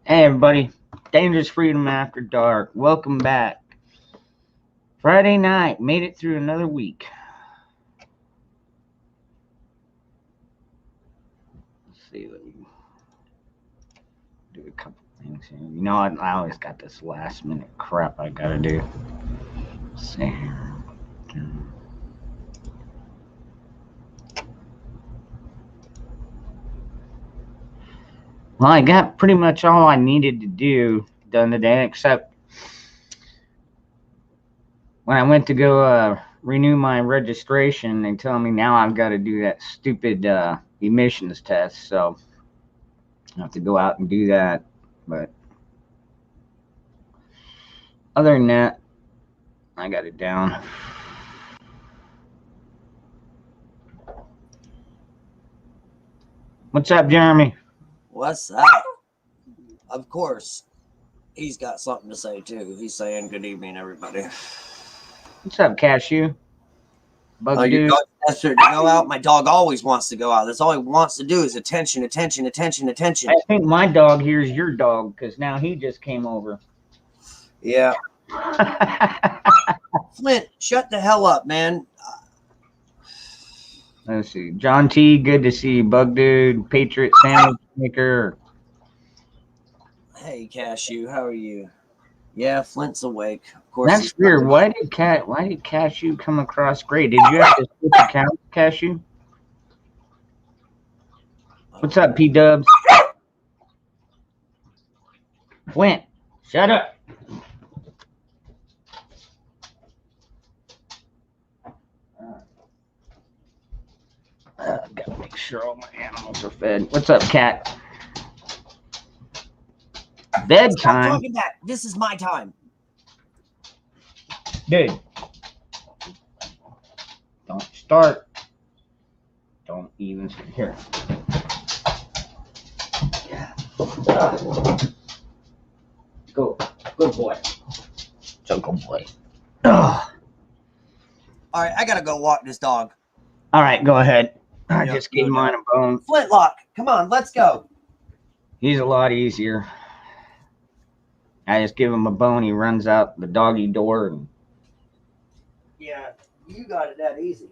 Hey everybody, Dangerous Freedom After Dark. Welcome back. Friday night, made it through another week. Let's see, let me do a couple things here. You know, I always got this last minute crap I gotta do. Let's see here. Well, I got pretty much all I needed to do done today, except when I went to go renew my registration, they tell me now I've got to do that stupid emissions test. So I have to go out and do that. But other than that, I got it down. What's up, Jeremy? What's up? Of course, he's got something to say too. He's saying good evening, everybody. What's up, Cashew? Bug Your dude. dog has to go out. My dog always wants to go out. That's all he wants to do is attention, attention, attention, attention. I think my dog here's your dog because now he just came over. Yeah. Flint, shut the hell up, man. Let's see. John T, good to see you. Bug dude, Patriot Sandwich Maker. Hey, Cashew, how are you? Yeah, Flint's awake. Of course. That's weird. Why did Cashew come across gray? Did you have to switch accounts, Cashew? What's up, P Dubs? Flint, shut up. Gotta make sure all my animals are fed. What's up, cat? Bedtime. Stop talking back. This is my time. Dude. Don't start. Don't even here. Yeah. Go. Good boy. So good boy. Ugh. All right, I gotta go walk this dog. All right, go ahead. I Yep, just gave go mine a bone. Flintlock, come on, let's go. He's a lot easier. I just give him a bone. He runs out the doggy door. And Yeah, you got it that easy.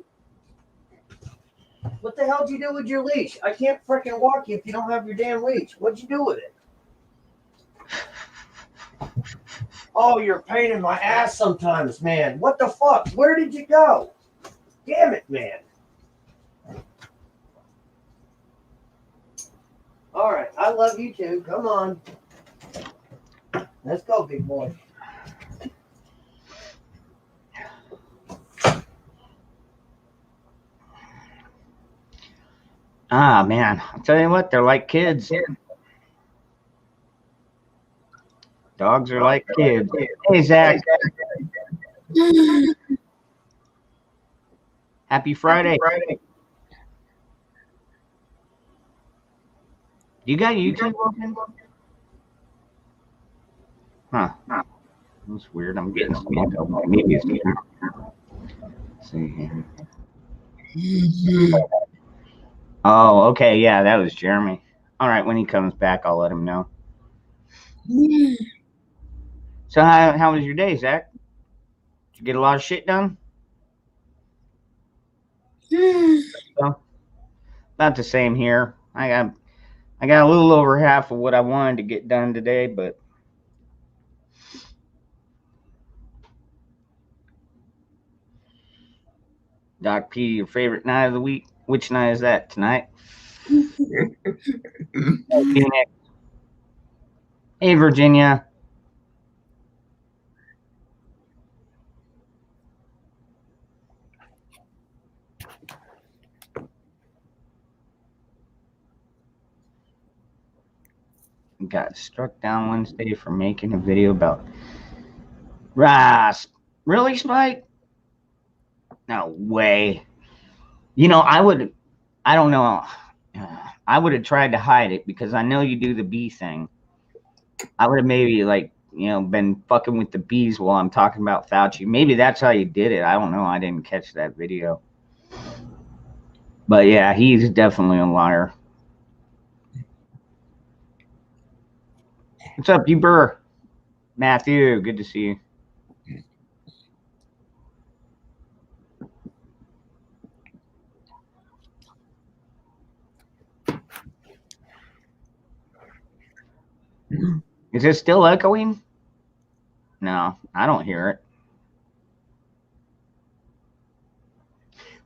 What the hell did you do with your leash? I can't freaking walk you if you don't have your damn leash. What'd you do with it? Oh, you're a pain in my ass sometimes, man. What the fuck? Where did you go? Damn it, man. All right, I love you too. Come on. Let's go, big boy. ah, man, I'll tell you what, they're like kids. Dogs are like kids. Hey, Zach. Happy Friday. You got YouTube open? Huh. That's weird. I'm getting some echo. Maybe it's me. Let's see here. Oh, okay. Yeah, that was Jeremy. All right, when he comes back, I'll let him know. So how was your day, Zach? Did you get a lot of shit done? So, about the same here. I got a little over half of what I wanted to get done today, but Doc P, your favorite night of the week? Which night is that? Tonight? Hey, Virginia. Got struck down Wednesday for making a video about Ross. Really, Spike? No way. You know, I don't know. I would have tried to hide it because I know you do the bee thing. I would have maybe been fucking with the bees while I'm talking about Fauci. Maybe that's how you did it. I don't know. I didn't catch that video. But yeah, he's definitely a liar. What's up, you Burr? Matthew, good to see you. Is it still echoing? No, I don't hear it.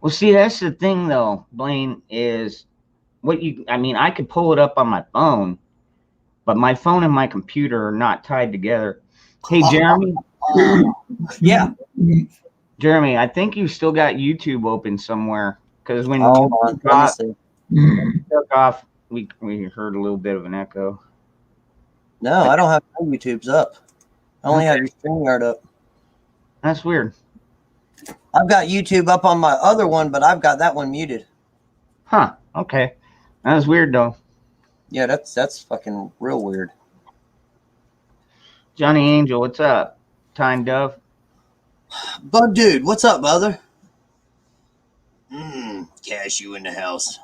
Well, see, that's the thing, though, Blaine, is I mean, I could pull it up on my phone, but my phone and my computer are not tied together. Hey, Jeremy. Yeah. Jeremy, I think you still got YouTube open somewhere, because when Hold you on. took off, we heard a little bit of an echo. No, I don't have my YouTube's up. I only have your StreamYard up. That's weird. I've got YouTube up on my other one, but I've got that one muted. Huh. Okay. That was weird, though. Yeah, that's fucking real weird. Johnny Angel, what's up? Time Dove. Bug dude, what's up, brother? Cashew in the house.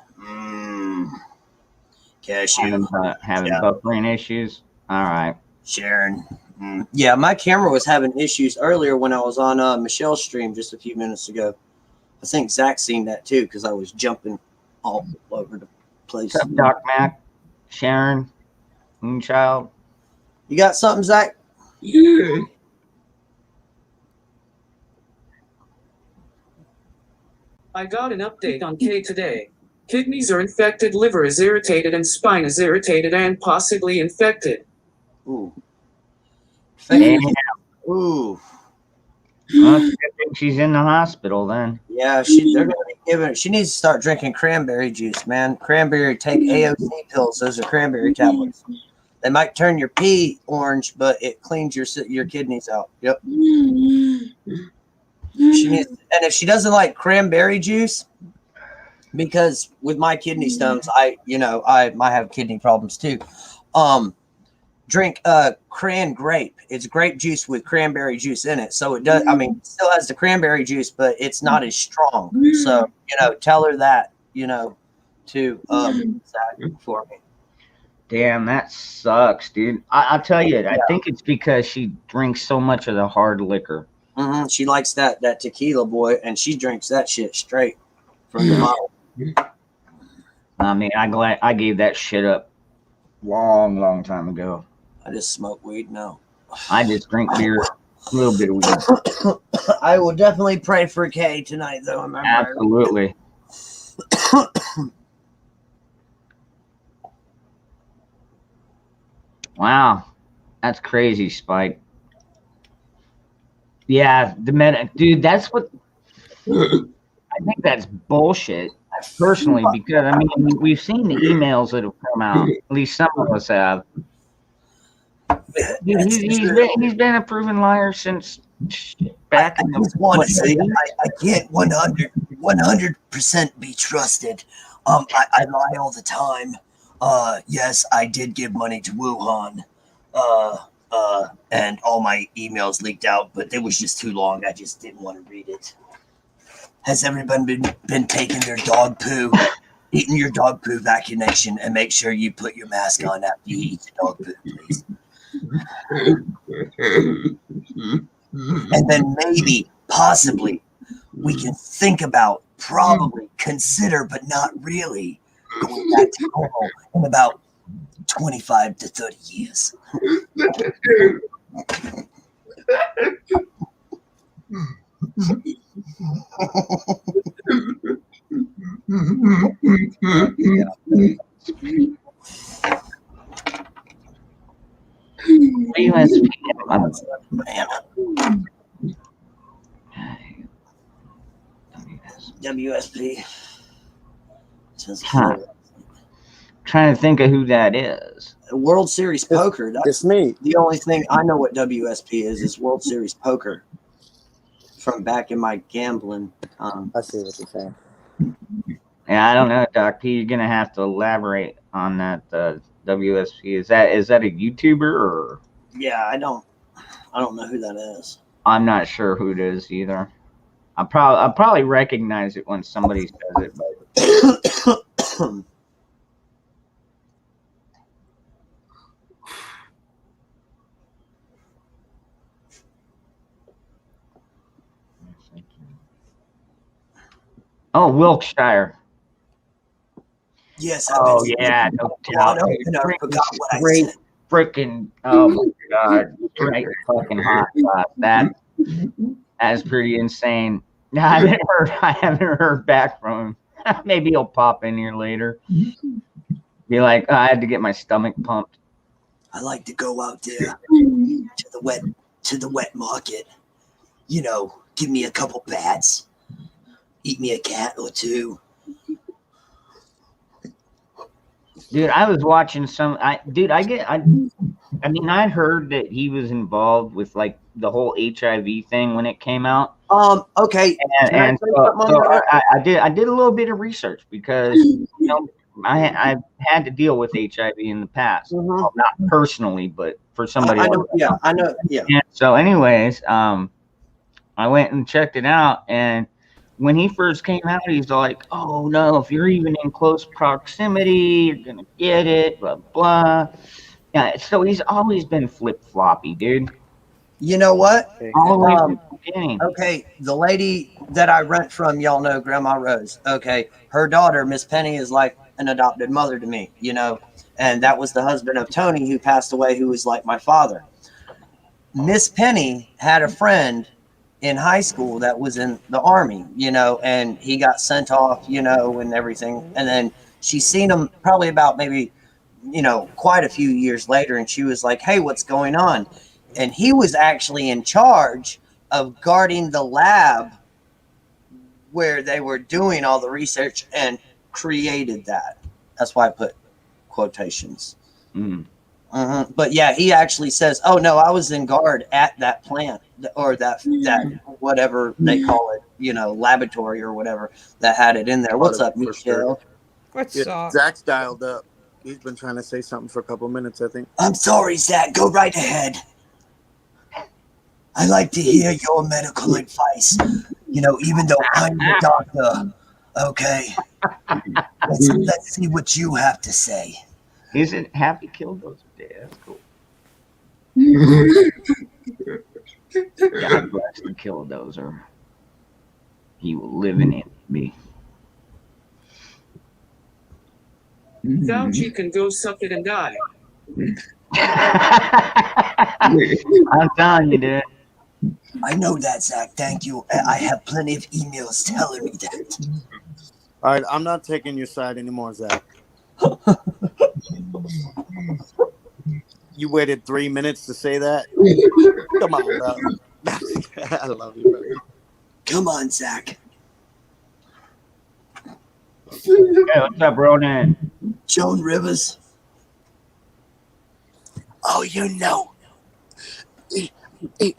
Cashew. Having buffering issues. All right. Sharon. Yeah, my camera was having issues earlier when I was on Michelle's stream just a few minutes ago. I think Zach seen that too because I was jumping all over the place. What's up, Doc Mac? Sharon? Moonchild? You got something, Zach? Yeah. I got an update on Kay today. Kidneys are infected, liver is irritated, and spine is irritated and possibly infected. Ooh. Damn. Ooh. Well, I think she's in the hospital then. Yeah, they're gonna be giving. She needs to start drinking cranberry juice, man. Take AOC pills. Those are cranberry tablets. They might turn your pee orange, but it cleans your kidneys out. Yep. She needs, and if she doesn't like cranberry juice, because with my kidney stones, I might have kidney problems too. Drink cran grape. It's grape juice with cranberry juice in it. So it does, I mean, it still has the cranberry juice, but it's not as strong. So, tell her that, to Zach for me. Damn, that sucks, dude. I'll tell you, I think it's because she drinks so much of the hard liquor. She likes that tequila, boy, and she drinks that shit straight from the bottle. I mean, I gave that shit up long time ago. I just smoke weed now. I just drink beer, a little bit of weed. I will definitely pray for Kay tonight, though. Absolutely. Wow, that's crazy, Spike. Yeah, dude, that's what I think that's bullshit. Personally, because I mean, we've seen the emails that have come out. At least some of us have. He's been a proven liar since back in the. I just want to say I can't 100% be trusted. I lie all the time. Yes, I did give money to Wuhan. And all my emails leaked out, but it was just too long. I just didn't want to read it. Has everyone been taking their dog poo, eating your dog poo vaccination, and make sure you put your mask on after you eat the dog poo, please. And then maybe, possibly, we can think about, probably consider, but not really, going back to normal in about 25 to 30 years. WSP. Huh. Trying to think of who that is. World Series Poker. It's me. The only thing I know what WSP is World Series Poker from back in my gambling. I see what you're saying. Yeah, I don't know, Doc P. You're gonna have to elaborate on that WSP. Is that a YouTuber or? Yeah, I don't know who that is. I'm not sure who it is either. I'll probably recognize it when somebody says it. But... Oh, Wilkshire. Yes, Oh yeah, no doubt. and I forgot what I Great said. freaking, oh my god, great fucking hot sauce. That's pretty insane. I haven't heard back from him. Maybe he'll pop in here later. Be like, oh, I had to get my stomach pumped. I like to go out there to the wet market. You know, give me a couple bats, eat me a cat or two. Dude, I was watching I mean, I'd heard that he was involved with like the whole HIV thing when it came out. Okay. And so I did a little bit of research because you know I've had to deal with HIV in the past. Well, not personally, but for somebody I else. know, yeah, I know. Yeah. And so anyways, I went and checked it out, and when he first came out, he's like, "Oh no, if you're even in close proximity, you're gonna get it." Blah blah. Yeah, so he's always been flip floppy, dude. You know what? All the way from the beginning. Okay, the lady that I rent from, y'all know Grandma Rose. Okay, her daughter, Miss Penny, is like an adopted mother to me, you know, and that was the husband of Tony who passed away, who was like my father. Miss Penny had a friend in high school that was in the army, you know, and he got sent off, you know, and everything. And then she seen him probably about maybe, you know, quite a few years later, and she was like, "Hey, what's going on?" And he was actually in charge of guarding the lab where they were doing all the research and created that. That's why I put quotations. But yeah, he actually says, "Oh no, I was in guard at that plant or that whatever they call it, you know, laboratory or whatever that had it in there." What's up, Michelle? What's up? Zach's dialed up. He's been trying to say something for a couple minutes, I think. I'm sorry, Zach. Go right ahead. I like to hear your medical advice. You know, even though I'm the doctor. Okay. Let's see what you have to say. Isn't Happy Killdozer Day? That's cool. God bless the Killdozer. He will live in me. Fauci can go suck it and die. I'm telling you, dude. I know that, Zach. Thank you. I have plenty of emails telling me that. All right, I'm not taking your side anymore, Zach. You waited 3 minutes to say that? Come on, bro. I love you, bro. Come on, Zach. Hey, what's up, Ronan? Joan Rivers. Oh, you know.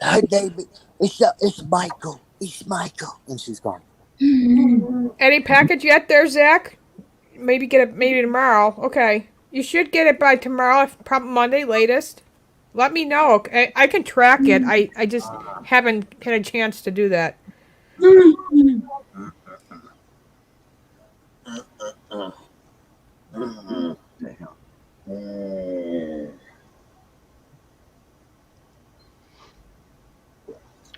Her name it's Michael. It's Michael. And she's gone. Any package yet there, Zach? Maybe get it maybe tomorrow. Okay. You should get it by tomorrow, probably Monday latest. Let me know. Okay? I can track it. I just haven't had a chance to do that.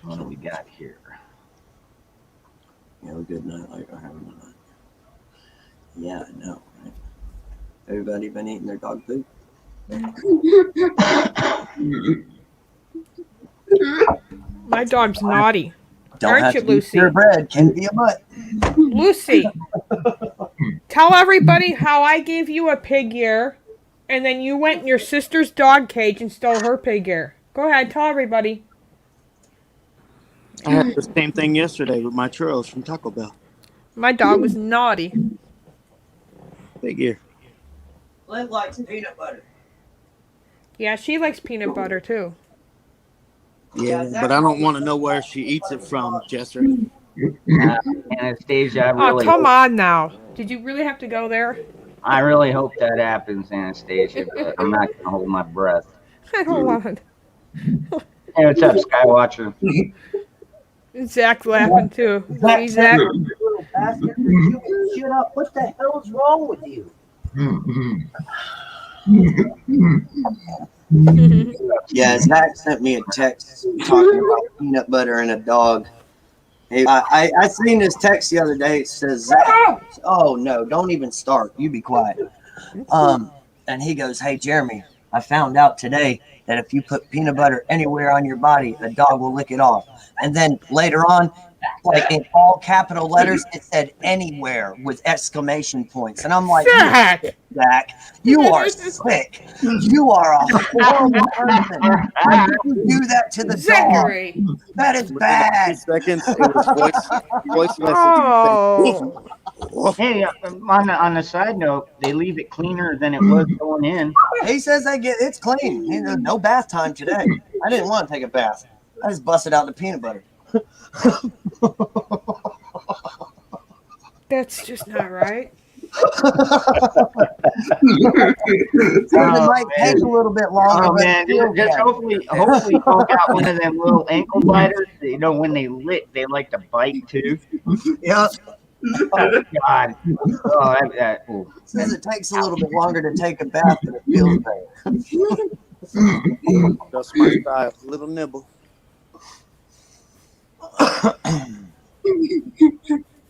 What do we got here? You have a good night like I have a night. Yeah, I know, right? Everybody been eating their dog food? My dog's naughty. Don't Aren't have you, to Lucy? eat your bread. Can be a butt. Lucy, tell everybody how I gave you a pig ear, and then you went in your sister's dog cage and stole her pig ear. Go ahead, tell everybody. I had the same thing yesterday with my churros from Taco Bell. My dog was naughty. Big ear. Flint likes peanut butter. Yeah, she likes peanut butter too. Yeah, but I don't want to know where she eats it from, Jester. Anastasia, I Oh, really come on now. Did you really have to go there? I really hope that happens, Anastasia, but I'm not going to hold my breath. I don't want it. Hey, what's up, Skywatcher? Zach's laughing too. See, Zach? Little bastard. Shut up. What the hell's wrong with you? Yeah, Zach sent me a text talking about peanut butter and a dog. I seen this text the other day. It says, Zach, oh no, don't even start. You be quiet. And he goes, hey, Jeremy, I found out today that if you put peanut butter anywhere on your body, a dog will lick it off. And then later on, like in all capital letters, it said anywhere with exclamation points. And I'm like, Zach! Zach, you are sick. You are a horrible person. Why did you do that to the dog? Zachary! That is bad. Seconds. It was voice message. Oh! Hey, on the side note, they leave it cleaner than it was going in. He says it's clean. No bath time today. I didn't want to take a bath. I just busted out the peanut butter. That's just not right. It might take a little bit longer. Oh but man, still just can. hopefully poke out one of them little ankle biters. You know, when they lick, they like to bite too. Yeah. Oh God. Oh, It says it takes a little bit longer to take a bath, but it feels better. That's my style. Little nibble.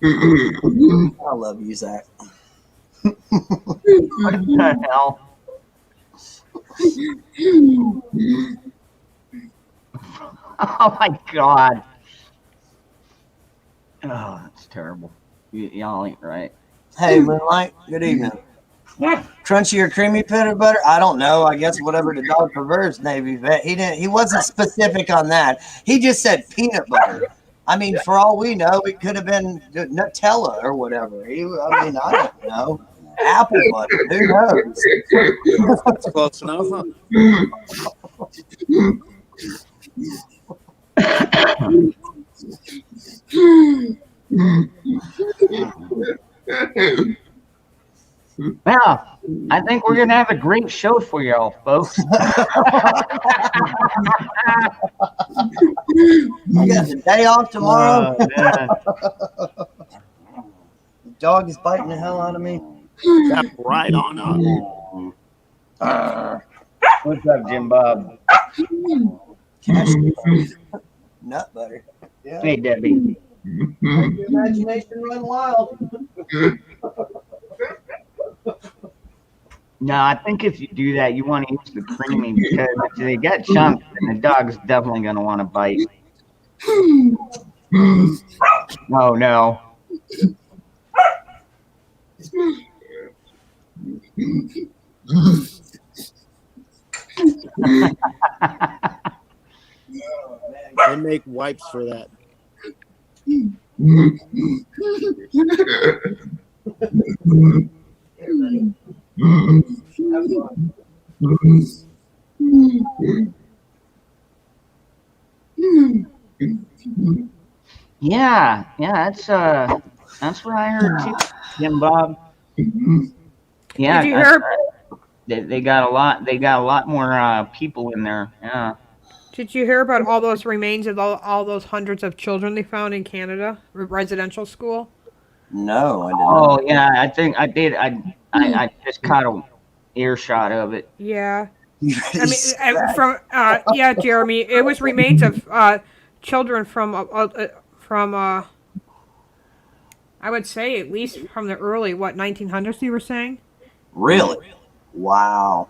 I love you, Zach. what the hell? Oh my God. Oh, that's terrible. Y'all ain't right. Hey, Moonlight. Good evening. Crunchy or creamy peanut butter? I don't know. I guess whatever the dog prefers, Navy vet. He wasn't specific on that. He just said peanut butter. I mean, for all we know, it could have been Nutella or whatever. I don't know. Apple butter. Who knows? That's close enough, huh? Well, I think we're gonna have a great show for y'all, folks. I got the day off tomorrow. Oh, man. The dog is biting the hell out of me. Tap right on up. What's up, Jim Bob? Cashew nut butter. Yeah. Hey, Debbie. Make your imagination run wild. No, I think if you do that, you want to use the creamy because if they got chunks, then the dog's definitely going to want to bite. Oh, no. They make wipes for that. Yeah, that's what I heard too, Jim Bob. Yeah, Did you hear? they got a lot. They got a lot more people in there. Yeah. Did you hear about all those remains of all those hundreds of children they found in Canada, residential school? No, I didn't. Oh yeah, I think I did. I just caught a earshot of it. Yeah. Yeah, Jeremy, it was remains of children from I would say at least from the early 1900s. You were saying? Really? Wow.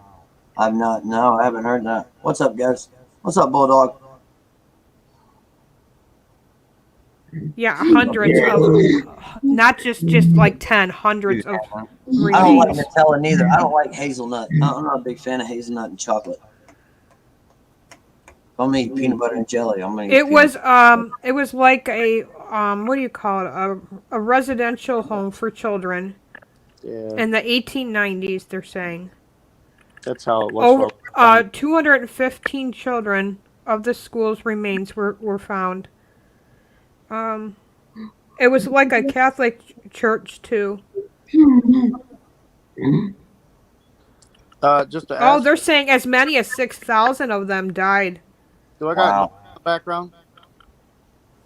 I haven't heard that. What's up, guys? What's up, Bulldog? Yeah, hundreds of, not just like 10, hundreds of I don't like remains. Nutella neither. I don't like hazelnut. I'm not a big fan of hazelnut and chocolate. I'm gonna eat peanut butter and jelly. It was like a what do you call it? A residential home for children Yeah, in the 1890s. They're saying that's how it was. over 215 children of the school's remains were found. It was like a Catholic church too. Just to ask, They're saying as many as 6,000 of them died. do I got Wow. in the background?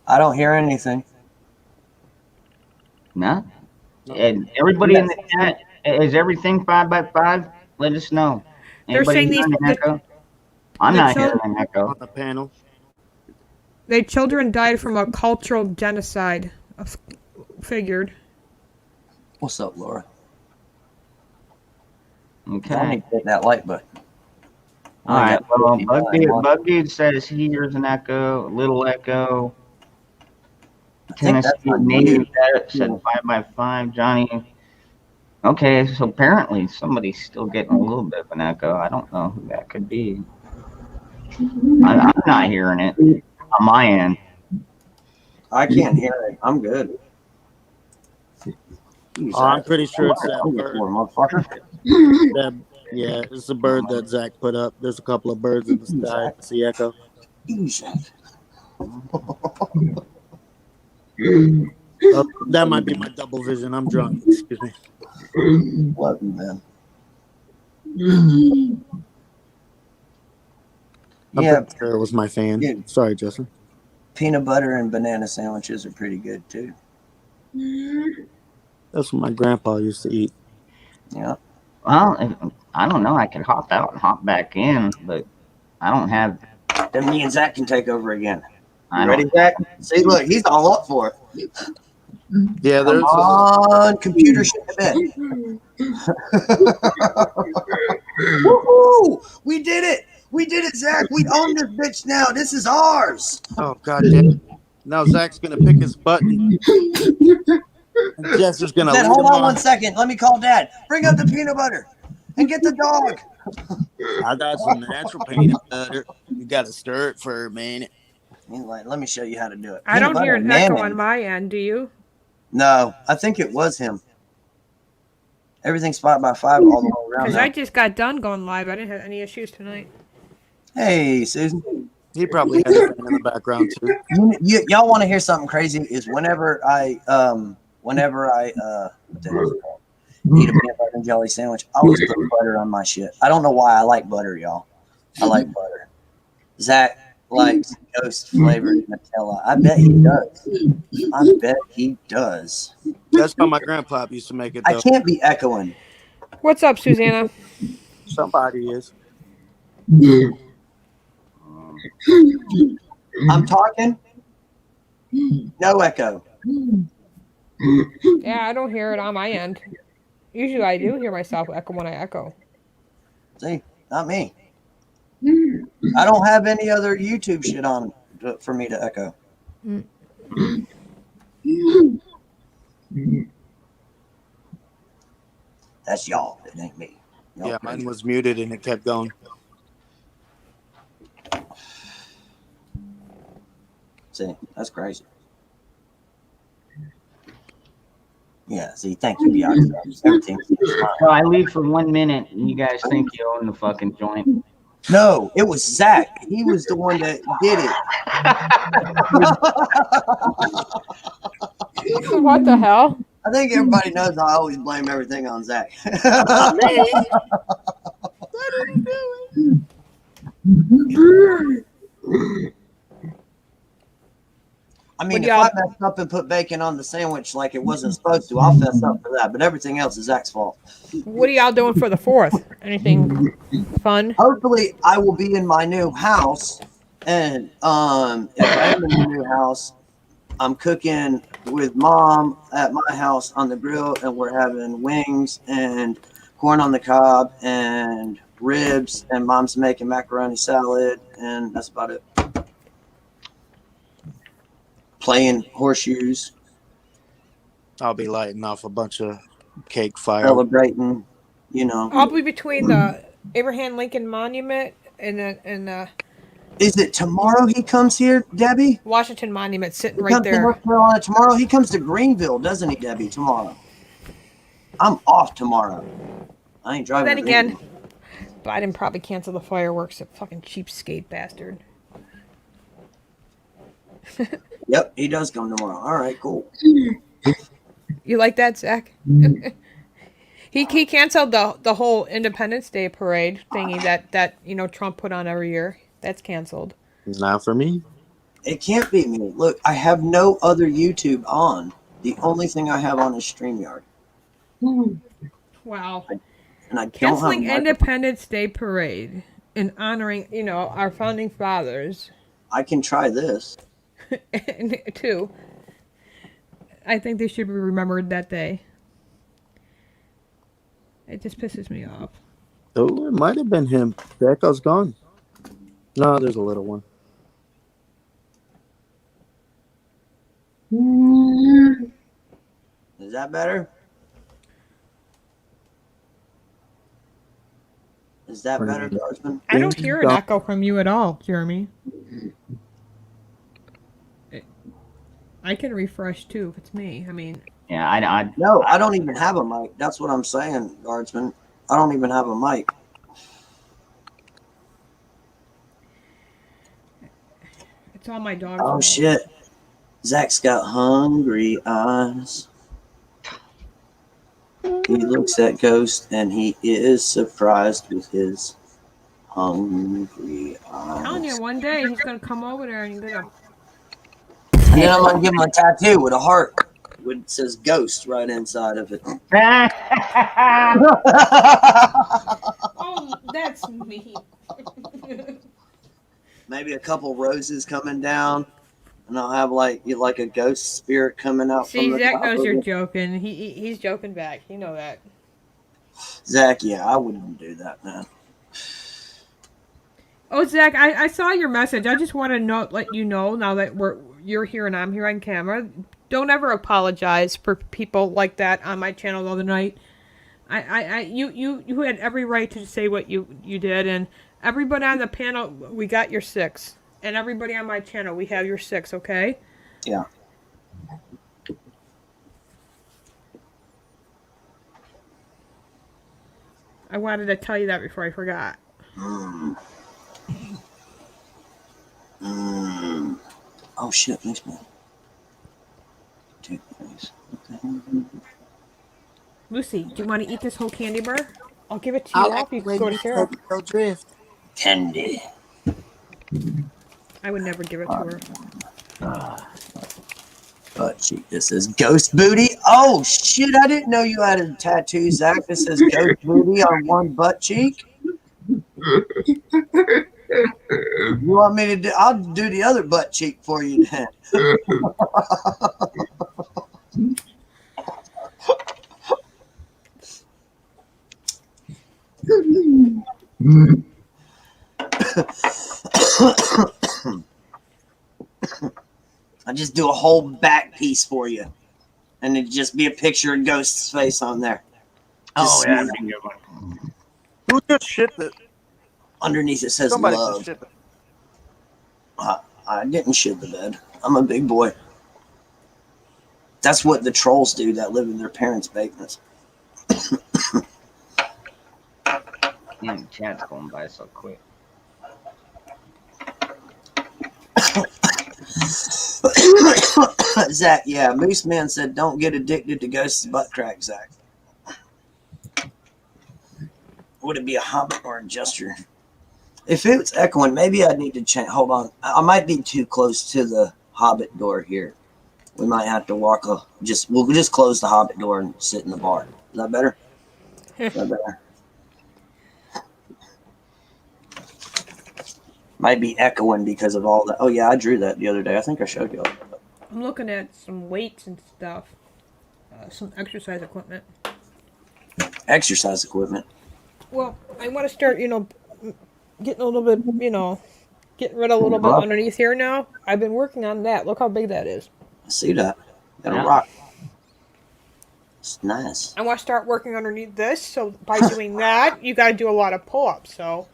I don't hear anything. No. And everybody in the chat, is everything 5x5? Let us know. They're Anybody saying hearing these- an echo? I'm the not chil- hearing an echo. On the panel. Their children died from a cultural genocide. Figured. What's up, Laura? I Okay. need to hit that like button. All right. Well, I Bug Dude says he hears an echo, a little echo. think that's Tennessee my Native mute. Vet said 5x5. Johnny. Okay, so apparently somebody's still getting a little bit of an echo. I don't know who that could be. I'm not hearing it on my end. I can't hear it. I'm good. I'm pretty sure it's that I'm good bird. for it, motherfucker. Yeah, it's a bird that Zach put up. There's a couple of birds in the sky. It's the echo. Oh, that might be my double vision. I'm drunk. Excuse me. Love you, man. I'm Yeah, pretty sure it was my fan. Yeah. Sorry, Justin. peanut butter and banana sandwiches are pretty good too. That's what my grandpa used to eat. Yeah. Well, I don't know. I could hop out and hop back in, but I don't have. Then me and Zach can take over again. I You don't- ready, Zach? See, look, he's all up for it. Yeah, Come on, computer shit to bed. Woohoo! We did it! We did it, Zach! We own this bitch now. This is ours. Oh, God damn it. Now Zach's going to pick his button. And Jess is going to Dad, lead hold him on 1 second. Let me call Dad. Bring up the peanut butter and get the dog. I got some natural peanut butter. You got to stir it for a minute. He's like, let me show you how to do it. I don't Peanut hear butter an and echo mayonnaise. on my end. Do you? No, I think it was him. Everything's 5x5 all the way around. Because now. I just got done going live. I didn't have any issues tonight. Hey, Susan. He probably has a fan in the background, too. Y'all want to hear something crazy? Is whenever I what the hell is it called? Eat a peanut butter and jelly sandwich, I always put butter on my shit. I don't know why I like butter, y'all. I like butter. Zach likes ghost flavored Nutella. I bet he does. I bet he does. That's how my grandpa used to make it, I though. can't be echoing. What's up, Susanna? Somebody is. I'm talking. No echo. Yeah, I don't hear it on my end. Usually I do hear myself echo when I echo. See, not me. I don't have any other YouTube shit on for me to echo. That's y'all. It ain't me. Y'all Yeah, crazy. mine was muted and it kept going. See, that's crazy. Yeah, see, thank you, Bianca. Everything's fine. So I leave for 1 minute, and you guys think you own the fucking joint. No, it was Zach. He was the one that did it. What the hell? I think everybody knows I always blame everything on Zach. I mean, if I messed up and put bacon on the sandwich like it wasn't supposed to, I'll fess up for that. But everything else is Zach's fault. What are y'all doing for the 4th? Anything fun? Hopefully, I will be in my new house, and if I am in the new house, I'm cooking with Mom at my house on the grill, and we're having wings and corn on the cob and ribs, and Mom's making macaroni salad, and that's about it. Playing horseshoes, I'll be lighting off a bunch of cake fire. celebrating, you know. I'll be between the Abraham Lincoln Monument and the Is it tomorrow he comes here, Debbie? Washington Monument sitting He right comes to there. North Carolina tomorrow. He comes to Greenville, doesn't he, Debbie? Tomorrow. I'm off tomorrow. I ain't driving. Then to again, Greenville. Biden probably cancel the fireworks. A fucking cheapskate bastard. Yep, he does come tomorrow. All right, cool. You like that, Zach? He canceled the whole Independence Day parade thingy that Trump put on every year. That's canceled. Not for me. It can't be me. Look, I have no other YouTube on. The only thing I have on is StreamYard. Wow. And I Canceling don't have Independence Day parade and honoring, our founding fathers. I can try this. And too. I think they should be remembered that day. It just pisses me off. Oh, it might have been him. The echo's gone. No, there's a little one. Is that better? Is that better, Guardsman? I don't hear an echo from you at all, Jeremy. I can refresh too if it's me. I mean, Yeah, I No, I don't even have a mic. That's what I'm saying, Guardsman. I don't even have a mic. it's all my dog's Oh fault. shit. Zach's got hungry eyes. He looks at Ghost and he is surprised with his hungry I'm telling you, eyes. one day he's gonna come over there and he's gonna. And then I'm gonna give him a tattoo with a heart. It says Ghost right inside of it. Oh, that's me. Maybe a couple roses coming down, and I'll have like a ghost spirit coming out See, from the Zach top knows of you're it. joking. He's joking back. You know that. Zach, yeah, I wouldn't do that, man. Oh, Zach, I saw your message. I just want to let you know now that you're here and I'm here on camera. Don't ever apologize for people like that on my channel the other night. You had every right to say what you did, and everybody on the panel, we got your 6, and everybody on my channel, we have your 6. Okay. Yeah. I wanted to tell you that before I forgot. Oh shit, nice man. Take place. Lucy, do you want to eat this whole candy bar? I'll give it to you off. You can go to Sarah. Drift. Candy. I would never give it to her. Butt cheek. This is Ghost Booty. Oh shit! I didn't know you had a tattoo, Zach. This says Ghost Booty on one butt cheek. You want me to do? I'll do the other butt cheek for you then. I just do a whole back piece for you, and it'd just be a picture of Ghost's face on there. oh Just yeah, that'd be a good one. Who just shit that? underneath it says Somebody love. just shit that. I didn't shit the bed. I'm a big boy. That's what the trolls do that live in their parents' basements. Yeah, chat's going by so quick. Zach, yeah, Moose Man said, "Don't get addicted to Ghost's butt crack, Zach." Would it be a hobbit or a jester? If it's echoing, maybe I need to change. Hold on, I might be too close to the hobbit door here. We might have to walk we'll just close the hobbit door and sit in the bar. Is that better? Is that better? Might be echoing because of all that. Oh yeah, I drew that the other day. I think I showed you. I'm looking at some weights and stuff, some exercise equipment. Exercise equipment. Well, I want to start, getting a little bit, getting rid of a little bit underneath here now. I've been working on that. Look how big that is. I see that. Got a Yeah. rock. It's nice. I want to start working underneath this. So by doing that, you got to do a lot of pull-ups. So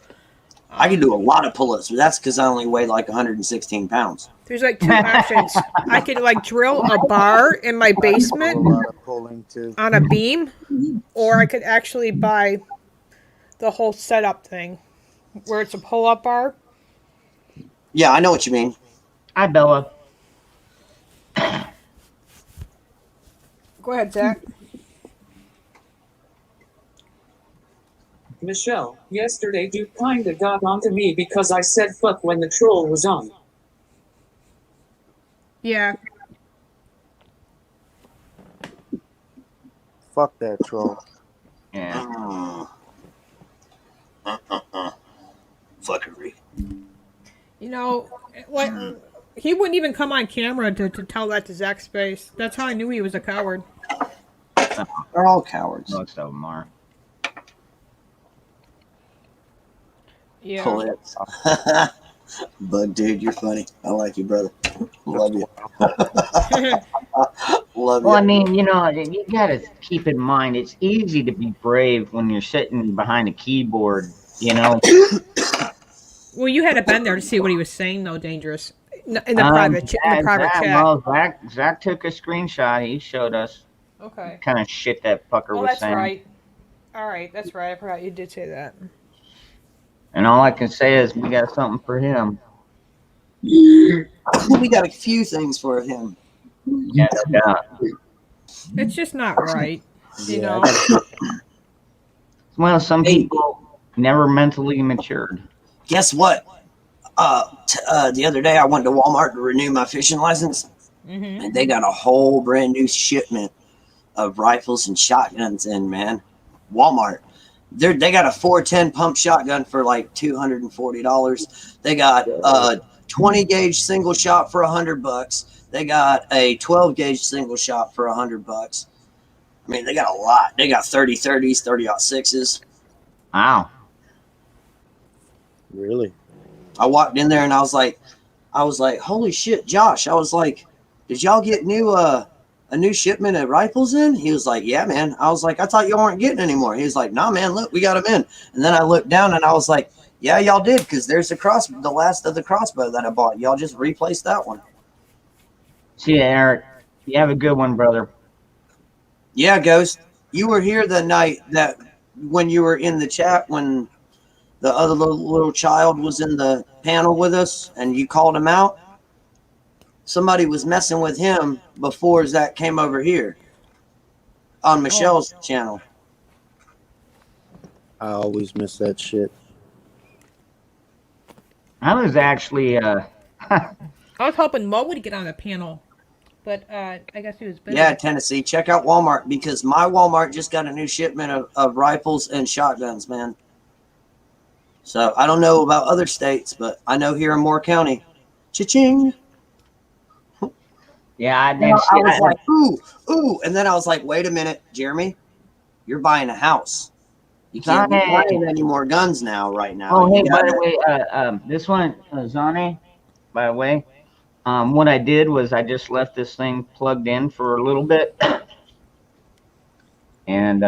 I can do a lot of pull-ups, but that's because I only weigh like 116 pounds. there's like 2 options. I could like drill a bar in my A basement lot of pulling too. on a beam, or I could actually buy the whole setup thing where it's a pull-up bar. Yeah, I know what you mean. Hi, Bella. Go ahead, Zach. Michelle, yesterday you kinda got onto me because I said fuck when the troll was on. Yeah. Fuck that troll. Yeah. Fuckery. Like He wouldn't even come on camera to tell that to Zach's face. That's how I knew he was a coward. They're all cowards. Most of them are. Yeah. Pull it. But dude, you're funny. I like you, brother. Love you. Love Well, I you. mean, you know, you gotta keep in mind it's easy to be brave when you're sitting behind a keyboard. You know. Well, you had to been there to see what he was saying, though. Dangerous in the private Zach, chat. well, Zach took a screenshot. He showed us Okay. kind of shit that fucker Oh, was that's saying. right. All right, that's right. I forgot you did say that. And all I can say is we got something for him. We got a few things for him. Yeah, no doubt. It's just not right, you Yeah, know. Well, some Hey. people never mentally matured. Guess what? The other day I went to Walmart to renew my fishing license, Mm-hmm. and they got a whole brand new shipment of rifles and shotguns in, man. Walmart. They got a 410 pump shotgun for like $240. They got a 20 gauge single shot for $100. They got a 12 gauge single shot for $100. I mean, they got a lot. They got 30-30s, 30-06s. Wow. Really? I walked in there and I was like, holy shit, Josh. I was like, did y'all get a new shipment of rifles in? He was like, yeah, man. I was like, I thought y'all weren't getting any more. He was like, nah, man, look, we got them in. And then I looked down and I was like, yeah, y'all did, because there's the last of the crossbow that I bought. Y'all just replaced that one. See you, Eric. You have a good one, brother. Yeah, Ghost. You were here the night that when you were in the chat when the other little child was in the panel with us and you called him out. Somebody was messing with him before Zach came over here on Michelle's channel. I always miss that shit. I was actually I was hoping Mo would get on the panel, but I guess he was busy. Yeah, Tennessee. Check out Walmart because my Walmart just got a new shipment of rifles and shotguns, man. So I don't know about other states, but I know here in Moore County. Cha-ching. yeah, I I didn't see was like, ooh. And then I was like, wait a minute, Jeremy, you're buying a house. You can't be buying any more guns right now. Oh, hey, You by gotta- the way, this one, Zane, by the way, what I did was I just left this thing plugged in for a little bit. And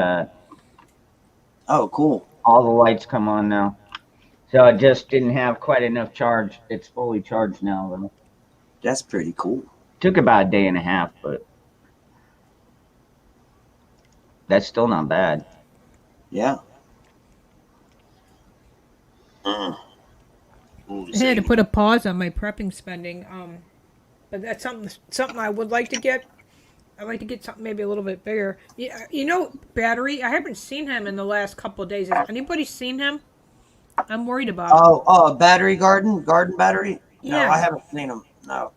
Oh, cool. all the lights come on now. So it just didn't have quite enough charge. It's fully charged now, though. That's pretty cool. Took about a day and a half, but that's still not bad. Yeah. I had to put a pause on my prepping spending. But that's something I would like to get. I'd like to get something maybe a little bit bigger. Yeah, you know, Battery. I haven't seen him in the last couple of days. Has anybody seen him? I'm worried about him. Battery garden battery. No, Yeah. I haven't seen him. No.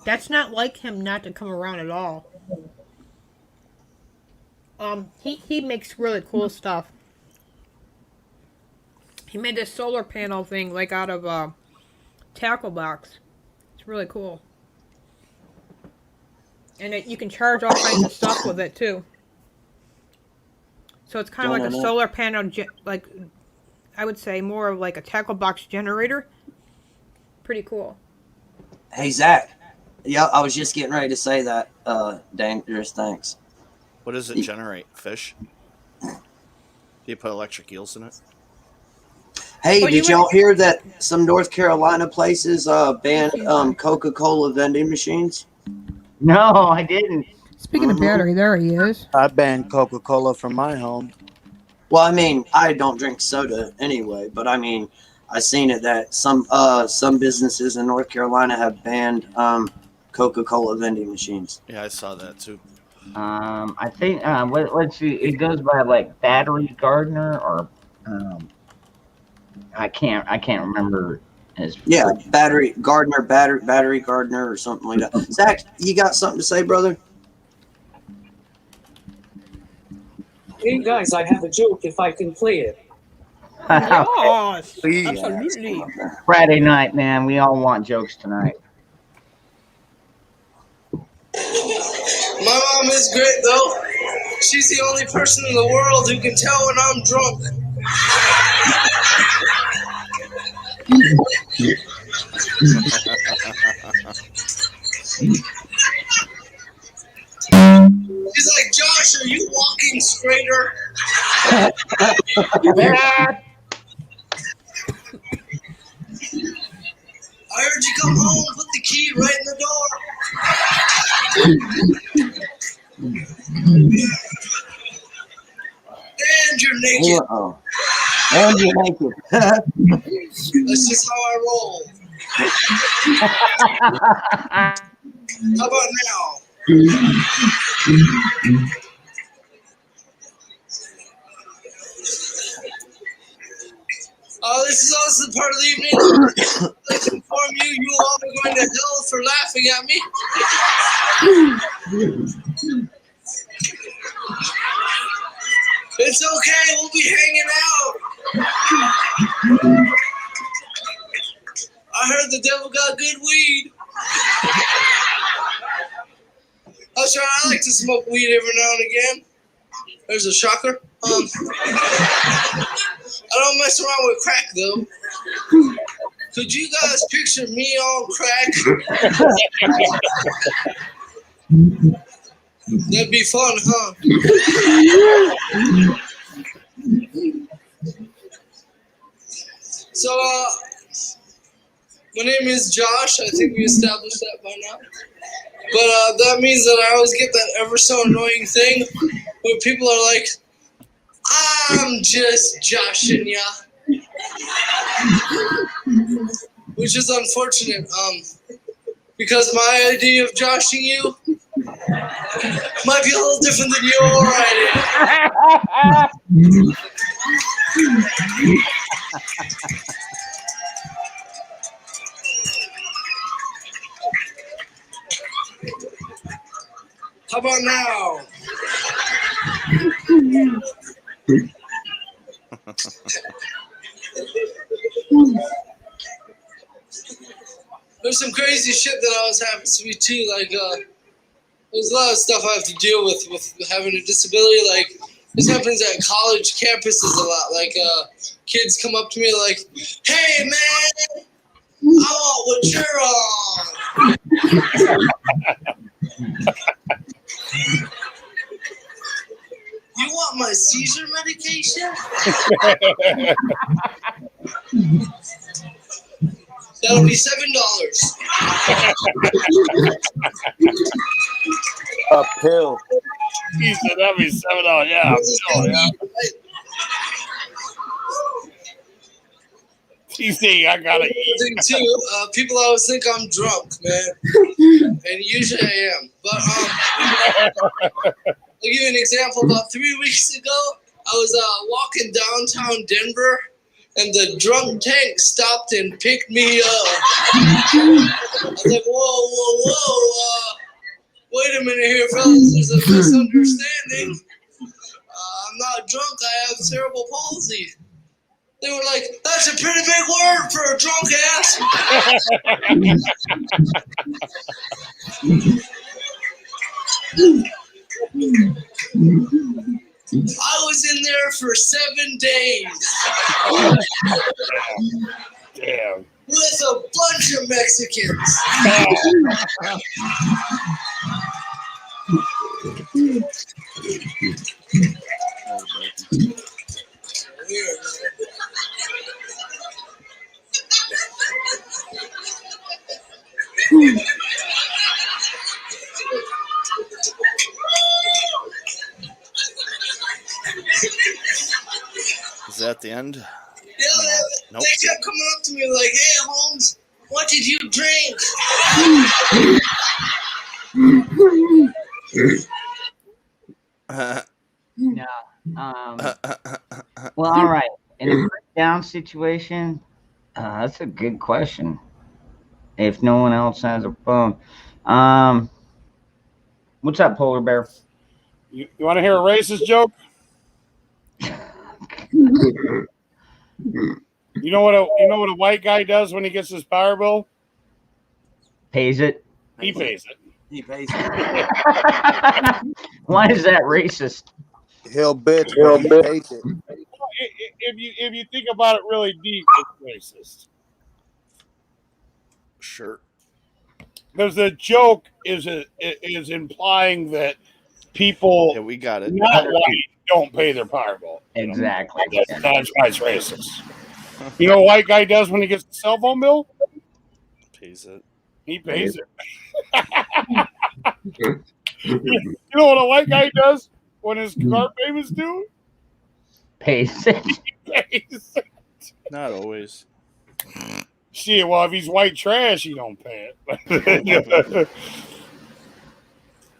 That's not like him not to come around at all. He makes really cool stuff. He made this solar panel thing like out of tackle box. It's really cool. And you can charge all kinds of stuff with it too. So it's kind of like a solar panel, like I would say more of like a tackle box generator. Pretty cool. Hey, Zach. Yeah, I was just getting ready to say that. Dangerous, thanks. What does it generate? Fish? Do you put electric eels in it? Hey, Well, did you y'all hear that some North Carolina places banned Coca-Cola vending machines? No, I didn't. Speaking of Battery, there he is. I banned Coca-Cola from my home. Well, I mean, I don't drink soda anyway, but I mean, I seen it that some businesses in North Carolina have banned Coca-Cola vending machines. Yeah, I saw that too. I think let's see. It goes by like Battery Gardener or I can't remember his. Yeah, battery gardener or something like that. Zach, you got something to say, brother? Hey guys, I have a joke if I can play it. Yes, Please. absolutely. Friday night, man. We all want jokes tonight. My mom is great though. She's the only person in the world who can tell when I'm drunk. She's like, Josh, are you walking straighter? I heard you come home, put the key right in the door. And you're naked. Uh-oh. And you're naked. That's just how I roll. How about now? This is also the part of the evening. I'd like to inform you, you all are going to hell for laughing at me. It's okay, we'll be hanging out. I heard the devil got good weed. Oh, sure, I like to smoke weed every now and again. There's a shocker. I don't mess around with crack, though. Could you guys picture me on crack? That'd be fun, huh? So, my name is Josh. I think we established that by now. But that means that I always get that ever so annoying thing where people are like, I'm just joshing ya. Which is unfortunate, because my idea of joshing you might be a little different than your idea. How about now? There's some crazy shit that always happens to me too. Like, there's a lot of stuff I have to deal with having a disability. Like, this happens at college campuses a lot. Like, kids come up to me like, "Hey, man, I want what you're on." You want my seizure medication? That'll be $7. A pill. He said that'd be $7. Yeah, yeah. He's saying I gotta eat. Thing too, people always think I'm drunk, man, and usually I am. But I'll give you an example. About 3 weeks ago, I was walking downtown Denver, and the drunk tank stopped and picked me up. I was like, whoa, wait a minute here, fellas. There's a misunderstanding. I'm not drunk. I have cerebral palsy. They were like, that's a pretty big word for a drunk ass. I was in there for 7 days. Damn. With a bunch of Mexicans. Is that the end? Yeah, Nope. they kept coming up to me like, "Hey, Holmes, what did you drink?" No. Well, all right. In a breakdown situation, that's a good question. If no one else has a phone, what's up, Polar Bear? You want to hear a racist joke? You know what a white guy does when he gets his power bill? Pays it. He pays it. He pays it. Why is that racist? He'll bitch, but he hates it. If you think about it really deep, it's racist. Sure. Because the joke is implying that people Yeah, we got it. not white don't pay their power bill. You know? Exactly. That's why it's racist. You know what a white guy does when he gets the cell phone bill? Pays it. He pays it. You know what a white guy does when his car payment's due? Pays it. He pays it. Not always. Shit, well, if he's white trash, he don't pay it.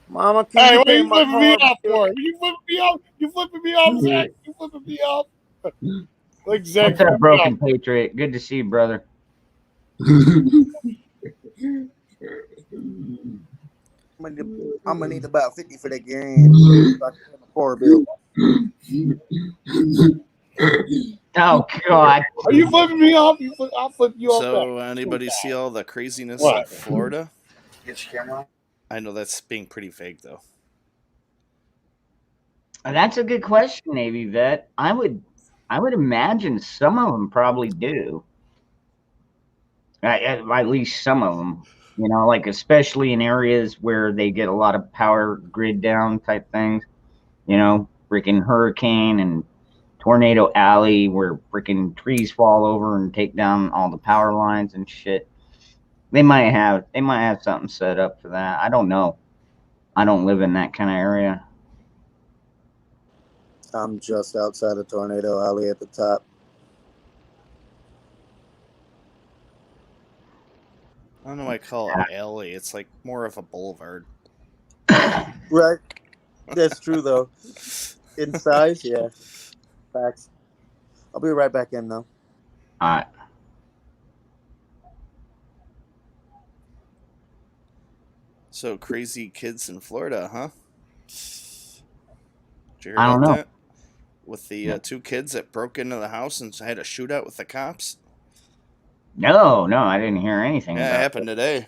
Mama, can Hey, you what are pay you my flipping me car off bill? for? You flipping me off? You flipping me off, Zach? You flipping me off? Like Zach What's up, flipped me Broken off. Patriot? Good to see you, brother. I'm gonna need about 50 for that game. So I can pay my car bill. Oh God. Are you flipping me off? I'll flip you off. So, anybody see all the craziness What? in Florida? Get your camera. I know that's being pretty vague, though. That's a good question, Navy Vet. I would imagine some of them probably do. At least some of them, you know, like especially in areas where they get a lot of power grid down type things. You know, freaking hurricane and tornado alley where freaking trees fall over and take down all the power lines and shit. They might have something set up for that. I don't know. I don't live in that kind of area. I'm just outside of Tornado Alley at the top. I don't know why I call it alley. It's like more of a boulevard. Right. That's true, though. In size, yeah. Facts. I'll be right back in, though. All right. So, crazy kids in Florida, huh? Did you hear I don't about know. that? With the two kids that broke into the house and had a shootout with the cops? No, I didn't hear anything Yeah, it about happened today.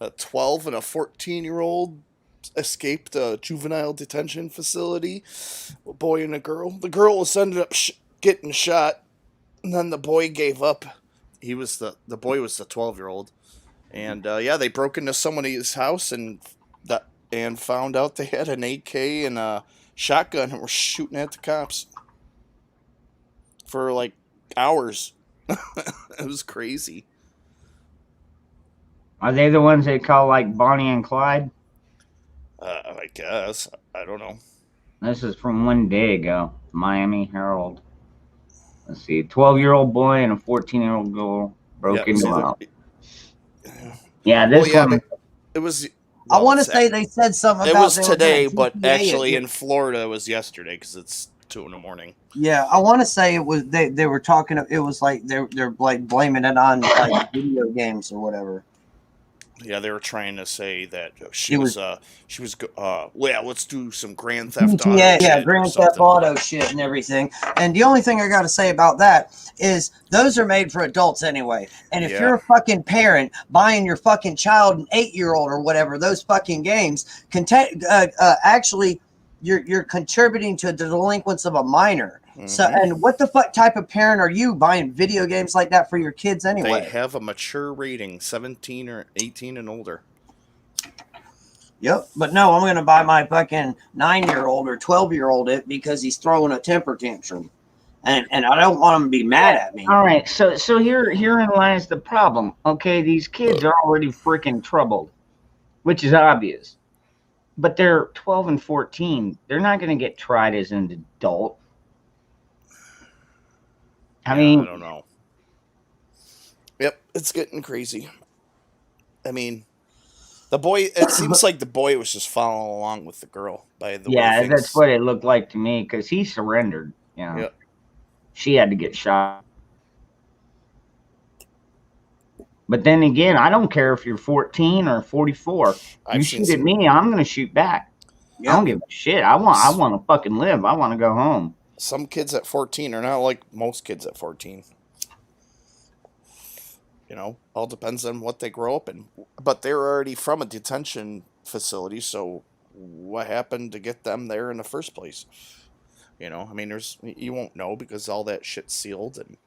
A 12 and a 14-year-old escaped a juvenile detention facility. A boy and a girl. The girl was ended up getting shot, and then the boy gave up. The boy was the 12-year-old, and they broke into somebody's house and found out they had an AK and a shotgun and were shooting at the cops for like hours. It was crazy. Are they the ones they call like Bonnie and Clyde? I guess. I don't know. This is from one day ago. Miami Herald. Let's see. 12-year-old boy and a 14-year-old girl broke into a house. Yeah, this one. It was. I want to say they said something It about was they were today, gonna but GTA it. actually in Florida it was yesterday because it's 2 a.m. Yeah, I want to say it was they were talking. It was like they're like blaming it on like video games or whatever. Yeah, they were trying to say that let's do some Grand Theft Auto. Yeah, Grand Theft Auto shit and everything. And the only thing I got to say about that is those are made for adults anyway. And if you're a fucking parent buying your fucking child an 8-year-old or whatever, those fucking games actually you're contributing to the delinquence of a minor. Mm-hmm. So, and what the fuck type of parent are you buying video games like that for your kids anyway? They have a mature rating, 17 or 18 and older. Yep, but no, I'm going to buy my fucking 9-year-old or 12-year-old it because he's throwing a temper tantrum. And I don't want him to be mad at me. All right, so herein lies the problem. Okay, these kids are already freaking troubled, which is obvious. But they're 12 and 14. They're not going to get tried as an adult. I mean, I don't know. Yep, it's getting crazy. I mean, the boy. It seems like the boy was just following along with the girl. By the way, that's what it looked like to me because he surrendered. You know, she had to get shot. But then again, I don't care if you're 14 or 44. You shoot at me, I'm going to shoot back. I don't give a shit. I want to fucking live. I want to go home. Some kids at 14 are not like most kids at 14. You know, all depends on what they grow up in. But they're already from a detention facility. So what happened to get them there in the first place? You know, I mean, you won't know because all that shit's sealed, and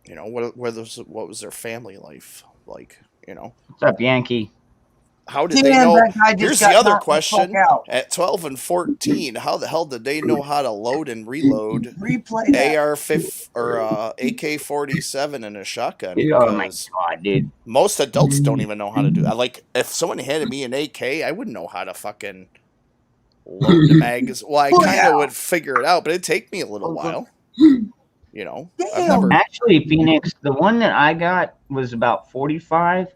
you know what was their family life like? You know, What's up, Yankee? how did they Damn, know? that guy just Here's got the other knocked the fuck question: out. at 12 and 14, how the hell did they know how to load and reload Replay that. AR-5 or AK-47 in a shotgun? Oh my Because god, dude. most adults don't even know how to do it. Like, if someone handed me an AK, I wouldn't know how to fucking load the magazine. Well, I Oh, kind yeah. of would figure it out, but it'd take me a little while. You know, I've Damn. never. Actually, Phoenix, the one that I got was about 45,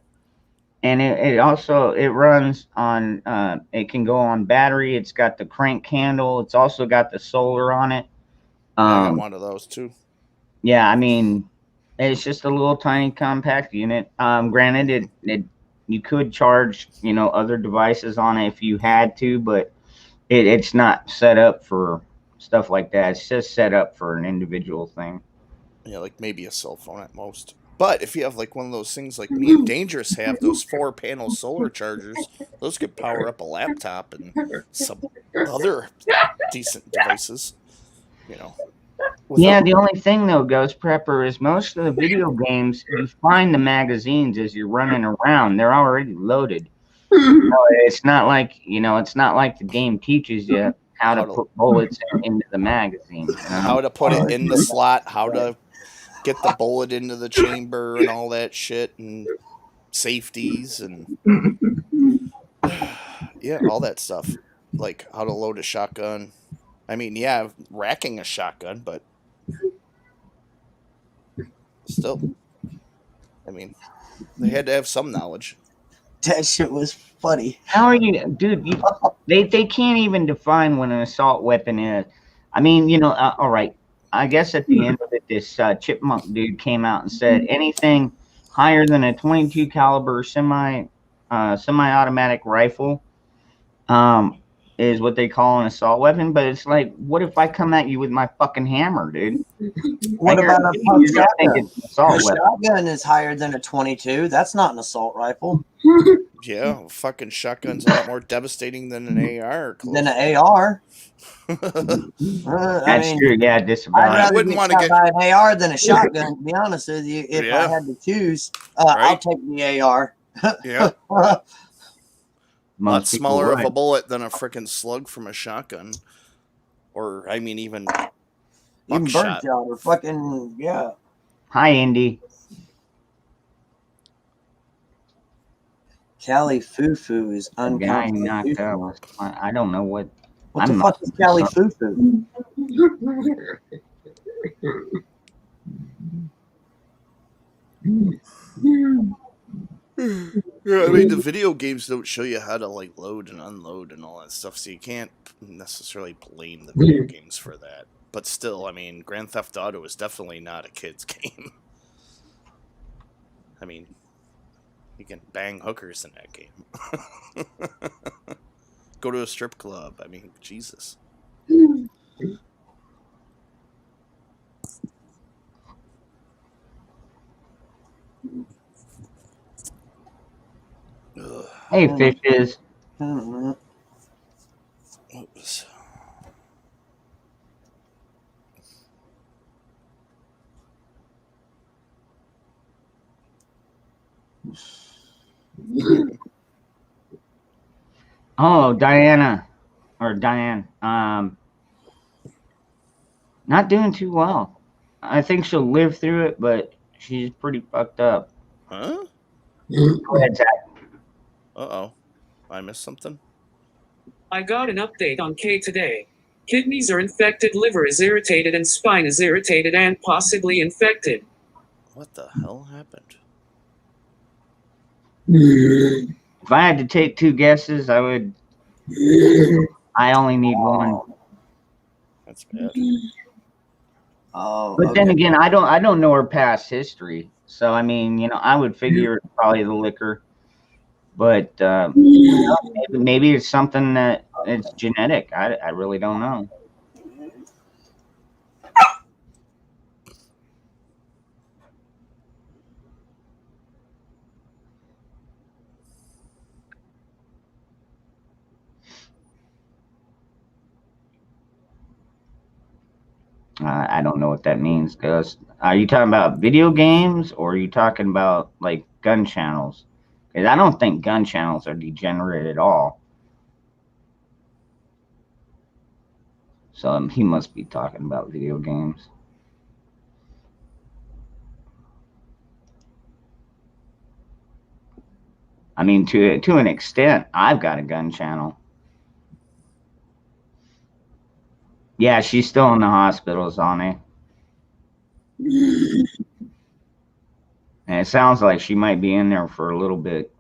and it also it runs on. It can go on battery. It's got the crank handle. It's also got the solar on it. I got one of those too. Yeah, I mean, it's just a little tiny compact unit. Granted, it you could charge other devices on it if you had to, but it's not set up for stuff like that. It's just set up for an individual thing. Yeah, like maybe a cell phone at most. But if you have like one of those things like me and Dangerous have, those 4-panel solar chargers, those could power up a laptop and some other decent devices. You know. Yeah, the only thing though, Ghost Prepper, is most of the video games you find the magazines as you're running around. They're already loaded. So it's not like the game teaches you how to put bullets into the magazine. How to put it in the slot, how to get the bullet into the chamber and all that shit, and safeties and yeah, all that stuff. Like how to load a shotgun. I mean, yeah, racking a shotgun, but still, I mean, they had to have some knowledge. That shit was funny. How are you, dude? They can't even define what an assault weapon is. I mean, all right. I guess at the end of it, this chipmunk dude came out and said anything higher than a 22 caliber semi-automatic rifle is what they call an assault weapon. But it's like, what if I come at you with my fucking hammer, dude? What about a pump shotgun? A shotgun is higher than a 22. That's not an assault rifle. Yeah, fucking shotgun's a lot more devastating than an AR. Than an AR. That's true. Yeah, I'd rather get shot by an AR than a shotgun. To be honest with you, if Yeah. I had to choose, I'll take the AR. Yeah. Lot Most people smaller of would. a bullet than a freaking slug from a shotgun. Or, I mean, even Even buckshot. birdshot or fucking, yeah. Hi, Indy. Cali Fufu is The guy knocked unconstitutional. out was, I don't know what. What the I'm fuck not- is Cali Fufu? Yeah, I mean, the video games don't show you how to, like, load and unload and all that stuff, so you can't necessarily blame the video games for that. But still, I mean, Grand Theft Auto is definitely not a kid's game. I mean, you can bang hookers in that game. Go to a strip club. I mean, Jesus. Ugh. Hey, fishes. Oops. Oh, Diane. Not doing too well. I think she'll live through it, but she's pretty fucked up. Huh? Go ahead, Zach. Uh-oh. I missed something? I got an update on K today. Kidneys are infected, liver is irritated, and spine is irritated and possibly infected. What the hell happened? If I had to take two guesses, I would. I only need one. That's bad. Oh, But then again, I don't know her past history, so I mean, I would figure it's probably the liquor. But maybe it's something that it's genetic. I really don't know. I don't know what that means, Gus. Are you talking about video games or are you talking about like gun channels? Because I don't think gun channels are degenerate at all. So he must be talking about video games. I mean, to an extent, I've got a gun channel. Yeah, she's still in the hospital, Zane. And it sounds like she might be in there for a little bit.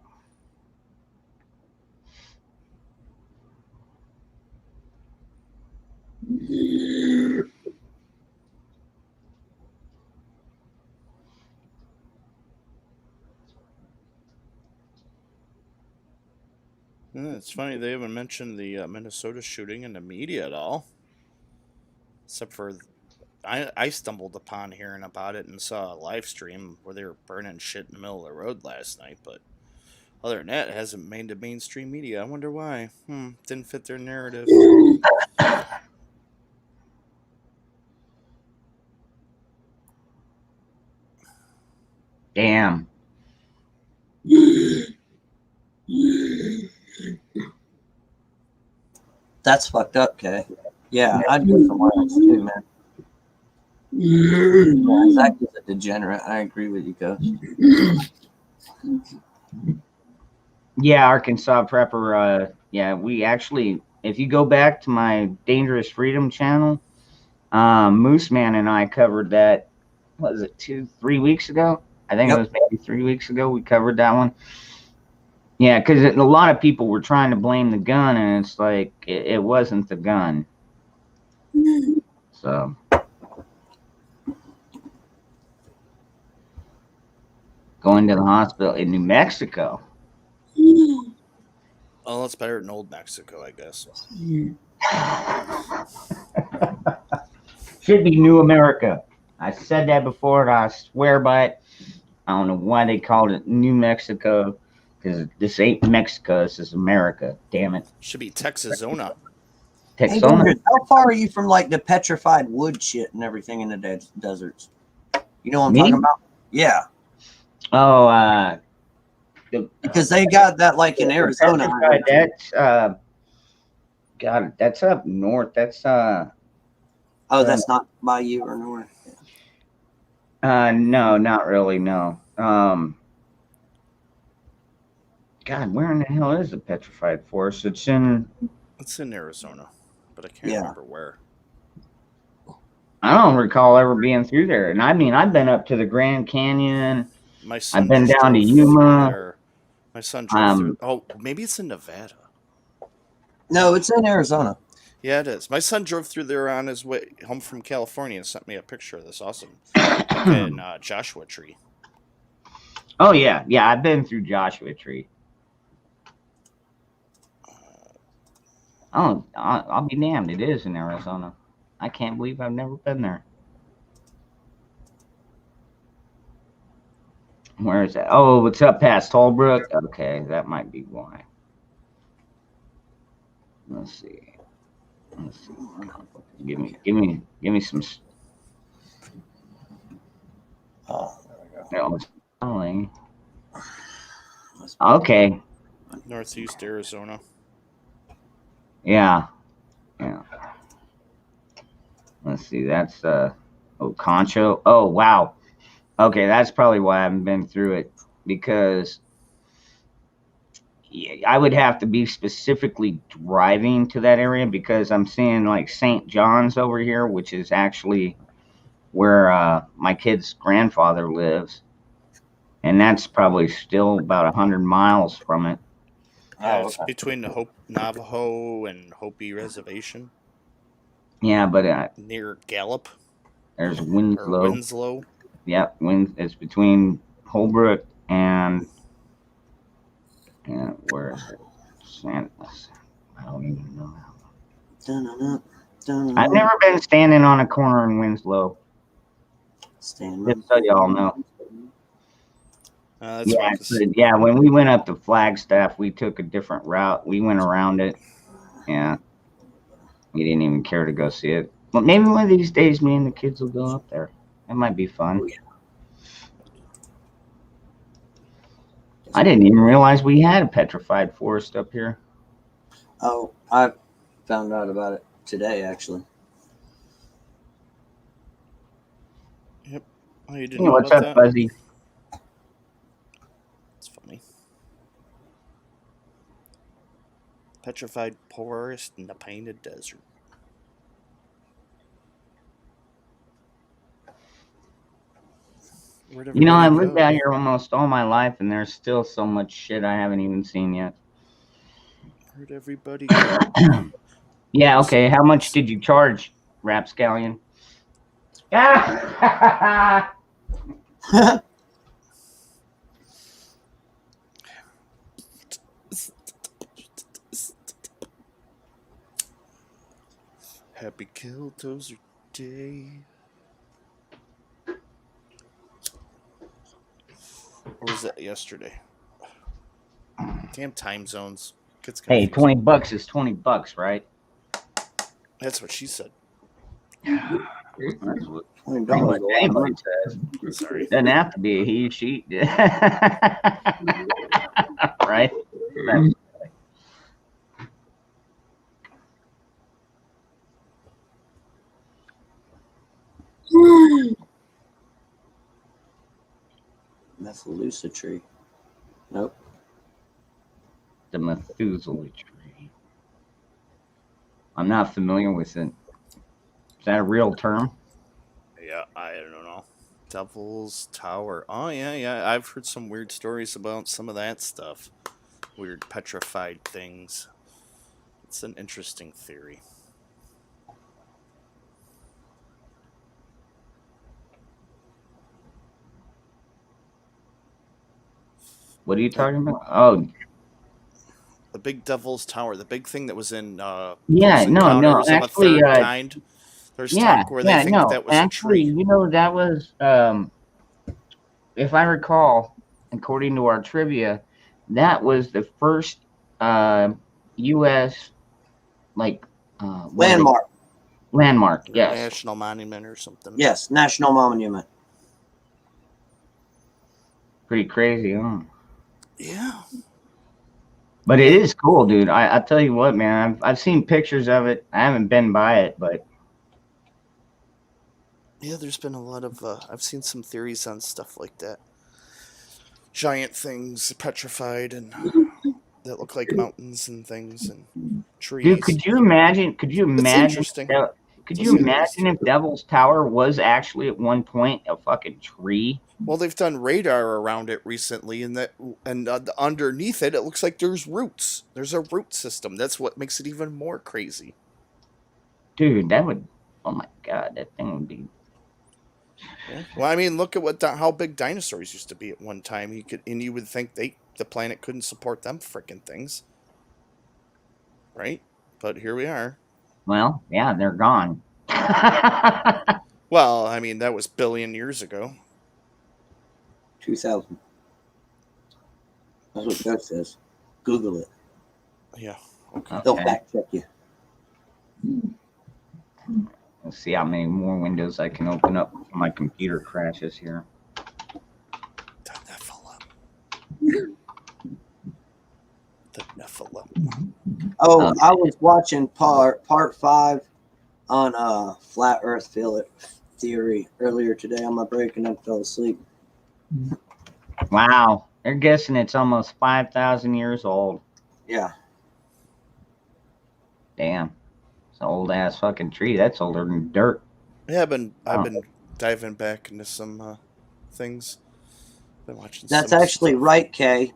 Yeah, it's funny they haven't mentioned the Minnesota shooting in the media at all, except for I stumbled upon hearing about it and saw a live stream where they were burning shit in the middle of the road last night. But other than that, it hasn't made the mainstream media. I wonder why. Didn't fit their narrative. Damn. That's fucked up, Kay. Yeah, I'd go somewhere else too, man. Yeah, Zach is a degenerate. I agree with you, Coach. Yeah, Arkansas Prepper. Yeah, we actually, if you go back to my Dangerous Freedom channel, Moose Man and I covered that. What was it, 3 weeks ago? I think it was maybe 3 weeks ago. We covered that one. Yeah, because a lot of people were trying to blame the gun, and it's like it wasn't the gun. So. Going to the hospital in New Mexico. Oh, it's better than Old Mexico, I guess. Should be New America. I said that before, and I swear by it. I don't know why they called it New Mexico, because this ain't Mexico. This is America. Damn it. Should be Texazona. Texona. Hey, how far are you from like the petrified wood shit and everything in the deserts? You know what I'm talking about? Yeah. Oh, because they got that like in Arizona. That's God, that's up north. That's oh, that's not by you or north. No, not really. No. God, where in the hell is the petrified forest? It's in Arizona, but I can't remember where. I don't recall ever being through there. And I mean, I've been up to the Grand Canyon. I've been down to Yuma. My son drove through. Oh, maybe it's in Nevada. No, it's in Arizona. Yeah, it is. My son drove through there on his way home from California and sent me a picture of this awesome fucking Joshua Tree. Oh, yeah. Yeah, I've been through Joshua Tree. Oh, I'll be damned. It is in Arizona. I can't believe I've never been there. Where is that? Oh, it's up past Holbrook. Okay, that might be why. Let's see. Give me some. Oh, there we go. Okay. Northeast Arizona. Yeah. Let's see. That's Concho. Oh, wow. Okay, that's probably why I haven't been through it, because I would have to be specifically driving to that area, because I'm seeing like St. John's over here, which is actually where my kid's grandfather lives, and that's probably still about 100 miles from it. Yeah, it's between the Navajo and Hopi Reservation. Yeah, but near Gallup. There's Winslow. Winslow. Yep, it's between Holbrook and where is it? I don't even know. I've never been standing on a corner in Winslow. Just so y'all know. Yeah, when we went up to Flagstaff, we took a different route. We went around it. Yeah. We didn't even care to go see it. Well, maybe one of these days, me and the kids will go up there. That might be fun. I didn't even realize we had a petrified forest up here. Oh, I found out about it today, actually. Yep. Oh, you didn't Hey, know what's about up, that? Fuzzy? It's funny. Petrified forest in the painted desert. Where'd You know, I've everybody lived go? out here almost all my life, and there's still so much shit I haven't even seen yet. Where'd everybody go? Yeah, okay. How much did you charge, Rapscallion? Ah! Happy Killdozer Day. Or was that yesterday? Damn time zones. Gets Hey, confusing. $20 is $20, right? That's what she said. That's what $20 pretty much is a lot of anybody money. says. Sorry. Doesn't have to be a he, she. Right? Methuselah tree. Nope. The Methuselah tree. I'm not familiar with it. Is that a real term? Yeah, I don't know. Devil's Tower. Oh, yeah. I've heard some weird stories about some of that stuff. Weird petrified things. It's an interesting theory. What are you talking about? Oh, The big Devil's Tower, the big thing that was in yeah, Close no, Encounters of a actually, Third Kind. There's yeah, talk where they yeah, think no, that was a actually, tree. you know, that was, if I recall, according to our trivia, that was the first U.S. like what are they- Landmark. landmark. Or Yes, National Monument or something. Yes, National Monument. pretty crazy, huh? Yeah. But it is cool, dude. I tell you what, man, I've seen pictures of it. I haven't been by it, but Yeah, there's been a lot of. I've seen some theories on stuff like that. Giant things petrified and that look like mountains and things and trees. dude, could you imagine? Could you It's imagine? interesting. Could To you say the imagine least. if Devil's Tower was actually at one point a fucking tree? Well, they've done radar around it recently, and underneath it, it looks like there's roots. There's a root system. That's what makes it even more crazy. Dude, that would. Oh my god, that thing would be. Yeah. Well, I mean, look at how big dinosaurs used to be at one time. You would think the planet couldn't support them frickin' things, right? But here we are. Well, yeah, they're gone. Well, I mean, that was billion years ago. 2000. That's what Ghost says. Google it. Yeah. Okay. They'll Okay. fact check you. Let's see how many more windows I can open up before my computer crashes here. The Nephilim. The Nephilim. Oh, I was watching part 5 on flat Earth theory earlier today on my break, and I fell asleep. Wow, they're guessing it's almost 5,000 years old. Yeah. Damn, it's an old ass fucking tree. That's older than dirt. Yeah, I've been diving back into some things. Been watching. That's some actually stuff. right, Kay.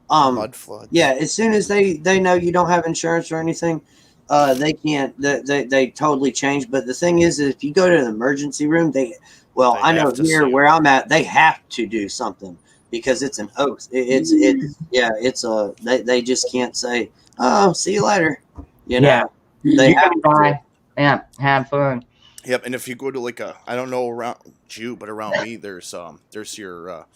Mud floods. Yeah, as soon as they know you don't have insurance or anything, they can't. They totally change. But the thing is, if you go to an emergency room, I know have to here see where I'm at, they have to do something because it's an oath. It's they just can't say, "Oh, see you later." You know, Yeah. they You have can buy. Yeah, have fun. Yep, and if you go to like I don't know around you, but around me, there's your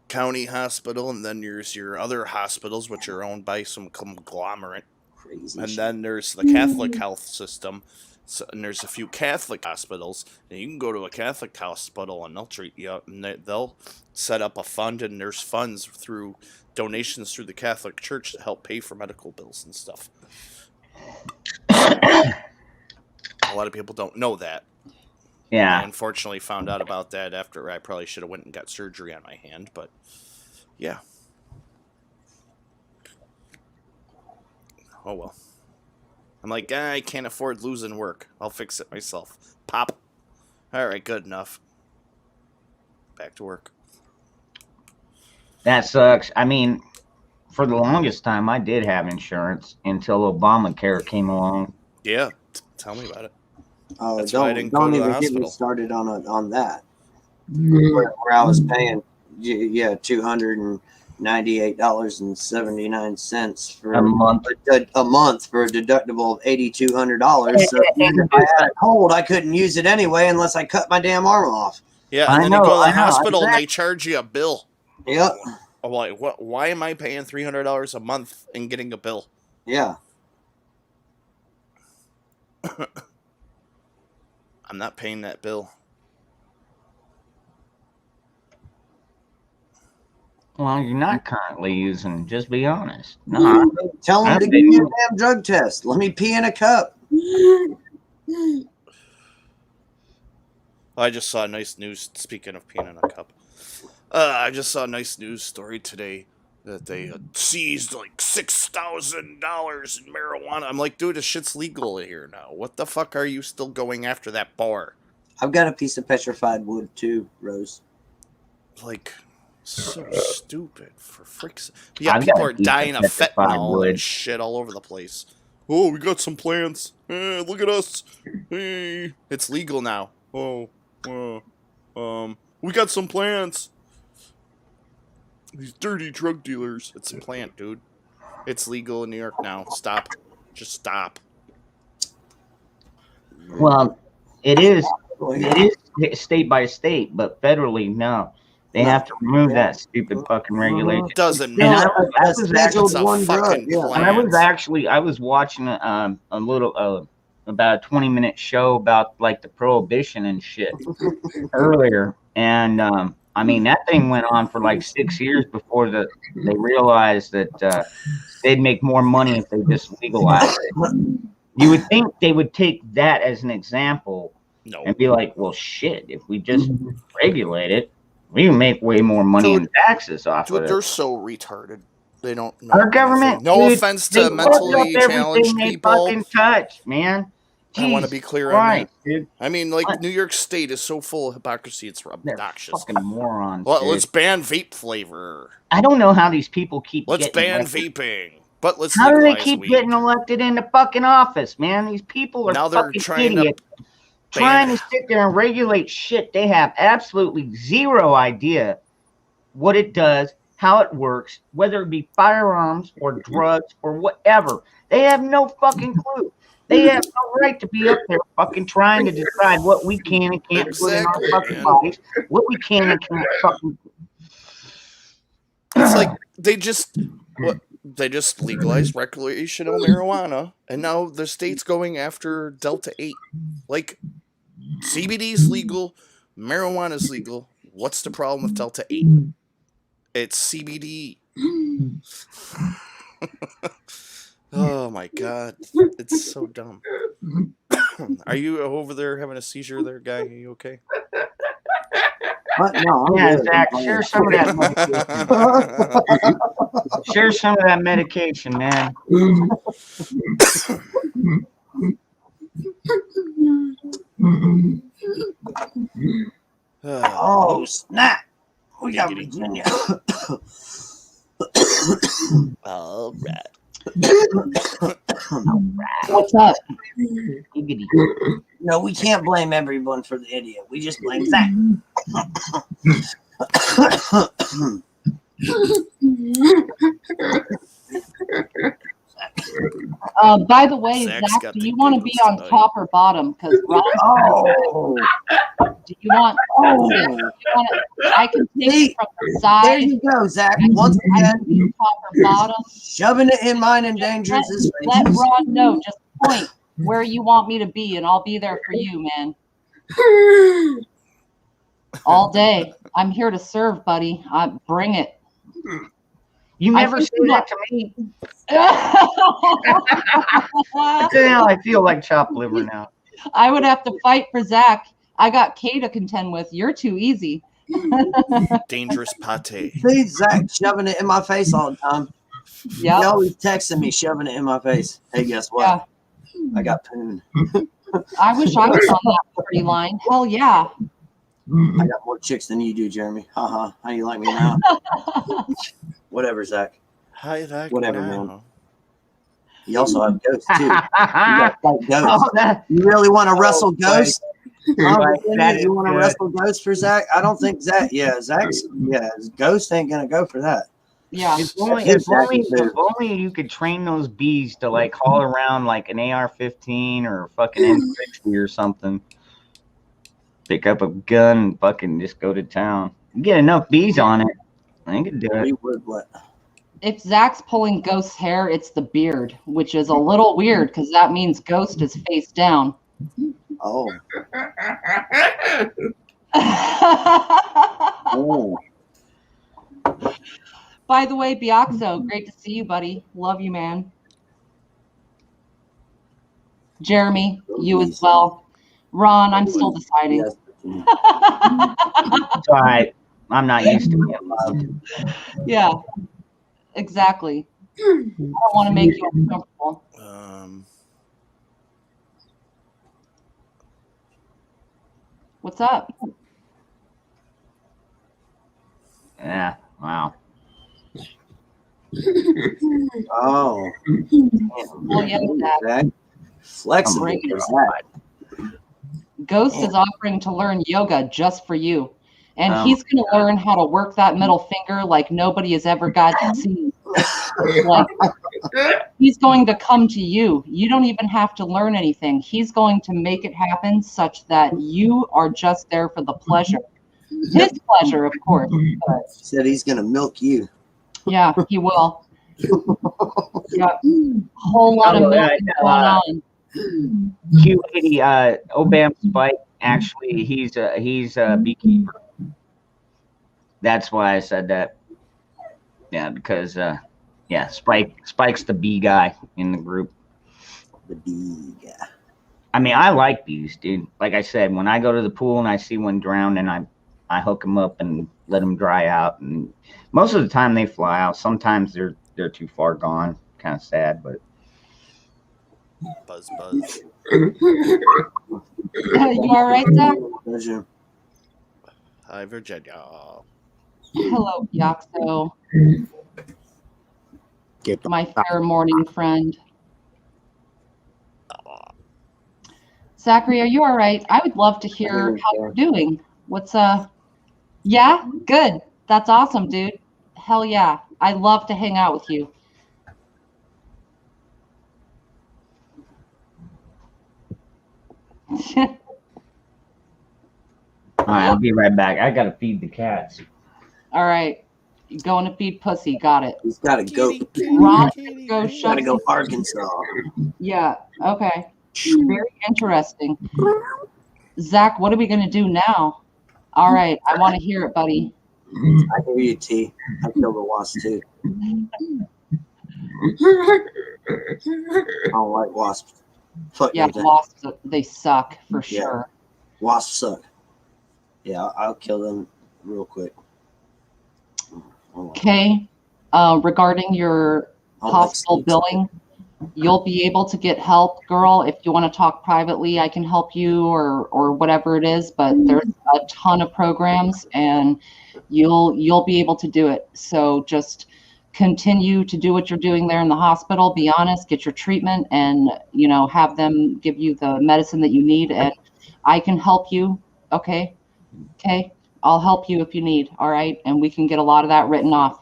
county hospital, and then there's your other hospitals, which are owned by some conglomerate, crazy. and shit. then there's the Catholic health system, So, and there's a few Catholic hospitals, and you can go to a Catholic hospital and they'll treat you up, and they'll set up a fund, and there's funds through donations through the Catholic Church to help pay for medical bills and stuff. A lot of people don't know that. Yeah. I unfortunately found out about that after I probably should have went and got surgery on my hand, but yeah. Oh well. I'm like, I can't afford losing work. I'll fix it myself. Pop. Alright, good enough. Back to work. That sucks. I mean, for the longest time, I did have insurance until Obamacare came along. Yeah, tell me about it. Oh, That's why I didn't go don't to the even get me hospital. started on that. Where I was paying, $298.79 for A month. a month for a deductible of $8,200. So even if I had a cold, I couldn't use it anyway unless I cut my damn arm off. Yeah, I and then know, you go to I the know, hospital and exactly. they charge you a bill. Yep. I'm like, what? Why am I paying $300 a month and getting a bill? Yeah. I'm not paying that bill. Well, you're not currently using. Just be honest. No, Tell them I to think- give me a damn drug test. Let me pee in a cup. I just saw a nice news. Speaking of peeing in a cup, I just saw a nice news story today that they seized like $6,000 in marijuana. I'm like, dude, this shit's legal here now. What the fuck are you still going after that bar? I've got a piece of petrified wood too, Rose. Like, so stupid for freaks. Yeah, I've people got are a piece dying of of petrified fentanyl wood. and shit all over the place. Oh, we got some plants. Look at us. Hey, it's legal now. Oh, we got some plants. These dirty drug dealers. It's a plant, dude. It's legal in New York now. Stop. Just stop. well, it is state by state, but federally, no. They have to remove that stupid fucking regulation. Doesn't And matter. I was scheduled It's a one drug. fucking Yeah. And I was plant. I was watching a little about a 20-minute show about like the prohibition and shit earlier, and I mean that thing went on for like 6 years before they realized that they'd make more money if they just legalized it. You would think they would take that as an example No. and be like, well, shit, if we just regulate it, we can make way more money in taxes off Dude, of they're it. so retarded. They don't know. Our government, anything. No dude, offense they to fuck mentally up everything challenged they people. fucking touch, man. I want to Jesus be clear on Christ, that. dude. I mean, like, What? New York State is so full of hypocrisy, it's They're obnoxious. fucking morons. Well, dude. let's ban vape flavor. I don't know how these people keep Let's getting ban elected. vaping. But let's How do they legalize keep weed. getting elected into fucking office, man? These people are Now they're fucking trying to idiots. Trying to sit there and regulate shit. They have absolutely zero idea what it does, how it works, whether it be firearms or drugs or whatever. They have no fucking clue. They have no right to be up there fucking trying to decide what we can and can't put in Exactly, our fucking man. bodies, what we can and can't fucking. It's like they just legalized recreational marijuana, and now the state's going after Delta 8. Like, CBD's legal, marijuana's legal. What's the problem with Delta 8? It's CBD. Oh my god, it's so dumb. Are you over there having a seizure there, guy? Are you okay? What? No, I'm Yeah, good. Zach, share some of that medication. Share some of that medication, man. Oh, snap. We got Giggity. Virginia. All right. What's up? Giggity. No, we can't blame everyone for the idiot. We just blame Zach. By the way, Zach's Zach, got do the you want to be giggles on tonight. top or bottom? Because Oh, do you want? oh. I can take See, it from the There side. you go, Zach. I Once can again, do top or bottom. shoving it in mine endangers his Let face. Ron know. Just point. where you want me to be, and I'll be there for you, man. All day. I'm here to serve, buddy. Bring it. You never say that to me. Now I feel like chopped liver now. I would have to fight for Zach. I got Kay to contend with. You're too easy. Dangerous pate. See Zach shoving it in my face all the time. Yeah. He always texting me, shoving it in my face. Hey, guess what? I got poon. I wish I was on that party line. Hell yeah. I got more chicks than you do, Jeremy. Haha. How you like me now? Whatever, Zach. Hi, Zach. Whatever, now. man. You also have ghosts too. You got fight ghosts. Oh, You really want to wrestle ghosts? Right, that You is want to good. wrestle ghosts for Zach? I don't think Zach. Ghost ain't gonna go for that. Yeah. If only you could train those bees to like haul around like an AR-15 or a fucking M60 or something. Pick up a gun and fucking just go to town. You get enough bees on it, I could do We it. would what? If Zach's pulling Ghost's hair, it's the beard, which is a little weird because that means Ghost is face down. Oh. Oh. By the way, Biaxo, great to see you, buddy. Love you, man. Jeremy, you as well. Ron, I'm still deciding. Yes. It's all right. I'm not used to being loved. Yeah, exactly. I don't want to make you uncomfortable. What's up? Yeah. Wow. Oh. Well, yeah, Zach. Zach. Flexible Bring it. for Zach. Ghost is offering to learn yoga just for you. And Oh. he's going to learn how to work that middle finger like nobody has ever got to see. Like, he's going to come to you. You don't even have to learn anything. He's going to make it happen such that you are just there for the pleasure. His pleasure, of course. But Said he's gonna milk you. yeah, he will. Yeah. Whole lot of Oh, yeah, milking yeah. going on. Q80, Obam Spike, actually, he's a beekeeper. That's why I said that. Yeah, because Spike's the bee guy in the group. The bee guy. I mean, I like bees, dude. Like I said, when I go to the pool and I see one drowned, and I hook them up and let them dry out. And most of the time they fly out. Sometimes they're too far gone. Kind of sad, but Buzz, buzz. You all right, Zach? Pleasure. Hi, Virginia. Hello, Biaxo. Get the My fair morning friend. Zachary, are you all right? I would love to hear how you're doing. What's yeah, good. That's awesome, dude. Hell yeah. I love to hang out with you. all right, I'll be right back. I gotta feed the cats. All right. You going to feed pussy. Got it. He's gotta go. Ron, go shut Gotta go Arkansas. Yeah, okay. Very interesting. Zach, what are we going to do now? All right, I want to hear it, buddy. I hear you, T. I killed a wasp too. I don't like wasps. Fuck Yeah, them. wasps, they suck for Yeah. sure. Wasps suck. Yeah, I'll kill them real quick. Okay, regarding your hospital billing, you'll be able to get help, girl. If you want to talk privately, I can help you or whatever it is, but there's a ton of programs and you'll be able to do it. So just continue to do what you're doing there in the hospital. Be honest, get your treatment and, you know, have them give you the medicine that you need and I can help you. Okay. Okay. I'll help you if you need. All right. And we can get a lot of that written off.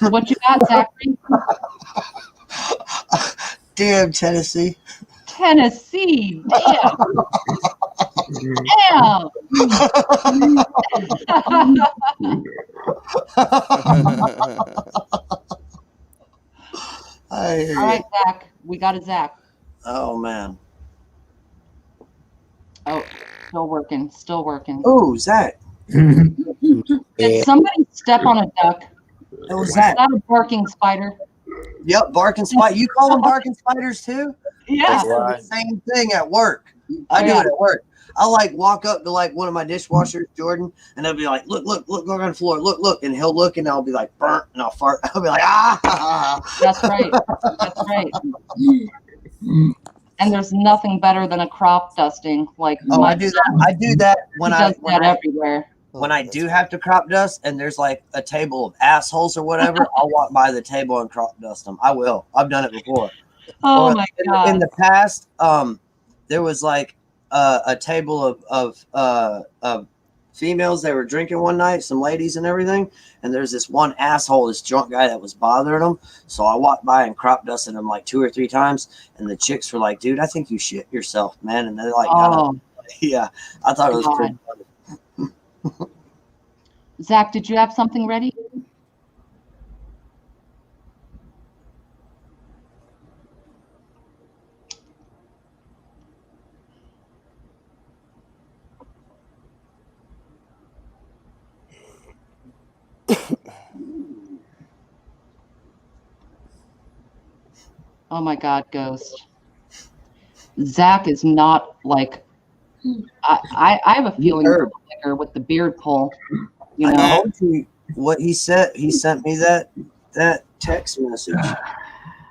What you got, Zachary? Damn, Tennessee. Tennessee. Damn. Damn. We got a Zach. Oh man. Oh, still working. Still working. Oh, Zach. Did somebody step on a duck? It was Is Zach. that a barking spider? Yep, barking spider. You call them barking spiders too? Yeah. They say the same thing at work. I do it at work. I'll like walk up to like one of my dishwashers, Jordan, and they'll be like, look on the floor, look, and he'll look and I'll be like burnt and I'll fart. I'll be like, ah. That's right. That's right. And there's nothing better than a crop dusting. Like I do that. I do that when he does that everywhere. When I do have to crop dust and there's like a table of assholes or whatever, I'll walk by the table and crop dust them. I will. I've done it before. Oh my God. In the past, there was like a table of females. They were drinking one night, some ladies and everything. And there's this one asshole, this drunk guy that was bothering them. So I walked by and crop dusted him like 2 or 3 times. And the chicks were like, dude, I think you shit yourself, man. And they're like, yeah, I thought it was pretty funny. Zach, did you have something ready? Oh my God, Ghost. Zach is not like, I have a feeling with the beard pull. You know, I told you what he said. He sent me that text message.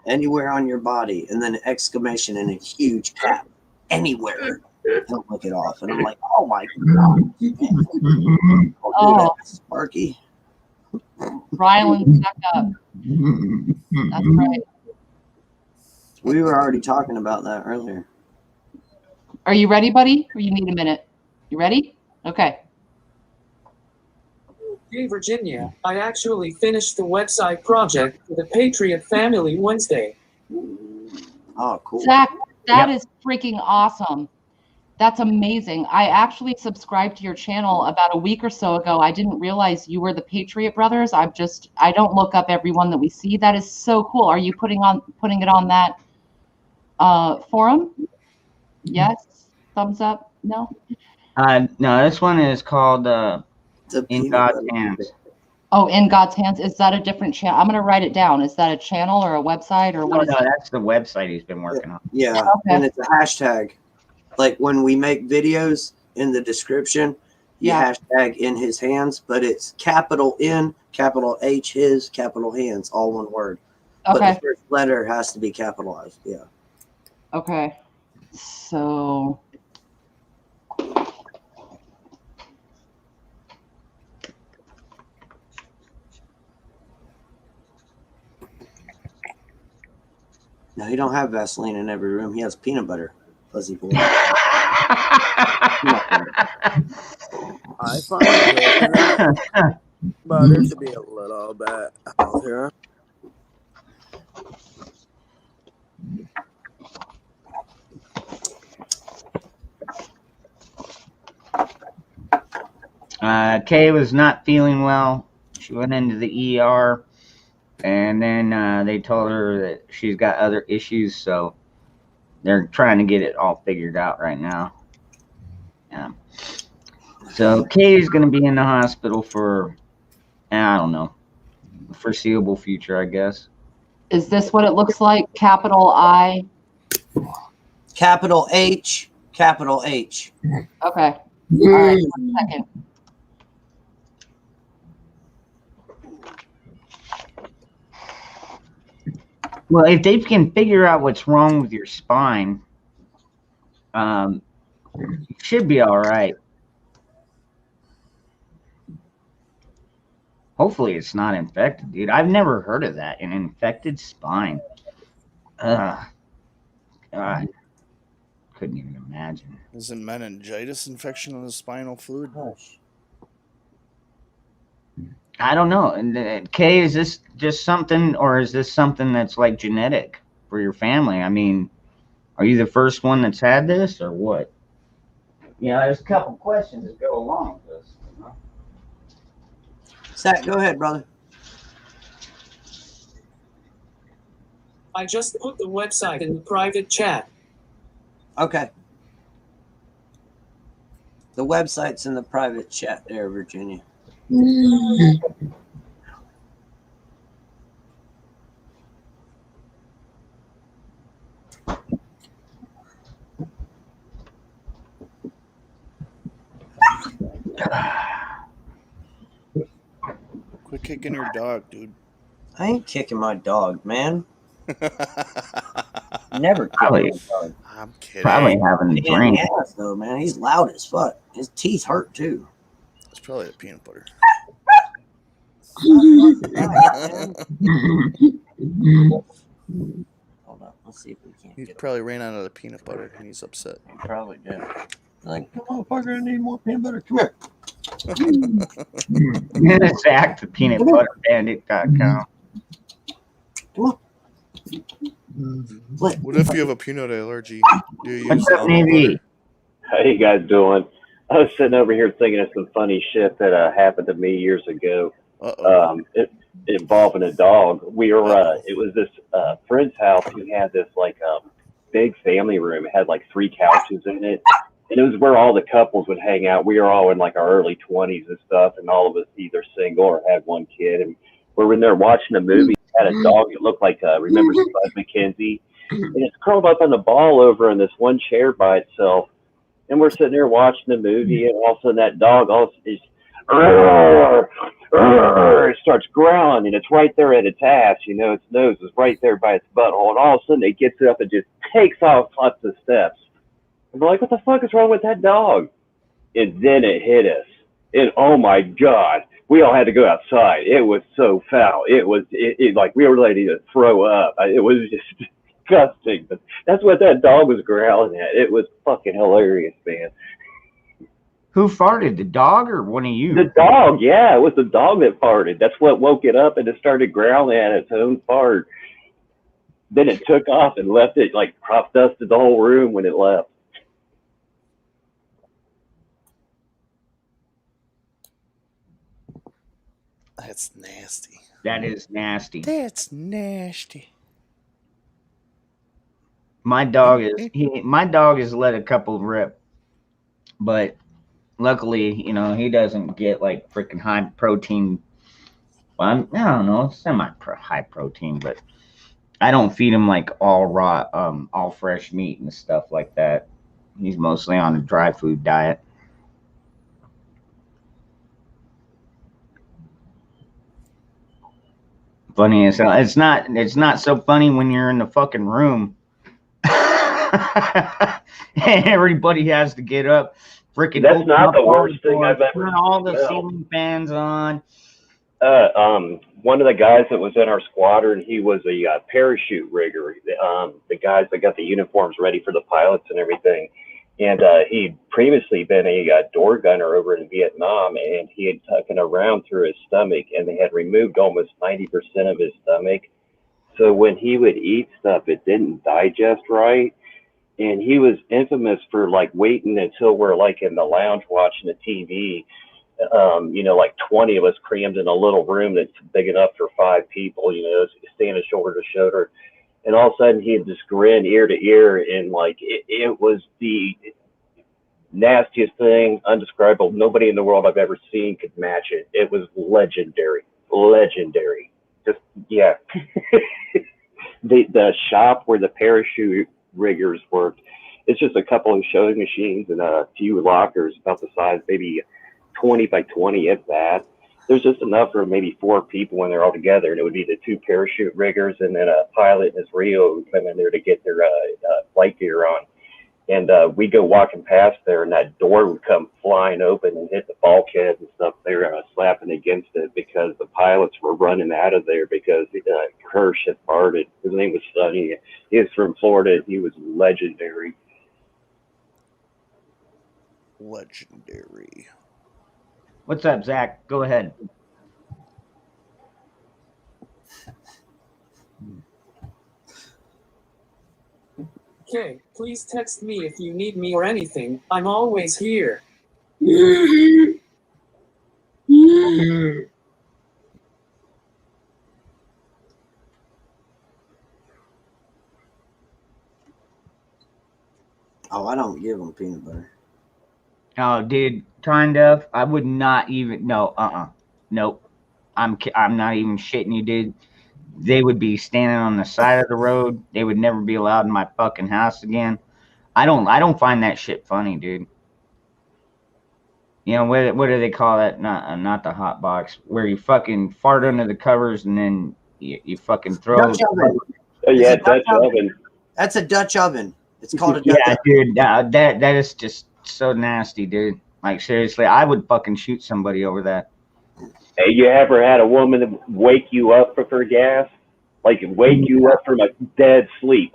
Anywhere on your body, and then an exclamation and a huge cap. Anywhere. Don't look it off. And I'm like, oh my God. Oh, Sparky. Ryland's back up. That's right. We were already talking about that earlier. Are you ready, buddy? Or you need a minute? You ready? Okay. Hey, Virginia, I actually finished the website project for the Patriot Family Wednesday. Oh, cool. Zach, that is freaking awesome. That's amazing. I actually subscribed to your channel about a week or so ago. I didn't realize you were the Patriot Brothers. I don't look up everyone that we see. That is so cool. Are you putting it on that forum? Yes. Thumbs up. No. No, this one is called In God's Hands. Oh, In God's Hands. Is that a different channel? I'm going to write it down. Is that a channel or a website or what is No, it? that's the website he's been working on. Yeah, Okay. and it's a hashtag. Like when we make videos in the description, you hashtag In His Hands, but it's capital N, capital H, his, capital hands, all one word. Okay. But the first letter has to be capitalized. Yeah. Okay. So No, he don't have Vaseline in every room. He has peanut butter. Fuzzy boy. I find it butter to be a little bit healthier. Kay was not feeling well. She went into the ER, and then they told her that she's got other issues, so they're trying to get it all figured out right now. Yeah. So Kay's going to be in the hospital for, I don't know, the foreseeable future, I guess. is this what it looks like? Capital I. Capital H, capital H. Okay. All right. 1 second. Well, if they can figure out what's wrong with your spine, you should be all right. Hopefully it's not infected, dude. I've never heard of that, an infected spine. God. Couldn't even imagine. Isn't meningitis infection on the spinal fluid? I don't know. And Kay, is this just something, or is this something that's like genetic for your family? I mean, are you the first one that's had this, or what? Yeah, there's a couple questions that go along with this. You know? Zach, go ahead, brother. I just put the website in the private chat. Okay. The website's in the private chat there, Virginia. Quit kicking your dog, dude. I ain't kicking my dog, man. Never kick Probably- my dog. I'm kidding. Probably having a He drink. has, though, man. He's loud as fuck. His teeth hurt, too. It's probably a peanut butter. Hold on. Let's see if we can't He get him. probably ran out of the peanut butter and he's upset. He probably did. Like, come on, fucker, I need more peanut butter. Come here. Zach, the peanut butter bandit.com. Come on. What if you have a peanut allergy? Do you use What's up, almond Navy? butter? How you guys doing? I was sitting over here thinking of some funny shit that happened to me years ago. It involving a dog. We were it was this friend's house who had this like big family room. It had like 3 couches in it, and it was where all the couples would hang out. We were all in like our early 20s and stuff, and all of us either single or had one kid. And we were in there watching a movie. It had a dog that looked like remember Spud McKenzie, and it's curled up on the ball over in this one chair by itself. And we're sitting there watching the movie, and all of a sudden that dog is it starts growling, and it's right there at its ass. You know, its nose is right there by its butthole, and all of a sudden it gets up and just takes off up the steps. And we're like, what the fuck is wrong with that dog? And then it hit us. And oh my God, we all had to go outside. It was so foul. It was like we were ready to throw up. It was just disgusting. But that's what that dog was growling at. It was fucking hilarious, man. Who farted, the dog or one of you? The dog, yeah, it was the dog that farted. That's what woke it up, and it started growling at its own fart. Then it took off and left it, like crop dusted the whole room when it left. That's nasty. That is nasty. That's nasty. My dog has let a couple rip, but luckily, you know, he doesn't get like freaking high protein. Well, I don't know, semi high protein, but I don't feed him like all raw, all fresh meat and stuff like that. He's mostly on a dry food diet. Funny as hell. It's not so funny when you're in the fucking room. And everybody has to get up. Freaking That's not the worst thing I've ever turn all the smelled. ceiling fans on. One of the guys that was in our squadron, he was a parachute rigger. The guys that got the uniforms ready for the pilots and everything. And he'd previously been a door gunner over in Vietnam, and he had taken a round through his stomach, and they had removed almost 90% of his stomach. So when he would eat stuff, it didn't digest right. And he was infamous for like waiting until we're like in the lounge watching the TV. You know, like 20 of us crammed in a little room that's big enough for 5 people, you know, standing shoulder to shoulder. And all of a sudden he had this grin ear to ear, and like it was the nastiest thing, undescribable. Nobody in the world I've ever seen could match it. It was legendary. Just, yeah. The shop where the parachute riggers worked, it's just a couple of sewing machines and a few lockers about the size, maybe 20 by 20, if that. There's just enough for maybe 4 people when they're all together, and it would be the 2 parachute riggers and then a pilot and his Rio who come in there to get their flight gear on. And we go walking past there, and that door would come flying open and hit the bulkhead and stuff. They were slapping against it because the pilots were running out of there because Kirsch had farted. His name was Sonny. He was from Florida. He was legendary. Legendary. What's up, Zach? Go ahead. Okay, please text me if you need me or anything. I'm always here. Oh, I don't give them peanut butter. Oh, dude, kind of. I would not even. No, nope. I'm not even shitting you, dude. They would be standing on the side of the road. They would never be allowed in my fucking house again. I don't find that shit funny, dude. You know what do they call that? Not the hot box, where you fucking fart under the covers and then you fucking throw. Dutch oven. Yeah, It's a Dutch oven. That's a Dutch oven. It's called a Dutch Yeah, oven. dude, that is just so nasty, dude. Like seriously, I would fucking shoot somebody over that. Hey, you ever had a woman wake you up for gas? Like wake you up from a dead sleep,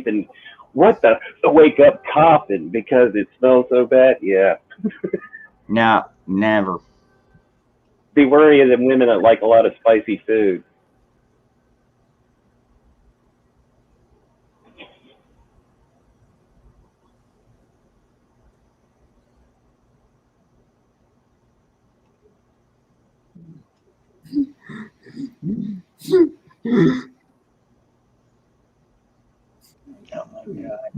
and what the wake up coughing because it smells so bad? Yeah. No, never. Be worrying that women that like a lot of spicy food. Oh my god.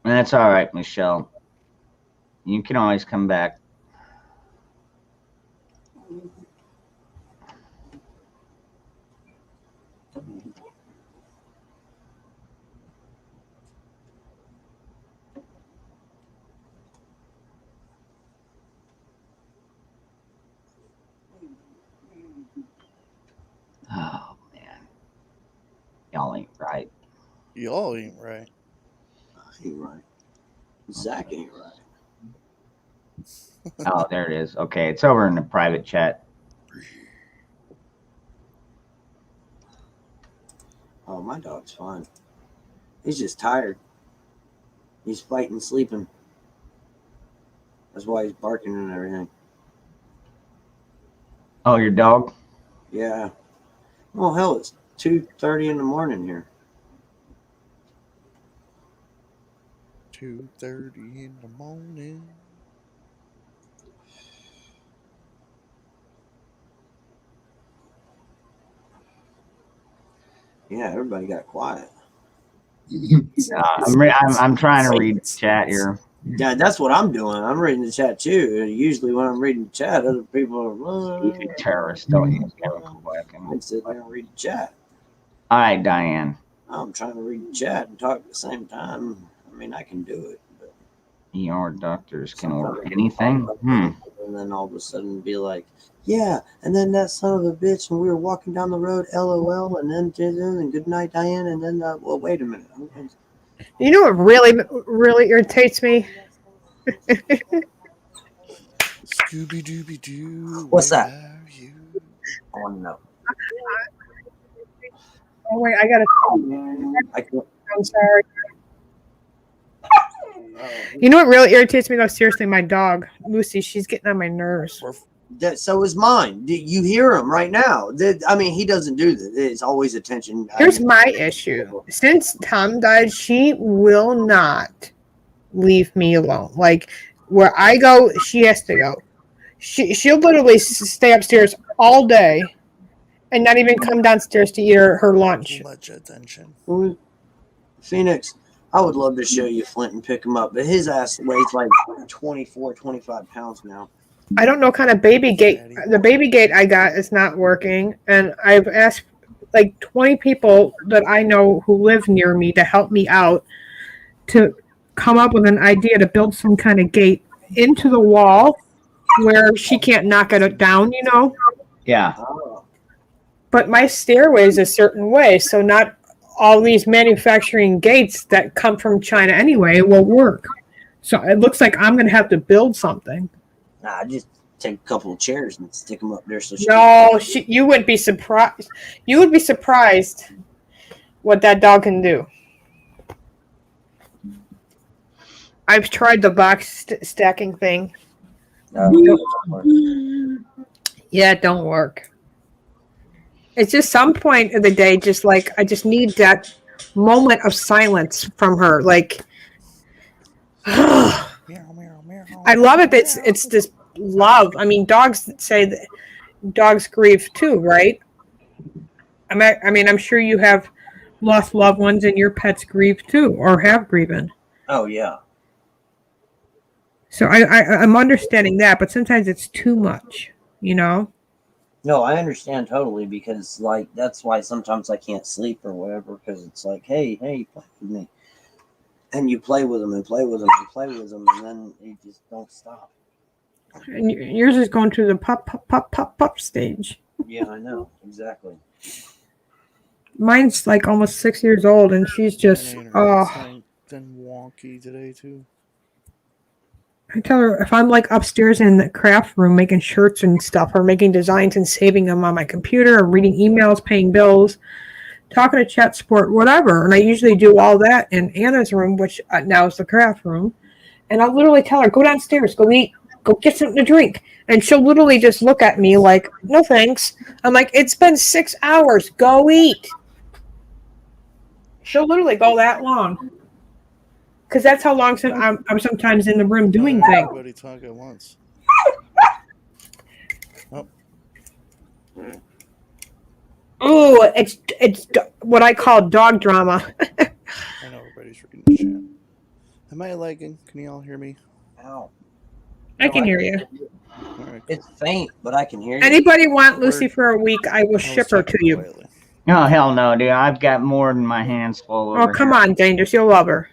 That's all right, Michelle. You can always come back. Oh man, y'all ain't right. Y'all ain't right. I ain't right. Zach ain't right. Oh, there it is. Okay, it's over in the private chat. Oh, my dog's fine. He's just tired. He's fighting sleeping. That's why he's barking and everything. Oh, your dog? Yeah. Well, hell, it's 2:30 in the morning here. 2:30 in the morning. Yeah, everybody got quiet. I'm trying to read the chat here. Yeah, that's what I'm doing. I'm reading the chat too. Usually when I'm reading the chat, other people are Terrorists don't even I sit there and read the chat. All right, Diane. I'm trying to read the chat and talk at the same time. I mean, I can do it. But ER doctors can order anything. And then all of a sudden be like, yeah, and then that son of a bitch, and we were walking down the road, LOL, and then and good night, Diane, and then well, wait a minute. You know what really irritates me? Scooby Dooby Doo. What's that? I want to know. Oh wait, I gotta. I'm sorry. You know what really irritates me though? Seriously, my dog Lucy, she's getting on my nerves. So is mine. You hear him right now. I mean, he doesn't do this. It's always attention. Here's my issue. Since Tom died, she will not leave me alone. Like where I go, she has to go. She'll literally stay upstairs all day and not even come downstairs to eat her lunch. Too much attention. Phoenix, I would love to show you Flint and pick him up, but his ass weighs like 24, 25 pounds now. I don't know what kind of baby gate. The baby gate I got is not working, and I've asked like 20 people that I know who live near me to help me out to come up with an idea to build some kind of gate into the wall where she can't knock it down, you know? Yeah. But my stairway is a certain way, so not all these manufacturing gates that come from China anyway will work. So it looks like I'm going to have to build something. Nah, just take a couple of chairs and stick them up there. So you wouldn't be surprised. You would be surprised what that dog can do. I've tried the box stacking thing. Yeah, it don't work. It's just some point of the day, just like I just need that moment of silence from her. Like, I love it. It's this love. I mean, dogs say that dogs grieve too, right? I'm sure you have lost loved ones and your pets grieve too, or have grieving. Oh yeah. So I'm understanding that, but sometimes it's too much, you know? No, I understand totally because like that's why sometimes I can't sleep or whatever because it's like, hey, play with me, and you play with them and play with them and play with them, and then you just don't stop. And yours is going through the pop stage. Yeah, I know exactly. Mine's like almost 6 years old, and she's just Been wonky today too. I tell her if I'm like upstairs in the craft room making shirts and stuff, or making designs and saving them on my computer, or reading emails, paying bills, talking to chat support, whatever. And I usually do all that in Anna's room, which now is the craft room. And I'll literally tell her, go downstairs, go eat, go get something to drink. And she'll literally just look at me like, no thanks. I'm like, it's been 6 hours, go eat. She'll literally go that long. Because that's how long I'm sometimes in the room doing things. Everybody talk at once. Oh. Oh, it's what I call dog drama. I know everybody's reading the chat. Am I lagging? Can you all hear me? Ow. I can hear you. All right. It's faint, but I can hear you. Anybody want Lucy for a week? I will ship her to you. Quietly. Oh, hell no, dude. I've got more than my hands full over Oh, come on, Dangerous. You'll love her.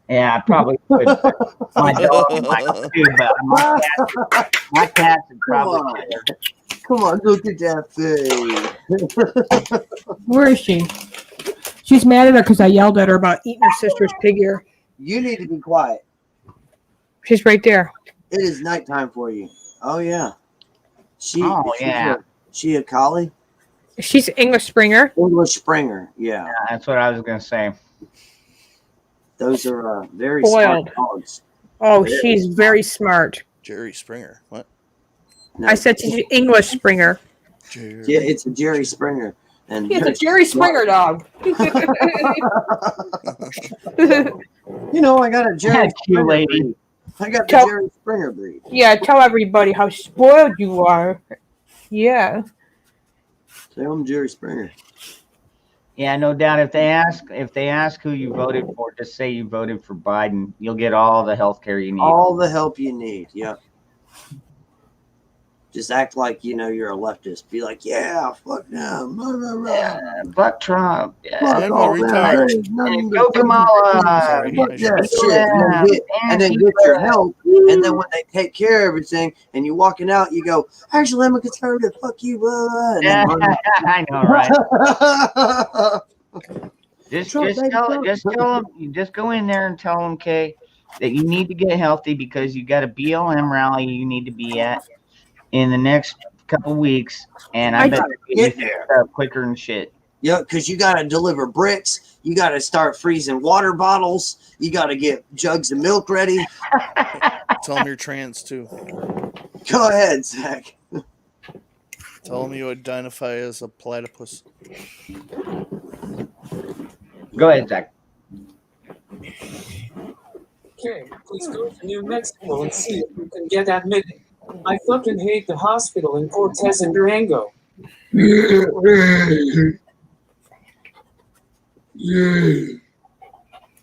Yeah, I probably could. My dog might too, but my cats would probably. Come on, look at that thing. Where is she? She's mad at her because I yelled at her about eating her sister's pig ear. You need to be quiet. She's right there. It is nighttime for you. Oh yeah. She a collie? She's English Springer. English Springer, yeah. That's what I was gonna say. Those are very Spoiled. smart dogs. Oh, she's very smart. Jerry Springer. What? No, I said she's English Springer. Jerry. yeah, it's a Jerry Springer. And It's a Jerry Springer dog. You know, I got a Jerry That's you, Springer lady. breed. I got the Tell- Jerry Springer breed. Yeah, tell everybody how spoiled you are. Yeah. Tell them Jerry Springer. Yeah, no doubt. If they ask who you voted for, just say you voted for Biden. You'll get all the health care you need. All the help you need. Yep. Just act like you know you're a leftist. Be like, yeah, fuck them. Blah, blah, blah. Yeah, fuck Trump. Yeah. Fuck I'm all a that. retard. Ain't nothing Go but Kamala. Sorry, fuck I that should- shit. And then get your help. And then when they take care of everything and you're walking out, you go, actually, I'm a conservative. Fuck you. Blah, blah, and Yeah, then I know, right? run. Just Trump, baby, tell Trump. them. You just go in there and tell them, Kay, that you need to get healthy because you got a BLM rally you need to be at in the next couple weeks, and I bet gotta you get get there. there quicker than shit. Yeah, because you got to deliver bricks. You got to start freezing water bottles. You got to get jugs of milk ready. Tell them you're trans too. Go ahead, Zach. Tell them you identify as a platypus. Go ahead, Zach. Okay, please go to New Mexico and see if you can get admitted. I fucking hate the hospital in Cortez and Durango.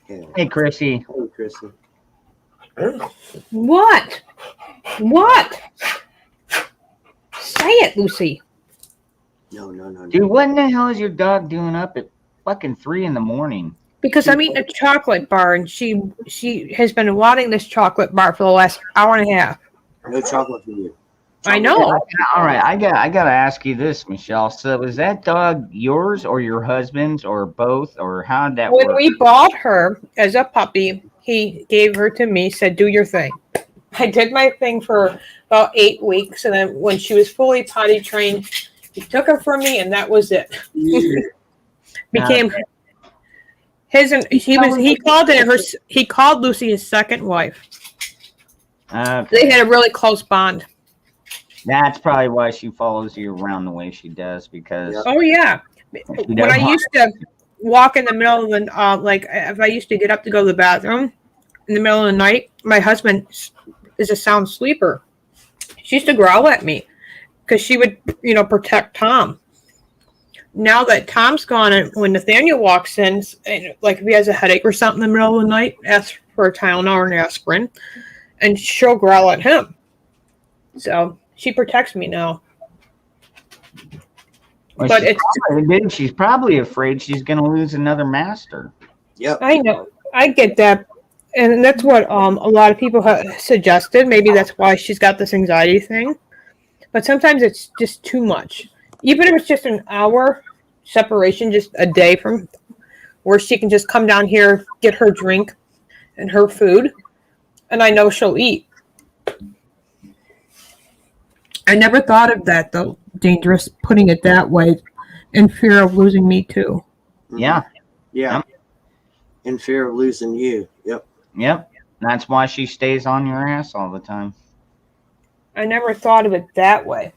Hey, Chrissy. Hey, Chrissy. What? What? Say it, Lucy. No. Dude, what in the hell is your dog doing up at fucking 3 a.m? Because I'm eating a chocolate bar, and she has been wanting this chocolate bar for the last hour and a half. No chocolate for you. I know. All right, I gotta ask you this, Michelle. So, is that dog yours or your husband's or both, or how did that When work? we bought her as a puppy, he gave her to me, said, do your thing. I did my thing for about 8 weeks, and then when she was fully potty trained, he took her from me, and that was it. Became his, and he called Lucy his second wife. They had a really close bond. That's probably why she follows you around the way she does, because Oh yeah. she When does I want- used to walk in the middle of the like if I used to get up to go to the bathroom in the middle of the night, my husband is a sound sleeper. She used to growl at me because she would, protect Tom. now that Tom's gone, and when Nathaniel walks in, and like if he has a headache or something in the middle of the night, asks for a Tylenol or an aspirin, and she'll growl at him. So she protects me now. Well, But she's probably afraid she's going to lose another master. Yep. I know, I get that, and that's what a lot of people have suggested. Maybe that's why she's got this anxiety thing. But sometimes it's just too much. Even if it's just an hour separation, just a day from where she can just come down here, get her drink and her food, and I know she'll eat. I never thought of that, though, Dangerous, putting it that way, in fear of losing me, too. Yeah. Yeah. Yep. In fear of losing you. Yep. Yep. That's why she stays on your ass all the time. I never thought of it that way.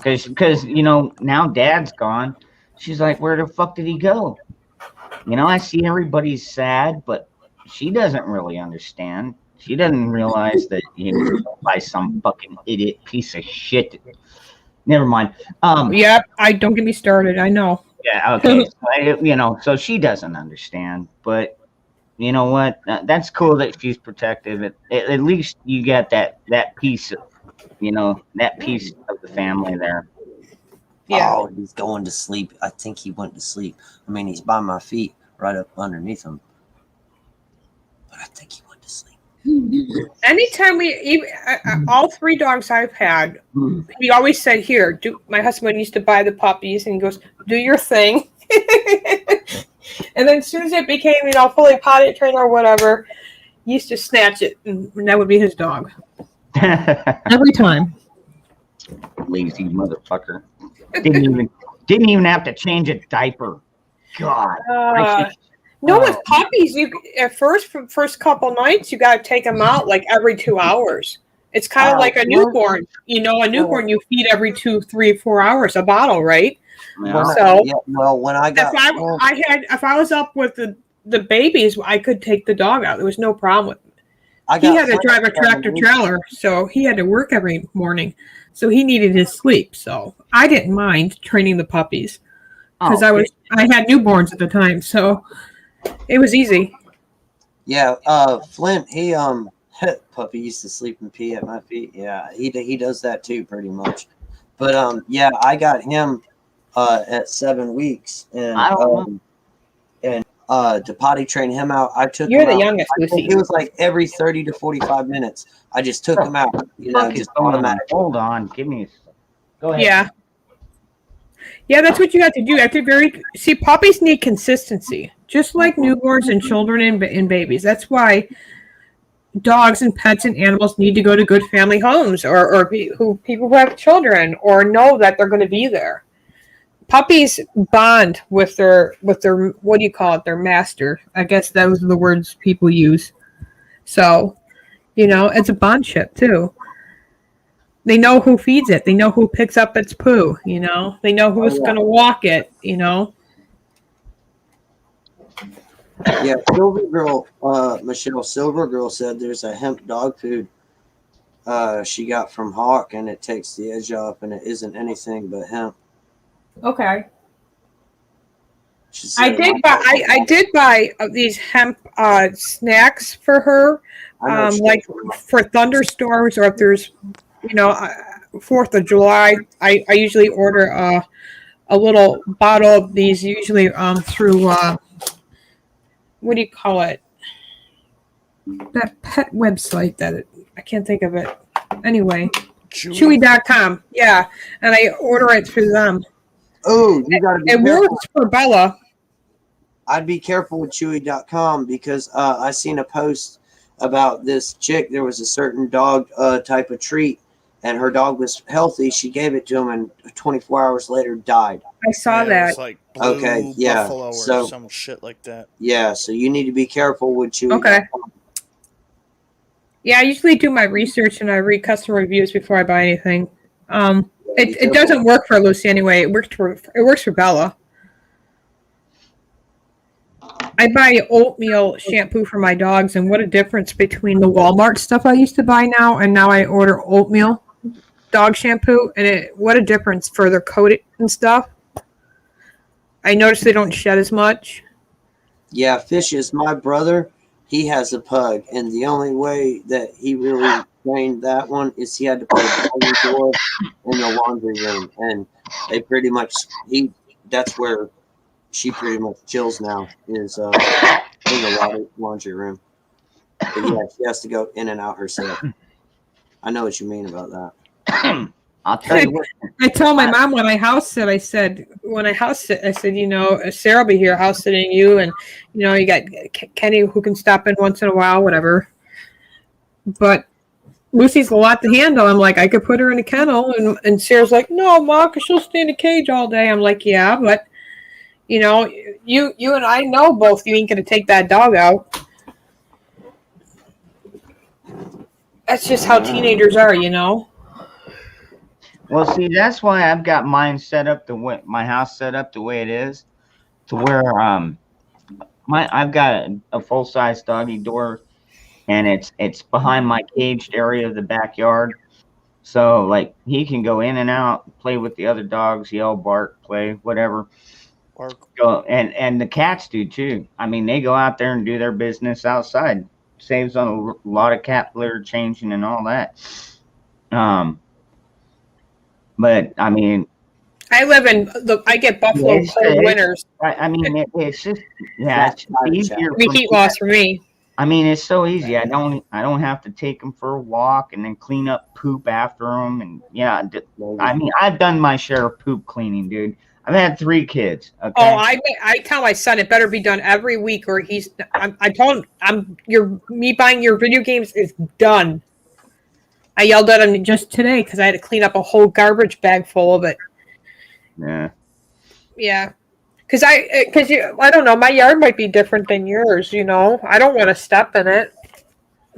Because now Dad's gone. She's like, where the fuck did he go? I see everybody's sad, but she doesn't really understand. She doesn't realize that by some fucking idiot piece of shit. Never mind. Yeah, don't get me started. I know. Yeah, okay. So she doesn't understand, but you know what? That's cool that she's protective. At least you get that piece of, that piece of the family there. Yeah. Oh, he's going to sleep. I think he went to sleep. I mean, he's by my feet, right up underneath him. But I think he went to sleep. Anytime all 3 dogs I've had, he always said, "Here, my husband used to buy the puppies," and he goes, "Do your thing." And then as soon as it became, fully potty trained or whatever, he used to snatch it, and that would be his dog every time. Lazy motherfucker. Didn't even have to change a diaper. God. No, with puppies, first couple nights, you got to take them out like every 2 hours. It's kind of like a newborn. A newborn you feed every 2, 3, 4 hours a bottle, right? Yeah. So, when I got, if I was up with the babies, I could take the dog out. There was no problem with it. He had to drive a tractor trailer, so he had to work every morning. So he needed his sleep. So I didn't mind training the puppies because I had newborns at the time, so it was easy. Yeah, Flint, he puppy used to sleep and pee at my feet. Yeah, he does that too, pretty much. But yeah, I got him at 7 weeks, and to potty train him out, I took. You're him the out. youngest, Lucy. It was like every 30 to 45 minutes. I just took him out. Just automatic. Hold on, give me. Go ahead. Yeah. Yeah, that's what you have to do. You have to puppies need consistency, just like newborns and children and babies. That's why dogs and pets and animals need to go to good family homes or people who have children or know that they're going to be there. Puppies bond with their what do you call it? Their master. I guess those are the words people use. So, it's a bondship too. They know who feeds it. They know who picks up its poo. They know who's going to walk it. Yeah, Silver Girl, Michelle Silver Girl said there's a hemp dog food she got from Hawk, and it takes the edge off, and it isn't anything but hemp. Okay. I did buy these hemp snacks for her, like for thunderstorms, or if there's 4th of July. I usually order a little bottle of these, usually through what do you call it? That pet website I can't think of it. Anyway, Chewy.com. Yeah, and I order it through them. Oh, you gotta be careful. It works for Bella. I'd be careful with Chewy.com because I seen a post about this chick. There was a certain dog type of treat, and her dog was healthy. She gave it to him, and 24 hours later died. I saw that. It was like blue buffalo or some shit like that. Yeah, so you need to be careful with Chewy. Okay. Yeah, I usually do my research and I read customer reviews before I buy anything. It doesn't work for Lucy anyway. It works for Bella. I buy oatmeal shampoo for my dogs, and what a difference between the Walmart stuff I used to buy now, and now I order oatmeal. dog shampoo, and what a difference for their coat and stuff. I noticed they don't shed as much. Yeah, Fishes, my brother, he has a pug, and the only way that he really trained that one is he had to put a doggy door in the laundry room, and they pretty much that's where she pretty much chills now, is in the laundry room. But yeah, she has to go in and out herself. I know what you mean about that. I'll tell you what. I told my mom when I house sit, I said, you know, Sarah will be here house sitting you, and, you know, you got Kenny who can stop in once in a while, whatever. But Lucy's a lot to handle. I'm like, I could put her in a kennel, and Sarah's like, no, Ma, because she'll stay in a cage all day. I'm like, yeah, but, you know, you and I know both you ain't going to take that dog out. That's just how teenagers are, you know. Well, see, that's why I've got mine set up my house set up the way it is, to where I've got a full size doggy door, and it's behind my caged area of the backyard, so like he can go in and out, play with the other dogs, yell, bark, play, whatever. Go, and the cats do too. I mean, they go out there and do their business outside. Saves on a lot of cat litter changing and all that. But I mean, I get buffalo cold winters. I mean, it's just it's easier. Heat loss for me. I mean, it's so easy. I don't have to take them for a walk and then clean up poop after them. And yeah, I mean, I've done my share of poop cleaning, dude. I've had 3 kids. Okay? Oh, I tell my son it better be done every week, or I told him me buying your video games is done. I yelled at him just today because I had to clean up a whole garbage bag full of it. Yeah. Yeah. Because I don't know, my yard might be different than yours, you know. I don't want to step in it,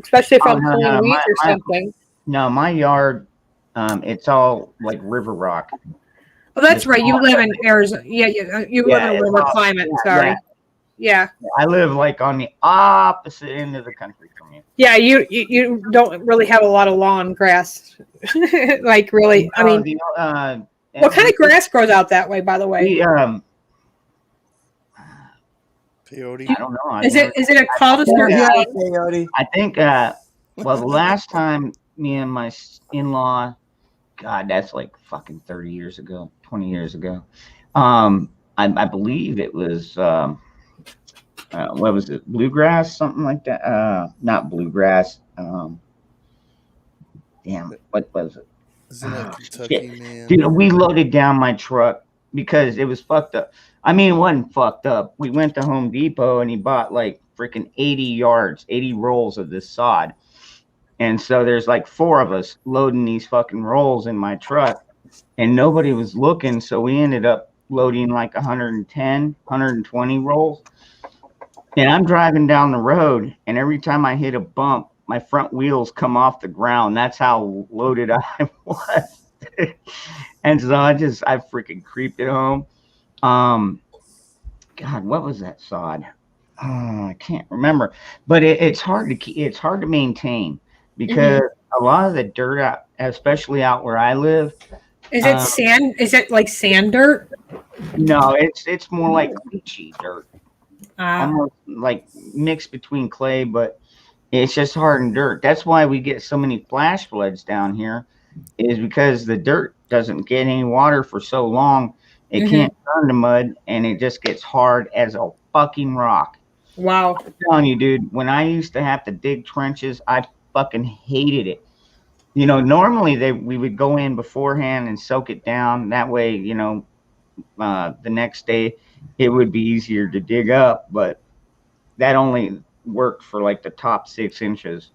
especially if I'm pulling weeds or something. No, my yard, it's all like river rock. Oh, that's right. You live in Arizona. Yeah, you live in a river climate. Sorry. Yeah. I live like on the opposite end of the country from you. Yeah, you don't really have a lot of lawn grass. Like really, I mean, what kind of grass grows out that way, by the way? Peyote. I don't know. Is it a cul-de-sac? Yeah, peyote. I think, well, the last time me and my in-law, God, that's like fucking 30 years ago, 20 years ago. I believe it was, what was it? Bluegrass, something like that. Not bluegrass. Damn, what was it? Isn't that Kentucky, man? Dude, we loaded down my truck because it was fucked up. I mean, it wasn't fucked up. We went to Home Depot and he bought like freaking 80 rolls of this sod. And so there's like 4 of us loading these fucking rolls in my truck, and nobody was looking. So we ended up loading like 110, 120 rolls. And I'm driving down the road, and every time I hit a bump, my front wheels come off the ground. That's how loaded I was. And so I freaking creeped it home. God, what was that sod? I can't remember, but it's hard to maintain because a lot of the dirt out, especially out where I live. Is it sand? Is it like sand dirt? No, it's more like leachy dirt. Almost like mixed between clay, but it's just hardened dirt. That's why we get so many flash floods down here, is because the dirt doesn't get any water for so long. It can't turn to mud, and it just gets hard as a fucking rock. Wow. I'm telling you, dude, when I used to have to dig trenches, I fucking hated it. You know, normally we would go in beforehand and soak it down. That way, you know, the next day it would be easier to dig up, but that only worked for like the top 6 inches.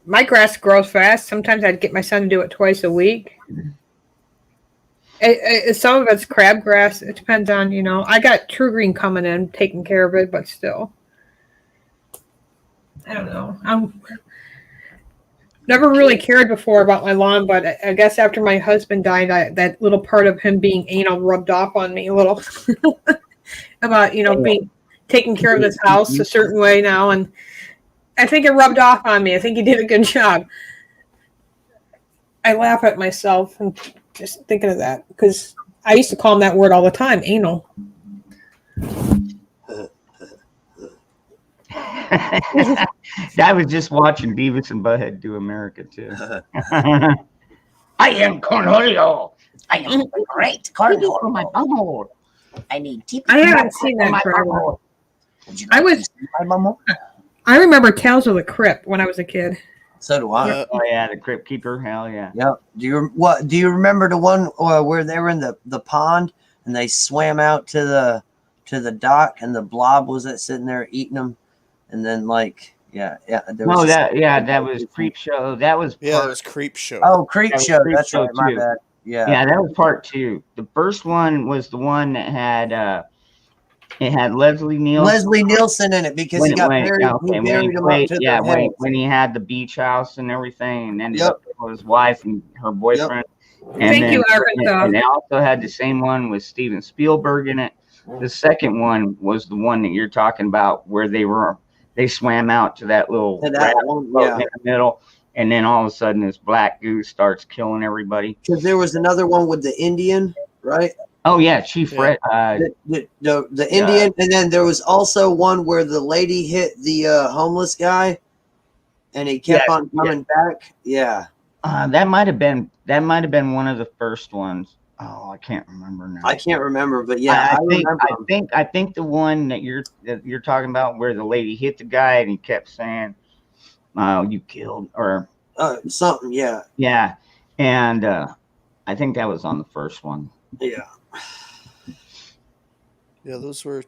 My grass grows fast. Sometimes I'd get my son to do it twice a week. Some of it's crabgrass. It depends on, you know. I got True Green coming in, taking care of it, but still. I don't know. I'm never really cared before about my lawn, but I guess after my husband died, that little part of him being anal rubbed off on me a little. About, you know, being taking care of this house a certain way now, and I think it rubbed off on me. I think he did a good job. I laugh at myself and just thinking of that because I used to call him that word all the time, anal. I was just watching Beavis and Butthead do America too. I am Cornholio. I am the great Cornholio. For my bumhole. I need teeth. I haven't seen that forever. Would you I like was- to see my mama? I remember Tales of the Crypt when I was a kid. So do I. Oh yeah, the Crypt Keeper. Hell yeah. Yep. Do you remember the one where they were in the pond and they swam out to the dock and the blob was sitting there eating them, and then there No, was that was Creep Show. That was Yeah, that part, was Creep Show. oh Creep that was Show. Creep That's Show right. My too. bad. Yeah. Yeah, that was part 2. The first one was the one that had it had Leslie Nielsen. Leslie Nielsen in it because he got married. He married him up to their head. when he had the beach house and everything, and ended Yep. up with his wife and her boyfriend. And Thank then, you, Arkansas. And they also had the same one with Steven Spielberg in it. The second one was the one that you're talking about, where they swam out to that little To that raft one, boat yeah. in the middle, and then all of a sudden this black goose starts killing everybody. Because there was another one with the Indian, right? Oh yeah, Chief Yeah. Red. The Indian, and then there was also one where the lady hit the homeless guy, and he kept on coming back. Yeah, That might have been one of the first ones. Oh, I can't remember now. I can't remember, but yeah, I think the one that you're talking about where the lady hit the guy and he kept saying, you killed, or something. Yeah, yeah, and I think that was on the first one. yeah. Yeah, those were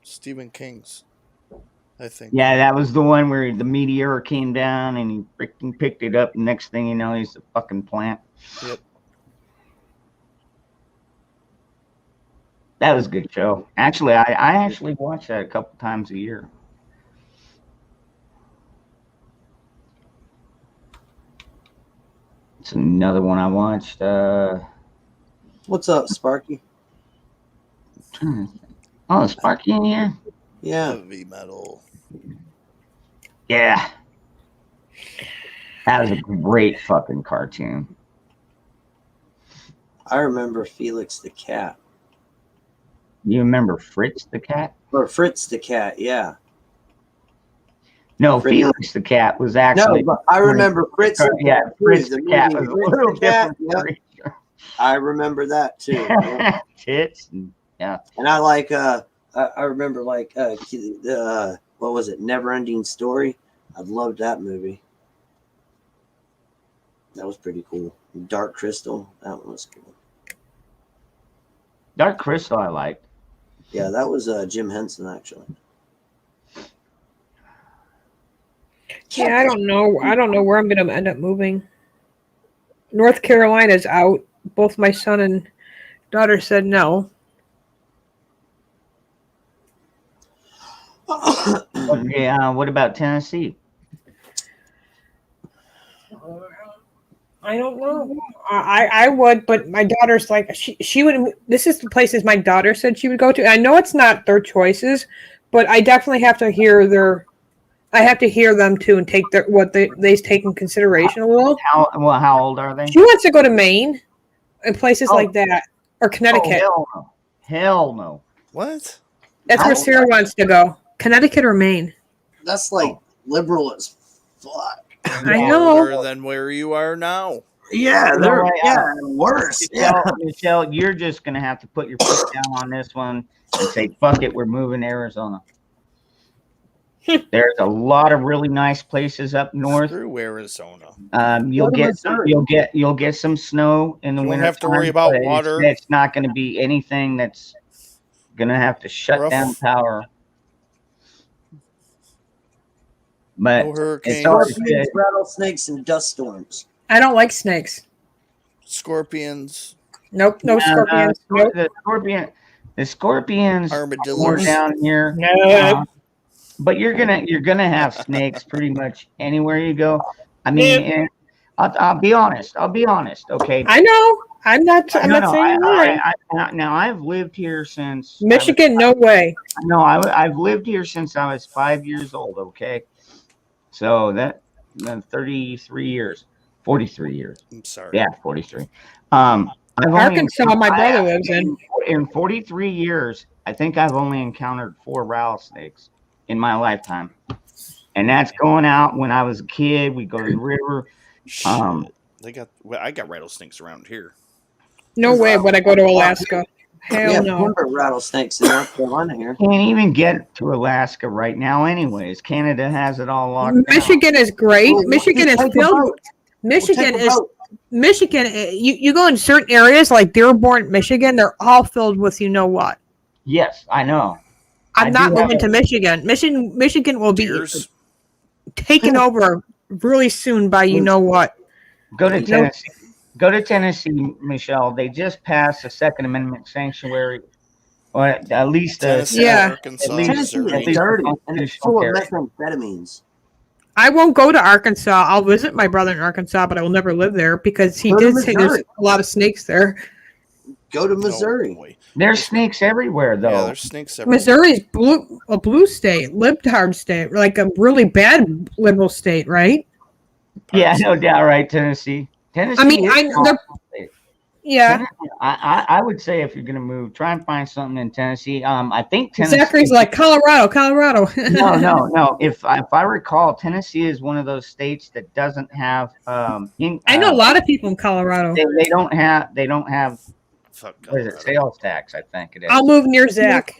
Stephen King's, I think. Yeah, that was the one where the meteor came down and he freaking picked it up. And next thing you know, he's a fucking plant. Yep. That was a good show. Actually, I actually watch that a couple times a year. It's another one I watched. What's up, Sparky? Oh, Sparky in here? Yeah. Heavy metal. Yeah. That was a great fucking cartoon. I remember Felix the cat. You remember Fritz the cat? Or Fritz the cat, yeah. No, Fritz. Felix the cat was actually. No, but I remember Fritz. Yeah, Fritz the the cat movie was a little Fritz the Cat, different. yep. I remember that too. Yeah. Tits. And, yeah. And I like I remember like what was it, Never Ending Story? I loved that movie. That was pretty cool. Dark Crystal, that one was cool. Dark Crystal I liked. Yeah, that was Jim Henson actually. Yeah, I don't know. I don't know where I'm going to end up moving. North Carolina's out. Both my son and daughter said no. Yeah. What about Tennessee? I don't know. I would, but my daughter's like she would. This is the places my daughter said she would go to. I know it's not their choices, but I definitely have to hear their. I have to hear them too and take what they take in consideration a little. How old are they? She wants to go to Maine and places like that, or Connecticut. Oh, hell no. Hell no. What? That's where Sarah wants to go. Connecticut or Maine. That's like liberal as fuck. I know. Older than where you are now. Yeah, they're worse. Michelle, you're just gonna have to put your foot down on this one and say, "Fuck it, we're moving to Arizona." There's a lot of really nice places up north. Screw Arizona. You'll get some snow in the You won't winter. have to worry about but water. It's not going to be anything that's going to have to shut down power. But No hurricanes. it's always Scorpions, good. rattlesnakes, and dust storms. I don't like snakes. Scorpions. Nope, no scorpions. Nope. The scorpions Armadillos. are down here. No. But you're gonna have snakes pretty much anywhere you go. I mean, I'll be honest. Okay. I know. I'm not saying Now I've lived here since Michigan. No way. No, I've lived here since I was 5 years old. Okay, so that 33 years. 43 years. I'm sorry. Yeah, 43. I've only Arkansas, my I- brother lives in. In 43 years, I think I've only encountered 4 rattlesnakes in my lifetime. And that's going out when I was a kid. We go to the river. Shit. I got rattlesnakes around here. No way would I go to Alaska. We Hell have no. timber rattlesnakes in North Carolina here. Can't even get to Alaska right now anyways. Canada has it all locked down. Michigan is great. Well, Michigan is take a filled. boat. Michigan We'll take a is boat. Michigan. You go in certain areas like Dearborn, Michigan. They're all filled with you know what. Yes, I know. I I'm do not have moving a- to Michigan. Michigan will be Deers. taken over really soon by you know what. Go to Nope. Tennessee. Go to Tennessee, Michelle. They just passed a Second Amendment sanctuary, or at least Tennessee, Yeah. Arkansas, At least- Tennessee at is Missouri. least- dirty and it's full of constitutional methamphetamines. I won't go to Arkansas. I'll visit my brother in Arkansas, but I will never live there because he Go to did say there's Missouri. a lot of snakes there. Go to No Missouri. way. There's snakes everywhere, Yeah, though. there's snakes everywhere. Missouri's a blue state, libtard state, like a really bad liberal state, right? Yeah, no doubt, right? Tennessee. Tennessee. I mean, is I awesome they're- state. yeah. I would say if you're gonna move, try and find something in Tennessee. I think Tennessee. Zachary's like Colorado. no. If I recall, Tennessee is one of those states that doesn't have. I know a lot of people in Colorado. They don't have. Fuck What is it? Colorado. Sales tax, I think it is. I'll move near Zach.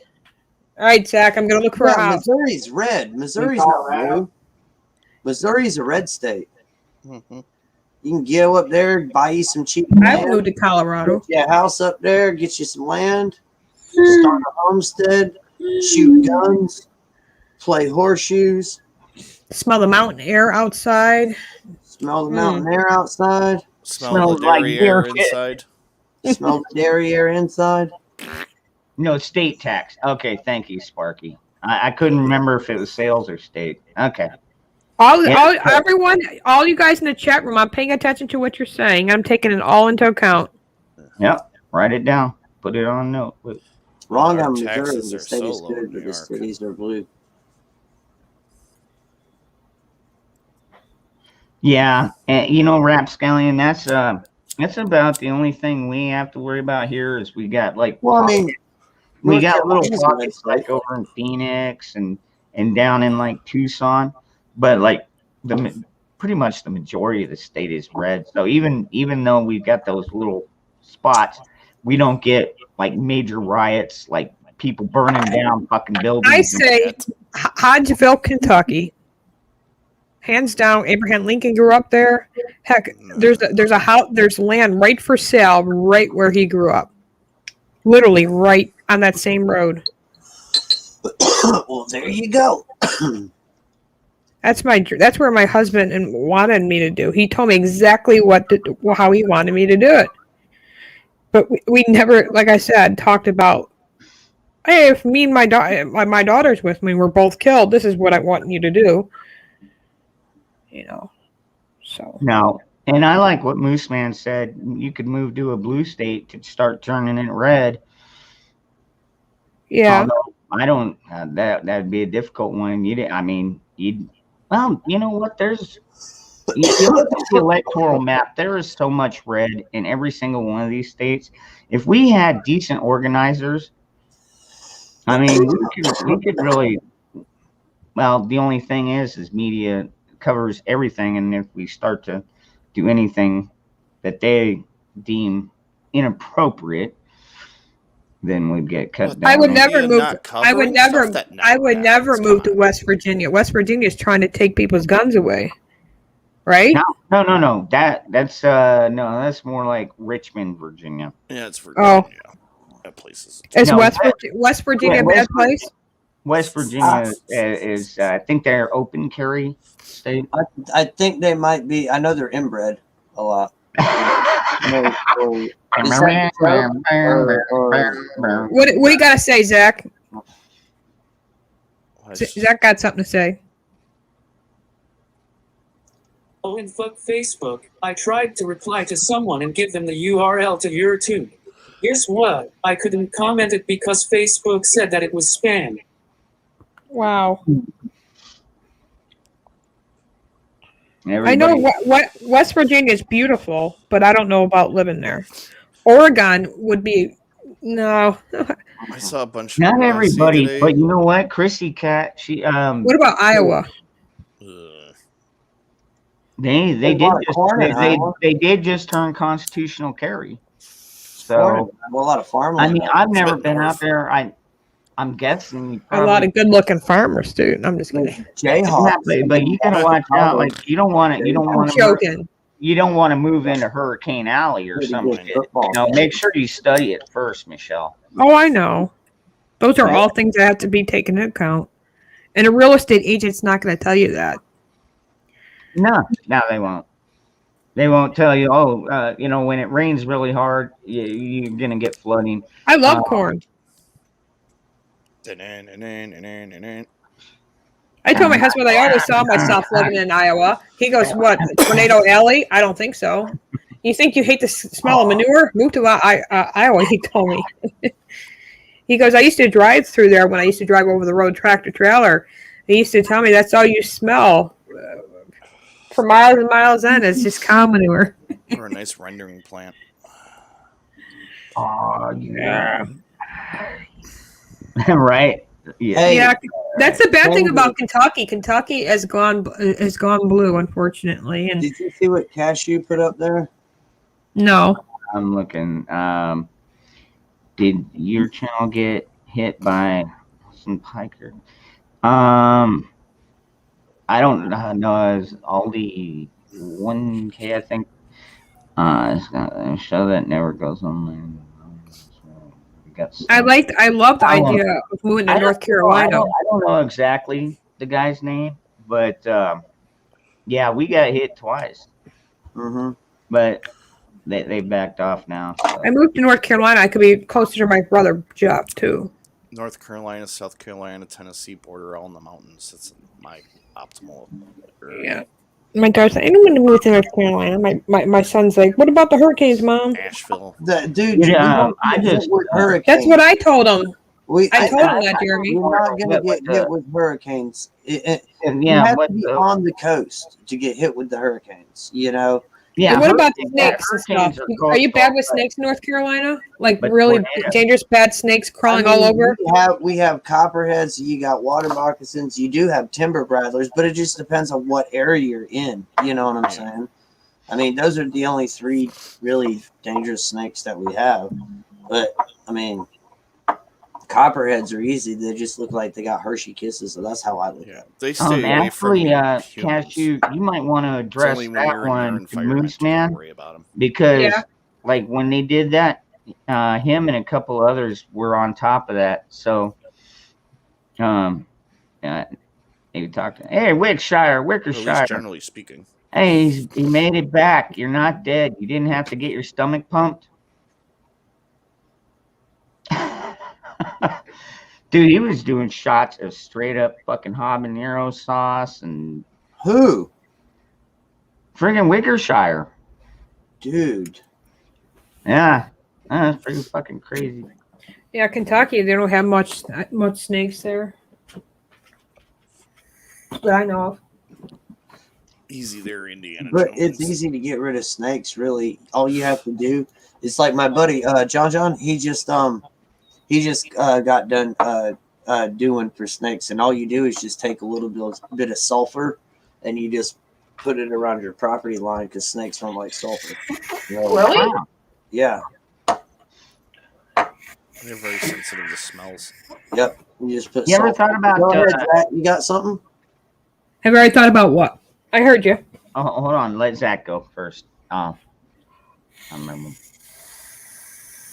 All right, Zach, I'm gonna look for a Yeah, house. Missouri's red. Missouri's not Colorado. blue. Missouri's a red state. Mhm. You can go up there, buy you some cheap I land, moved to Colorado. put you a house up there, get you some land, start a homestead, shoot guns, play horseshoes, Smell the mountain air outside. smell the mountain air outside, Smell Smells the like dairy deer air shit. inside. smell the dairy air inside. No, state tax. Okay, thank you, Sparky. I couldn't remember if it was sales or state. Okay. Everyone, all you guys in the chat room, I'm paying attention to what you're saying. I'm taking it all into account. Yep. Write it down. Put it on a note. Wrong Our on Missouri. taxes The are state so is low good, in but New the York. cities are blue. Yeah, and rapscallion. That's about the only thing we have to worry about here. Is we got like Well, I mean, we North got little Carolina's a red pockets state. like over in Phoenix and down in like Tucson, but like pretty much the majority of the state is red. So even though we've got those little spots, we don't get like major riots, like people burning down fucking buildings. I say Hodgeville, Kentucky. Hands down, Abraham Lincoln grew up there. Heck, there's a house, there's land right for sale right where he grew up. Literally right on that same road. Well, there you go. That's where my husband wanted me to do. He told me exactly how he wanted me to do it. But we never, like I said, talked about, hey, if me and my daughter's with me, we're both killed, this is what I want you to do. So. No, and I like what Moose Man said. You could move to a blue state to start turning it red. Yeah. Although I don't. That'd be a difficult one. Well, you know what? There's. You look at the electoral map. There is so much red in every single one of these states. If we had decent organizers, we could really. Well, the only thing is media covers everything, and if we start to do anything that they deem inappropriate, then we'd get cut down. I would never move. I would never move to West Virginia. West Virginia is trying to take people's guns away, right? No. That's more like Richmond, Virginia. Yeah, it's Virginia. That place is. Is West Virginia a bad place? West Virginia is I think they're open carry state. I think they might be. I know they're inbred a lot. What do you got to say, Zach? Zach got something to say. Oh, and fuck Facebook. I tried to reply to someone and give them the URL to your tube. Guess what? I couldn't comment it because Facebook said that it was spam. Wow. I know what West Virginia is beautiful, but I don't know about living there. Oregon would be no. I saw a bunch of Not Nazi everybody, today. but you know what? Chrissy Cat, she What about Iowa? Ugh. they There's a did lot of just corn in Iowa. they did just turn constitutional carry. Corn in So Iowa, a lot of farmland. I mean, out I've It's never been been north. out there. I'm guessing you A lot probably of good-looking farmers, dude. I'm just there. kidding. Jayhawks. but you gotta watch out. Like you don't want to I'm joking. you don't want to move into Hurricane Alley or Pretty something. good football. You know, make sure you study it first, Michelle. Oh, I know. Those are all things that have to be taken into account. And a real estate agent's not going to tell you that. No, they won't. They won't tell you. Oh, you know, when it rains really hard, you're gonna get flooding. I love corn. I told my husband I always saw myself living in Iowa. He goes, "What, Tornado Alley?" I don't think so. You think you hate the smell of manure? Move to Iowa, he told me. He goes, I used to drive through there when I used to drive over the road tractor trailer. He used to tell me that's all you smell for miles and miles in. It's just cow manure. Or a nice rendering plant. Oh, yeah. Right. Yeah. Hey, Yeah, that's the bad thing about Kentucky. Kentucky has gone blue, unfortunately. And did you see what Cashew put up there? no, I'm looking. Did your channel get hit by some piker? I don't know. It's Aldi 1K, I think. It's got a show that never goes on. I love the idea of moving to North Carolina. I don't know exactly the guy's name, but yeah, we got hit twice. Mm-hmm. But they backed off now. So. I moved to North Carolina. I could be closer to my brother Jeff too. North Carolina, South Carolina, Tennessee border, all in the mountains. That's my optimal area. Yeah. My daughter's like, I don't want to move to North Carolina. My son's like, what about the hurricanes, Mom? Asheville. Dude, Yeah, Hurricanes. That's what I told him. I told him that, Jeremy. Jeremy. You're not going to get hit with hurricanes. And you have to be on the coast to get hit with the hurricanes, you know? Yeah. And what about the snakes and stuff? Are you bad with snakes in North Carolina? Like really dangerous, bad snakes crawling all over? We have copperheads. You got water moccasins. You do have timber brattlers, but it just depends on what area you're in. You know what I'm saying? I mean, those are the only three really dangerous snakes that we have. But I mean, copperheads are easy. They just look like they got Hershey kisses, so that's how I look at them. They stay away actually, from Cashew, you might want to address only when that you're in one, fire Moose you have to Man, worry about 'em. because like when they did that, him and a couple others were on top of that. So, he talked to, hey, Wickershire, At least generally speaking. hey, he made it back. You're not dead. You didn't have to get your stomach pumped. Dude, he was doing shots of straight up fucking habanero sauce and who? Friggin' Wickershire. Dude. Yeah. That's pretty fucking crazy. Yeah, Kentucky, they don't have much snakes there. That I know of. Easy there, Indiana But Jones. it's easy to get rid of snakes, really. All you have to do is like my buddy John, he just got done doing for snakes, and all you do is just take a little bit of sulfur and you just put it around your property line because snakes don't like sulfur. Really? Yeah. They're very sensitive to smells. Yep. You just put You ever thought about Go ahead, Zach, you got something? Have you already thought about what? I heard you. Oh, hold on. Let Zach go first. I remember.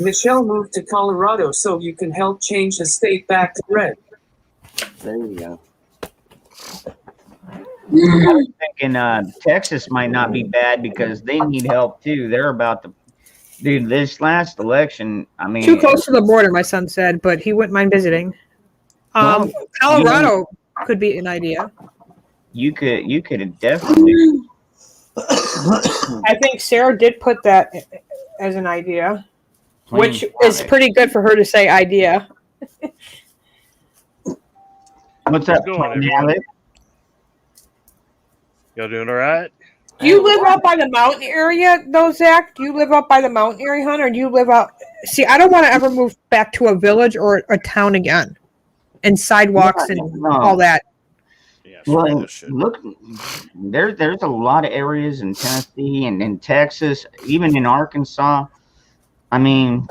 Michelle moved to Colorado so you can help change the state back to red. There you go. I'm thinking Texas might not be bad because they need help too. They're about to, dude. This last election, I mean, Too close to the border, my son said, but he wouldn't mind visiting. Colorado could be an idea. You could definitely. I think Sarah did put that as an idea, which is product. pretty good for her to say idea. What's up, How's it going, Alex? Y'all doing all right? Do you live out by the mountain area, though, Zach? Do you live out by the mountain area, hon, or do you live out? See, I don't want to ever move back to a village or a town again, and sidewalks and all that. Yeah, Well, look, there's a lot of areas in Tennessee and in Texas, even in Arkansas. I mean,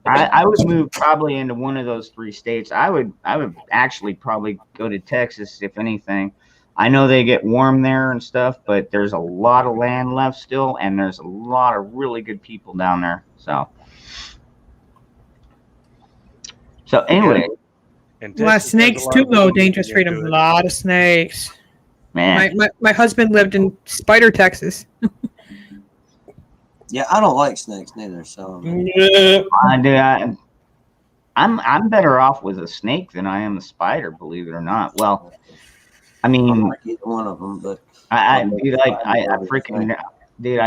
I would move probably into one of those 3 states. I would actually probably go to Texas, if anything. I know they get warm there and stuff, but there's a lot of land left still, and there's a lot of really good people down there. So anyway. A lot of snakes too, though. Dangerous Freedom. A lot of snakes. Man, my husband lived in Spider, Texas. Yeah, I don't like snakes neither. So I'm better off with a snake than I am a spider, believe it or not. Well, I mean, like either one of them, but I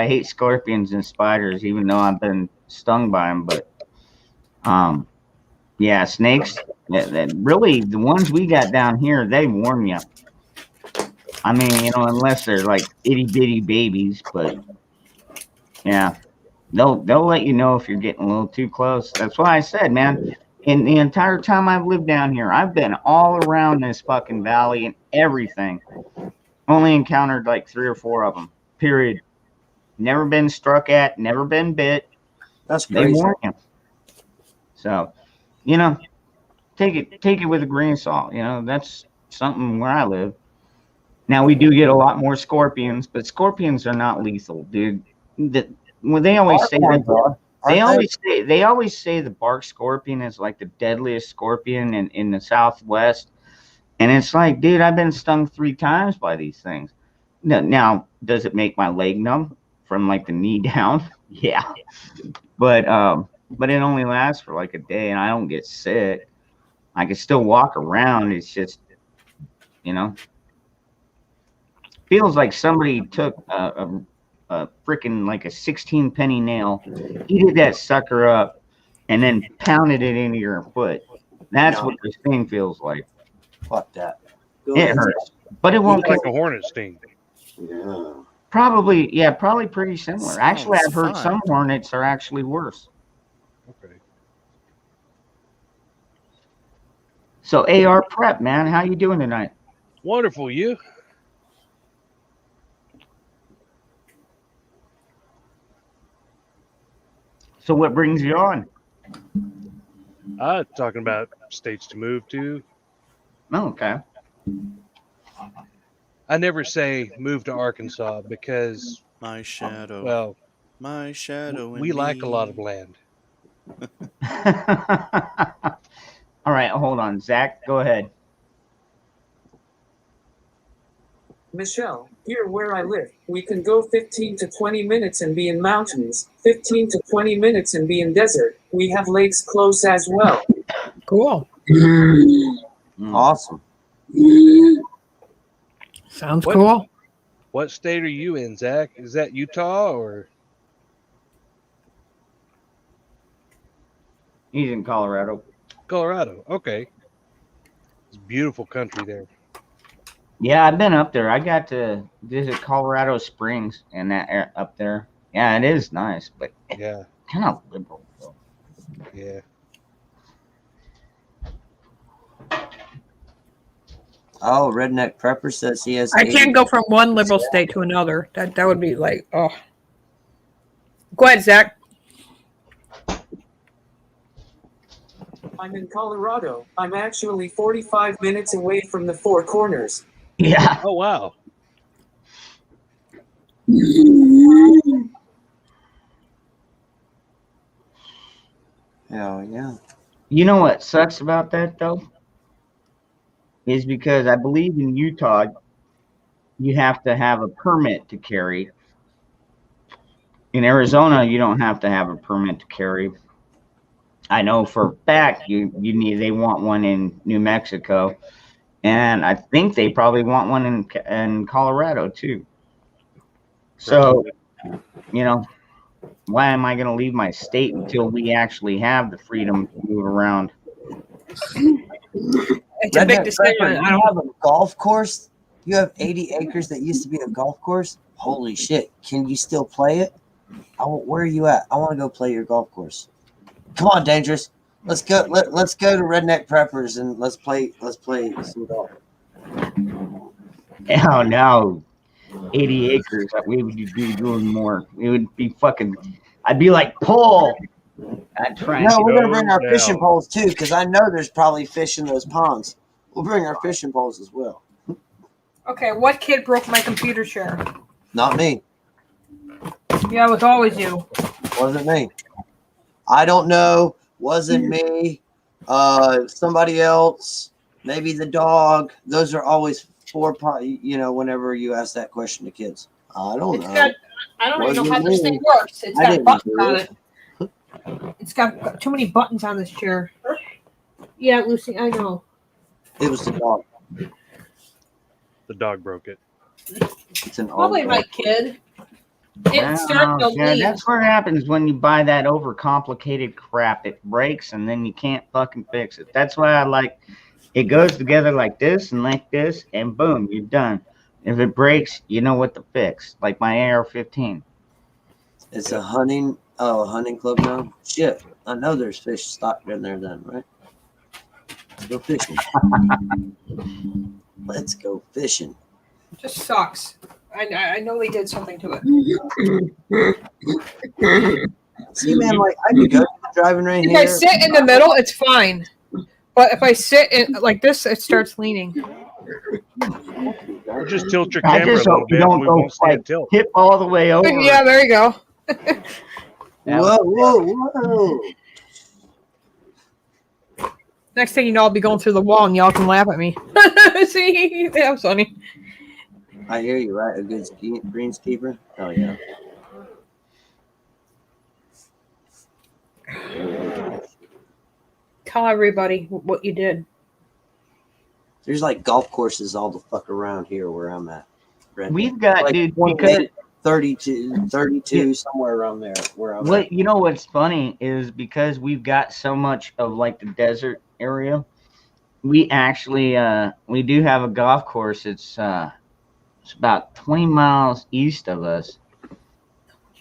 hate scorpions and spiders, even though I've been stung by them. But yeah, snakes. Really, the ones we got down here, they warm you. I mean, you know, unless they're like itty bitty babies, but yeah, they'll let you know if you're getting a little too close. That's why I said, man, in the entire time I've lived down here, I've been all around this fucking valley and everything. Only encountered like 3 or 4 of them. Period. Never been struck at. Never been bit. that's They crazy. warn you. So, you know, take it with a grain of salt. You know, that's something where I live. Now we do get a lot more scorpions, but scorpions are not lethal, dude. Well, they always say that. They always say the bark scorpion is like the deadliest scorpion in the Southwest, and it's like, dude, I've been stung 3 times by these things. Now, does it make my leg numb from like the knee down? Yeah, but it only lasts for like a day, and I don't get sick. I can still walk around. It's just, you know, feels like somebody took a freaking like a 16-penny nail, heated that sucker up, and then pounded it into your foot. That's what this thing feels like. Fuck that. It hurts, but it won't like kill. a hornet sting. Yeah. Probably pretty similar. Actually, I've heard some hornets are actually worse. Okay. So AR prep, man, how you doing tonight? Wonderful, you. So what brings you on? Talking about states to move to. Oh, okay. I never say move to Arkansas because, My shadow. well, My shadow. we lack a lot of land. All right, hold on. Zach, go ahead. Michelle, here where I live, we can go 15 to 20 minutes and be in mountains, 15 to 20 minutes and be in desert. We have lakes close as well. Cool. Awesome. Sounds What- cool. What state are you in, Zach? Is that Utah or? He's in Colorado. Colorado? Okay. It's beautiful country there. Yeah, I've been up there. I got to visit Colorado Springs and that up there. Yeah, it is nice, but Yeah, kind of liberal. Though. yeah. Oh, Redneck Prepper says he has. I can't go from one liberal state to another. That would be like, oh. Go ahead, Zach. I'm in Colorado. I'm actually 45 minutes away from the Four Corners. Yeah. Oh, wow. Hell yeah. You know what sucks about that though? Is because I believe in Utah, you have to have a permit to carry. In Arizona, you don't have to have a permit to carry. I know for a fact they want one in New Mexico, and I think they probably want one in Colorado too. So, you know, why am I going to leave my state until we actually have the freedom to move around? It's a big Redneck decision. Prepper, I you don't have a golf course You have 80 acres that used to be a golf course? Holy shit. Can you still play it? Where are you at? I want to go play your golf course. Come on, Dangerous. Let's go. Let's go to Redneck Preppers and let's play some golf. Oh no, 80 acres. We would be doing more. We would be fucking. I'd be like, pull. I'd try. No, we're gonna Go bring our down. fishing poles too, because I know there's probably fish in those ponds. We'll bring our fishing poles as well. Okay, what kid broke my computer chair? Not me. Yeah, it was always you. Wasn't me. I don't know. Wasn't me. Somebody else. Maybe the dog. Those are always whenever you ask that question to kids. I don't It's know. got. I don't even know how Wasn't this me. thing works. It's I got didn't buttons do on it. it. It's got too many buttons on this chair. Yeah, Lucy, I know. It was the dog. The dog broke it. It's an Probably old my dog. kid. It's starting to Yeah, leave. that's what happens when you buy that overcomplicated crap. It breaks and then you can't fucking fix it. That's why I like it goes together like this, and boom, you're done. If it breaks, you know what to fix. Like my AR-15. It's a hunting club now. Shit. I know there's fish stocked in there then, right? Let's go fishing. Let's go fishing. It just sucks. I know they did something to it. See, man, like I can go to the driving range If here. I sit in the middle, it's fine. But if I sit in like this, it starts leaning. Or just tilt your I camera a just little hope you bit. don't We go won't see it like tilt. tip all the way over. Yeah, there you go. Whoa. Next thing you know, I'll be going through the wall and y'all can laugh at me. See, that was funny. I hear you, right? A good greenskeeper? Oh, yeah. Tell everybody what you did. There's like golf courses all the fuck around here where I'm at. Redneck. We've got, like dude, 28, because 32, somewhere around there where I'm at. what you know what's funny is because we've got so much of like the desert area, we actually we do have a golf course. It's about 20 miles east of us,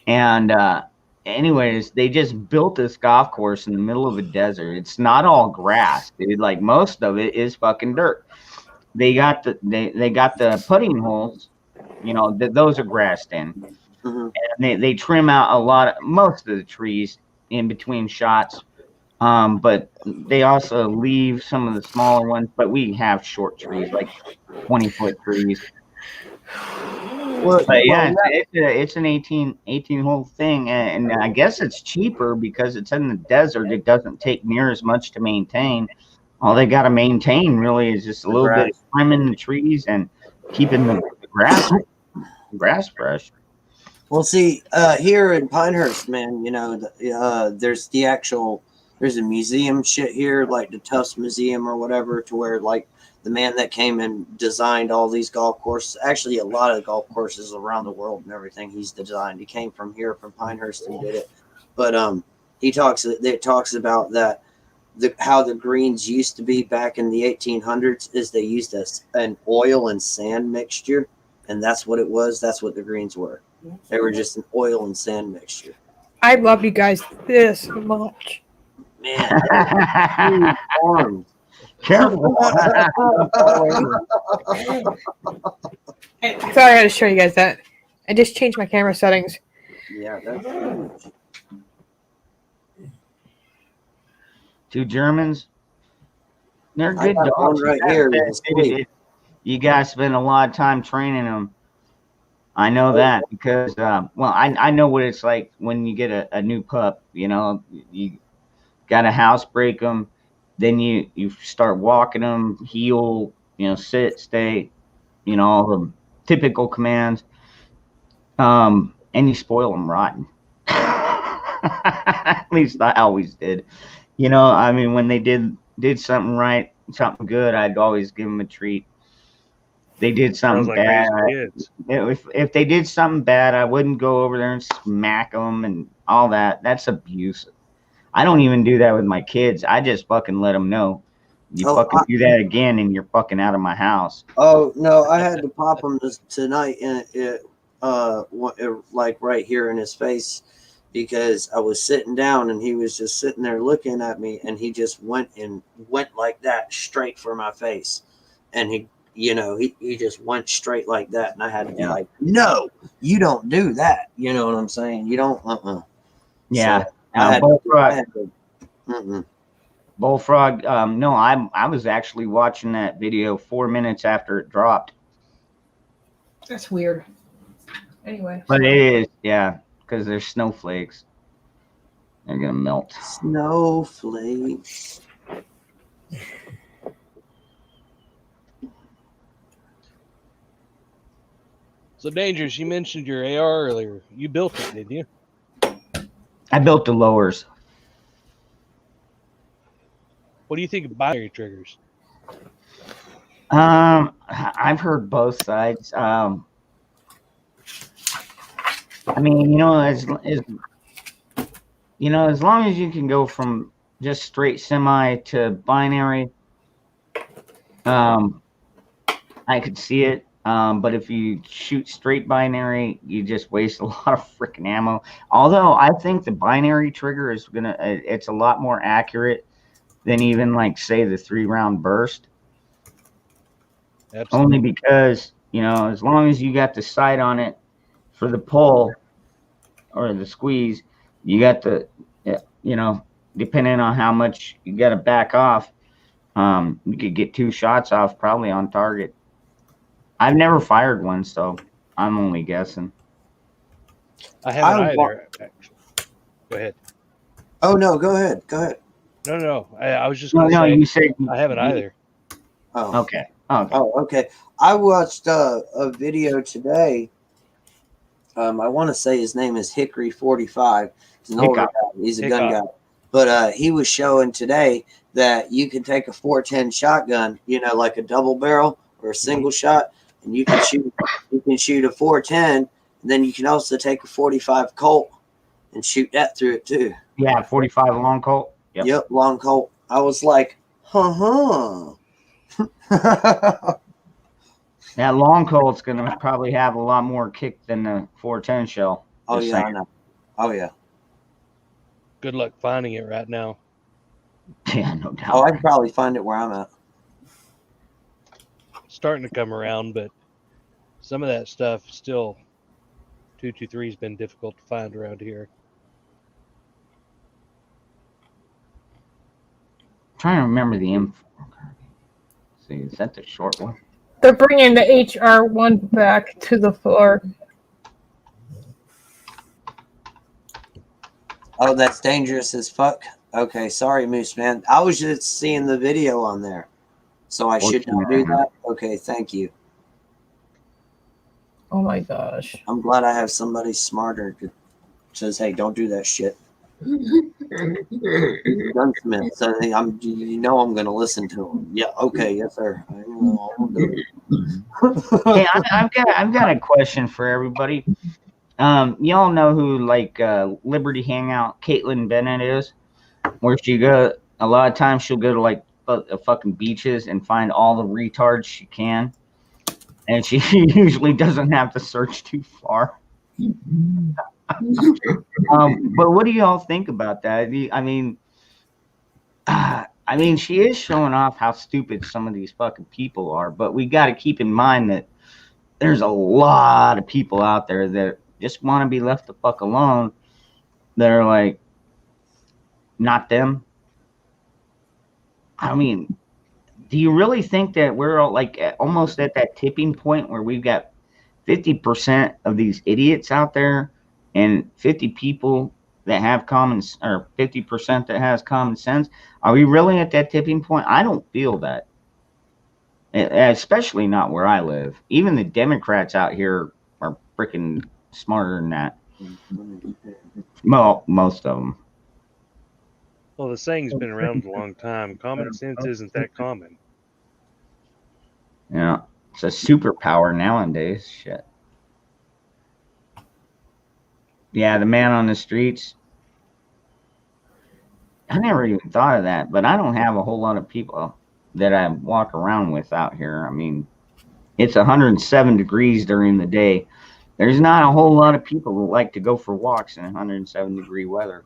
and anyways, they just built this golf course in the middle of a desert. It's not all grass, dude. Like most of it is fucking dirt. They got the putting holes, those are grassed in. Mhm. And they trim out most of the trees in between shots, but they also leave some of the smaller ones. But we have short trees, like 20-foot trees. Well, But yeah, well, it's an 18 hole thing, and I guess it's cheaper because it's in the desert. It doesn't take near as much to maintain. All they got to maintain really is just a little bit of trimming the trees and keeping the grass fresh. Well, see, here in Pinehurst, man, there's there's a museum shit here, like the Tufts Museum or whatever, to where like the man that came and designed all these golf courses, actually a lot of golf courses around the world and everything he's designed. He came from here, from Pinehurst, and did it. But it talks about that how the greens used to be back in the 1800s is they used an oil and sand mixture, and that's what it was. That's what the greens were. They were just an oil and sand mixture. I love you guys this much. Man, huge arms. Careful. I thought I had to show you guys that. I just changed my camera settings. Yeah, that's huge. Two Germans. They're I good got dogs. one right here with his sleeve. You guys spend a lot of time training them. I know that because, I know what it's like when you get a new pup. You got to housebreak them. Then you start walking them, heel, sit, stay, all the typical commands. And you spoil them rotten. At least I always did. When they did something right, something good, I'd always give them a treat. They did something Sounds like bad. raising kids. If they did something bad, I wouldn't go over there and smack them and all that. That's abusive. I don't even do that with my kids. I just fucking let them know. You Oh, fucking do that again, and you're fucking out of my house. Oh no, I had to pop him tonight, and like right here in his face, because I was sitting down and he was just sitting there looking at me, and he just went like that straight for my face, and he just went straight like that, and I had to be like, no, you don't do that. You know what I'm saying? You don't. Yeah. So Bullfrog. No, I was actually watching that video 4 minutes after it dropped. That's weird. Anyway. But it is, yeah, because there's snowflakes. They're gonna melt. Snowflakes. So Dangerous, you mentioned your AR earlier. You built it, didn't you? I built the lowers. What do you think of binary triggers? I've heard both sides. I mean, as long as you can go from just straight semi to binary, I could see it. But if you shoot straight binary, you just waste a lot of freaking ammo. Although I think the binary trigger is it's a lot more accurate than even like say the 3-round burst. Absolutely. Only because, as long as you got the sight on it for the pull or the squeeze, you got the, depending on how much you got to back off, you could get 2 shots off probably on target. I've never fired one, so I'm only guessing. I haven't either. Actually. Go ahead. Oh no, go ahead. No. I was just going to say. You said I haven't either. Oh. Okay. Oh, okay. I watched a video today. I want to say his name is Hickory 45. He's an older guy. He's a gun guy. But he was showing today that you can take a 410 shotgun, like a double barrel or a single shot, and you can shoot a 410, and then you can also take a 45 Colt and shoot that through it too. Yeah, 45 long Colt. Yep, long Colt. I was like, huh. That long Colt's gonna probably have a lot more kick than the 410 shell. Oh yeah, I know. Oh yeah. Good luck finding it right now. Yeah, no doubt. Oh, I can probably find it where I'm at. Starting to come around, but some of that stuff still 223 has been difficult to find around here. I'm trying to remember the M4. See, is that the short one? They're bringing the HR1 back to the floor. Oh, that's dangerous as fuck. Okay, sorry, Moose Man. I was just seeing the video on there, so I should not do that. Okay, thank you. Oh my gosh. I'm glad I have somebody smarter that says, "Hey, don't do that shit." Gunsmith, so I'm going to listen to him. Yeah, okay, yes, sir. Hey, I've got a question for everybody. Y'all know who Liberty Hangout Caitlin Bennett is, where she go. A lot of times she'll go to like fucking beaches and find all the retards she can, and she usually doesn't have to search too far. But what do y'all think about that? I mean, she is showing off how stupid some of these fucking people are, but we got to keep in mind that there's a lot of people out there that just want to be left the fuck alone. They're like, not them. I mean, do you really think that we're almost at that tipping point where we've got 50% of these idiots out there and 50 people that have 50% that has common sense? Are we really at that tipping point? I don't feel that, especially not where I live. Even the Democrats out here are freaking smarter than that. Well, most of them. Well, the saying's been around a long time. Common sense isn't that common. Yeah, it's a superpower nowadays. Shit. Yeah, the man on the streets. I never even thought of that, but I don't have a whole lot of people. that I walk around with out here. I mean, it's 107 degrees during the day. There's not a whole lot of people who like to go for walks in 107-degree weather.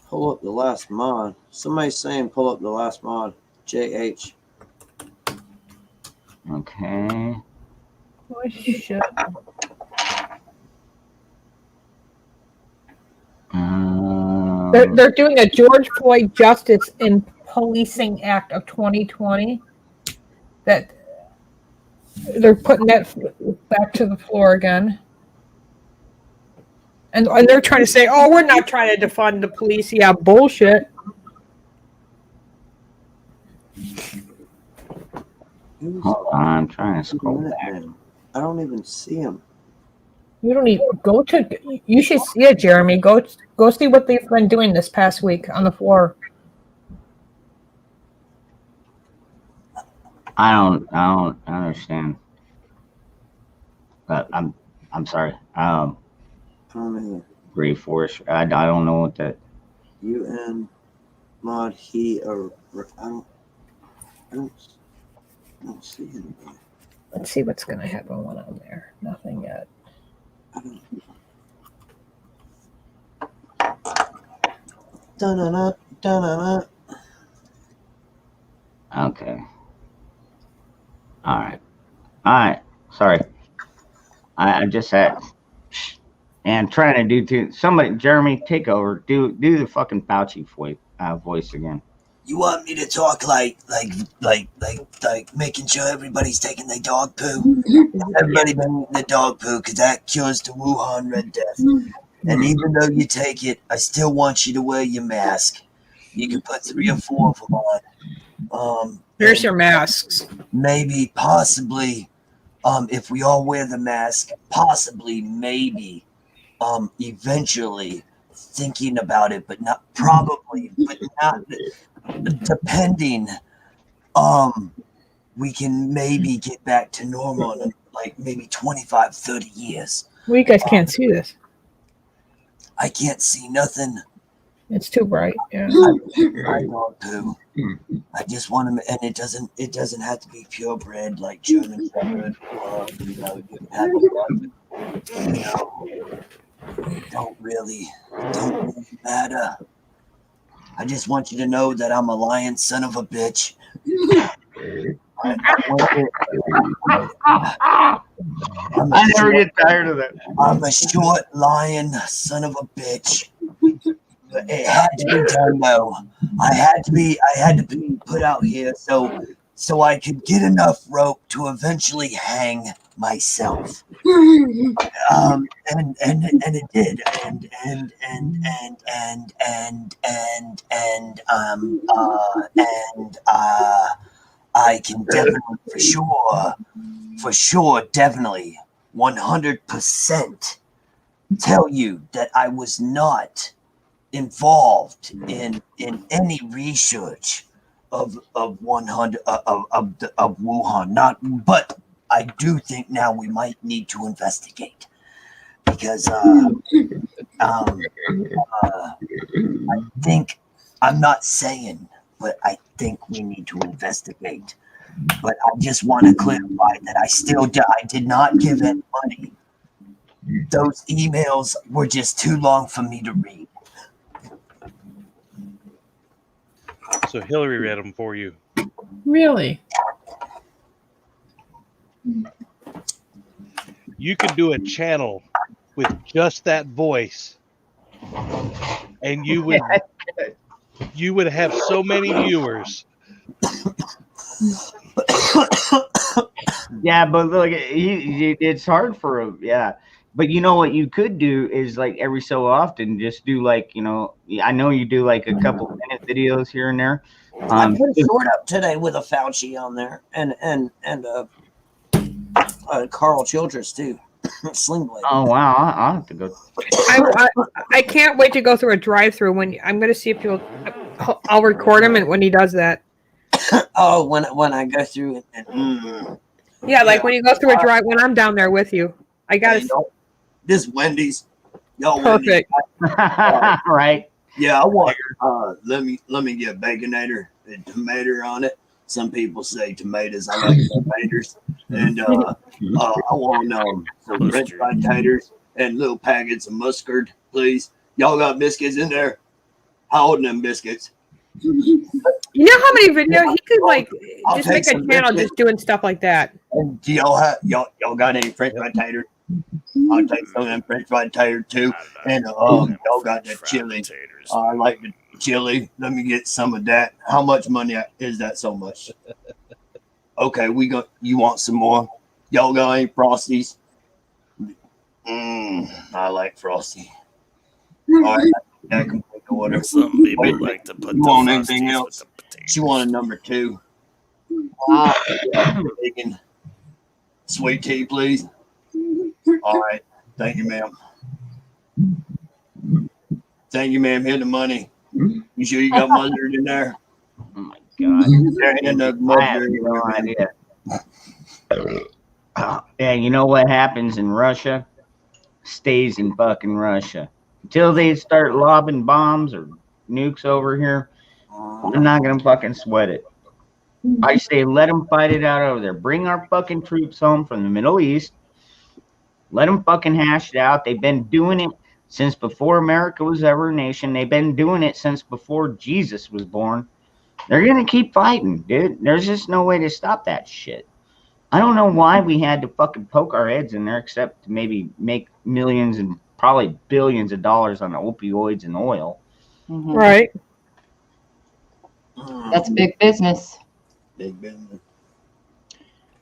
Pull up the last mod. Somebody's saying pull up the last mod. JH. Okay. Oh, shit. They're doing a George Floyd Justice in Policing Act of 2020. That they're putting that back to the floor again. And they're trying to say, oh, we're not trying to defund the police. Yeah, bullshit. Hold on, I'm trying to scroll back. I don't even see him. You don't need go to. You should see it, Jeremy. Go see what they've been doing this past week on the floor. I don't understand. But I'm sorry. Brave Force. I don't know what that. UN mod he or I don't see him. Let's see what's gonna happen when I'm there. Nothing yet. Da-na-na, da-na-na. Okay. All right. Sorry. I just had and trying to do too. Somebody, Jeremy, take over. Do the fucking Fauci voice again. You want me to talk like making sure everybody's taking their dog poo? Everybody been eating the dog poo because that cures the Wuhan Red Death. And even though you take it, I still want you to wear your mask. You can put 3 or 4 of them on. Here's your masks. Maybe, possibly, if we all wear the mask, possibly, maybe, eventually thinking about it, but not probably, but not depending, we can maybe get back to normal in like maybe 25, 30 years. Well, you guys can't see this. I can't see nothing. It's too bright. Yeah. I don't do. I just want to, and it doesn't have to be purebred like German Shepherd or don't really matter. I just want you to know that I'm a lion son of a bitch. I never get tired of that. I'm a short lion son of a bitch. It had to be done though. I had to be put out here so I could get enough rope to eventually hang myself. And it did. I can definitely for sure, definitely 100% tell you that I was not involved in any research of Wuhan, but I do think now we might need to investigate because I think, I'm not saying, but I think we need to investigate. But I just want to clarify that I did not give it money. Those emails were just too long for me to read. So Hillary read them for you. Really? You could do a channel with just that voice, and you would have so many viewers. Yeah, but look, it's hard for him. Yeah, but you know what you could do is like every so often just do like, I know you do like a couple minute videos here and there. I put a short up today with a Fauci on there and Carl Childress too. Sling Blade. Oh wow, I'll have to go. I can't wait to go through a drive-through when I'm going to see if I'll record him and when he does that. Oh, when I go through it. Yeah, like when you go through a drive when I'm down there with you. I got this Wendy's. Yo, perfect. Right. Yeah, I want. Let me get baconator and tomato on it. Some people say tomatoes. I like tomatoes, and I want some French fried taters and little packets of mustard, please. Y'all got biscuits in there? How old are them biscuits? You know how many videos he could like I'll just take make a some channel biscuits. just doing stuff like that. And do y'all got any French fried taters? I'll take some of them French fried taters too. And y'all got that chili. I like the chili. Let me get some of that. How much money is that? So much. Okay, you want some more? Y'all got any Frosties? I like Frosty. All right, I can take the order. Some people like to put You the want anything Frosties else? with the potatoes. She wanted number 2. Wow. Bacon. Sweet tea, please. All right. Thank you, ma'am. Thank you, ma'am. Here's the money. You sure you got mustard in there? Oh my God. There ain't no I have mustard. no idea. Yeah, you know what happens in Russia? Stays in fucking Russia. Until they start lobbing bombs or nukes over here, I'm not gonna fucking sweat it. I say let them fight it out over there. Bring our fucking troops home from the Middle East. Let them fucking hash it out. They've been doing it since before America was ever a nation. They've been doing it since before Jesus was born. They're gonna keep fighting, dude. There's just no way to stop that shit. I don't know why we had to fucking poke our heads in there except to maybe make millions and probably billions of dollars on opioids and oil. Mhm. Right. That's big business. Big business.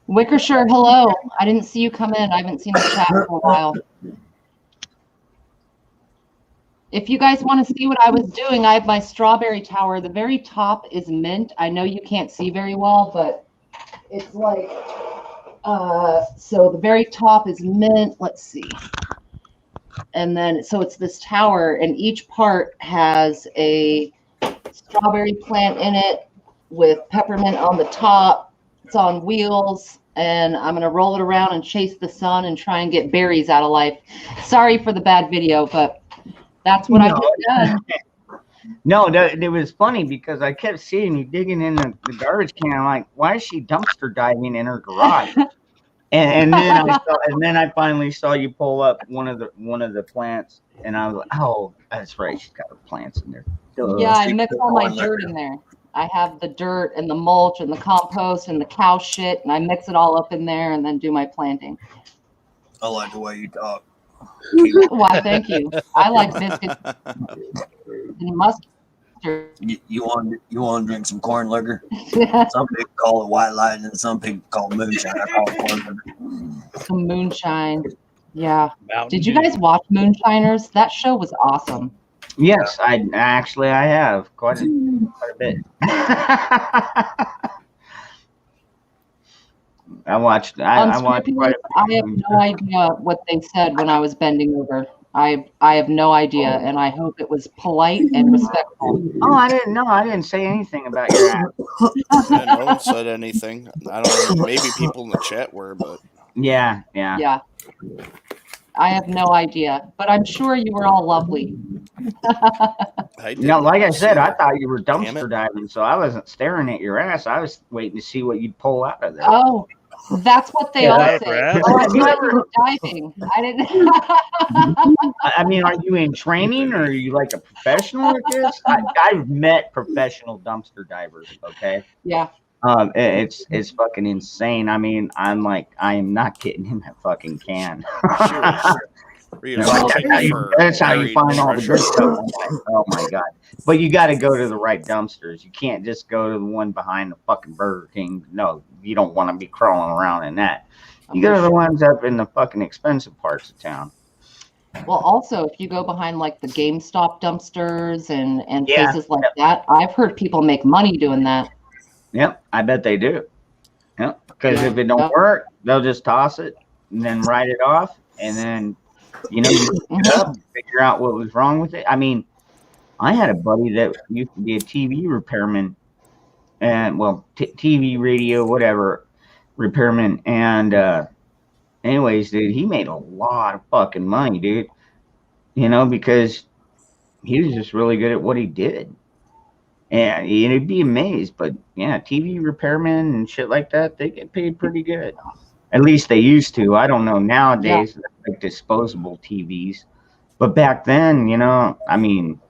Wickershire, hello. I didn't see you come in. I haven't seen the chat for a while. If you guys want to see what I was doing, I have my strawberry tower. The very top is mint. I know you can't see very well, but it's like, so the very top is mint. Let's see. And then, so it's this tower, and each part has a strawberry plant in it with peppermint on the top. It's on wheels, and I'm going to roll it around and chase the sun and try and get berries out of life. Sorry for the bad video, but that's what I've done. No, it was funny because I kept seeing you digging in the garbage can. I'm like, why is she dumpster diving in her garage? and then I finally saw you pull up one of the plants, and I was like, oh, that's right, she's got her plants in there. Duh. Yeah, I mix all my dirt in there. I have the dirt and the mulch and the compost and the cow shit, and I mix it all up in there and then do my planting. I like the way you talk. Why, thank you. I like biscuits and mustard. You want to drink some corn liquor? Some people call it white lightning, and some people call it moonshine. I call it corn liquor. Some moonshine. Yeah. Mountain Did you Dew. guys watch Moonshiners? That show was awesome. Yes, I have quite a bit. I watched quite a I have no idea what they said when I was bending over. I have no idea, and I hope it was polite and respectful. Oh, I didn't say anything about your act. Yeah, no one said anything. I don't know. Maybe people in the chat were, but Yeah. Yeah. I have no idea, but I'm sure you were all lovely. I No, didn't like I see said, I it. thought you were Damn dumpster it. diving, so I wasn't staring at your ass. I was waiting to see what you'd pull out of there. Oh, that's what they Yeah, all right, say. Brad. Oh, I thought you were diving. I didn't. I mean, are you in training or are you like a professional at this? I've met professional dumpster divers. Okay. Yeah. It's fucking insane. I mean, I am not getting in that fucking can. That's how you find all the good stuff. Oh my God. But you got to go to the right dumpsters. You can't just go to the one behind the fucking Burger King. No, you don't want to be crawling around in that. You go to the ones up in the fucking expensive parts of town. Well, also, if you go behind like the GameStop dumpsters and Yeah. places like that, I've heard people make money doing that. Yep, I bet they do. Yep, because if it don't work, they'll just toss it and then write it off, and then you pick it up and figure out what was wrong with it. I mean, I had a buddy that used to be a TV repairman, and TV, radio, whatever repairman, and anyways, dude, he made a lot of fucking money, dude. Because he was just really good at what he did. And you'd be amazed, but yeah, TV repairmen and shit like that, they get paid pretty good. At least they used to. I don't know nowadays, like disposable TVs. But back then, I mean,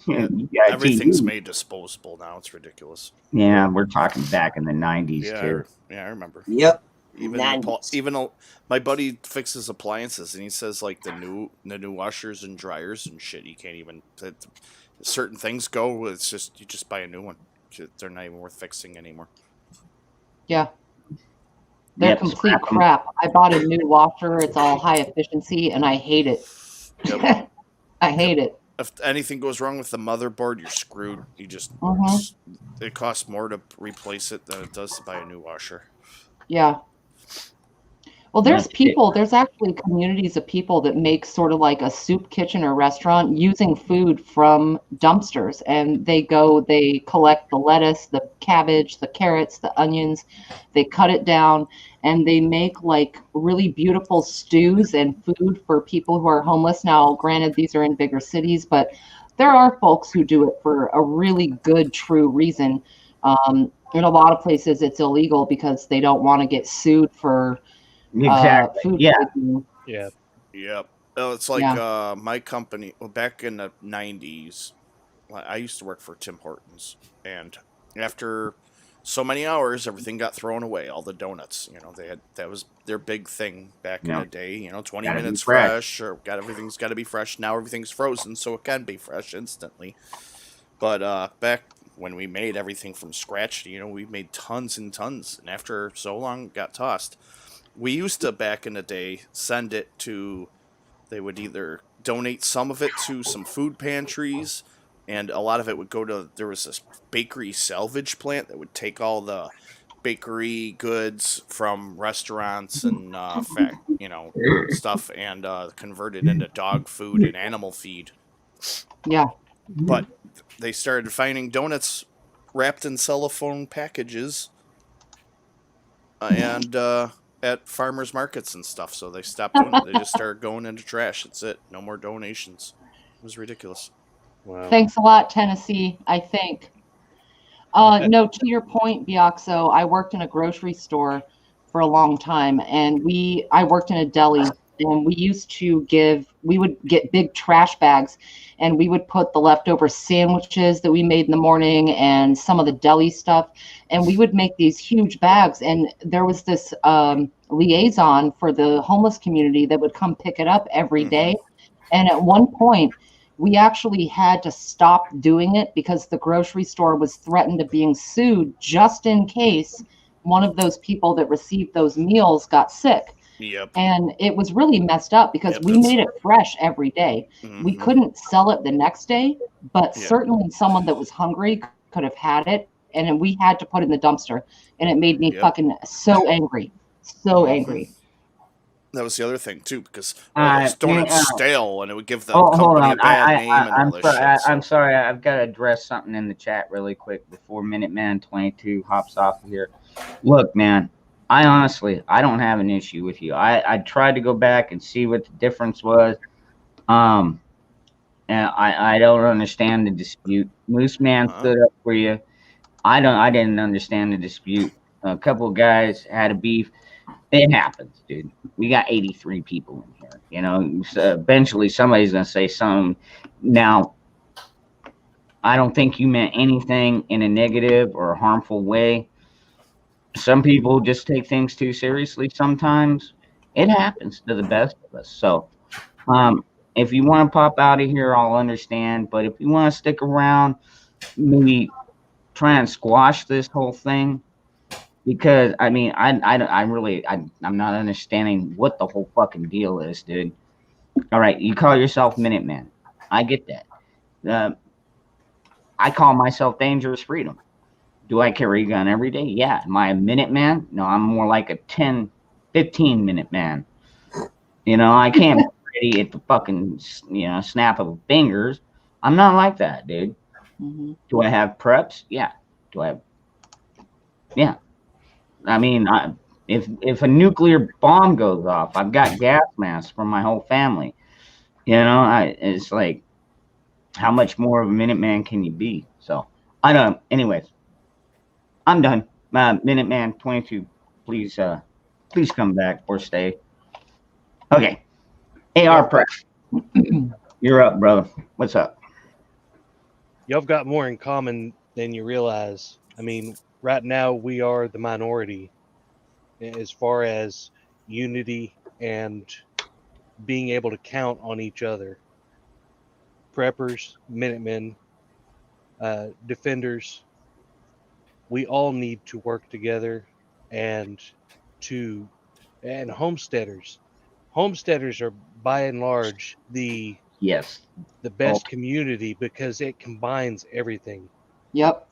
Everything's made disposable now. It's ridiculous. Yeah, we're talking back in the 90s too. I remember. Yep. Even my buddy fixes appliances, and he says like the new washers and dryers and shit. You can't even certain things go. It's just you just buy a new one. They're not even worth fixing anymore. Yeah. They're complete crap. I bought a new washer. It's all high efficiency, and I hate it. Yep. I hate it. If anything goes wrong with the motherboard, you're screwed. You just it costs more to replace it than it does to buy a new washer. Yeah. Well, there's actually communities of people that make sort of like a soup kitchen or restaurant using food from dumpsters. And they collect the lettuce, the cabbage, the carrots, the onions, they cut it down, and they make like really beautiful stews and food for people who are homeless. Now, granted, these are in bigger cities, but there are folks who do it for a really good, true reason. In a lot of places, it's illegal because they don't want to get sued for food poisoning. Yeah. Yep. Oh, it's like my company. Well, back in the 90s, I used to work for Tim Hortons, and after so many hours, everything got thrown away. All the donuts, that was their big thing back in the day. 20 minutes fresh, or everything's got to be fresh. Now everything's frozen, so it can be fresh instantly. But back when we made everything from scratch, we made tons and tons, and after so long, it got tossed. We used to, back in the day, send it to, they would either donate some of it to some food pantries, and a lot of it would go to, there was this bakery salvage plant that would take all the bakery goods from restaurants and, stuff and convert it into dog food and animal feed. Yeah. But they started finding donuts wrapped in cellophane packages and at farmers markets and stuff, so they stopped doing it. They just started going into trash. That's it. No more donations. It was ridiculous. Wow. Thanks a lot, Tennessee, I think. No, to your point, Biaxo, I worked in a grocery store for a long time, and I worked in a deli, and we would get big trash bags, and we would put the leftover sandwiches that we made in the morning and some of the deli stuff, and we would make these huge bags. And there was this liaison for the homeless community that would come pick it up every day. And at one point, we actually had to stop doing it because the grocery store was threatened of being sued just in case one of those people that received those meals got sick. Yep. And it was really messed up because we made it fresh every day. We couldn't sell it the next day, but certainly someone that was hungry could have had it, and then we had to put it in the dumpster. And it made me fucking so angry. So angry. That was the other thing too, because donuts stale, and it would give the company hold on. a bad name and all this shit. I'm sorry. I've got to address something in the chat really quick before Minuteman 22 hops off of here. Look, man, I don't have an issue with you. I tried to go back and see what the difference was. And I don't understand the dispute. Moose Man stood up for you. I didn't understand the dispute. A couple of guys had a beef. It happens, dude. We got 83 people in here. So eventually somebody's gonna say something. Now, I don't think you meant anything in a negative or a harmful way. Some people just take things too seriously sometimes. It happens to the best of us. So if you want to pop out of here, I'll understand. But if you want to stick around, maybe try and squash this whole thing. Because, I mean, I'm not understanding what the whole fucking deal is, dude. All right, you call yourself Minuteman. I get that. I call myself Dangerous Freedom. Do I carry a gun every day? Yeah. Am I a Minuteman? No, I'm more like a 10, 15-minute man. I can't be ready at the fucking, snap of fingers. I'm not like that, dude. Do I have preps? Yeah. Yeah. I mean, if a nuclear bomb goes off, I've got gas masks for my whole family. It's like, how much more of a Minuteman can you be? So I don't know. Anyways, I'm done. Minuteman 22, please come back or stay. Okay. AR Prep. You're up, brother. What's up? Y'all have got more in common than you realize. I mean, right now we are the minority as far as unity and being able to count on each other. Preppers, Minutemen, defenders, we all need to work together, and homesteaders. Homesteaders are by and large the best community because it combines everything. Yep.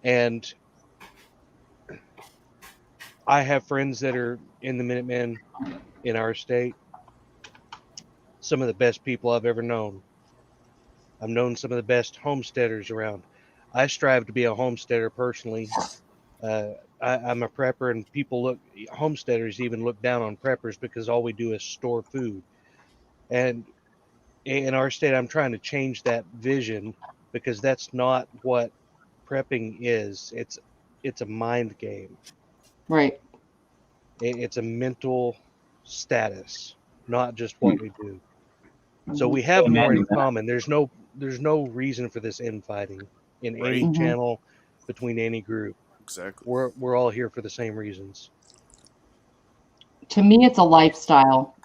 And I have friends that are in the Minutemen in our state. Some of the best people I've ever known. I've known some of the best homesteaders around. I strive to be a homesteader personally. I'm a prepper, and homesteaders even look down on preppers because all we do is store food. And in our state, I'm trying to change that vision because that's not what prepping is. It's a mind game. Right. It's a mental status, not just what we do. So we have more in common. There's no reason for this infighting in any channel between any group. Exactly. We're all here for the same reasons. To me, it's a lifestyle.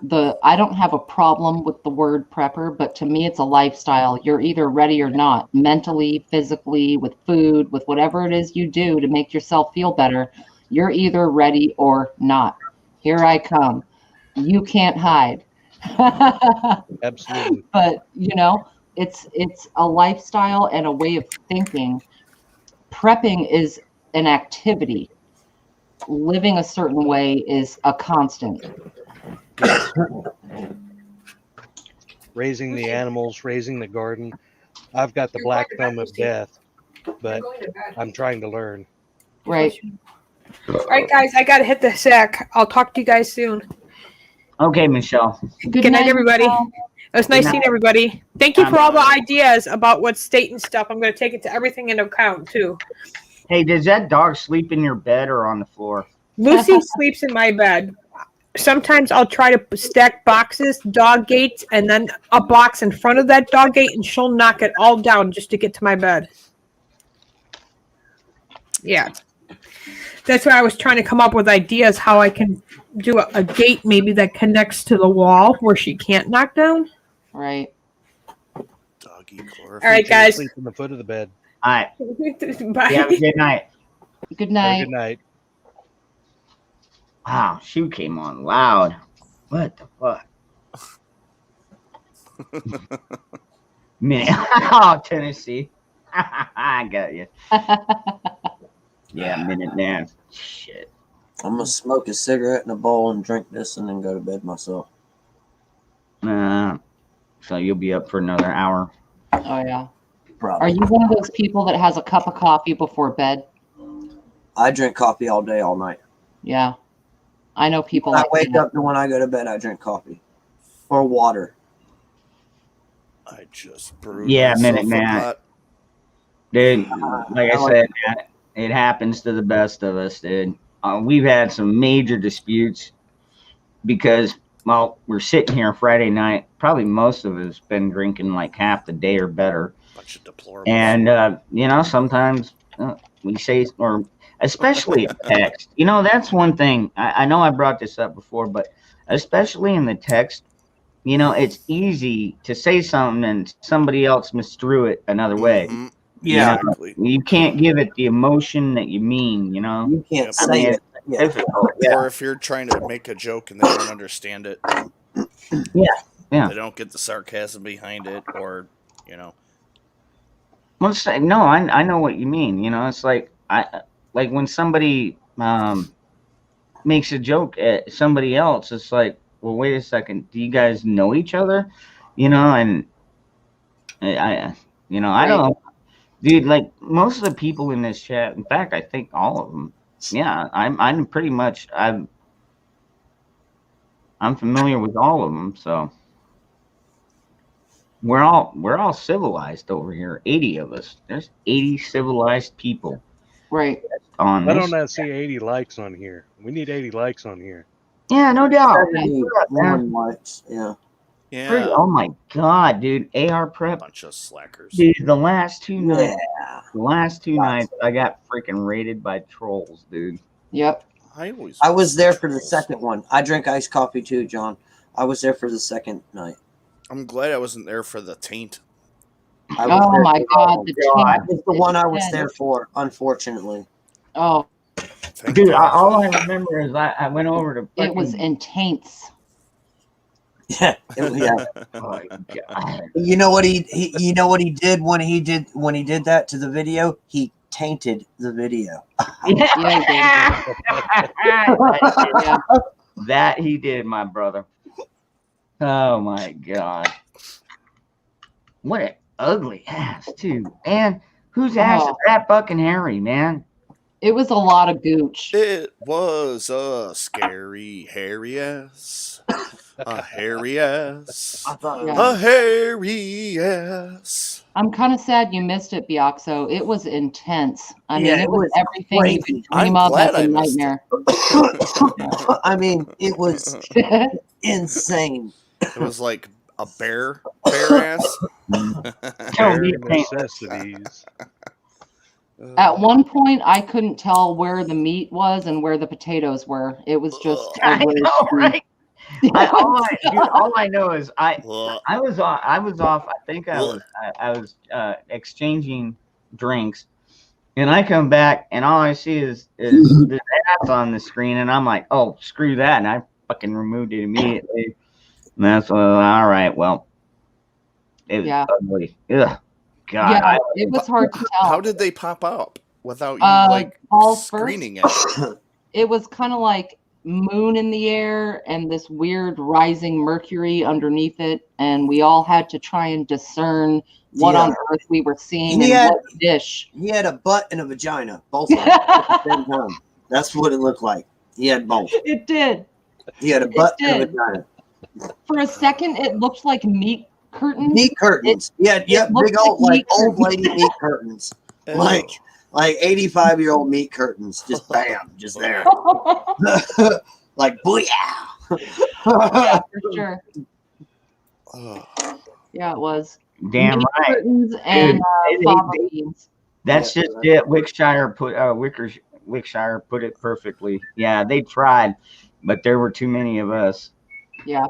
I don't have a problem with the word prepper, but to me, it's a lifestyle. You're either ready or not, mentally, physically, with food, with whatever it is you do to make yourself feel better. You're either ready or not. Here I come. You can't hide. Absolutely. But it's a lifestyle and a way of thinking. Prepping is an activity. Living a certain way is a constant. Raising the animals, raising the garden. I've got the black thumb of death, but I'm trying to learn. Right. All right, guys, I got to hit the sack. I'll talk to you guys soon. Okay, Michelle. Good night, everybody. It was nice seeing everybody. Thank you for all the ideas about what state and stuff. I'm going to take it to everything into account, too. Hey, does that dog sleep in your bed or on the floor? Lucy sleeps in my bed. Sometimes I'll try to stack boxes, dog gates, and then a box in front of that dog gate, and she'll knock it all down just to get to my bed. Yeah. That's why I was trying to come up with ideas how I can do a gate maybe that connects to the wall where she can't knock down. Right. Doggy chlorophyll. All right, guys. Sleep in the foot of the bed. All right. Bye. Yeah, good night. Good night. Good night. Wow, she came on loud. What the fuck? Oh, Tennessee. I got you. Yeah, Minuteman. Shit. I'm gonna smoke a cigarette in a bowl and drink this, and then go to bed myself. So you'll be up for another hour. Oh yeah. Probably. Are you one of those people that has a cup of coffee before bed? I drink coffee all day, all night. Yeah. I know people When I like wake that. up to when I go to bed, I drink coffee or water. I just brewed Yeah, myself a Minuteman. pot. Dude, like I said, man, it happens to the best of us, dude. We've had some major disputes because, well, we're sitting here Friday night. Probably most of us been drinking like half the day or better. Bunch of deplorables. And, sometimes we say, or especially text, that's one thing. I know I brought this up before, but especially in the text, it's easy to say something and somebody else misdrew it another way. Mhm. Yeah. Exactly. You can't give it the emotion that you mean, You can't I say mean, it. it's difficult. Or if you're trying to make a joke and they don't understand it. Yeah. They don't get the sarcasm behind it, or, Well, no, I know what you mean. It's like like when somebody makes a joke at somebody else, it's like, well, wait a second, do you guys know each other? And I don't know, dude. Like most of the people in this chat, in fact, I think all of them. Yeah, I'm pretty much I'm familiar with all of them. So we're all civilized over here. 80 of us. There's 80 civilized people Right. on I this. don't see 80 likes on here. We need 80 likes on here. Yeah, no doubt. 71 likes. Yeah. Yeah. Oh my god, dude! AR prep, Bunch of slackers. dude. The last two nights, Yeah. I got freaking raided by trolls, dude. Yep. I was there for the second one. I drink iced coffee too, John. I was there for the second night. I'm glad I wasn't there for the taint. I was Oh there my for- God, the That taint was the one I was is there for, unfortunately. Oh, Thank Dude, God. all I remember is I went over to. it was fucking- intense. Yeah. Yeah. Oh my god. You know what he did when he did that to the video? He tainted the video. Yeah, Yeah. That he did, my brother. Oh my god. What an ugly ass too. And whose ass is Oh. that fucking hairy, man? It was a lot of gooch. It was a scary hairy ass. A hairy ass. I thought Yeah. A hairy ass. I'm kind of sad you missed it, Bioxo. It was intense. I mean, Yeah, it it was was everything you crazy. could dream I'm of glad as a I missed it. nightmare. I mean, it was insane. It was like a bear ass. Tell me Bare to paint. necessities. At one point, I couldn't tell where the meat was and where the potatoes were. It was just. I it was- know, right? All I know is I was off. I think I was exchanging drinks, and I come back, and all I see is this ass on the screen, and I'm like, oh, screw that, and I fucking removed it immediately. And that's all right. Well, it was Yeah. ugly. Ugh, God. Yeah, it was hard to tell. How did they pop up without you like balls screening first. it? It was kind of like moon in the air and this weird rising Mercury underneath it, and we all had to try and discern what Yeah. on earth we were seeing He and had- what dish. He had a butt and a vagina, both of them at the same time. That's what it looked like. He had both. It did. He had a butt and a did. vagina. For a second, it looked like meat curtains. Meat curtains. Yeah, looked big old like like meat old curtains. lady meat curtains. Ew. Like 85-year-old meat curtains. Just bam, just there. Like booyah. Yeah, for sure. Ugh. Yeah, it was. Damn Meat right. curtains and Dude, fava beans. That's just it. Wickshire put it perfectly. Yeah, they tried, but there were too many of us. Yeah.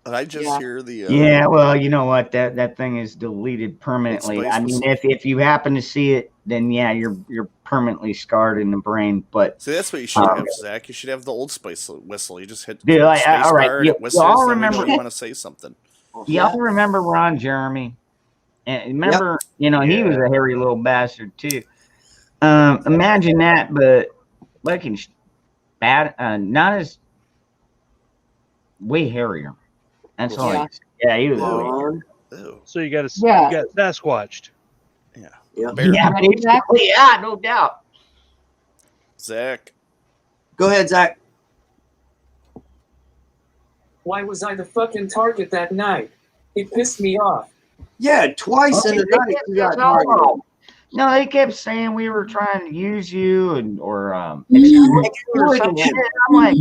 And I just Yeah. hear the Yeah, well, you know what? That thing is deleted permanently. Spice I mean, was- if you happen to see it, then yeah, you're permanently scarred in the brain. But See, that's what you should have, Zach. You should have the Old Spice whistle. You just hit Dude, space all right, bar and you- it whistles, y'all and we remember- know you want to say something. y'all remember Ron Jeremy? And remember, you know, he was a hairy little bastard too. Imagine that, but fucking bad. Not as way hairier. That's all. Yeah. Yeah, he was. way Ew. So you got Yeah. you got Sasquatched. Yeah. Bear. Yeah, Ready, Zach? yeah, no doubt. Zach. Go ahead, Zach. Why was I the fucking target that night? It pissed me off. Yeah, twice in a night you got targeted. No, they kept saying we were trying to use you or Exploiting or some him. shit. I'm like,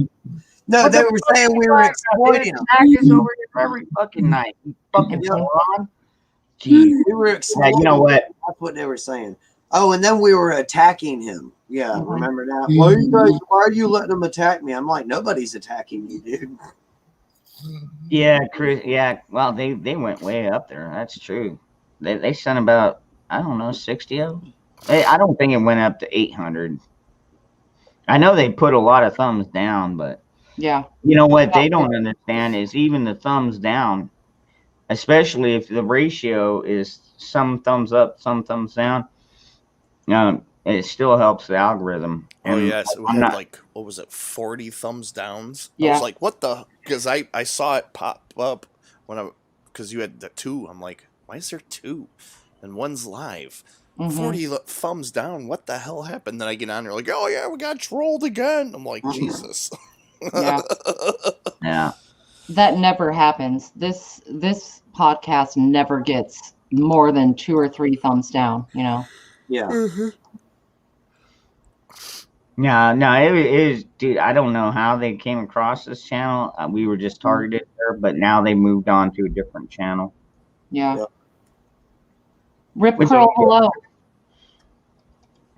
No, what they the were fuck saying you we were talking about, dude? exploiting him. Zach is over here every fucking night. You fucking Yeah. moron. Jeez. We were Yeah, exploiting you know what? That's what they were saying. Oh, and then we were attacking him. Yeah, Mhm. remember that? Why are you letting them attack me? I'm like, nobody's attacking you, dude. Yeah, Chris. Yeah, well, they went way up there. That's true. They sent about, I don't know, 60 of them. I don't think it went up to 800. I know they put a lot of thumbs down, but Yeah. you know what they don't understand is even the thumbs down, especially if the ratio is some thumbs up, some thumbs down, it still helps the algorithm. Oh And yes, we I'm had not- like what was it, 40 thumbs downs? I Yeah. was like, what the? Because I saw it pop up when because you had the two. I'm like, why is there two? And one's live. Mhm. 40 thumbs down. What the hell happened? Then I get on there like, oh yeah, we got trolled again. I'm like, Jesus. Yeah. Yeah. That never happens. This podcast never gets more than 2 or 3 thumbs down, you know. Yeah. Mm-hmm. No, it is, dude. I don't know how they came across this channel. We were just targeted there, but now they moved on to a different channel. Yeah. Yeah. Rip Which- Curl, hello.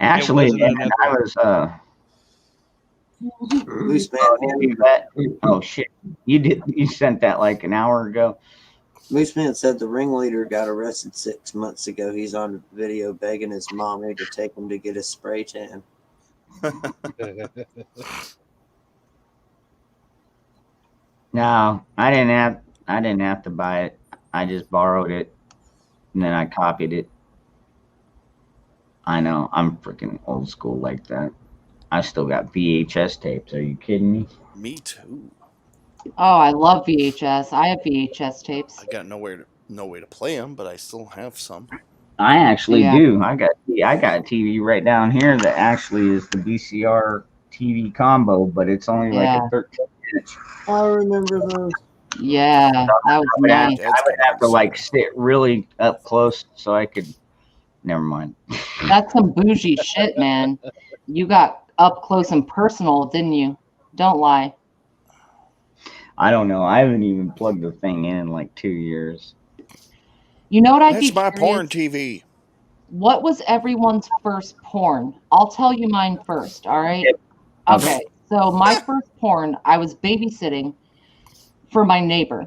Actually, wasn't man, enough. I was Loose man you bet. Oh shit, you sent that like an hour ago. Moose Man said the ringleader got arrested 6 months ago. He's on video begging his mommy to take him to get a spray tan. No, I didn't have to buy it. I just borrowed it and then I copied it. I know, I'm freaking old school like that. I still got VHS tapes. Are you kidding me? Me too. Oh, I love VHS. I have VHS tapes. I got no way to play them, but I still have some. I actually Yeah. do. I got a TV right down here that actually is the VCR TV combo, but it's only like Yeah. a 13 inch. I remember those. Yeah, that was nice. I would have to like sit really up close so I could. Never mind. That's some bougie shit, man. You got up close and personal, didn't you? Don't lie. I don't know. I haven't even plugged the thing in like 2 years. You know what I'd be That's my curious? porn TV. What was everyone's first porn? I'll tell you mine first, all right? Yep. Okay, so my first porn, I was babysitting for my neighbor,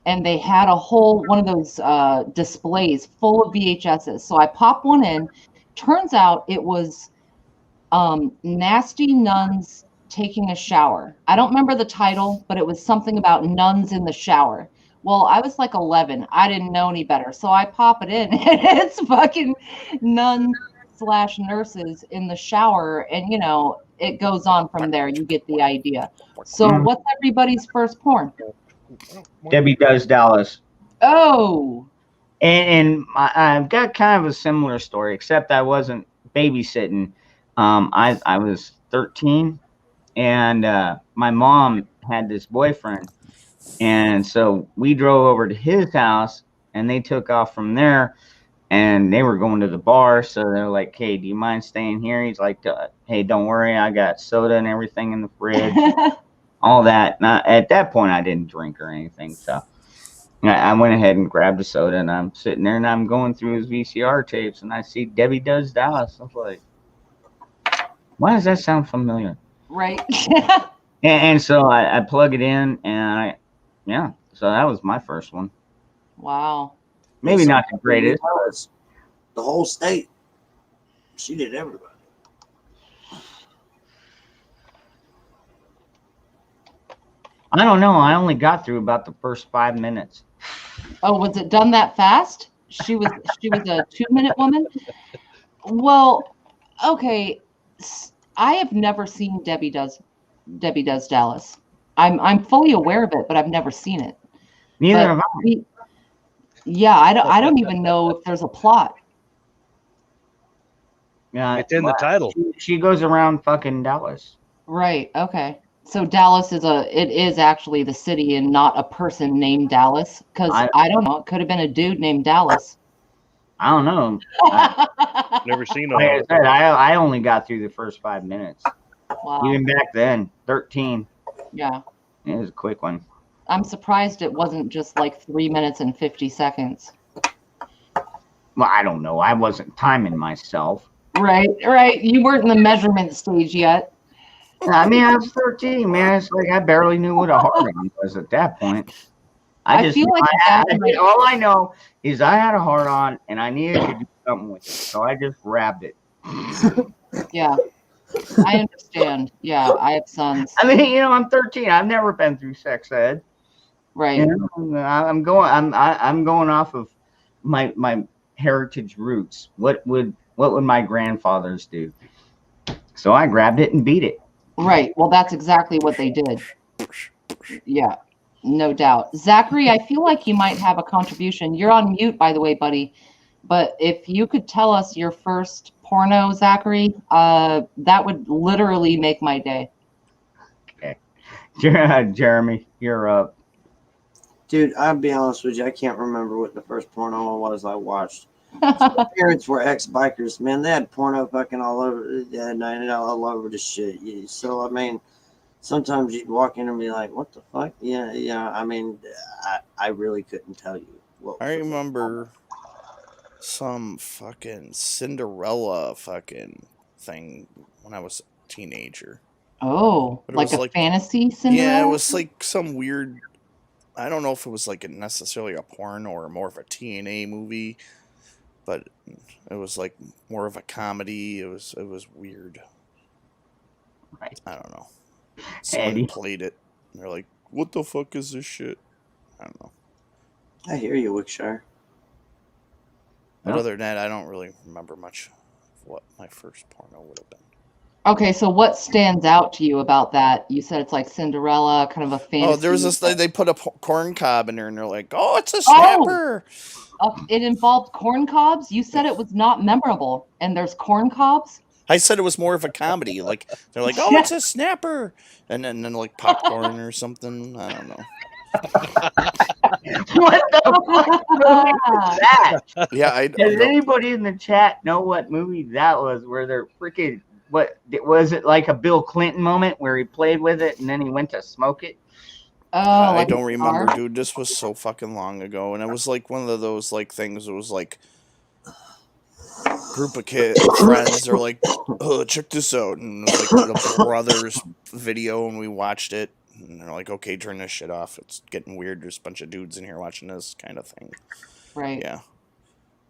and they had a whole one of those displays full of VHSs. So I popped one in. Turns out it was Nasty Nuns Taking a Shower. I don't remember the title, but it was something about nuns in the shower. Well, I was like 11. I didn't know any better. So I pop it in, and it's fucking nuns/nurses in the shower. And, you know, it goes on from there. You get the idea. So what's everybody's first porn? Debbie Does Dallas. Oh, And I've got kind of a similar story, except I wasn't babysitting. I was 13, and my mom had this boyfriend. And so we drove over to his house, and they took off from there, and they were going to the bar. So they're like, hey, do you mind staying here? He's like, hey, don't worry. I got soda and everything in the fridge, all that. Now, at that point, I didn't drink or anything. So I went ahead and grabbed a soda, and I'm sitting there, and I'm going through his VCR tapes, and I see Debbie Does Dallas. I was like, why does that sound familiar? right. And so I plug it in, and so that was my first one. Wow. Maybe not the greatest. The whole state. She did everybody. I don't know. I only got through about the first 5 minutes. Oh, was it done that fast? She was a 2-minute woman. Well, okay. I have never seen Debbie Does Dallas. I'm fully aware of it, but I've never seen it. Neither But have I. Yeah, I don't even know if there's a plot. It's in the title. She goes around fucking Dallas. Right. Okay. So Dallas is actually the city and not a person named Dallas. Because I don't know. It could have been a dude named Dallas. I don't know. Never seen Like I all. said, I only got through the first 5 minutes. Wow. Even back then, 13. Yeah. It was a quick one. I'm surprised it wasn't just like 3 minutes and 50 seconds. Well, I don't know. I wasn't timing myself. Right. You weren't in the measurement stage yet. I mean, I was 13, man. It's like I barely knew what a hard on was at that point. I feel like all I know is I had a hard on and I needed to do something with it. So I just grabbed it. Yeah. I understand. Yeah, I have sons. I mean, I'm 13. I've never been through sex ed. Right. I'm going off of my heritage roots. What would my grandfathers do? So I grabbed it and beat it. Right. Well, that's exactly what they did. Yeah, no doubt. Zachary, I feel like you might have a contribution. You're on mute, by the way, buddy. But if you could tell us your first porno, Zachary, that would literally make my day. Okay. Jeremy, you're up. Dude, I'll be honest with you. I can't remember what the first porno was I watched. My parents were ex-bikers, man. They had porno fucking all over, all over the shit. So I mean, sometimes you'd walk in and be like, "What the fuck?" Yeah. I mean, I really couldn't tell you what. I remember some fucking Cinderella fucking thing when I was a teenager. Oh, But it like was a like- fantasy Cinderella? Yeah, it was like some weird. I don't know if it was like necessarily a porn or more of a TNA movie, but it was like more of a comedy. It was weird. Right. I don't know. Someone Eddie. played it. And they're like, "What the fuck is this shit?" I don't know. I hear you, Wickshire. But Well. other than that, I don't really remember much of what my first porno would have been. Okay, so what stands out to you about that? You said it's like Cinderella, kind of a fantasy. Oh, there was this. They put a corn cob in there, and they're like, "Oh, it's a snapper." It involved corn cobs? You said it was not memorable, and there's corn cobs? I said it was more of a comedy. Like they're like, "Oh, it's a snapper," and then like popcorn or something. I don't know. What the fuck movie was that? Yeah, I Does don't- anybody in the chat know what movie that was? Where they're freaking what was it, like a Bill Clinton moment where he played with it and then he went to smoke it? Oh, I like don't a remember, star? dude. This was so fucking long ago, and it was like one of those like things. It was like group of friends are like, "Oh, check this out," and it was like the brothers' video, and we watched it, and they're like, "Okay, turn this shit off. It's getting weird. There's a bunch of dudes in here watching this kind of thing." Right. Yeah,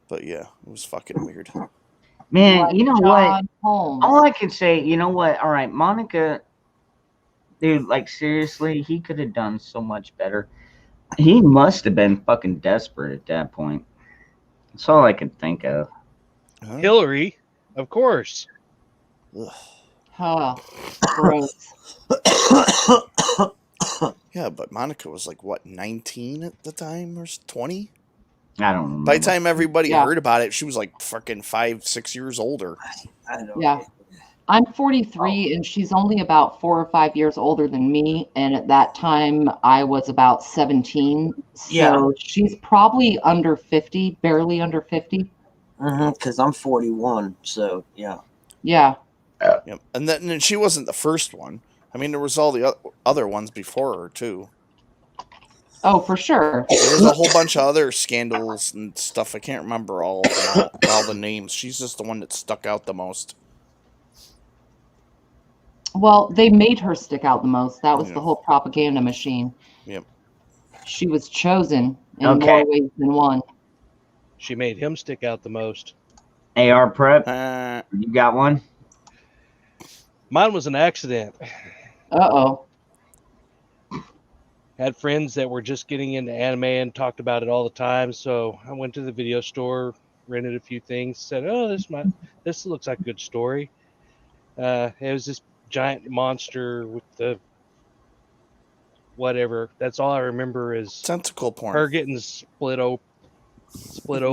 but yeah, it was fucking weird. Man, Like you know what? John Holmes. All I can say, you know what? All right, Monica, dude, like seriously, he could have done so much better. He must have been fucking desperate at that point. That's all I could think of. Huh? Hillary, of course. Ugh. Huh. Gross. Yeah, but Monica was like what, 19 at the time or 20? I don't remember. By the time everybody Yeah. heard about it, she was like fucking 5-6 years older. I don't Yeah. I'm 43, and she's only about 4 or 5 years older than me. And at that time, I was about 17. So Yeah. she's probably under 50, barely under 50. Because I'm 41, so yeah. Yeah. Yep. And then she wasn't the first one. I mean, there was all the other ones before her too. Oh, for sure. There was a whole bunch of other scandals and stuff. I can't remember all the names. She's just the one that stuck out the most. Well, they made her stick out the most. That was Yeah. the whole propaganda machine. Yep. She was chosen in Okay. more ways than one. She made him stick out the most. AR prep, Uh, you got one? Mine was an accident. Uh-oh. Had friends that were just getting into anime and talked about it all the time. So I went to the video store, rented a few things, said, "Oh, this looks like a good story." It was this giant monster with the whatever. That's all I remember is tentacle porn. her getting split open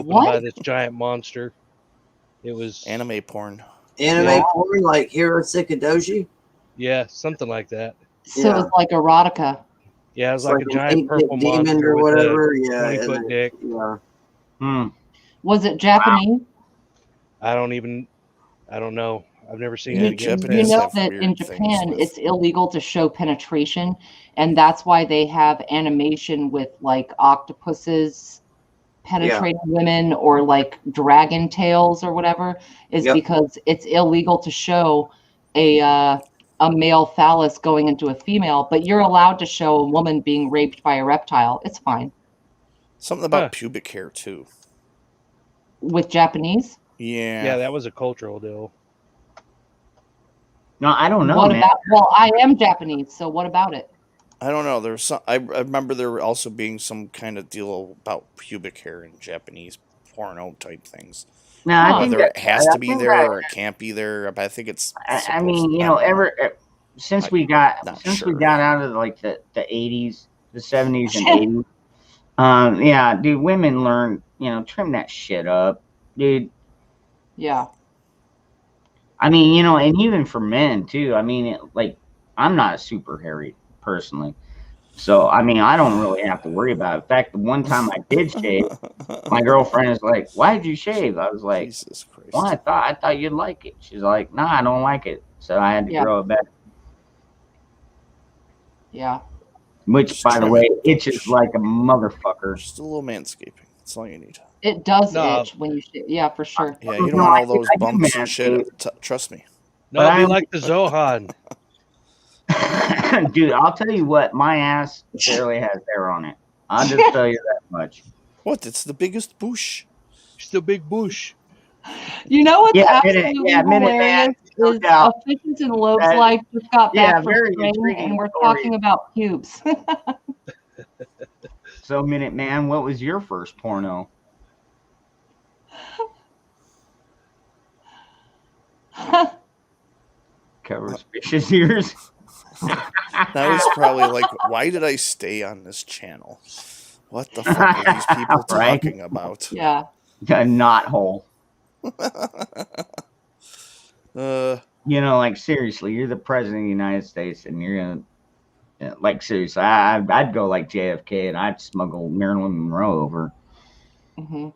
What? by this giant monster. It was Anime porn. Anime Yeah. porn like Hiro Sikadoji. yeah, something like that. So Yeah. it's like erotica. Yeah, it was It's like a an giant 8-bit purple demon monster or with whatever. a Yeah, 20-foot and dick. yeah. Hmm. Was it Japanese? I don't know. I've never seen Yeah, it again. You Japanese know have that weird in things Japan, with- it's illegal to show penetration, and that's why they have animation with like octopuses penetrating women or like dragon tails or whatever, is Yep. because it's illegal to show a male phallus going into a female, but you're allowed to show a woman being raped by a reptile. It's fine. Something about Huh. pubic hair too. With Japanese? Yeah. Yeah, that was a cultural deal. No, I don't know, What man. about, well, I am Japanese, so what about it? I don't know. There's some. I remember there were also being some kind of deal about pubic hair in Japanese porno type things. No, I think Whether it that, has I to be think there that- or it can't be there, but I think it's. I supposed- mean, you I know, don't since I- we got not we sure. got out of like the 80s, the 70s and 80s, yeah, dude, women learn, you know, trim that shit up, dude. Yeah. I mean, you know, and even for men too. I mean, like, I'm not super hairy personally, So I mean, I don't really have to worry about it. In fact, the one time I did shave, my girlfriend is like, "Why did you shave?" I was like, Jesus Christ. "Well, I thought you'd like it." She's like, "Nah, I don't like it." So I had to Yeah. grow it back. Yeah. Which, Just by the trying way, to- itches like a motherfucker. Just a little manscaping. That's all you need. It does No. itch when you shave. Yeah, for sure. Yeah, you don't No, want I all those do bumps and shit. manscape. Trust me. No, But be I'm- like the Zohan. Dude, I'll tell you what, my ass barely has hair on it. I'll just tell you that much. What? It's the biggest bush. It's the big bush. You know what's Yeah, absolutely Minute Man, hilarious no is doubt. Efficient and Loeb's That- Life just got yeah, back from very Spain, intriguing and we're story. talking about pubes. So, Minute Man, what was your first porno? Covers fish's ears. That was probably like, why did I stay on this channel? What the fuck are these people Right? talking about? Yeah. A knot hole. You know, like seriously, you're the president of the United States, and you're gonna, like seriously, I'd go like JFK, and I'd smuggle Marilyn Monroe over. Mm-hmm.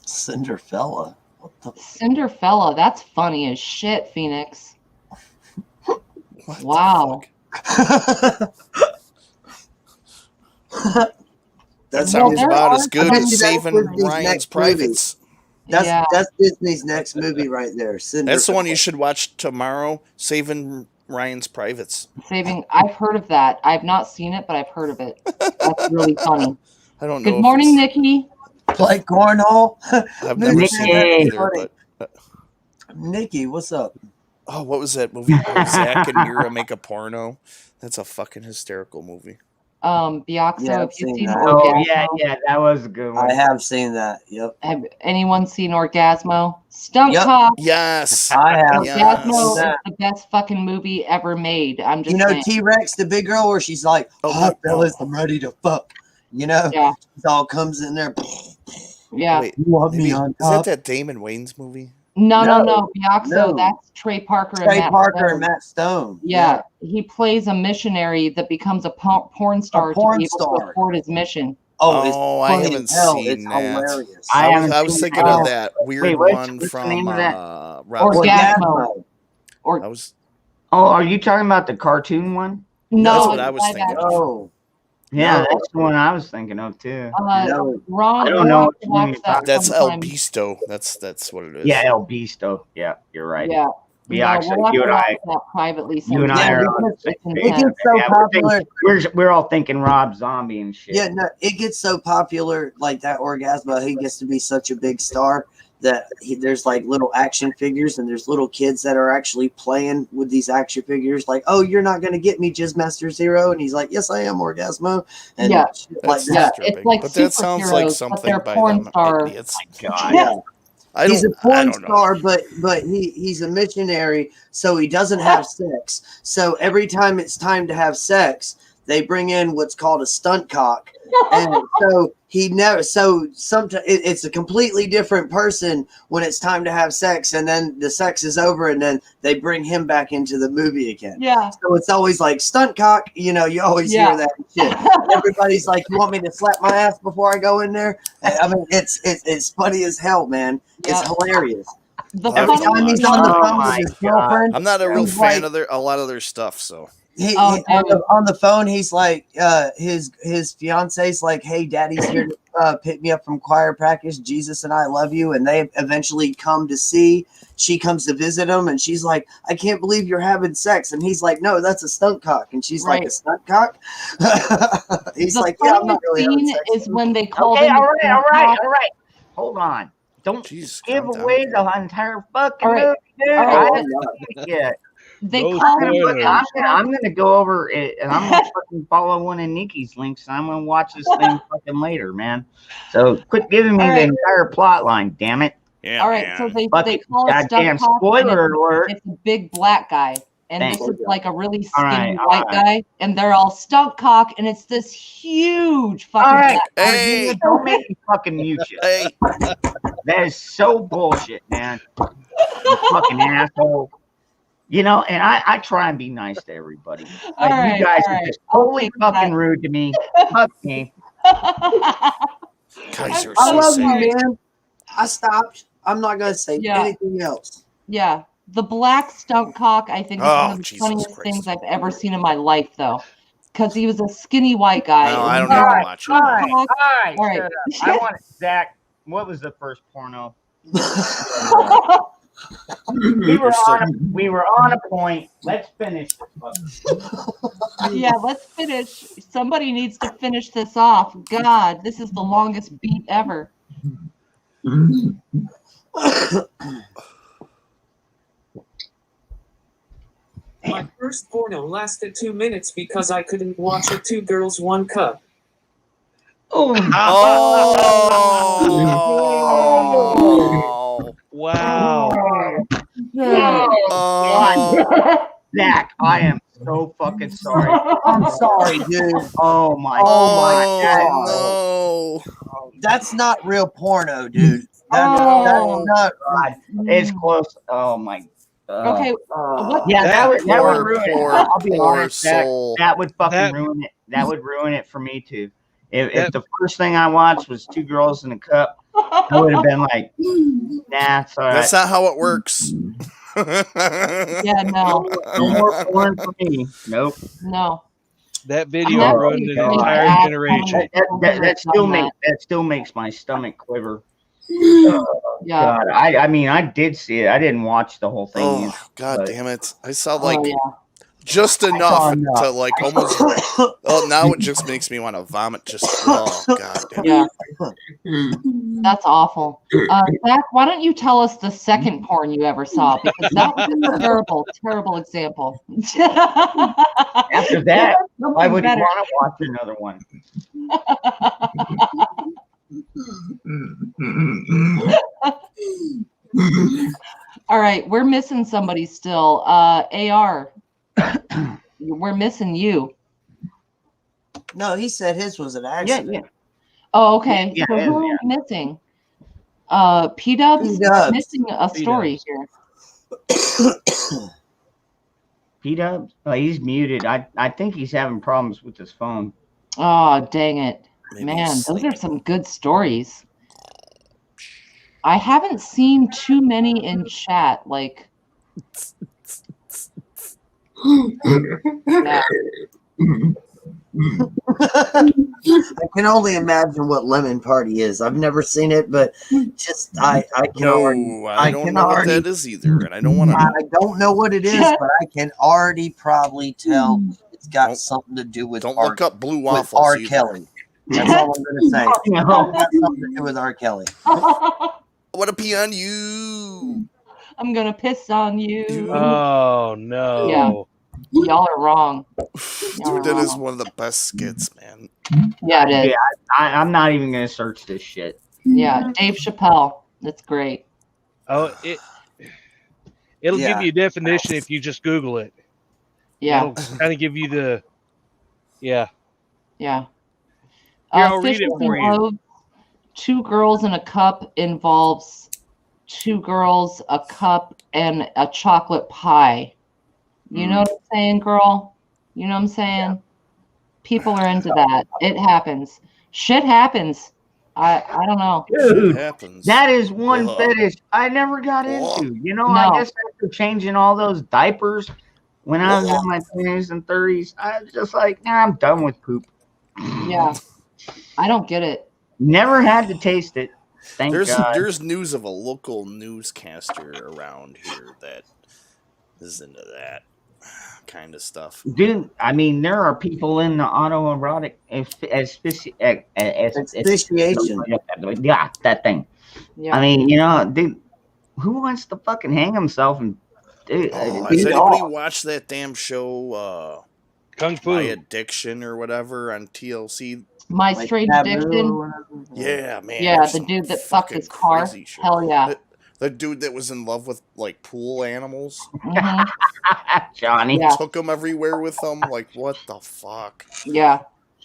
Cinderfella. What the? Cinderfella. That's funny as shit, Phoenix. what Wow. The fuck? That Well, sounds there about are as good some- as saving Disney's Ryan's next privates. Yeah. That's Disney's next movie right there. That's the one you Cinderfella. should watch tomorrow. Saving Ryan's privates. Saving. I've heard of that. I've not seen it, but I've heard of it. That's really funny. I don't know. Good if morning, it's- Nikki. Play cornhole. I've never seen it Nikki. either. But Nikki, what's up? oh, what was that movie? where Zach and Mira make a porno. That's a fucking hysterical movie. Biaxo, Yeah, I've have you seen seen that. Oh Orgasmo? yeah, that was a good one. I have seen that. Yep. Have anyone seen Orgasmo? Stunt Yep. Cock. Yes. I have. Yes. Orgasmo is Yeah. the best fucking movie ever made. I'm just You know saying. T-Rex, the big girl, where she's like, Oh, "Hot no. fellas, I'm ready to fuck." You know, Yeah. it all comes in there. Yeah. Wait, You want maybe, me on is that top? that Damon Wayans movie? No. No. Biaxo, No. that's Trey Parker and Trey Matt Parker Stone. and Matt Stone. Yeah, he plays a missionary that becomes a porn star porn to be able to star. afford his mission. Oh, it's Oh, I funny haven't as hell. seen It's that. hilarious. I I haven't was seen thinking that. of that weird Wait, one what's the from name of that? Rob. Orgasmo. Orgasmo. I was. Oh, are you talking about the cartoon one? No, That's what it's I was live thinking. action. Oh, Yeah, No. that's the one I was thinking of too. No. Ron, I don't we'll know have what to you mean watch you're that talking- That's El sometime. Bisto. That's what it is. Yeah, El Bisto. Yeah, you're right. Yeah. Biaxo, we'll have you to and watch I, that privately you and I sometime. are Yeah, on the It's same intense. page. It gets so Yeah, popular. we're all thinking Rob Zombie and shit. Yeah, no, it gets so popular, like that Orgasmo. He gets to be such a big star that there's like little action figures, and there's little kids that are actually playing with these action figures. Like, oh, you're not gonna get me, Jizzmaster Zero, and he's like, yes, I am Orgasmo, and Yeah. shit like That's that. Yeah, disturbing. it's like but that sounds like superheroes, but something they're by porn them stars. idiots. God. Yeah. I He's a don't porn know. star, but he's a missionary, so he doesn't have sex. So every time it's time to have sex, they bring in what's called a stunt cock, and so he never. So sometimes it's a completely different person when it's time to have sex, and then the sex is over, and then they bring him back into the movie again. Yeah. So it's always like stunt cock. You know, you always Yeah. hear that shit. Everybody's like, "You want me to slap my ass before I go in there?" I mean, it's funny as hell, man. It's Yeah. hilarious. The Every Every funny time he's thing- on the Oh phone my with his God. girlfriend, I'm not a real He's fan like- of a lot of their stuff. So Oh, on the phone, he's like, his fiance's like, "Hey, Daddy's here to pick me up from choir practice. Jesus and I love you." And they eventually come to see. She comes to visit him, and she's like, "I can't believe you're having sex." And he's like, "No, that's a stunt cock." And she's like, Right. "A stunt cock?" He's the like, "Yeah, I'm not funniest really having scene sex." is when they call Okay, them all the right. stunt Hold on. Don't Jesus, give calm down. away the entire fucking All right. movie, dude. All right. I haven't seen it yet. They No call them spoilers. I'm gonna go over it, and I'm gonna fucking follow one of Nikki's links. And I'm gonna watch this thing fucking later, man. So quit giving me All the right. entire plot line, damn it. Yeah, All right, man. so they Fucking call it goddamn stunt cock, and spoiler alert. it's a big black guy, and Thanks. this is like a really All skinny right, white all guy, and they're all stunt cock, and it's this huge fucking All right, black guy. Hey. don't make me fucking mute you. Hey, That is so bullshit, man. You fucking asshole. You know, and I try and be nice to everybody. All right, You guys all are right. just I'll totally take fucking that. rude to me. Fuck me. Guys are I so love you, sad. man. I stopped. I'm not gonna say Yeah. anything else. Yeah. The black stunt cock, I think, is one Oh, of the Jesus funniest Christ. things I've ever seen in my life, though. Because he was a skinny white guy. No, and I he don't wore even a watch it. stunt All right, cock. all right, All right. shut up. I want Zach. What was the first porno? We were on a point. Let's finish this. Yeah, let's finish. Somebody needs to finish this off. God, this is the longest beat ever. My first porno lasted 2 minutes because I couldn't watch it. 2 girls, 1 cup. Oh. Wow. Oh. Zach, I am so fucking sorry. I'm sorry, dude. Oh my. Oh, no. That's not real porno, dude. Oh. That's not. God, it's close. Oh my. Okay, what? Yeah, that would ruin it. Poor, I'll be poor honest, Zach, soul. that would fucking That- ruin it. That would ruin it for me too. If That- the first thing I watched was 2 girls in a cup, I would have been like, nah, it's all right. That's not how it works. Yeah, no, No more porn for me. Nope. no. That video That ruined really an makes entire me generation. ask That still makes my stomach quiver. Yeah. God, I mean, I did see it. I didn't watch the whole thing. Oh, God but- damn it. I saw like Oh, yeah. just enough enough. to like almost. Oh, now it just makes me want to vomit. Just, oh, God damn it. Yeah. That's awful. Zach, why don't you tell us the second porn you ever saw? Because that was a terrible, terrible example. After that, why would you better. want to watch another one? All right, we're missing somebody still. AR, we're missing you. No, he said his was an Yeah, accident. yeah. Oh, okay. Yeah, So yeah, who are we missing? P-Dubs? P-Dubs. Missing a story here. P-Dubs? Oh, he's muted. I think he's having problems with his phone. Oh, dang it. Maybe Man, he's those are sleeping. some good stories. I haven't seen too many in chat. Like, yeah. I can only imagine what Lemon Party is. I've never seen it, but just I can already. No, I don't can know what already- that is either, and I don't want to know. I don't know what it is, but I can already probably tell it's got Don't- something to do with Don't R. look up blue with waffles R. either. Kelly. That's all I'm gonna say. It's No. got something to do with R. Kelly. I want to pee on you. I'm gonna piss on you. Oh no. Yeah. Y'all are wrong. Dude, that is one of the best skits, man. Yeah, it is. Yeah, I'm not even gonna search this shit. Yeah, Dave Chappelle. That's great. Oh, it'll Yeah. give you a definition if you just Google it. Yeah, It'll kind of give you the. Yeah. yeah. Here, I'll read it Fishes for and you. Loaves, 2 girls in a cup involves 2 girls, a cup, and a chocolate pie. You know what I'm saying, girl? You know what I'm saying? People are into that. It happens. Shit happens. I don't know. It Dude, happens. that is one Ugh. fetish I never got Ugh. into. You know, No. I guess after changing all those diapers when I was in my 20s and 30s, I was just like, nah, I'm done with poop. Yeah. I don't get it. Never had to taste it. Thank God. There's news of a local newscaster around here that is into that kind of stuff. Dude, I mean, there are people in the autoerotic Asphyxiation. Yeah, that thing. Yeah. I mean, you know, dude, who wants to fucking hang himself and dude, Oh, dude, has anybody oh, watched that damn show, Kung Fu. My Addiction or whatever on TLC? My Like Straight Taboo Addiction. or whatever. Yeah, man. Yeah, there's the some dude that fucked fucking his car. crazy shit. Hell yeah. The dude that was in love with like pool animals Mhm. Johnny. Yeah. took them everywhere with him. Like, what the fuck? Yeah.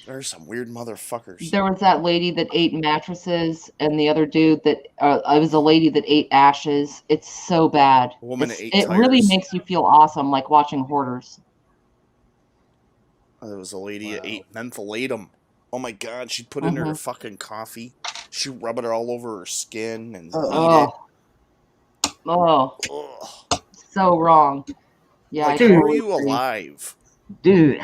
There's some weird motherfuckers. There was that lady that ate mattresses, and the other dude that it was a lady that ate ashes. It's so bad. A woman that ate It really tires. makes you feel awesome, like watching hoarders. There was a lady that ate mentholatum. Oh my god, she'd put in her fucking coffee. She'd rub it all over her skin and eat it. Oh, Ugh. so wrong. Yeah, Like, I how are totally you agree. alive? Dude,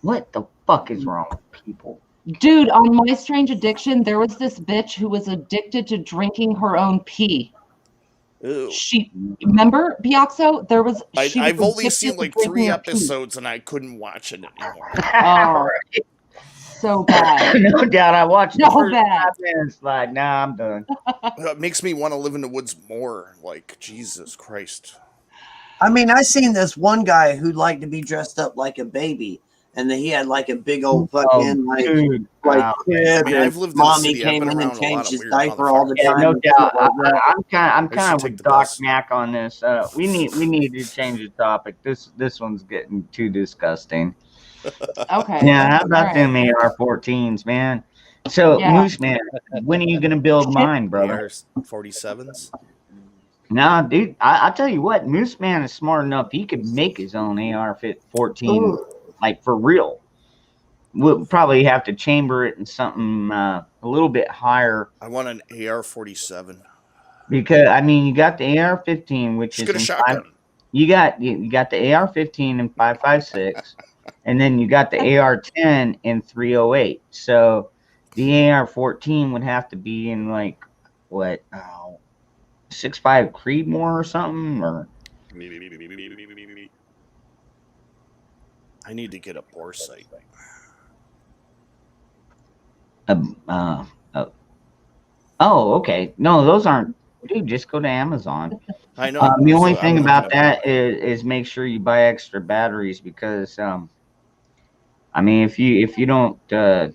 what the fuck is wrong with people? Dude, on My Strange Addiction, there was this bitch who was addicted to drinking her own pee. Ew. She remember Bioxo? There was. She was I've only addicted seen to like drinking 3 her pee. episodes and I couldn't watch it anymore. Oh, so bad. No doubt, I watched the So first bad. 5 minutes. Like, nah, I'm done. It makes me want to live in the woods more. Like, Jesus Christ. I mean, I seen this one guy who liked to be dressed up like a baby, and then he had like a big old fucking Dude, wow. crib, I mean, and I've lived in the mommy city. I've came been in and around a lot changed of his weird diaper all the Yeah, time. no and doubt. shit like that. I'm used kind to of take with the Doc bus. Mac on this. We need to change the topic. This one's getting too disgusting. Okay. Yeah, how about All them AR-14s, man? So, Yeah. Moose Man, when are you gonna build mine, brother? AR-47s? Nah, dude, I'll tell you what, Moose Man is smart enough. He could make his own AR-14, like for real. We'll probably have to chamber it in something a little bit higher. I want an AR-47. Because I mean, you got the AR-15, which Just is get a in shotgun. you got the AR-15 in 5.56, and then you got the AR-10 in 308. So the AR-14 would have to be in like what 6.5 Creedmoor or something, or I need to get a bore sight. oh, okay. No, those aren't. Dude, just go to Amazon. I know. The only so thing I'm about looking at that is make sure you buy extra batteries because I mean if you don't the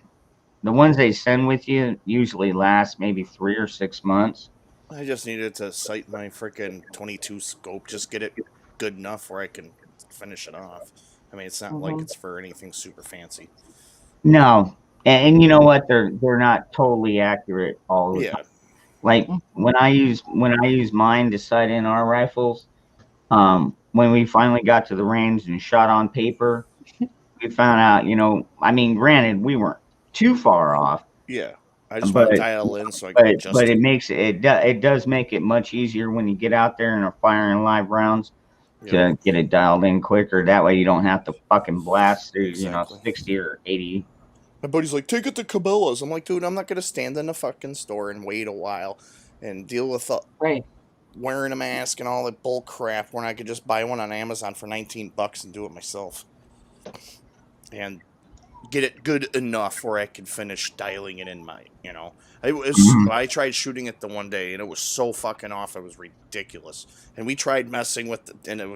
ones they send with you usually last maybe 3 or 6 months. I just needed to sight my freaking 22 scope. Just get it good enough where I can finish it off. I mean, it's not like it's for anything super fancy. No, and you know what? They're not totally accurate all the time. Like when I use mine to sight in our rifles, when we finally got to the range and shot on paper, we found out, I mean, granted, we weren't too far off. Yeah, I just want to dial in so I can adjust. But it makes it does make it much easier when you get out there and are firing live rounds to get it dialed in quicker. That way you don't have to fucking blast through, 60 or 80. My buddy's like, take it to Cabela's. I'm like, dude, I'm not going to stand in the fucking store and wait a while and deal with wearing a mask and all that bull crap when I could just buy one on Amazon for $19 and do it myself. And get it good enough where I can finish dialing it in I tried shooting it the one day and it was so fucking off. It was ridiculous. And we tried messing with it and it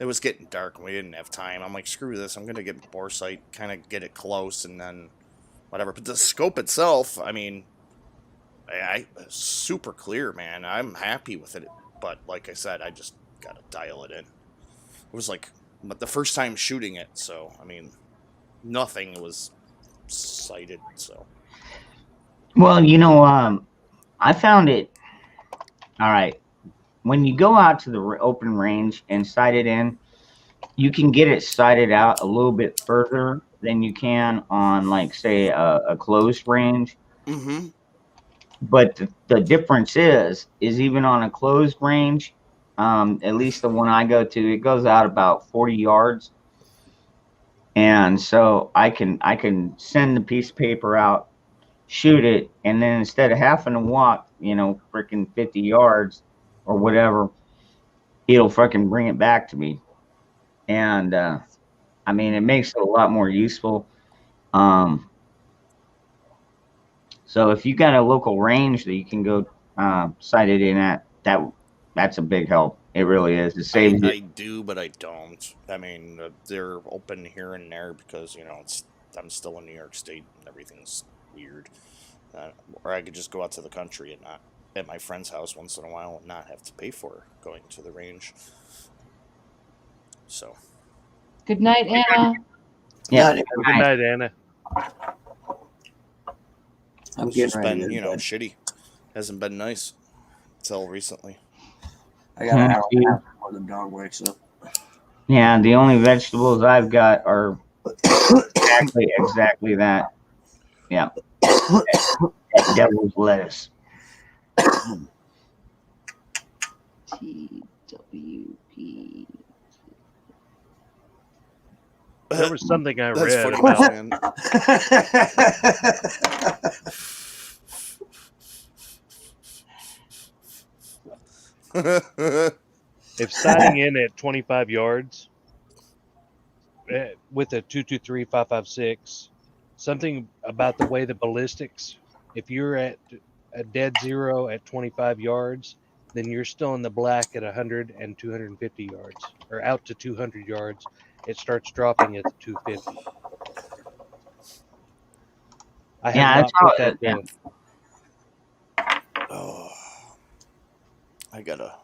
was getting dark and we didn't have time. I'm like, screw this. I'm going to get bore sight, kind of get it close and then whatever. But the scope itself, I mean, I super clear, man. I'm happy with it. But like I said, I just got to dial it in. It was like the first time shooting it. So, I mean, nothing was sighted. So, well, I found it. All right. When you go out to the open range and sight it in, you can get it sighted out a little bit further than you can on, like, say, a closed range. Mm-hmm. But the difference is even on a closed range, at least the one I go to, it goes out about 40 yards. And so I can send the piece of paper out, shoot it, and then instead of having to walk, freaking 50 yards or whatever, it'll fucking bring it back to me. And I mean, it makes it a lot more useful. So if you got a local range that you can go sight it in at, that's a big help. It really is. It saves I do, but I don't. I mean, they're open here and there because I'm still in New York State and everything's weird. Or I could just go out to the country and not at my friend's house once in a while and not have to pay for going to the range. So. Good night, Anna. Yeah. Good night, Anna. I'm It's getting just ready been, to you go know, to bed. shitty. Hasn't been nice until recently. I got an hour and a half before the dog wakes up. Yeah, the only vegetables I've got are exactly that. Yeah. That devil's lettuce. TWP. There was something I That's read funny, about man. if siding in at 25 yards with a 223 556, something about the way the ballistics, if you're at a dead zero at 25 yards, then you're still in the black at 100 and 250 yards, or out to 200 yards. It starts dropping at the 250. I have Yeah, that's not put how. that Yeah. Oh, I gotta.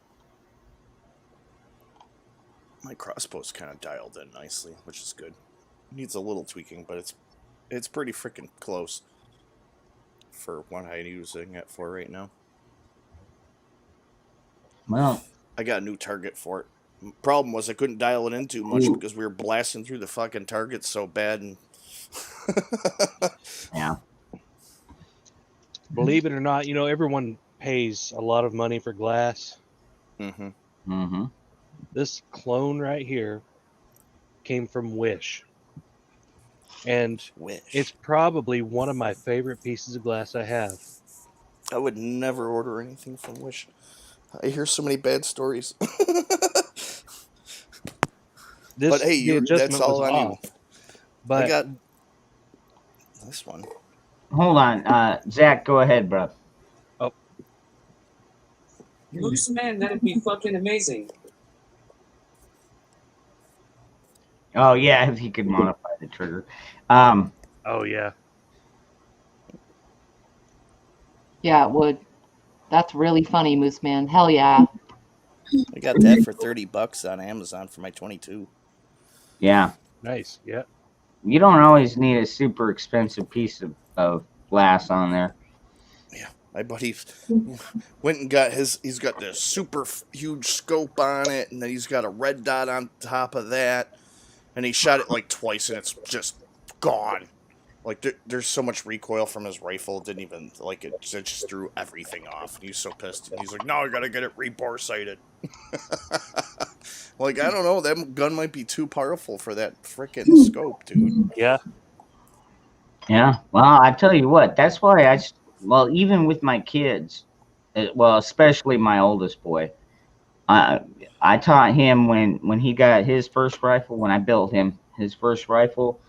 My crossbow's kind of dialed in nicely, which is good. Needs a little tweaking, but it's pretty freaking close for what I'm using it for right now. Well, I got a new target for it. Problem was I couldn't dial it in too much Ooh. because we were blasting through the fucking targets so bad. And yeah. Believe it or not, you know, everyone pays a lot of money for glass. Mm-hmm. Mm-hmm. This clone right here came from Wish. And Wish. it's probably one of my favorite pieces of glass I have. I would never order anything from Wish. I hear so many bad stories. But hey, The adjustment that's all was on you. off. But I got this one. Hold on, Zach. Go ahead, bro. Moose man, that'd be fucking amazing. Oh yeah, if he could modify the trigger. oh yeah. Yeah, it would. That's really funny, Moose Man. Hell yeah. I got that for $30 on Amazon for my 22. Yeah. Nice. Yeah. You don't always need a super expensive piece of glass on there. Yeah, my buddy went and got he's got this super huge scope on it, and then he's got a red dot on top of that, and he shot it like twice, and it's just gone. Like there's so much recoil from his rifle, it didn't even like it just threw everything off, and he's so pissed. And he's like, "No, I gotta get it rebore sighted." Like, I don't know, that gun might be too powerful for that frickin' scope, dude. Yeah. Yeah. Well, I tell you what, that's why well, even with my kids, well, especially my oldest boy, I taught him when he got his first rifle, when I built him his first rifle,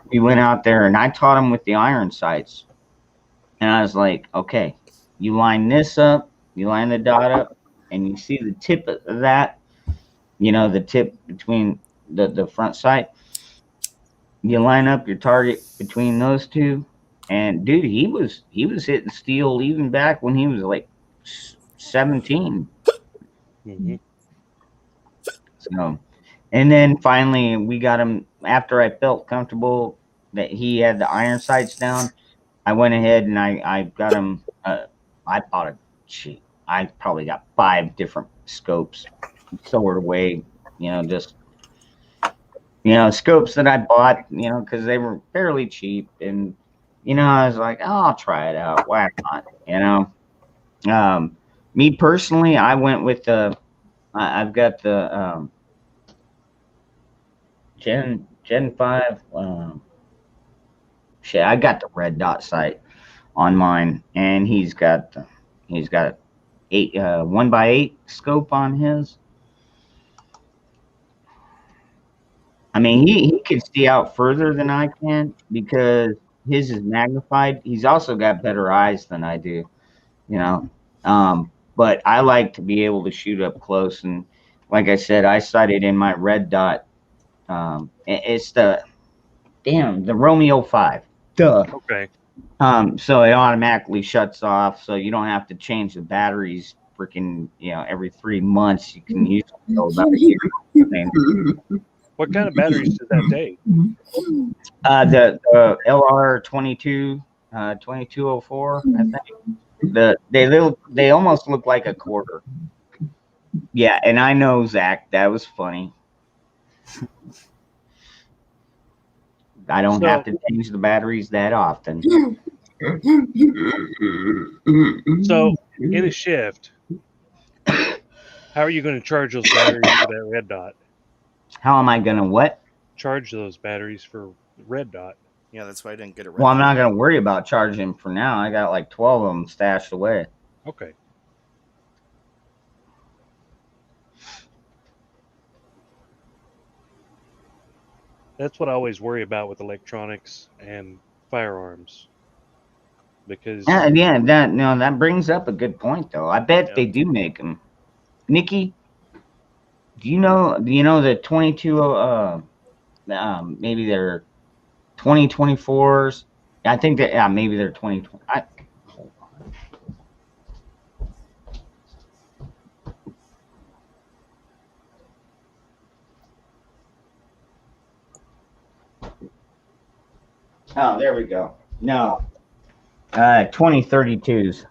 we went out there and I taught him with the iron sights. And I was like, okay, you line this up, you line the dot up, and you see the tip of that, you know, the tip between the front sight. You line up your target between those two. And dude, he was hitting steel even back when he was like 17. Mm-hmm. So, and then finally we got him, after I felt comfortable that he had the iron sights down, I went ahead and I got him, I bought I probably got 5 different scopes stored away, you know, just, you know, scopes that I bought, you know, because they were fairly cheap. And, you know, I was like, oh, I'll try it out. Why not? You know, me personally, I went with I've got the Gen 5. Shit, I got the red dot sight on mine, and he's got 1x8 scope on his. I mean, he can see out further than I can because his is magnified. He's also got better eyes than I do, you know. But I like to be able to shoot up close, and like I said, I sighted in my red dot. It's the Romeo 5. Duh. Okay. So it automatically shuts off, so you don't have to change the batteries freaking, you know, every 3 months. You can use it for about a year. What kind of batteries does that take? The LR22, 2204, I think. They almost look like a quarter. Yeah, and I know, Zach, that was funny. I don't have to change the batteries that often. So, in a shift, how are you going to charge those batteries for that red dot? How am I gonna what? Charge those batteries for red dot. Yeah, that's why I didn't get a red Well, I'm dot. not gonna worry about charging them for now. I got like 12 of them stashed away. Okay. That's what I always worry about with electronics and firearms. Because Yeah, that brings up a good point though. I bet they do make them. Nikki, do you know the 22 maybe they're 2024s? I think that maybe they're 2020. Hold on. Oh, there we go. No. 2032s.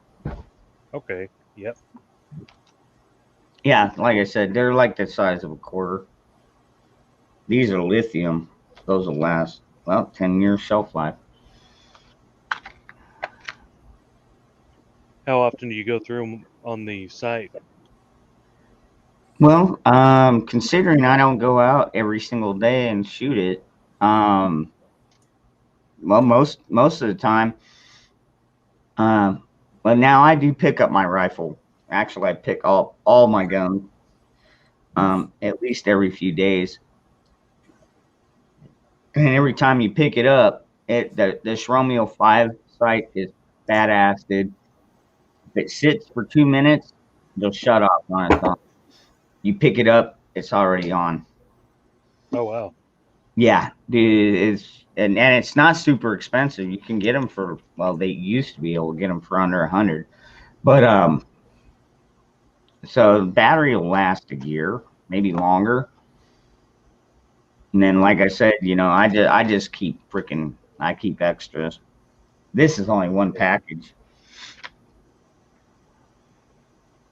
okay, yep. Yeah, like I said, they're like the size of a quarter. These are lithium. Those will last, well, 10 years shelf life. How often do you go through them on the site? Well, considering I don't go out every single day and shoot it, well, most of the time, but now I do pick up my rifle. Actually, I pick all my guns, at least every few days. And every time you pick it up, this Romeo 5 sight is badass, dude. If it sits for 2 minutes, it'll shut off on its own. You pick it up, it's already on. Oh wow. Yeah, dude, and it's not super expensive. You can get them for, well, they used to be able to get them for under 100. But so the battery will last a year, maybe longer. And then, like I said, I just keep I keep extras. This is only one package.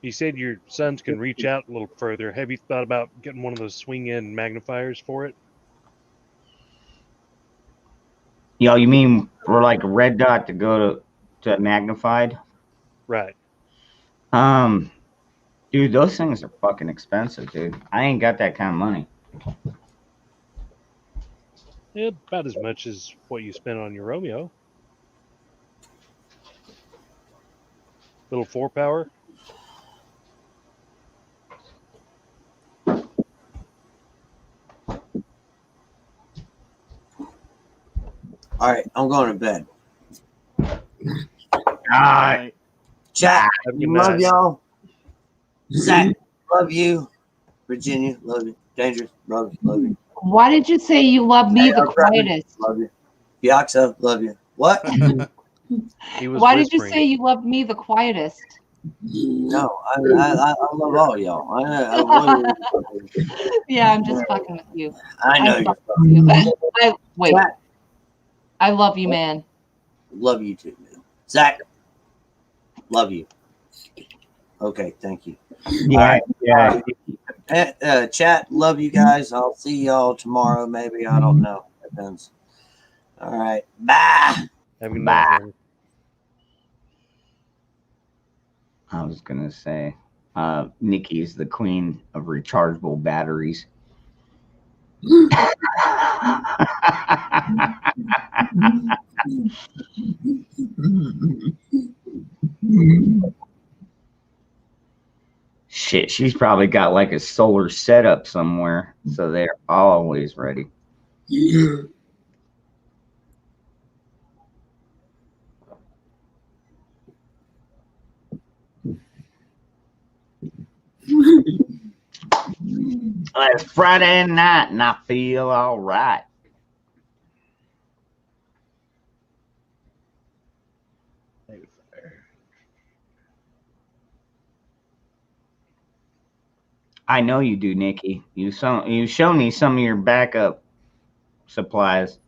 You said your sons can reach out a little further. Have you thought about getting one of those swing-in magnifiers for it? You mean for like a red dot to go to magnified? Right. Dude, those things are fucking expensive, dude. I ain't got that kind of money. Yeah, about as much as what you spent on your Romeo. Little 4-power. All right, I'm going to bed. All right. Chat, Have a good love night. y'all. Zach, love you. Virginia, love you. Dangerous, love you. Why did you say you love me the quietest? Love you. Biaxa, love you. What? He was Why did you whispering. say you loved me the quietest? No, I love all y'all. I Yeah, I'm just fucking with you. know love you. you. Wait. Zach, I love you, man. love you too, man. Zach, love you. Okay, thank you. Yeah, yeah. Chat, love you guys. I'll see y'all tomorrow, maybe. I don't know. Depends. All right. Bye. Have a good night, man. I was gonna say, Nikki's the queen of rechargeable batteries. Shit, she's probably got like a solar setup somewhere, so they're always ready. It's Friday night and I feel all right. I know you do, Nikki. You show me some of your backup supplies.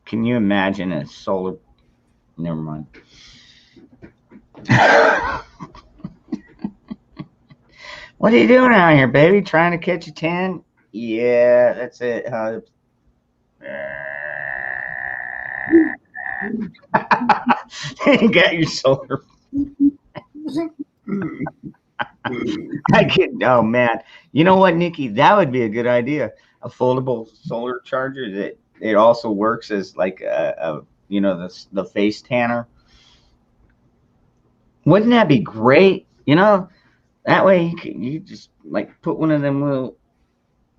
Can you imagine a solar? Never mind. What are you doing out here, baby? Trying to catch a 10? Yeah, that's it. You got your solar. I could. Oh man, you know what, Nikki? That would be a good idea. A foldable solar charger that it also works as like a the face tanner. Wouldn't that be great? That way you just like put one of them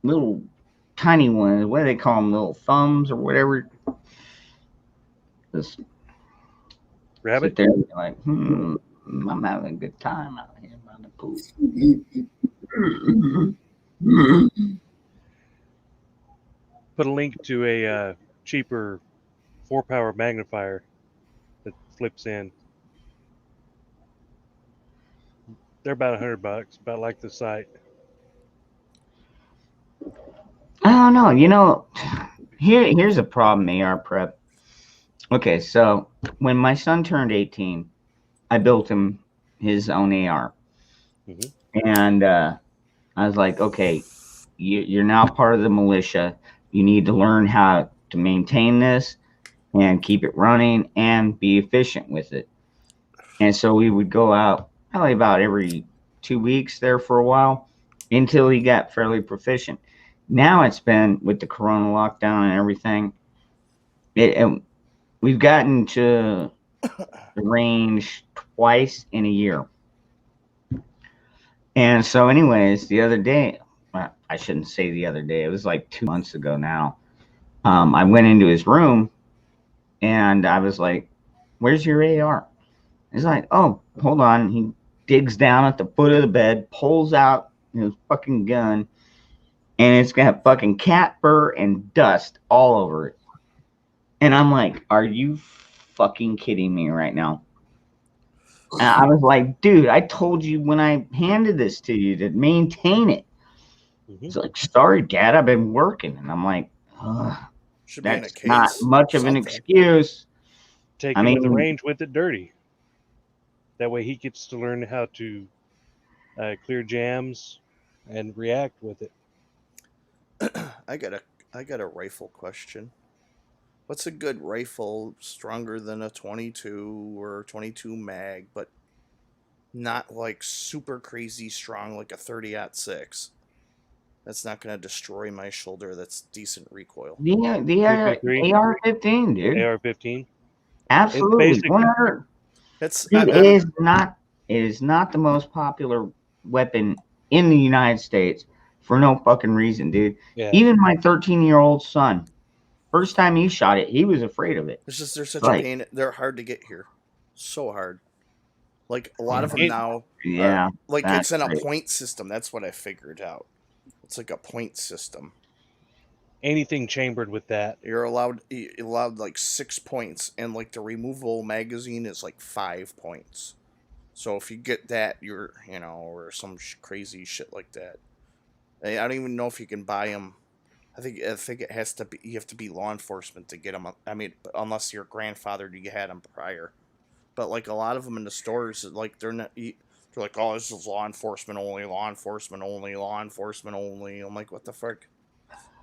little tiny ones. What do they call them? Little thumbs or whatever. Just Rabbit? sit there and be like, I'm having a good time out here by the pool. Put a link to a cheaper 4-power magnifier that flips in. They're about $100, about like the site. I don't know. Here's a problem, AR Prep. Okay, so when my son turned 18, I built him his own AR. Mm-hmm. And I was like, okay, you're now part of the militia. You need to learn how to maintain this and keep it running and be efficient with it. And so we would go out probably about every 2 weeks there for a while until he got fairly proficient. Now it's been with the Corona lockdown and everything. We've gotten to the range twice in a year. And so anyways, the other day, well, I shouldn't say the other day, it was like 2 months ago now. I went into his room and I was like, where's your AR? He's like, oh, hold on. He digs down at the foot of the bed, pulls out his fucking gun, and it's got fucking cat fur and dust all over it. And I'm like, are you fucking kidding me right now? And I was like, dude, I told you when I handed this to you to maintain it. Mm-hmm. He's like, sorry, Dad, I've been working. And I'm like, that's not much of an excuse. Take him to the range with it dirty. That way he gets to learn how to clear jams and react with it. I got a rifle question. What's a good rifle stronger than a 22 or 22 mag, but not like super crazy strong like a 30-06? That's not going to destroy my shoulder. That's decent recoil. The AR-15, dude. AR-15? Absolutely. 100. It is not the most popular weapon in the United States for no fucking reason, dude. Yeah. Even my 13-year-old son, first time he shot it, he was afraid of it. It's just they're such a pain. They're hard to get here. So hard. Like a lot of them now. Yeah. Like it's in a point system. That's what I figured out. It's like a point system. Anything chambered with that. You're allowed like 6 points, and like the removable magazine is like 5 points. So if you get that, you're or some crazy shit like that. I don't even know if you can buy them. I think it has to be. You have to be law enforcement to get them. I mean, unless your grandfather you had them prior. But like a lot of them in the stores, like they're not. They're like, oh, this is law enforcement only, law enforcement only, law enforcement only. I'm like, what the fuck?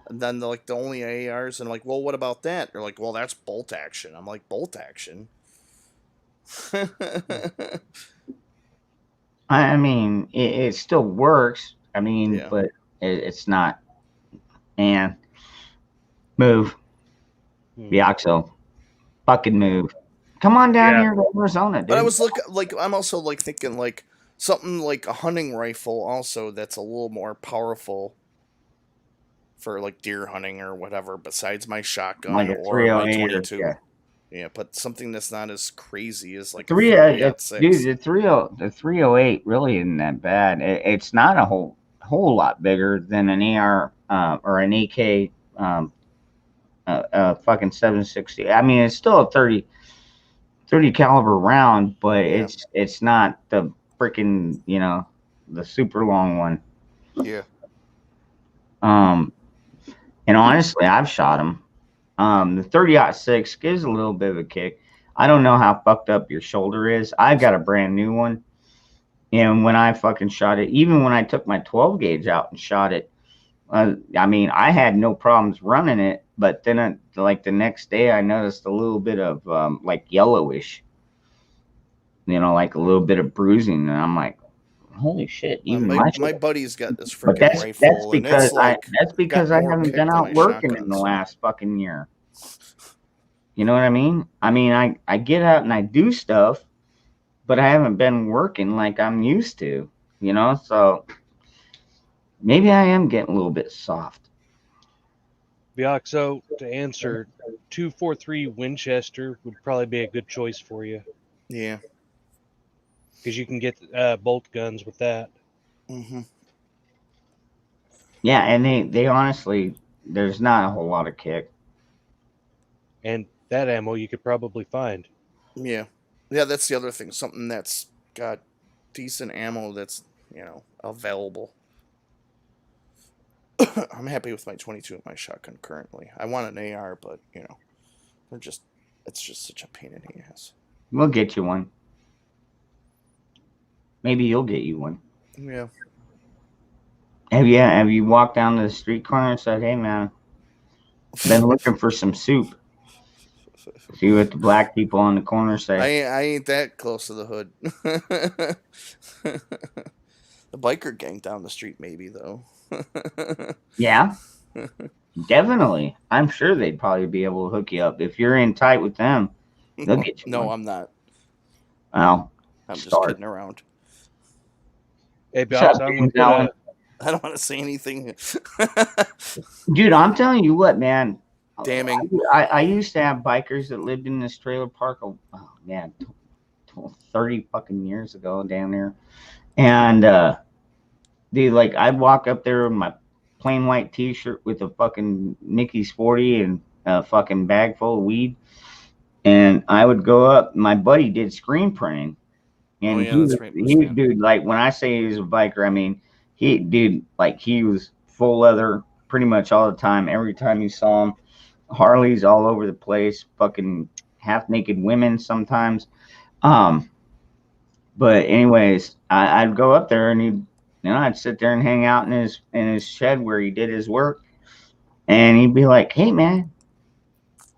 And then they're like the only ARs, and I'm like, well, what about that? They're like, well, that's bolt action. I'm like, bolt action. I mean, it still works. I mean, yeah. But it's not. And move, Bioxo, fucking move. Come on down here to Arizona, dude. But I was I'm also thinking something like a hunting rifle also that's a little more powerful for like deer hunting or whatever. Besides my shotgun like or my 22. Yeah, but something that's not as crazy as like dude, the 308 really isn't that bad. It's not a whole lot bigger than an AR or an AK fucking 760. I mean, it's still a 30 caliber round, but it's not the freaking the super long one. Yeah. And honestly, I've shot them. The 30-06 gives a little bit of a kick. I don't know how fucked up your shoulder is. I got a brand new one. And when I fucking shot it, even when I took my 12 gauge out and shot it, I mean, I had no problems running it. But then, like the next day, I noticed a little bit of like yellowish, like a little bit of bruising. And I'm like, holy shit! Even my buddy's got this but freaking rifle, that's because and it's like that's because I more haven't kick been than out my working in shotgun, the so. last fucking year. You know what I mean? I get out and I do stuff, but I haven't been working like I'm used to, so maybe I am getting a little bit soft. Bioxo, to answer, 243 Winchester would probably be a good choice for you. Yeah. Because you can get bolt guns with that. Mm-hmm. Yeah, and they honestly, there's not a whole lot of kick. And that ammo you could probably find. Yeah. Yeah, that's the other thing. Something that's got decent ammo that's, available. I'm happy with my 22 and my shotgun currently. I want an AR, but, it's just such a pain in the ass. We'll get you one. Maybe you'll get you one. Yeah. Have you walked down to the street corner and said, "Hey man, been looking for some soup"? See what the black people on the corner say. I ain't that close to the hood. The biker gang down the street, maybe though. Yeah, definitely. I'm sure they'd probably be able to hook you up if you're in tight with them. They'll get you. No, one. I'm not. Well, I'm just kidding around. Hey, Box, I don't want to say anything. Dude, I'm telling you what, man. Damning. I used to have bikers that lived in this trailer park. Oh man, 30 fucking years ago down there, and dude, like I'd walk up there with my plain white T-shirt with a fucking Mickey's 40 and a fucking bag full of weed, and I would go up. My buddy did screen printing, and dude, like when I say he was a biker, I mean he was full leather pretty much all the time. Every time you saw him, Harleys all over the place, fucking half naked women sometimes. But anyways, I'd go up there and I'd sit there and hang out in his shed where he did his work, and he'd be like, "Hey man,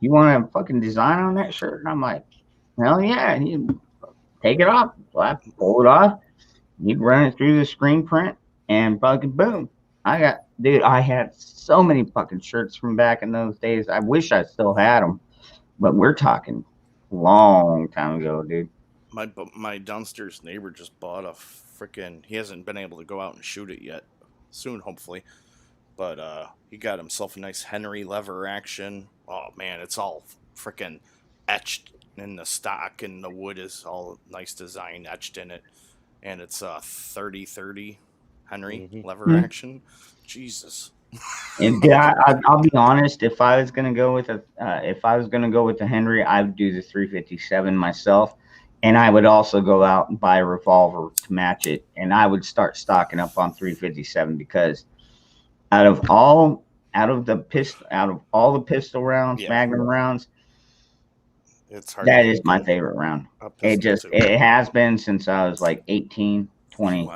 you want a fucking design on that shirt?" And I'm like, "Hell yeah!" And he'd take it off, so I pull it off. He'd run it through the screen print, and fucking boom. I had so many fucking shirts from back in those days. I wish I still had them, but we're talking long time ago, dude. My downstairs neighbor just bought a freaking. He hasn't been able to go out and shoot it yet. Soon, hopefully. But he got himself a nice Henry lever action. Oh man, it's all freaking etched in the stock, and the wood is all nice design etched in it. And it's a 30-30 Henry lever action. Jesus. And I'll be honest. If I was gonna go with the Henry, I would do the 357 myself, and I would also go out and buy a revolver to match it, and I would start stocking up on 357 because out of all the pistol rounds, Magnum rounds, it's hard. That is my favorite round. It has been since I was like 18, 20.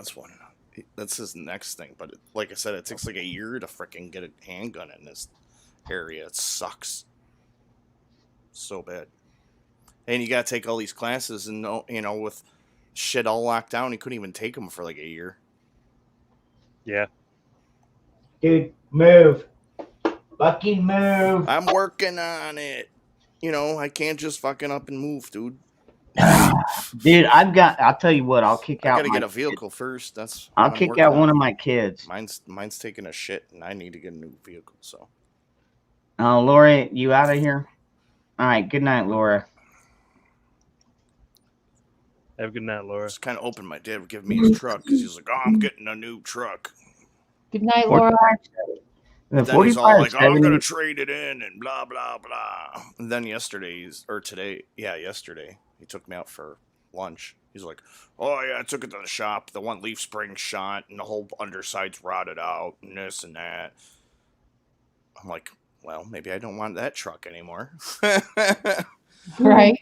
That's his next thing. But like I said, it takes like a year to freaking get a handgun in this area. It sucks so bad. And you got to take all these classes, and with shit all locked down, you couldn't even take them for like a year. Yeah. Dude, move. Fucking move. I'm working on it. I can't just fucking up and move, dude. Dude, I'll tell you what, I'll kick out. I gotta get a vehicle first. I'll kick out one of my kids. Mine's taking a shit, and I need to get a new vehicle. So. Lori, you out of here? All right. Good night, Laura. Have a good night, Laura. Just kind of hoping my dad would give me his truck because he's like, "Oh, I'm getting a new truck." Good night, Laura. Then he's all like, "Oh, I'm gonna trade it in," and blah blah blah. And then yesterday, he took me out for lunch. He's like, oh yeah, I took it to the shop. The one leaf spring shot, and the whole underside's rotted out, and this and that. I'm like, well, maybe I don't want that truck anymore. Right.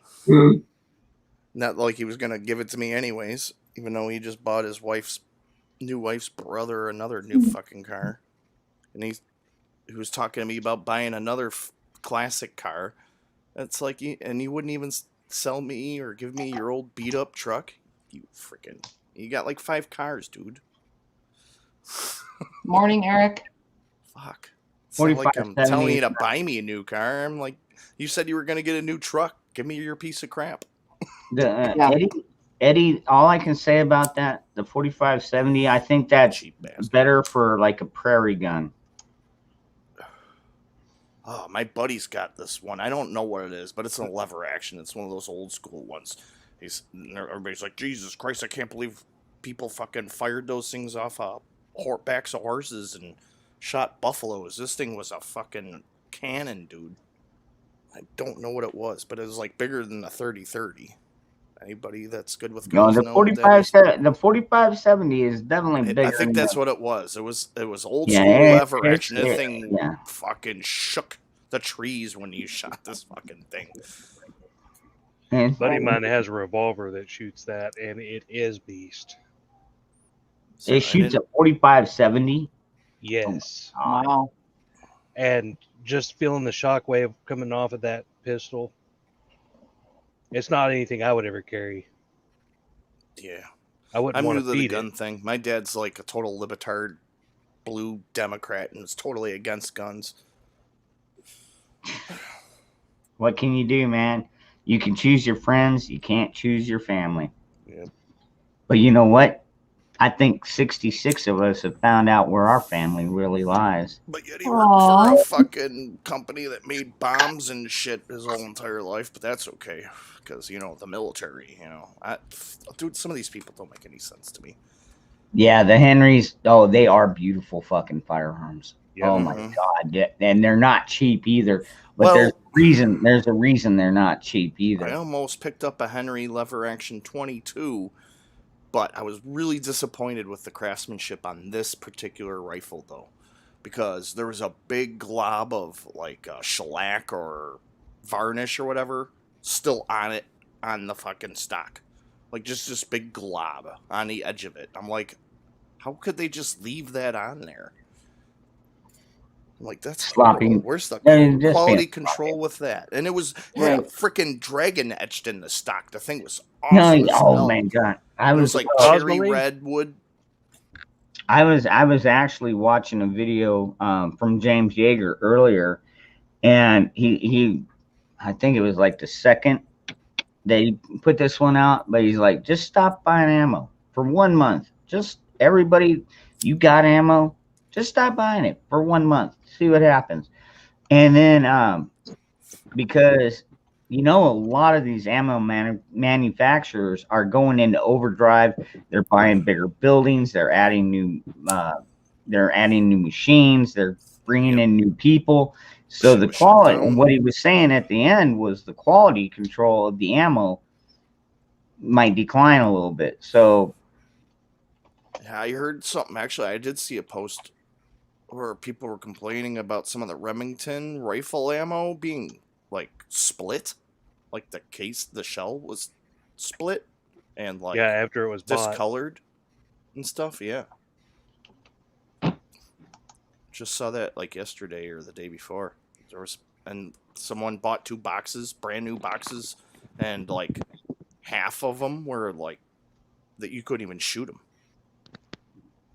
Not like he was gonna give it to me anyways, even though he just bought his new wife's brother another new fucking car, and he was talking to me about buying another classic car. It's like, and you wouldn't even sell me or give me your old beat up truck. You got like 5 cars, dude. Morning, Eric. Fuck. It's not like I'm 45, telling you to 70. buy me a new car. I'm like, you said you were gonna get a new truck. Give me your piece of crap. Yeah. Eddie, all I can say about that, the 4570, I think that's Cheap bastard. better for like a prairie gun. Oh, my buddy's got this one. I don't know what it is, but it's a lever action. It's one of those old school ones. Everybody's like, Jesus Christ, I can't believe people fucking fired those things off backs of horses and shot buffaloes. This thing was a fucking cannon, dude. I don't know what it was, but it was like bigger than the 30-30. Anybody that's good with No, guns the know what that is? 4570 is definitely bigger. I think than that's the- what it was. It was old Yeah, school lever it's- action. That thing yeah. fucking shook the trees when you shot this fucking thing. And- Buddy of mine has a revolver that shoots that, and it is beast. So It shoots a 4570. Yes. Wow. And just feeling the shockwave coming off of that pistol, it's not anything I would ever carry. Yeah. I wouldn't I'm want new to to the feed gun it. thing. My dad's like a total libetard, blue Democrat, and is totally against guns. What can you do, man? You can choose your friends. You can't choose your family. Yep. But you know what? I think 66 of us have found out where our family really lies. But yet he worked for a fucking company that made bombs and shit his whole entire life. But that's okay, because the military. Dude, some of these people don't make any sense to me. Yeah, the Henrys. Oh, they are beautiful fucking firearms. Yeah. Oh my God, yeah, and they're not cheap either. But Well- there's a reason they're not cheap either. I almost picked up a Henry lever action 22, but I was really disappointed with the craftsmanship on this particular rifle, though, because there was a big glob of like shellac or varnish or whatever still on it on the fucking stock, like just this big glob on the edge of it. I'm like, how could they just leave that on there? I'm like, that's Sloppy. horrible. Where's the They're just quality being control with that? And it was Right. freaking dragon etched in the stock. The thing was awesome. No, as oh hell. my God, It was like cherry Cosmoly? red wood. I was actually watching a video from James Yeager earlier, and he I think it was like the second that he put this one out, but he's like, just stop buying ammo for 1 month. Just everybody, you got ammo, just stop buying it for 1 month. See what happens. And then because a lot of these ammo manufacturers are going into overdrive. They're buying bigger buildings. They're adding new machines. They're bringing in new people. So the quality, and what he was saying at the end was the quality control of the ammo might decline a little bit. So Yeah, I heard something. Actually, I did see a post where people were complaining about some of the Remington rifle ammo being like split, like the shell was split, and like Yeah, after it was bought. discolored and stuff. Yeah, just saw that like yesterday or the day before. And someone bought 2 boxes, brand new boxes, and like half of them were like that you couldn't even shoot them.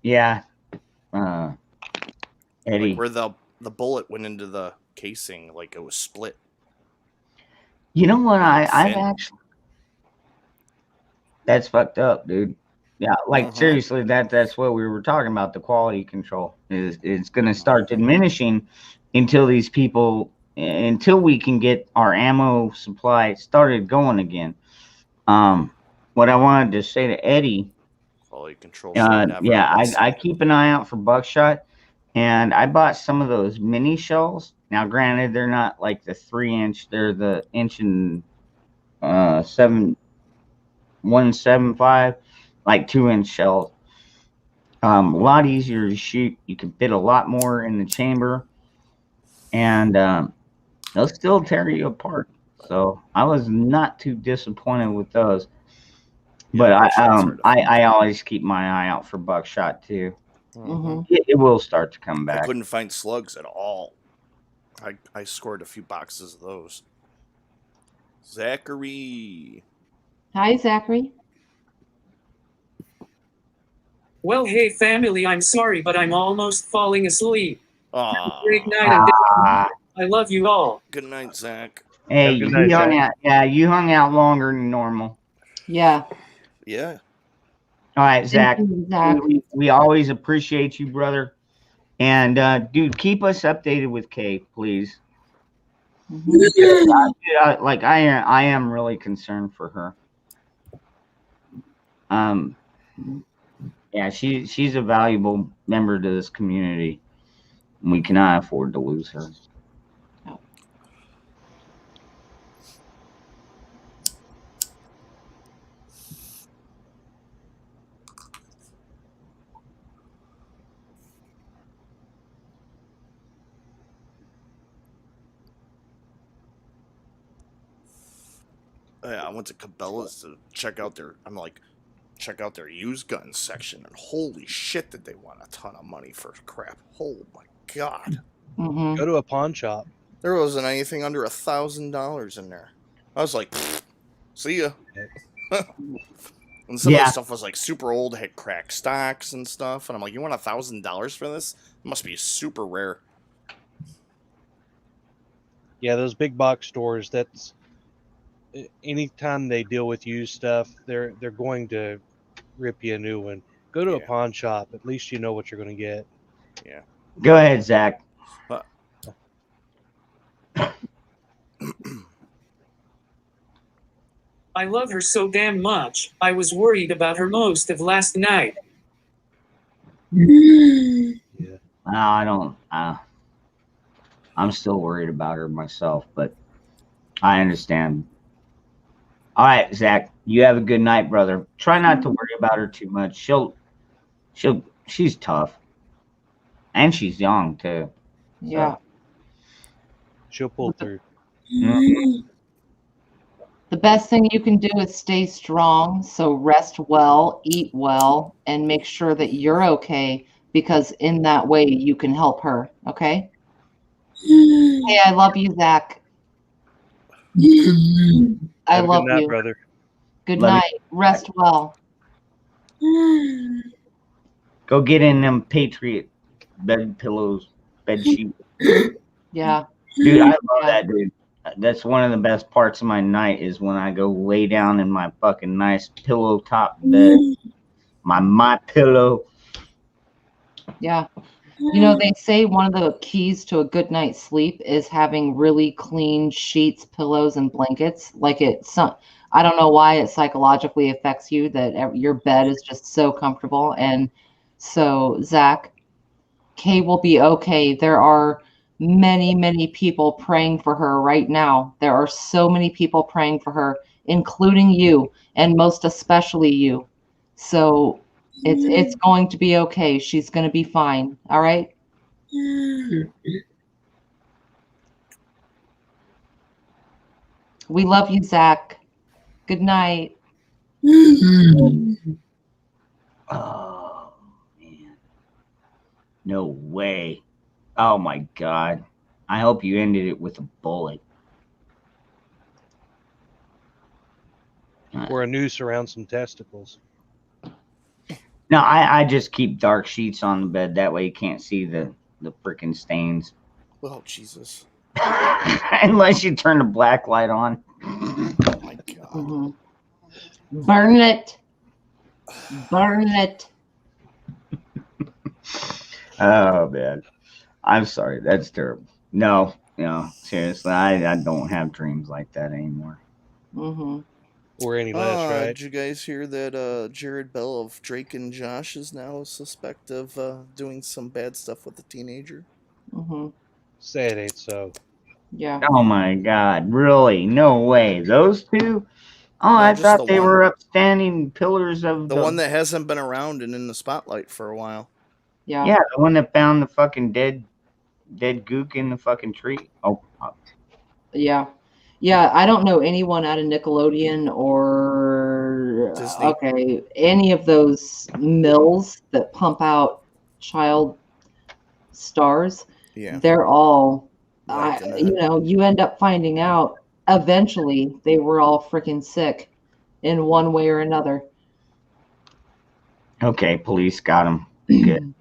yeah, Eddie. Like where the bullet went into the casing, like it was split. You know what? I've Thin. actually. That's fucked up, dude. Yeah, like seriously, that's what we were talking about. The quality control is going to start diminishing until we can get our ammo supply started going again. What I wanted to say to Eddie, Quality control. I keep an eye out for buckshot, and I bought some of those mini shells. Now, granted, they're not like the 3-inch; they're the 1 and 7 175, like 2-inch shells. A lot easier to shoot. You can fit a lot more in the chamber, and they'll still tear you apart. So I was not too disappointed with those. But I always keep my eye out for buckshot too. Mm-hmm. It will start to come I back. couldn't find slugs at all. I scored a few boxes of those. Zachary. Hi, Zachary. Well, hey family, I'm sorry, but I'm almost falling asleep. Aw. Great night and day. Ah, I love you all. Good night, Zach. hey, Have a good you night, hung Zach. out. Yeah, you hung out longer than normal. Yeah. Yeah. All right, Zach. Thank you, Zach. We always appreciate you, brother. And dude, keep us updated with Kay, please. Mhm. I am really concerned for her. Yeah, she's a valuable member to this community. We cannot afford to lose her. Yeah, I went to Cabela's to check out their used gun section, and holy shit did they want a ton of money for crap. Oh my god. Mhm. Go to a pawn shop. There wasn't anything under $1,000 in there. I was like, see ya. And some of Yeah. the stuff was like super old, had cracked stocks and stuff, and I'm like, you want $1,000 for this? It must be super rare. Yeah, those big box stores. That's anytime they deal with used stuff, they're going to rip you a new one. Go to a Yeah. pawn shop. At least you know what you're going to get. Yeah. Go ahead, Zach. I love her so damn much. I was worried about her most of last night. I don't. I'm still worried about her myself, but I understand. All right, Zach. You have a good night, brother. Try not to worry about her too much. She's tough, and she's young too. Yeah. She'll pull through. Mhm. The best thing you can do is stay strong. So rest well, eat well, and make sure that you're okay, because in that way you can help her. Okay. Hey, I love you, Zach. I Have a love good night, you. brother. Good Love you. night. Rest well. Go get in them Patriot bed pillows, bed sheets. Yeah. Dude, I love Yeah. that, dude. That's one of the best parts of my night is when I go lay down in my fucking nice pillow top bed. My pillow. Yeah. You know, they say one of the keys to a good night's sleep is having really clean sheets, pillows, and blankets. I don't know why it psychologically affects you that your bed is just so comfortable. And so, Zach, Kay will be okay. There are many, many people praying for her right now. There are so many people praying for her, including you, and most especially you. So it's going to be okay. She's going to be fine. All right? We love you, Zach. Good night. Oh man. No way. Oh my god. I hope you ended it with a bullet. Or a noose around some testicles. No, I just keep dark sheets on the bed. That way you can't see the freaking stains. Oh, Jesus. Unless you turn the black light on. Oh, my God. Mhm. Burn it. Burn it. Oh man. I'm sorry. That's terrible. No, seriously, I don't have dreams like that anymore. Mm-hmm. Or any less, right? Did you guys hear that Jared Bell of Drake and Josh is now suspect of doing some bad stuff with a teenager? Mm-hmm. Say it ain't so. Yeah. Oh my god, really? No way. Those two? Oh, No, I just thought the they one. were upstanding pillars of The one that hasn't been around and in the spotlight for a while. Yeah. Yeah, the one that found the fucking dead gook in the fucking tree. Oh, Yeah. Yeah, I don't know anyone out of Nickelodeon or Disney. okay, any of those mills that pump out child stars. Yeah. They're all Right in the you head. know, you end up finding out eventually they were all freaking sick in one way or another. okay, police got him. Good.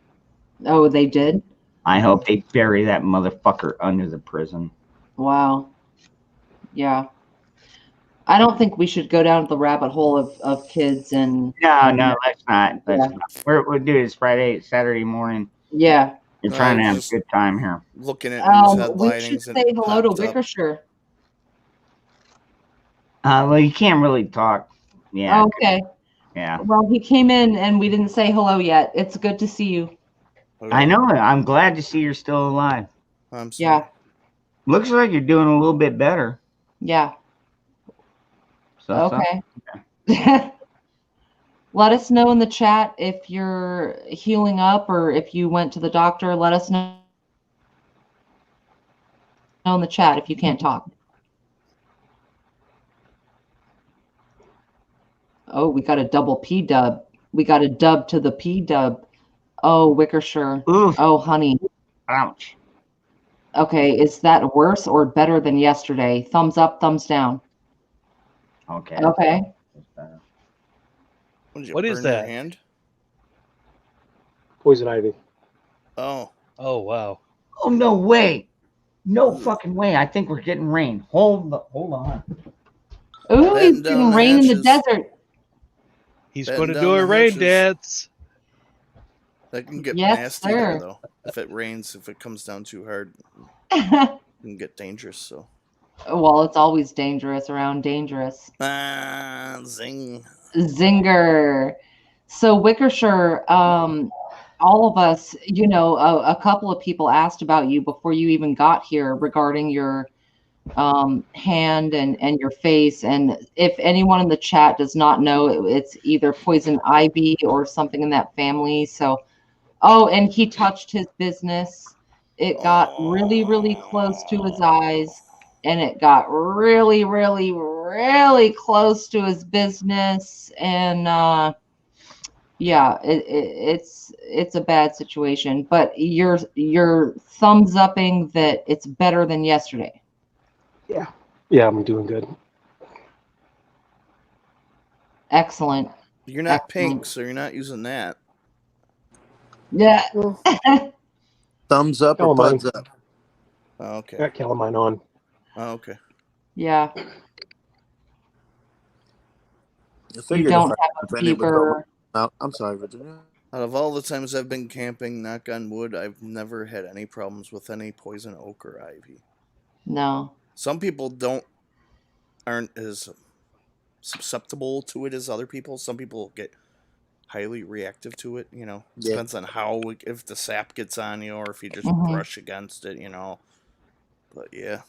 Oh, they did? I hope they bury that motherfucker under the prison. Wow. Yeah. I don't think we should go down the rabbit hole of kids and No, let's not. Let's Yeah. not. We're dude, it's Saturday morning. yeah. You're trying to have a Just good time here. looking at news We should headlinings and say hello to popped up. Wickershire. Well, you can't really talk. Yeah. Okay. Yeah. Well, he came in and we didn't say hello yet. It's good to see you. Okay. I know. I'm glad to see you're still alive. I'm sorry. Yeah. Looks like you're doing a little bit better. Yeah. So, Okay. Let us know in the chat if you're healing up or if you went to the doctor. Let us know in the chat if you can't talk. Oh, we got a double P dub. We got a dub to the P dub. Oh, Wickershire. Oof. Oh, honey. Ouch. Okay, is that worse or better than yesterday? Thumbs up, thumbs down. Okay. Okay. What What is burn your that? hand? Poison ivy. Oh. Oh wow. Oh, no way. No fucking way. I think we're getting rain. Hold on. Ooh, Batten he's down getting the rain in the hatches. desert. He's Batten going to down do a the rain hatches. dance. That can get Yes, nasty there, sir. though. If it rains, if it comes down too hard, it can get dangerous. So. Well, it's always dangerous around dangerous. Zing. Zinger. So Wickershire, all of us, you know, a couple of people asked about you before you even got here regarding your hand and your face. And if anyone in the chat does not know, it's either poison ivy or something in that family. So, oh, and he touched his business. It got really, really close to his eyes. And it got really, really, really close to his business, and yeah, it's a bad situation. But you're thumbs upping that it's better than yesterday. Yeah, I'm doing good. Excellent. You're not Excellent. pink, so you're not using that. Yeah. Thumbs up or Calamine. buds up? Oh, okay. Got calamine on. Oh, okay. Yeah. I You figured don't if I have a been able to fever. out. I'm sorry, Virginia. Out of all the times I've been camping, knock on wood, I've never had any problems with any poison oak or ivy. No. Some people aren't as susceptible to it as other people. Some people get highly reactive to it. You know, Yeah. depends on how if the sap gets on you or if you just Mhm. brush against it. You know, but yeah.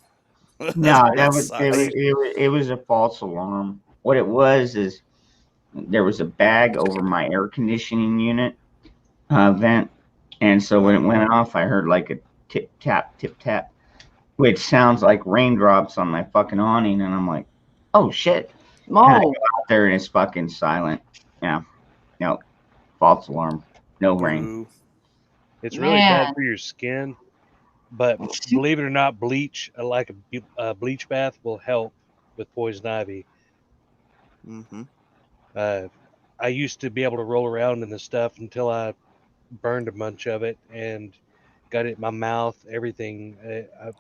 No, That it sucks. was a false alarm. What it was is there was a bag over my air conditioning unit vent, and so when it went off, I heard like a tip tap, which sounds like raindrops on my fucking awning, and I'm like, oh shit! And I Oh, go out there and it's fucking silent. Yeah, no, false alarm, no rain. Ooh. It's really Man. bad for your skin, but believe it or not, bleach, like a bleach bath, will help with poison ivy. Mm-hmm. I used to be able to roll around in the stuff until I burned a bunch of it and got it in my mouth, everything. I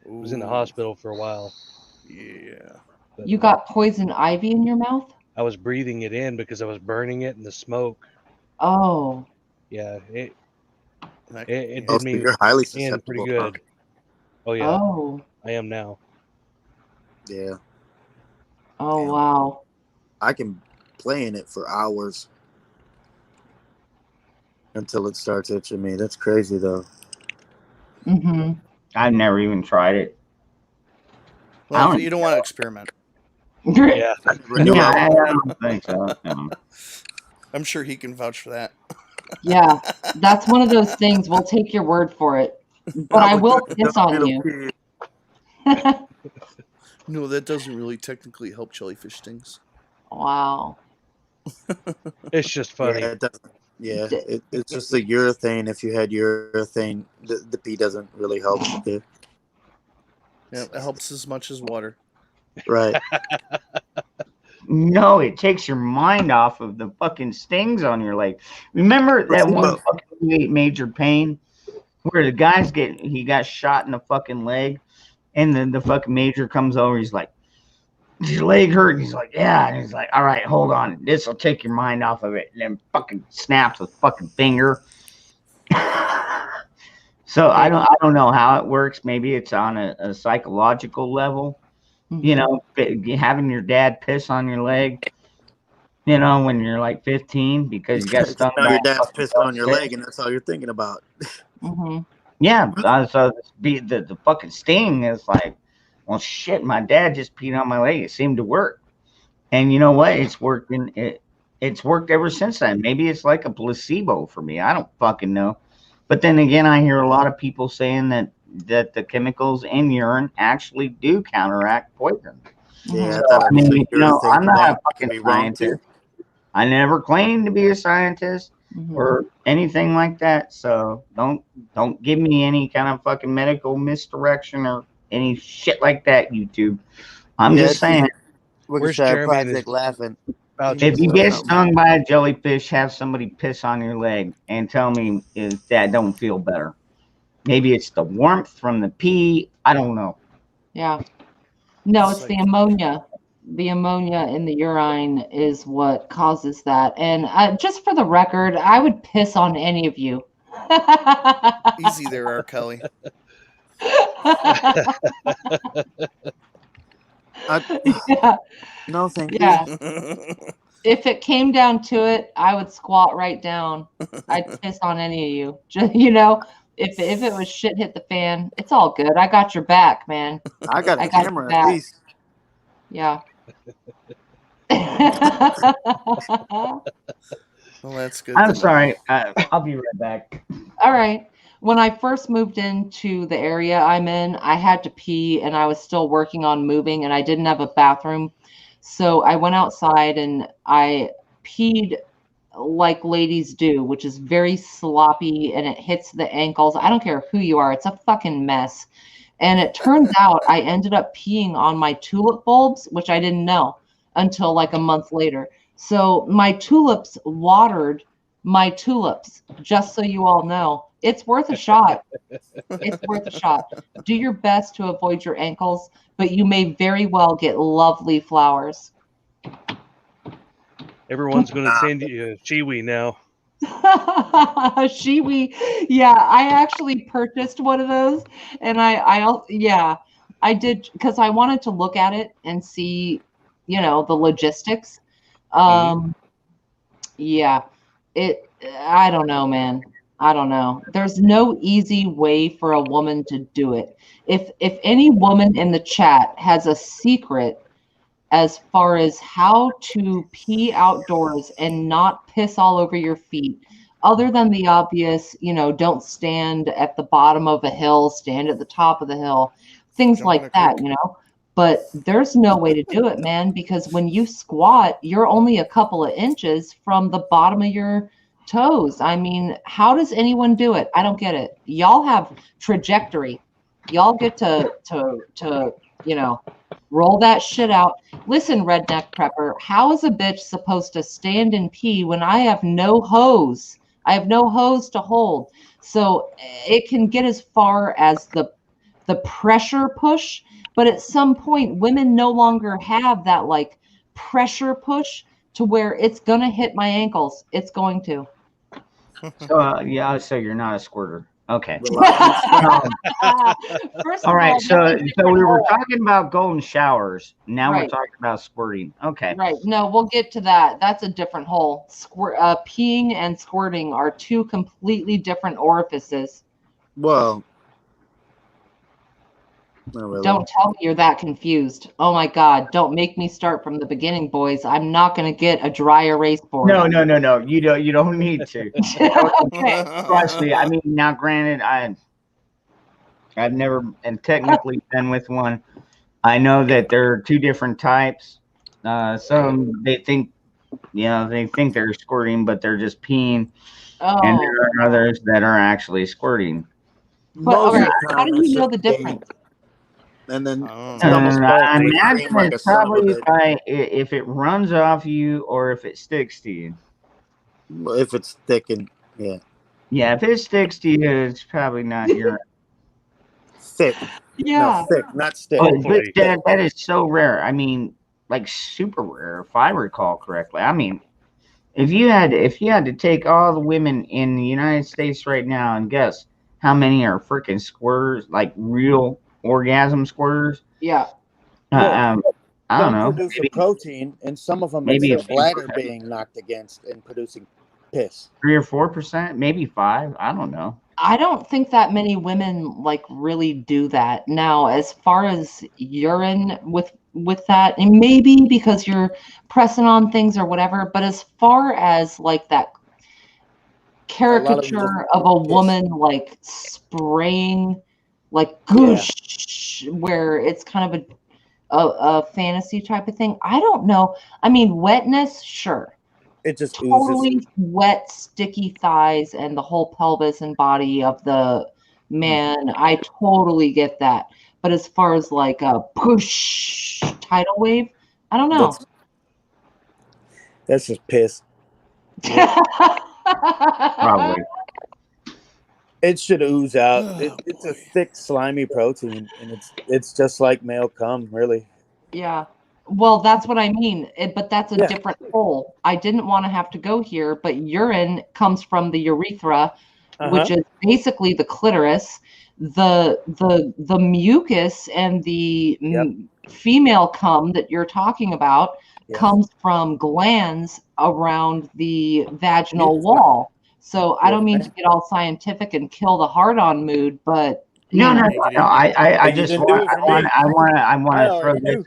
was in the hospital for a while. Yeah. But you got poison ivy in your mouth? I was breathing it in because I was burning it in the smoke. Oh. Yeah, it Oh, did so me you're highly in pretty susceptible. good. Oh yeah, Oh. I am now. Yeah, Oh, Damn. wow. I can play in it for hours until it starts itching me. That's crazy, though. Mm-hmm. I've never even tried it. I Well, don't you don't want to experiment. Yeah. I never knew Yeah, I I was. don't think so. No. I'm sure he can vouch for that. Yeah, that's one of those things. We'll take your word for it. But I will piss on you. No, that doesn't really technically help jellyfish stings. Wow. It's just funny. Yeah, it doesn't. Yeah, it's just the urethane. If you had urethane, the pee doesn't really help. Yeah. Yeah, it helps as much as water. Right. No, it takes your mind off of the fucking stings on your leg. Remember that one fucking major pain where the he got shot in the fucking leg, and then the fucking major comes over. He's like, "Does your leg hurt?" And he's like, "Yeah." And he's like, "All right, hold on. This will take your mind off of it." And then fucking snaps a fucking finger. So I don't know how it works. Maybe it's on a psychological level. You know, having your dad piss on your leg, you know, when you're like 15 because you got stung by your dad's pissing on your leg, and that's all you're thinking about. Yeah, so the fucking sting is like, well, shit, my dad just peed on my leg. It seemed to work, and you know what? It's working. It's worked ever since then. Maybe it's like a placebo for me. I don't fucking know. But then again, I hear a lot of people saying that the chemicals in urine actually do counteract poison. Yeah, So, I mean, you know, I'm not a fucking scientist. I never claimed to be a scientist or anything like that. So don't give me any kind of fucking medical misdirection or any shit like that, YouTube. I'm just saying. Where's Jeremy? Project laughing. If you get stung by a jellyfish, have somebody piss on your leg and tell me if that don't feel better. Maybe it's the warmth from the pee. I don't know. Yeah. No, it's the ammonia. The ammonia in the urine is what causes that. And just for the record, I would piss on any of you. Easy there, R. Kelly. Yeah. No, thank you. Yeah. If it came down to it, I would squat right down. I'd piss on any of you. Just, you know, if it was shit hit the fan, it's all good. I got your back, man. I got a camera at least. Yeah. Well, that's good. I'm sorry. I'll be right back. All right. When I first moved into the area I'm in, I had to pee and I was still working on moving and I didn't have a bathroom. So I went outside and I peed like ladies do, which is very sloppy and it hits the ankles. I don't care who you are. It's a fucking mess. And it turns out I ended up peeing on my tulip bulbs, which I didn't know until like a month later. So my tulips watered my tulips, just so you all know. It's worth a shot. It's worth a shot. Do your best to avoid your ankles, but you may very well get lovely flowers. Everyone's going to send you a Chiwi now. Shiwi, yeah, I actually purchased one of those, and I did because I wanted to look at it and see, you know, the logistics. Yeah, I don't know, man. I don't know. There's no easy way for a woman to do it. If any woman in the chat has a secret as far as how to pee outdoors and not piss all over your feet, other than the obvious, you know, don't stand at the bottom of a hill, stand at the top of the hill, things like that, you know. But there's no way to do it, man, because when you squat, you're only a couple of inches from the bottom of your toes. I mean, how does anyone do it? I don't get it. Y'all have trajectory. Y'all get to you know, roll that shit out. Listen, redneck prepper, how is a bitch supposed to stand and pee when I have no hose? I have no hose to hold. So it can get as far as the pressure push, but at some point women no longer have that like pressure push to where it's gonna hit my ankles. It's going to. So yeah, so you're not a squirter. Okay. First All of right. all, So that's a we different were hole. talking about golden showers. Now we're Right. talking about squirting. Okay. Right. No, we'll get to that. That's a different hole. Peeing and squirting are two completely different orifices. Well, Not really. Don't tell me you're that confused. Oh my God. Don't make me start from the beginning, boys. I'm not going to get a dry erase board. No. You don't need to. Okay. Trust me. I mean, now granted, I've never and technically been with one. I know that there are two different types. Some they think they're squirting, but they're just peeing, and there are others that are actually squirting. But all Most of right, the how time, do it's you know just the difference? and then Oh. it's almost I both. imagine Like it's a son of a probably bitch. if it runs off you or if it sticks to you. If it's thick and Yeah, if it sticks to you, it's probably not your. thick. Yeah. No, thick, not stick. But Hopefully. that is so rare. I mean, like super rare, if I recall correctly. I mean, if you had to take all the women in the United States right now and guess how many are freaking squirters, like real orgasm squirters, Yeah. I don't Some know, produce maybe, a protein, and some of them maybe it's a their bladder being knocked against and producing piss. 3 or 4%, maybe 5. I don't know. I don't think that many women like really do that. Now, as far as urine with that, and maybe because you're pressing on things or whatever, but as far as like that caricature of a woman like spraying like goosh, where it's kind of a fantasy type of thing. I don't know. I mean, wetness, sure. It just Totally oozes. wet, sticky thighs and the whole pelvis and body of the man. I totally get that. But as far as like a push tidal wave, I don't know. That's just piss. Probably. It should ooze out. It's a thick, slimy protein, and it's just like male cum, really. Yeah. Well, that's what I mean. But that's a different hole. I didn't want to have to go here, but urine comes from the urethra, which is basically the clitoris. The mucus and the female cum that you're talking about comes from glands around the vaginal wall. So I don't mean to get all scientific and kill the hard-on mood, but No. I just want to throw this.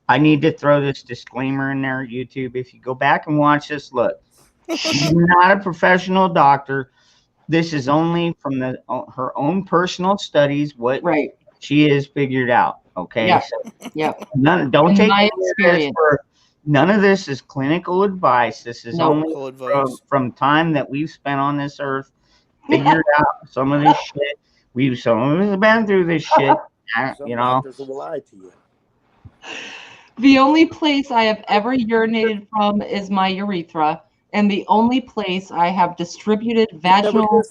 I need to throw this disclaimer in there, YouTube. If you go back and watch this, look, she's not a professional doctor. This is only from her own personal studies, what she has figured out. Okay. Yeah. So yeah. Don't take my this experience. none of this is clinical advice. This is only from time that we've spent on this earth, figured out some of this shit. Some of us have been through this shit. You know. Doctors will lie to you. The only place I have ever urinated from is my urethra, and the only place I have distributed vaginal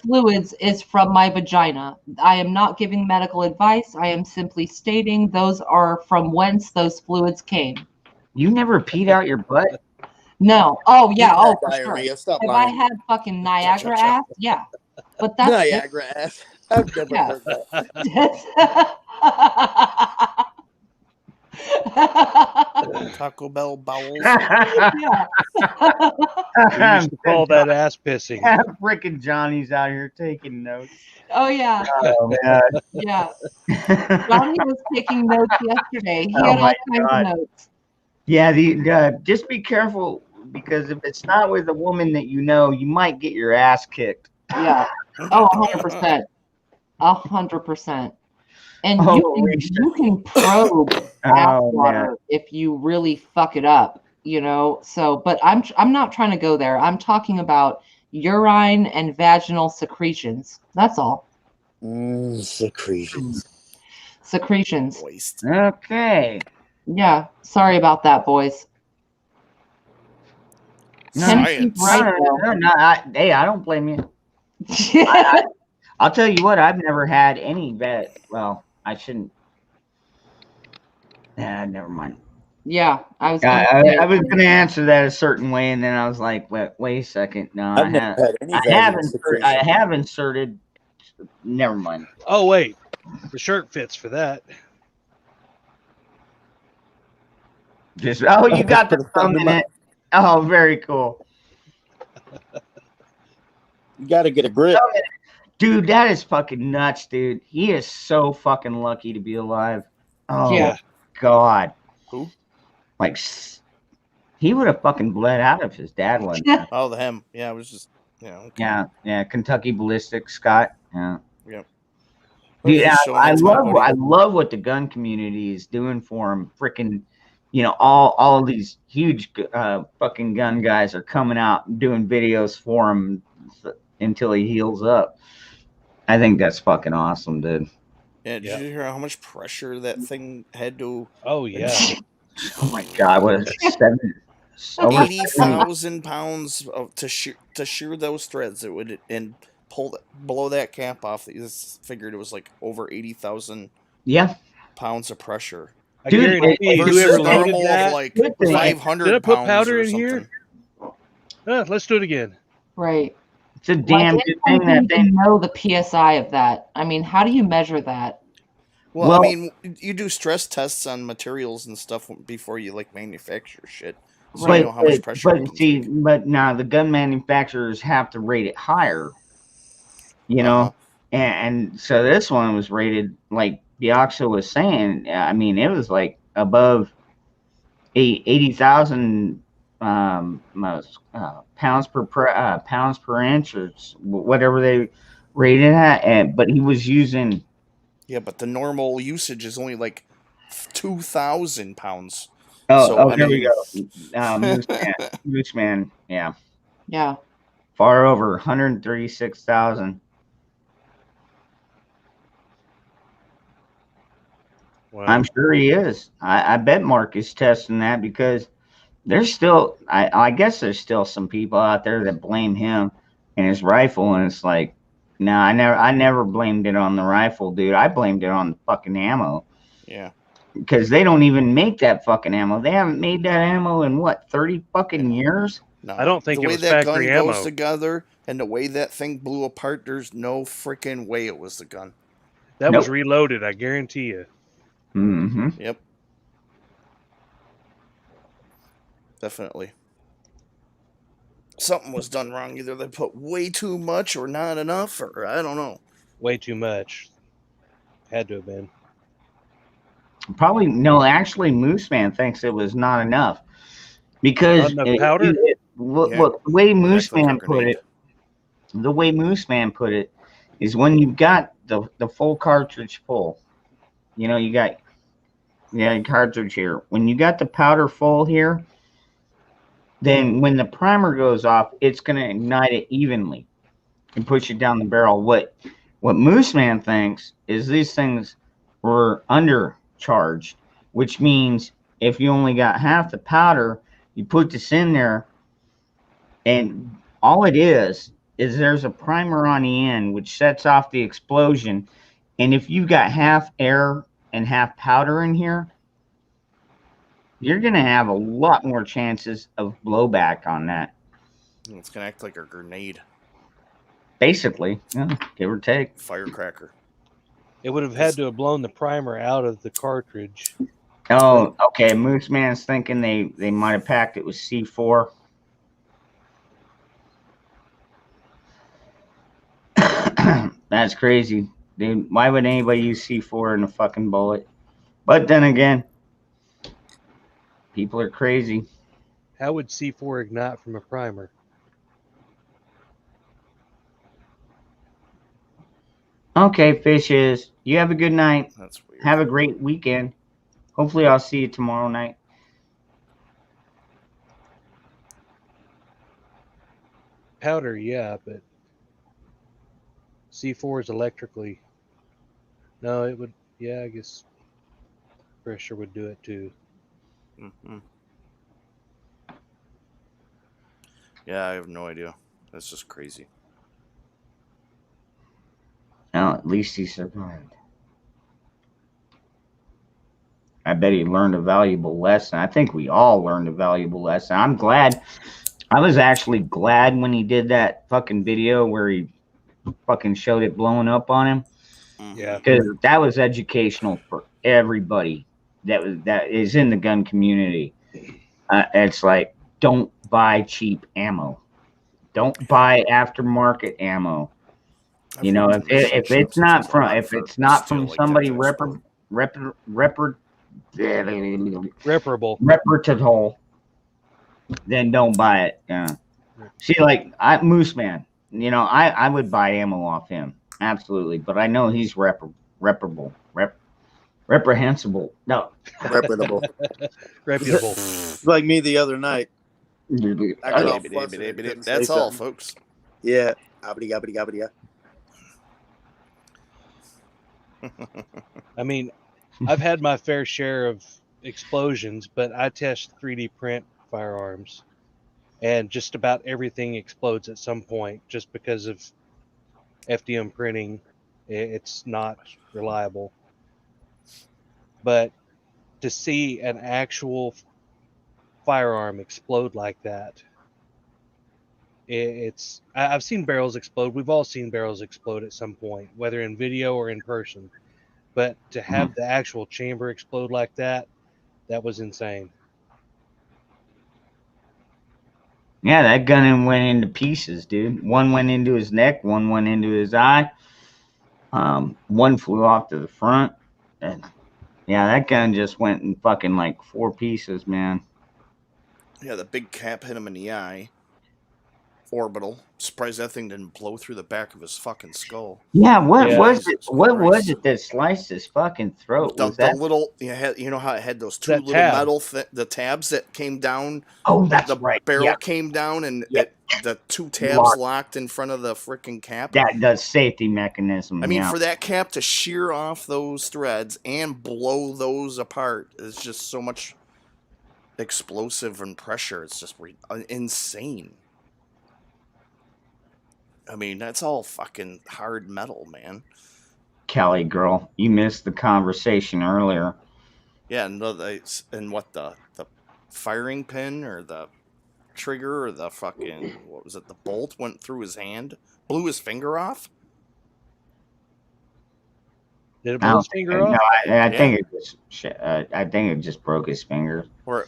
fluids is from my vagina. I am not giving medical advice. I am simply stating those are from whence those fluids came. You never peed out your butt? No. Oh, yeah. Oh, for diarrhea. sure. Stop Have lying. I had fucking Niagara ass? Yeah. But that's Niagara ass. I've never heard that. Taco Bell bowels. Yeah. We used to call that ass pissing. Frickin' Johnny's out here taking notes. Oh, yeah. Oh, man. Yeah. Johnny was taking notes yesterday. He had all kinds of notes. Yeah, just be careful, because if it's not with a woman that you know, you might get your ass kicked. Yeah. Oh, 100%. 100%. And you can probe ass water if you really fuck it up, you know. So, but I'm not trying to go there. I'm talking about urine and vaginal secretions. That's all. Secretions. Moist. Okay. Yeah. Sorry about that, boys. Science. Hey, I don't blame you. I'll tell you what, I've never had any vet. Well, I shouldn't. Nah, never mind. Yeah, I was going to answer that a certain way, and then I was like, wait a second. No, I have inserted. Never mind. Oh, wait. The shirt fits for that. You got the thumb in it. Oh, very cool. You got to get a grip. Dude, that is fucking nuts, dude. He is so fucking lucky to be alive. Oh, Yeah. God. Who? Like, he would have fucking bled out if his dad wasn't. Oh, the him. Yeah, it was just, okay. Yeah. Kentucky Ballistic, Scott. Yeah. Yep. Dude, Just showing I that to my love buddy. I love what the gun community is doing for him. Freaking, all of these huge fucking gun guys are coming out and doing videos for him until he heals up. I think that's fucking awesome, dude. Yeah, did you hear how much pressure that thing had to? Oh yeah. Oh my God, what is it? Over 80,000 pounds to shear those threads. It would and blow that cap off. This figured it was like over 80,000 pounds of pressure. I guarantee whoever loaded normal that, of like was 500 did I put pounds powder or in something. here? Let's do it again. Right. It's a damn good thing that they know the PSI of that. I mean, how do you measure that? Well, I mean, you do stress tests on materials and stuff before you like manufacture shit, so you know how much pressure. But now the gun manufacturers have to rate it higher, and so this one was rated like Bioxo was saying. I mean, it was like above 80,000 pounds per inch or whatever they rated at. But he was using. Yeah, but the normal usage is only like 2,000 pounds. There we go. Moose Man, yeah. Yeah. Far over 136,000. Wow. I'm sure he is. I bet Mark is testing that because there's still, I guess there's still some people out there that blame him and his rifle, and it's like, no, I never blamed it on the rifle, dude. I blamed it on the fucking ammo. Yeah. Because they don't even make that fucking ammo. They haven't made that ammo in what, 30 fucking years? No. I don't think the it way was that gun factory ammo. goes together and the way that thing blew apart, there's no freaking way it was the gun. That was reloaded, I guarantee you. Mm-hmm. Yep. Definitely. Something was done wrong. Either they put way too much or not enough, or I don't know. Way too much. Had to have been. Probably no. Actually, Moose Man thinks it was not enough because powder. Look, the way Moose Man put it, is when you've got the full cartridge full. You got cartridge here. When you got the powder full here, then when the primer goes off, it's going to ignite it evenly and push it down the barrel. What Moose Man thinks is these things were undercharged, which means if you only got half the powder, you put this in there, and all it is there's a primer on the end which sets off the explosion, and if you got half air and half powder in here, you're going to have a lot more chances of blowback on that. It's going to act like a grenade. Basically, give or take. Firecracker. It would have had to have blown the primer out of the cartridge. Oh, okay. Moose Man's thinking they might have packed it with C4. That's crazy, dude. Why would anybody use C4 in a fucking bullet? But then again, people are crazy. How would C4 ignite from a primer? Okay, fishes. You have a good night. That's weird. Have a great weekend. Hopefully I'll see you tomorrow night. Powder, yeah, but C4 is electrically. No, it would. Yeah, I guess pressure would do it too. Mm-hmm. Yeah, I have no idea. That's just crazy. Well, at least he survived. I bet he learned a valuable lesson. I think we all learned a valuable lesson. I'm glad. I was actually glad when he did that fucking video where he fucking showed it blowing up on him. Yeah. Because that was educational for everybody that is in the gun community. It's like, don't buy cheap ammo. Don't buy aftermarket ammo. You know, I've worked in machine if it's shops. not It's a from lot if for it's not steel from like somebody that to explode. Reparable. then don't buy it. Yeah. See, like Moose Man, you know, I would buy ammo off him, absolutely, but I know he's reprehensible. No, Reputable. Reputable. Like me the other night. I got all flustered and couldn't say That's all, something. folks. Yeah. Abba-dee-gabba-dee-gabba-dee. I mean, I've had my fair share of explosions, but I test 3D print firearms, and just about everything explodes at some point just because of FDM printing. It's not reliable. But to see an actual firearm explode like that, I've seen barrels explode. We've all seen barrels explode at some point, whether in video or in person. But to have the actual chamber explode like that was insane. yeah, that gun went into pieces, dude. One went into his neck, one went into his eye. One flew off to the front, and yeah, that gun just went in fucking like 4 pieces, man. Yeah, the big cap hit him in the eye. Orbital. Surprised that thing didn't blow through the back of his fucking skull. Yeah, what was Jesus it? What was Christ. it that sliced his fucking throat? The, Was the that? little, you know how it had those two That little tab. metal, the tabs that came down. Oh, that's the right. barrel Yeah. came down, and Yep. the 2 tabs Locked. locked in front of the freaking cap. That the safety mechanism. I mean, yeah. for that cap to shear off those threads and blow those apart is just so much explosive and pressure. It's just insane. I mean, that's all fucking hard metal, man. Kelly girl, you missed the conversation earlier. Yeah, and what the firing pin or the trigger or the fucking, what was it, the bolt went through his hand, blew his finger off. Did it blow his finger off? No, I Yeah. think it just broke his finger. Or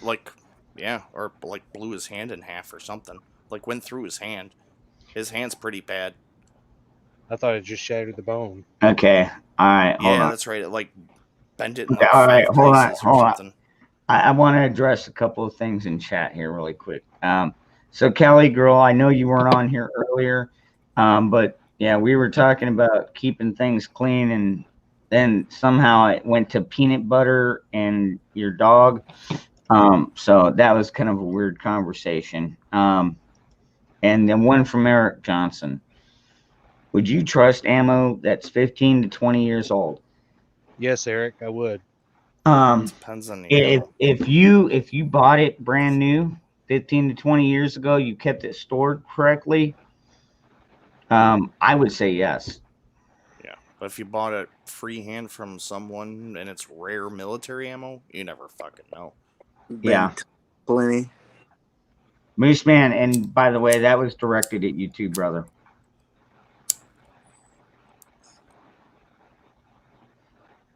or blew his hand in half or something. Like went through his hand. His hand's pretty bad. I thought it just shattered the bone. Okay, all right, hold Yeah, on. that's right. It like bent it in Okay, like all right, 5 hold on, places or hold on. something. I want to address a couple of things in chat here really quick. So Kelly girl, I know you weren't on here earlier, but yeah, we were talking about keeping things clean, and then somehow it went to peanut butter and your dog. So that was kind of a weird conversation. And then one from Eric Johnson. Would you trust ammo that's 15 to 20 years old? Yes, Eric, I would. Depends on the if you bought it brand new 15 to 20 years ago, you kept it stored correctly, I would say yes. Yeah, but if you bought it freehand from someone and it's rare military ammo, you never fucking know. Yeah. Plenty. Moose Man, and by the way, that was directed at you too, brother.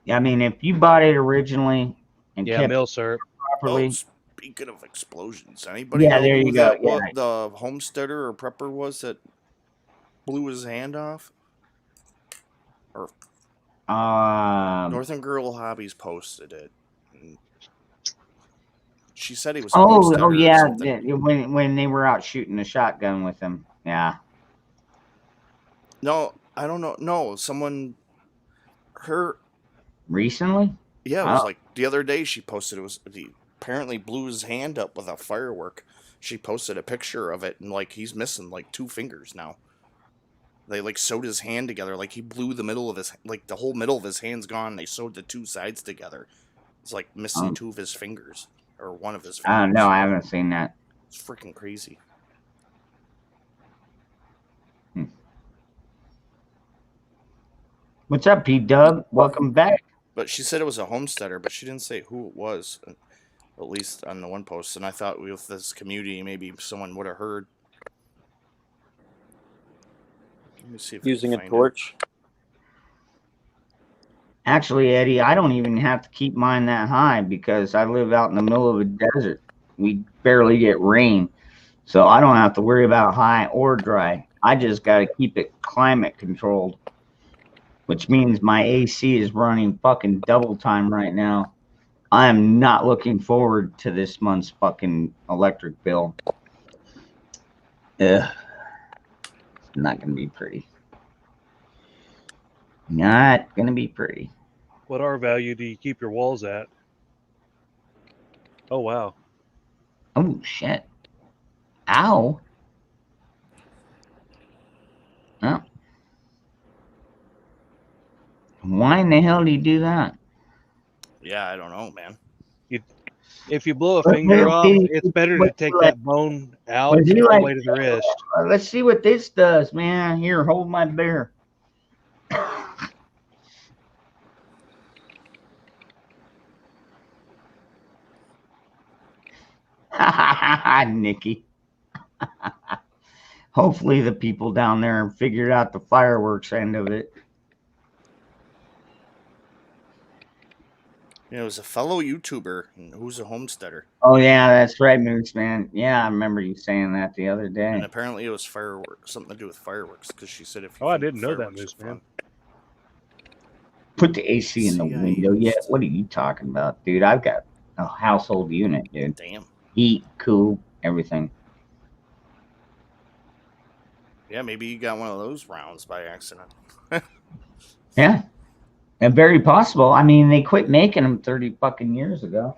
Yeah, I mean, if you bought it originally and Yeah, kept mill it syrup. properly, Oh, speaking of explosions, anybody Yeah, know there who you go, that yeah. what the homesteader or prepper was that blew his hand off? Or Northern Girl Hobbies posted it. And she said he was a homesteader or yeah, something. when they were out shooting the shotgun with him, yeah. No, I don't know. No, someone Recently? Yeah, it was Oh. like the other day she posted he apparently blew his hand up with a firework. She posted a picture of it and like he's missing like 2 fingers now. They like sewed his hand together, like he blew the middle of his the whole middle of his hand's gone. They sewed the 2 sides together. It's like missing 2 of his fingers or 1 of his fingers. No, I haven't seen that. It's freaking crazy. What's up, P Dub? Welcome back. But she said it was a homesteader, but she didn't say who it was, at least on the one post. And I thought with this community, maybe someone would have heard. Let me see if I Using can a find torch. Actually, Eddie, I don't even have to keep mine that high because I live out in the middle of a desert. We barely get rain, so I don't have to worry about high or dry. I just got to keep it climate controlled. which means my AC is running fucking double time right now. I am not looking forward to this month's fucking electric bill. Ugh. It's not gonna be pretty. Not gonna be pretty. What R value do you keep your walls at? Oh, wow. Oh shit. Ow. Oh. Why in the hell do you do that? Yeah, I don't know, man. If you blow a finger off, it's better to take that bone out all the way to the wrist. Let's see what this does, man. Here, hold my beer. Nikki. Hopefully the people down there figured out the fireworks end of it. It was a fellow YouTuber who's a homesteader. Oh yeah, that's right, Moose Man. Yeah, I remember you saying that the other day. And apparently it was fireworks, something to do with fireworks, because she said if you I didn't know that, Moose Man. Put the AC in the window. Yeah, what are you talking about, dude? I've got a household unit, dude. Damn. Heat, cool, everything. Yeah, maybe you got one of those rounds by accident. Yeah. And very possible. I mean, they quit making them 30 fucking years ago.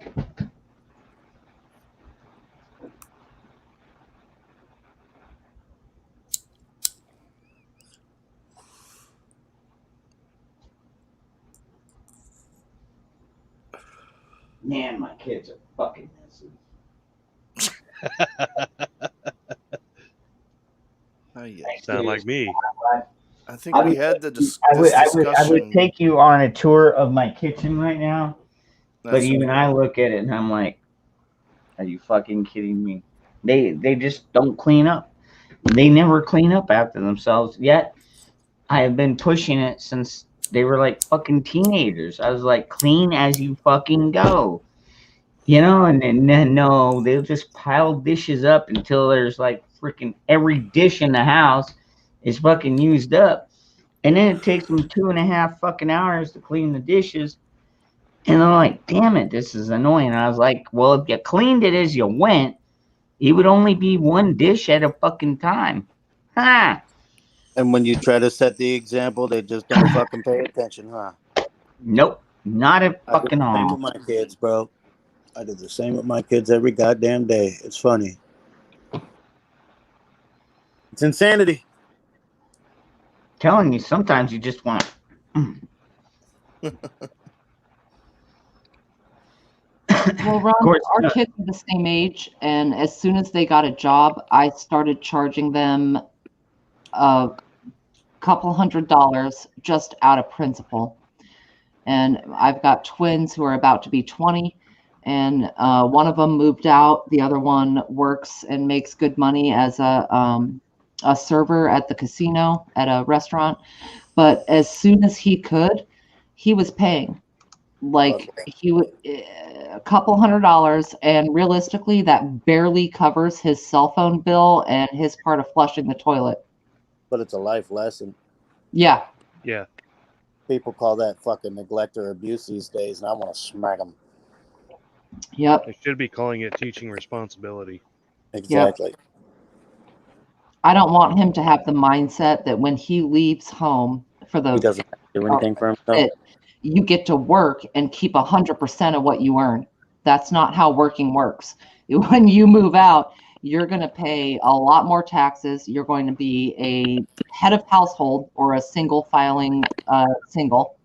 Man, my kids are fucking messy. Oh, yeah. Sound like me. I think we had the discussion. I would take you on a tour of my kitchen right now, but That's even okay. I look at it and I'm like, are you fucking kidding me? They just don't clean up. They never clean up after themselves. Yet I have been pushing it since they were like fucking teenagers. I was like, clean as you fucking go. You know, and then no, they'll just pile dishes up until there's like freaking every dish in the house is fucking used up. And then it takes them 2.5 fucking hours to clean the dishes. And I'm like, damn it, this is annoying. And I was like, well, if you cleaned it as you went, it would only be one dish at a fucking time. Ha! And when you try to set the example, they just don't fucking pay attention, huh? Nope, not at fucking I do the same all. with my kids, bro. I do the same with my kids every goddamn day. It's funny. It's insanity. Telling you, sometimes you just want to. Well, Ron, course, our kids are the same age, and as soon as they got a job, I started charging them a couple $100 just out of principle. And I've got twins who are about to be 20, and one of them moved out. The other one works and makes good money as a server at the casino at a restaurant. But as soon as he could, he was paying. Like he would a couple $100, and realistically, that barely covers his cell phone bill and his part of flushing the toilet. But it's a life lesson. Yeah. Yeah. People call that fucking neglect or abuse these days, and I want to smack them. Yep. They should be calling it teaching responsibility. Exactly. I don't want him to have the mindset that when he leaves home for the He doesn't have to do anything for himself. that you get to work and keep 100% of what you earn. That's not how working works. When you move out, you're going to pay a lot more taxes. You're going to be a head of household or a single filing single.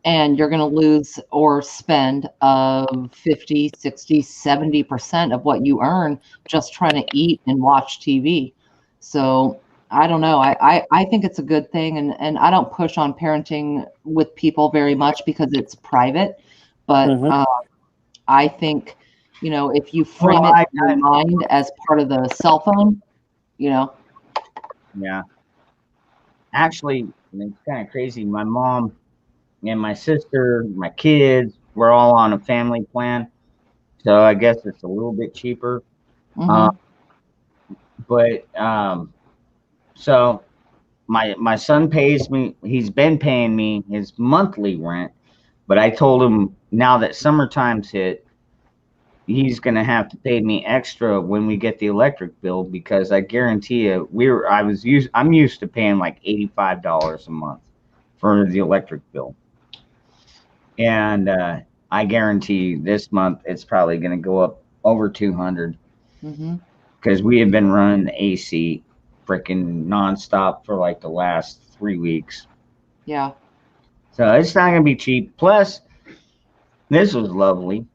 And you're going to lose or spend 50, 60, 70% of what you earn just trying to eat and watch TV. So I don't know. I think it's a good thing. And I don't push on parenting with people very much because it's private. But I think, you know, if you frame it in your mind as part of the cell phone, you know. Yeah. Actually, it's kind of crazy. My mom and my sister, my kids, we're all on a family plan. So I guess it's a little bit cheaper. So my son pays me. He's been paying me his monthly rent, but I told him now that summertime's hit, he's gonna have to pay me extra when we get the electric bill because I guarantee you, I'm used to paying like $85 a month for the electric bill, and I guarantee this month it's probably gonna go up over 200 Mm-hmm. because we have been running the AC freaking nonstop for like the last 3 weeks. Yeah. So it's not gonna be cheap. Plus, this was lovely.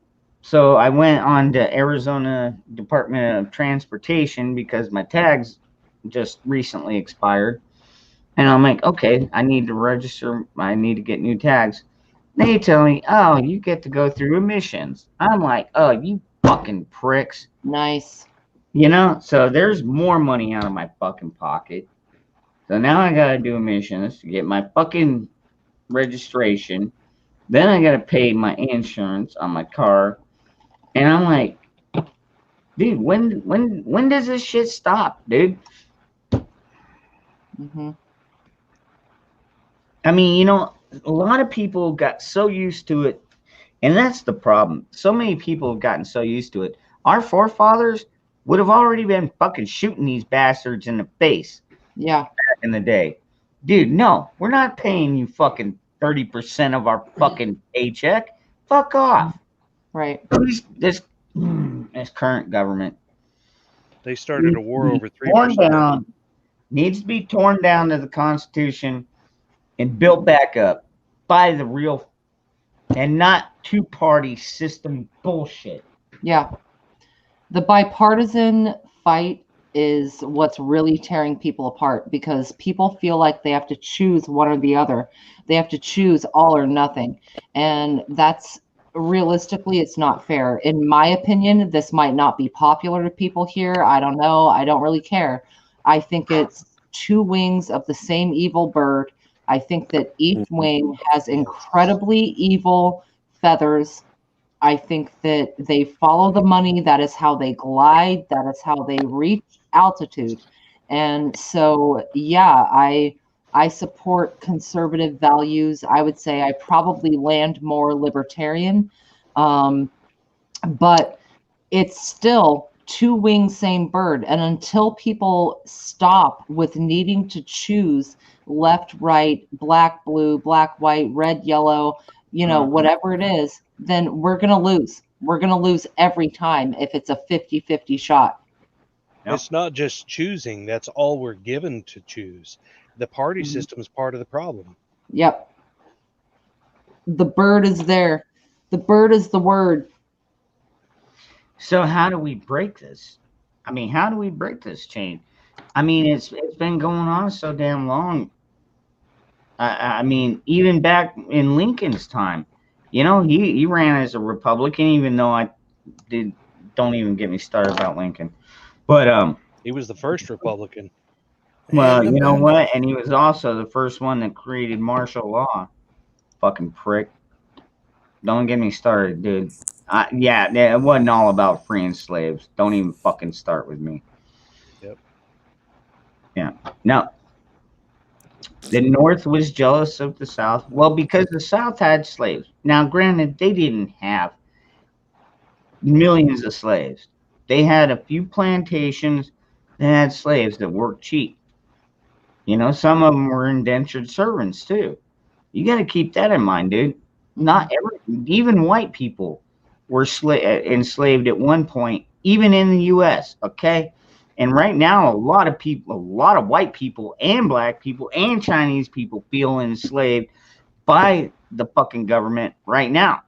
So I went on to Arizona Department of Transportation because my tags just recently expired. And I'm like, okay, I need to register. I need to get new tags. They tell me, oh, you get to go through emissions. I'm like, oh, you fucking pricks. Nice. You know, so there's more money out of my fucking pocket. So now I gotta do emissions to get my fucking registration. Then I gotta pay my insurance on my car. And I'm like, dude, when does this shit stop, dude? Mm-hmm. I mean, you know, a lot of people got so used to it, and that's the problem. So many people have gotten so used to it. Our forefathers would have already been fucking shooting these bastards in the face Yeah. back in the day. Dude, no, we're not paying you fucking 30% of our fucking paycheck. Fuck off. Right. This current government They started a war over torn 3%. down, needs to be torn down to the Constitution and built back up by the real and not two-party system bullshit. Yeah. The bipartisan fight is what's really tearing people apart because people feel like they have to choose one or the other. They have to choose all or nothing. And that's realistically, it's not fair. In my opinion, this might not be popular to people here. I don't know. I don't really care. I think it's two wings of the same evil bird. I think that each wing has incredibly evil feathers. I think that they follow the money. That is how they glide. That is how they reach altitude. And so, yeah, I support conservative values. I would say I probably land more libertarian, but it's still two wings, same bird. And until people stop with needing to choose left, right, black, blue, black, white, red, yellow, you know, whatever it is, then we're going to lose. We're going to lose every time if it's a 50-50 shot. Yep. It's not just choosing. That's all we're given to choose. The party system is part of the problem. Yep. The bird is there. The bird is the word. So how do we break this? I mean, how do we break this chain? I mean, it's been going on so damn long. I mean, even back in Lincoln's time, you know, he ran as a Republican, even though don't even get me started about Lincoln. But He was the first Republican. well, you know what? And he was also the first one that created martial law. Fucking prick. Don't get me started, dude. Yeah, it wasn't all about freeing slaves. Don't even fucking start with me. Yep. Yeah. No. The North was jealous of the South. Well, because the South had slaves. Now, granted, they didn't have millions of slaves. They had a few plantations that had slaves that worked cheap. You know, some of them were indentured servants too. You got to keep that in mind, dude. Not even white people were enslaved at one point, even in the U.S. Okay, and right now, a lot of white people and black people and Chinese people feel enslaved by the fucking government right now.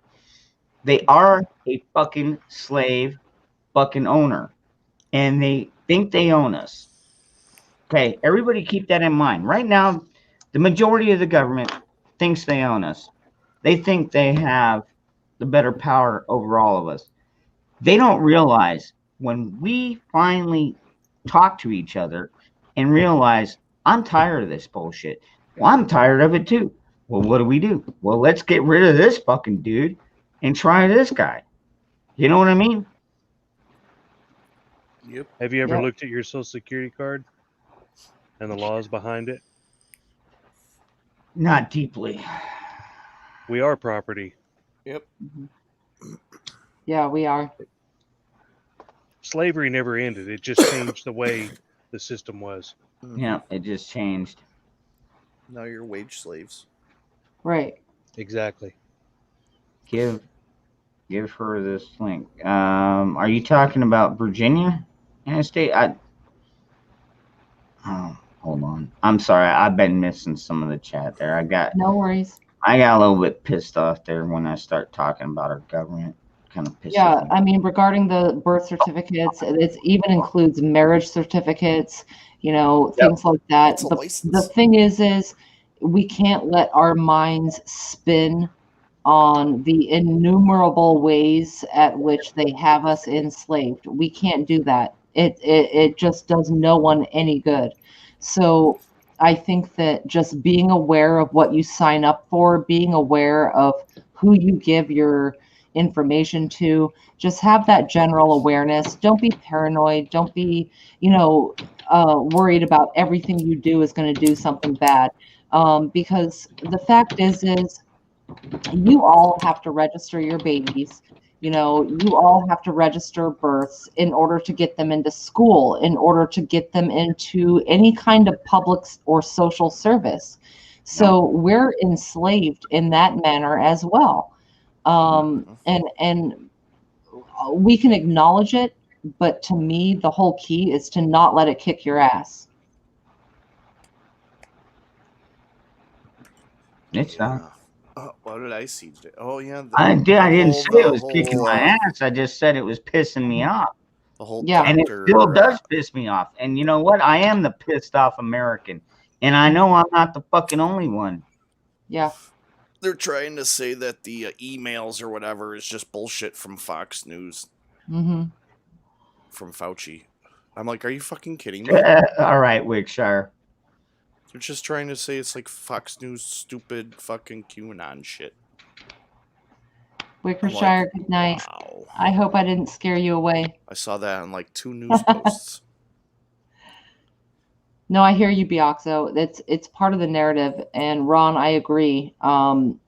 They are a fucking slave, fucking owner, and they think they own us. Okay, everybody keep that in mind. Right now, the majority of the government thinks they own us. They think they have the better power over all of us. They don't realize when we finally talk to each other and realize, I'm tired of this bullshit. Well, I'm tired of it too. Well, what do? Well, let's get rid of this fucking dude and try this guy. You know what I mean? Yep. Have you ever Yep. looked at your Social Security card and the laws behind it? Not deeply. We are property. Yep. Yeah, we are. Slavery never ended. It just changed the way the system was. Yeah, it just changed. Now you're wage slaves. Right. Exactly. Give her this link. Are you talking about Virginia? Interstate? Oh, hold on. I'm sorry. I've been missing some of the chat there. No worries. I got a little bit pissed off there when I start talking about our government. Kind of pissed Yeah, off. I mean, regarding the birth certificates, it even includes marriage certificates, things like that. It's a The license. thing is we can't let our minds spin on the innumerable ways at which they have us enslaved. We can't do that. It just does no one any good. So I think that just being aware of what you sign up for, being aware of who you give your information to, just have that general awareness. Don't be paranoid. Don't be, worried about everything you do is going to do something bad. Because the fact is you all have to register your babies. You all have to register births in order to get them into school, in order to get them into any kind of public or social service. So we're enslaved in that manner as well. And we can acknowledge it, but to me, the whole key is to not let it kick your ass. It's not. What did I see today? Oh yeah, I didn't say it was whole, kicking my ass. I just said it was pissing me off. The whole And it doctor, still does piss me off. And you know what? I am the pissed off American. And I know I'm not the fucking only one. Yeah. They're trying to say that the emails or whatever is just bullshit from Fox News. Mm-hmm. From Fauci. I'm like, are you fucking kidding me? All right, Wickshire. They're just trying to say it's like Fox News stupid fucking QAnon shit. Wickershire, good night. Wow. I hope I didn't scare you away. I saw that on like 2 news posts. No, I hear you, Bioxo. It's part of the narrative, and Ron, I agree. I'm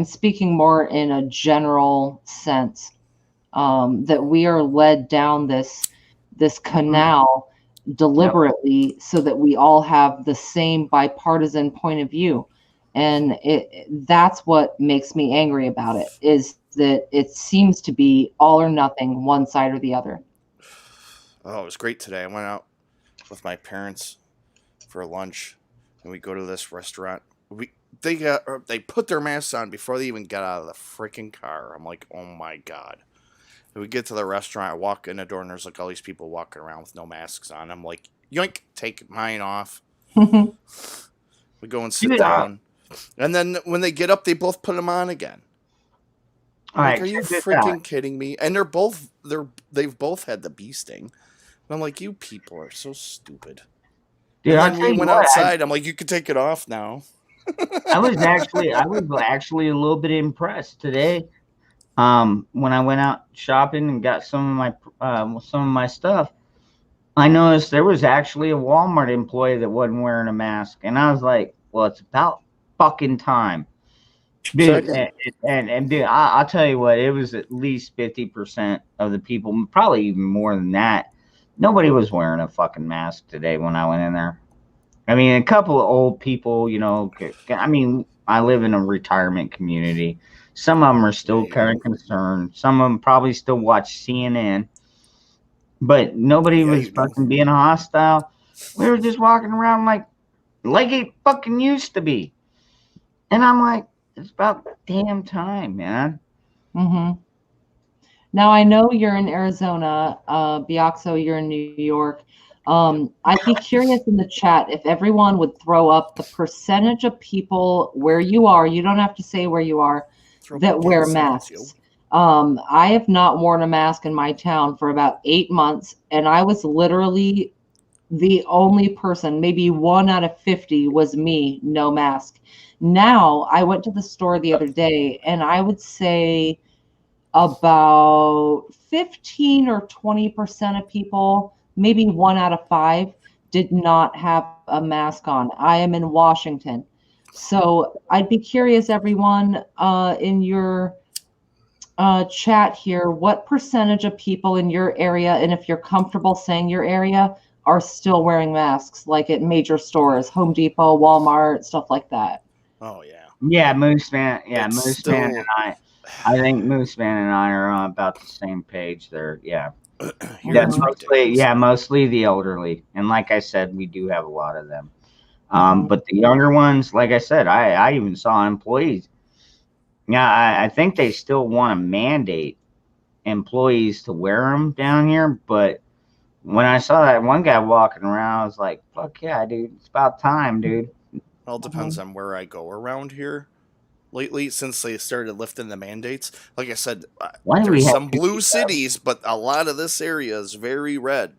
speaking more in a general sense that we are led down this canal deliberately so that we all have the same bipartisan point of view, and that's what makes me angry about it, is that it seems to be all or nothing, one side or the other. Oh, it was great today. I went out with my parents for lunch, and we go to this restaurant. They put their masks on before they even got out of the freaking car. I'm like, oh my god. And we get to the restaurant, I walk in the door, and there's like all these people walking around with no masks on. I'm like, yoink, take mine off. We go and sit down, and then when they get up, they both put them on again. All Like, right, are you check this freaking out. kidding me? And they've both had the bee sting. And I'm like, you people are so stupid. Dude, I'll And tell then we you went what, outside. I'm like, you can take it off now. I was actually a little bit impressed today. When I went out shopping and got some of my stuff, I noticed there was actually a Walmart employee that wasn't wearing a mask, and I was like, well, it's about fucking time. Dude, and dude, I'll tell you what, it was at least 50% of the people, probably even more than that. Nobody was wearing a fucking mask today when I went in there. I mean, a couple of old people, I mean, I live in a retirement community. Some of them are still kind of concerned. Some of them probably still watch CNN. But nobody was fucking being hostile. We were just walking around like it fucking used to be. And I'm like, it's about damn time, man. Mm-hmm. Now, I know you're in Arizona, Bioxo, you're in New York. I'd be curious in the chat if everyone would throw up the percentage of people where you are, you don't have to say where you are, that wear masks. I have not worn a mask in my town for about 8 months, and I was literally the only person, maybe 1 out of 50 was me, no mask. Now, I went to the store the other day, and I would say about 15 or 20% of people, maybe 1 out of 5, did not have a mask on. I am in Washington. So I'd be curious, everyone, in your chat here, what percentage of people in your area, and if you're comfortable saying your area, are still wearing masks, like at major stores, Home Depot, Walmart, stuff like that? Oh yeah. Yeah, Moose Man. Yeah, It's Moose still- Man and I think Moose Man and I are on about the same page there. Yeah. Here That's it's mostly, ridiculous. mostly the elderly. And like I said, we do have a lot of them. Mhm. But the younger ones, like I said, I even saw employees. Yeah, I think they still want to mandate employees to wear them down here. But when I saw that one guy walking around, I was like, fuck yeah, dude. It's about time, dude. Well, it depends on where I go around here. Lately, since they started lifting the mandates, like I said, Why do we there's have some blue 50,000? cities, but a lot of this area is very red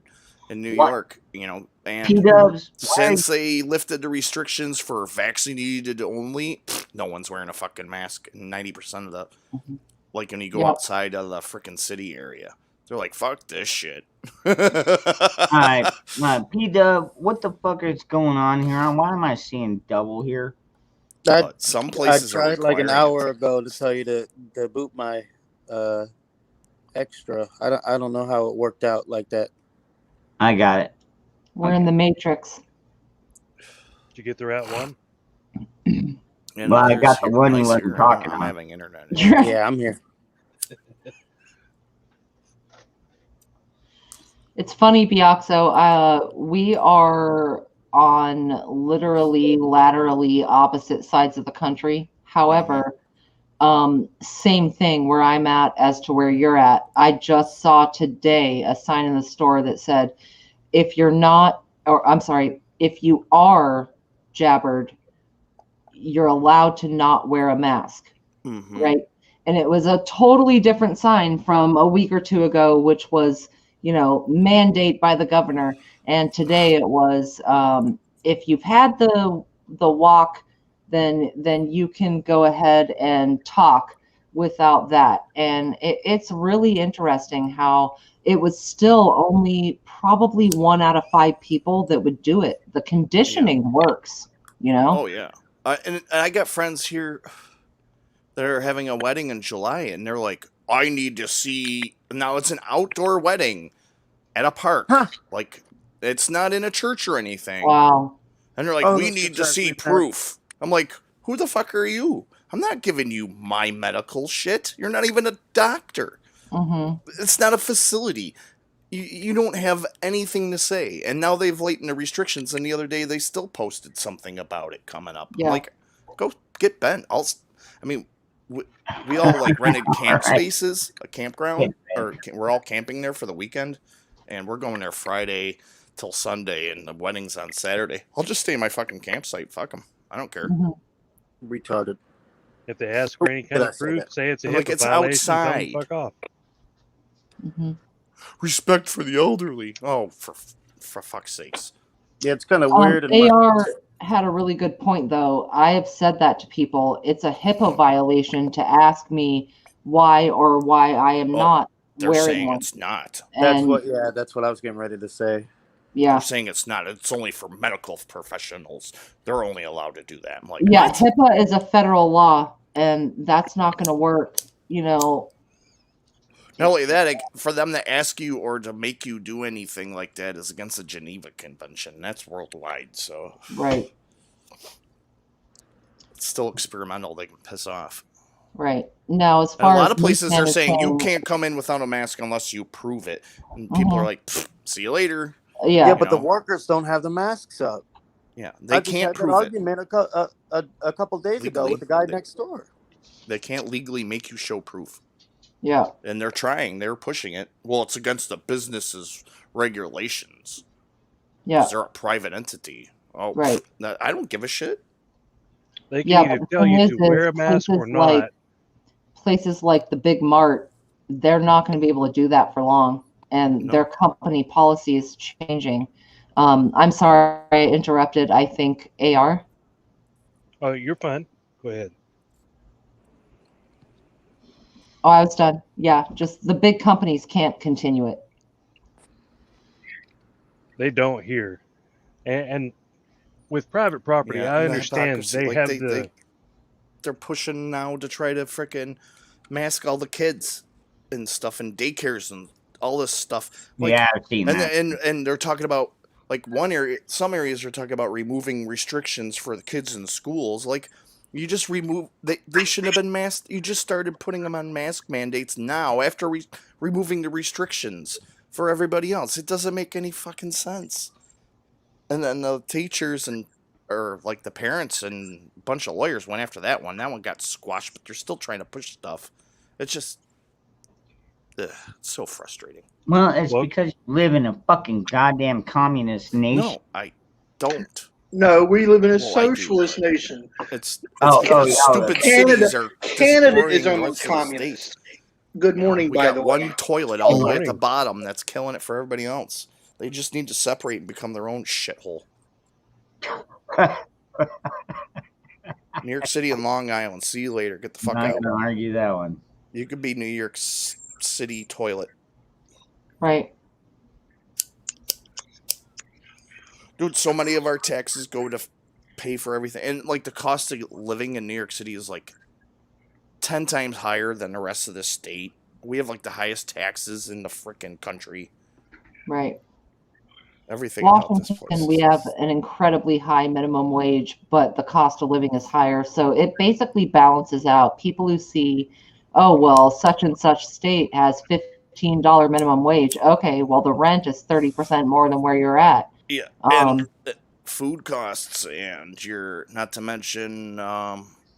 in New What? York. You know, and P-dubs, since they lifted the restrictions for vaccinated only, no one's wearing a fucking mask. 90% of the, like when you go Yeah. outside of the freaking city area, they're like, "Fuck this shit." Alright, P-Dub, what the fuck is going on here? Why am I seeing double here? Some I places are tried like an requiring hour ago to tell you to boot my extra. I don't know how it worked out like that. I got it. We're in the matrix. Did you get the Route 1? And Well, I there's got the here- one you nice wasn't here. talking I'm on. having internet. Yeah, I'm here. It's funny, Biaxo. We are on literally laterally opposite sides of the country. However, same thing where I'm at as to where you're at. I just saw today a sign in the store that said, if you're not, or I'm sorry, if you are jabbered, you're allowed to not wear a mask, Mhm. right? And it was a totally different sign from a week or two ago, which was, mandate by the governor. And today it was, if you've had the walk, then you can go ahead and talk without that. And it's really interesting how it was still only probably 1 out of 5 people that would do it. The conditioning works, Oh yeah, and I got friends here that are having a wedding in July, and they're like, "I need to see." Now it's an outdoor wedding at a park, like it's not in a church or anything. Wow. And they're like, Oh, "We that's need to exactly see that. proof." I'm like, "Who the fuck are you? I'm not giving you my medical shit. You're not even a doctor. It's not a facility. You don't have anything to say." And now they've lightened the restrictions, and the other day they still posted something about it coming up. Yeah. I'm like, go get bent. We all like rented camp Right. spaces, a campground, or we're all camping there for the weekend, and we're going there Friday till Sunday, and the wedding's on Saturday. I'll just stay in my fucking campsite. Fuck them. I don't care. Retarded. If they ask for any kind Did I of say proof, that? say it's a Like, HIPAA it's violation, tell 'em outside. fuck off. Respect for the elderly. Oh, for fuck's sakes. Yeah, it's kind of weird. And AR had a really good point, though. I have said that to people. It's a HIPAA violation to ask me why I am not They're wearing saying one. it's not. that's And what I was getting ready to say. yeah, They're saying it's not. It's only for medical professionals. They're only allowed to do that. I'm like, yeah, what? HIPAA is a federal law, and that's not going to work. Not only that, for them to ask you or to make you do anything like that is against the Geneva Convention. That's worldwide, so Right, it's still experimental. They can piss off. right. Now, as And far a lot as of places Moose Man are is saying you can't come in without a mask unless you prove it. And people are like, "Pfft, see you later." Yeah. Yeah, You but the know? workers don't have the masks up. Yeah, they I just can't had that prove it. argument a couple days ago Legally, with the guy they- next door. They can't legally make you show proof. Yeah. And they're trying. They're pushing it. Well, it's against the business's regulations. Yeah. 'Cause they're a private entity. Oh, Right. I don't give a shit. They can Yeah, either but the tell thing you is, to wear a mask or not. Places like the Big Mart, they're not going to be able to do that for long, and their company policy is changing. I'm sorry I interrupted. I think AR. Oh, you're fine. Go ahead. Oh, I was done. Yeah, just the big companies can't continue it. They don't hear. And with private property, Yeah, I and the understand hypocrisy, they like, have they're pushing now to try to frickin' mask all the kids and stuff in daycares and all this stuff. Like, Yeah, I've seen and that. and they're talking about like some areas are talking about removing restrictions for the kids in schools. Like, you just remove they shouldn't have been masked. You just started putting them on mask mandates now after removing the restrictions for everybody else. It doesn't make any fucking sense. And then the teachers or like the parents and a bunch of lawyers went after that one. That one got squashed, but they're still trying to push stuff. It's just it's so frustrating. Well, it's because you live in a fucking goddamn communist nation. No, I don't. No, we live in a Well, I do. socialist nation. It's Canada, stupid cities are Canada destroying is the almost rest of the communist. state. Good morning, We by got the way. one toilet all the way at the morning. bottom that's killing it for everybody else. They just need to separate and become their own shithole. New York City and Long Island. See you later. Get the fuck I'm not out. gonna argue that one. You could be New York City toilet. Right. Dude, so many of our taxes go to pay for everything. And, like, the cost of living in New York City is, like, 10 times higher than the rest of the state. We have, like, the highest taxes in the frickin' country. Right. Everything about this place. Washington, we have an incredibly high minimum wage, but the cost of living is higher. So it basically balances out. People who see, oh, well, such and such state has $15 minimum wage. Okay, well, the rent is 30% more than where you're at. Yeah, and food costs, and not to mention,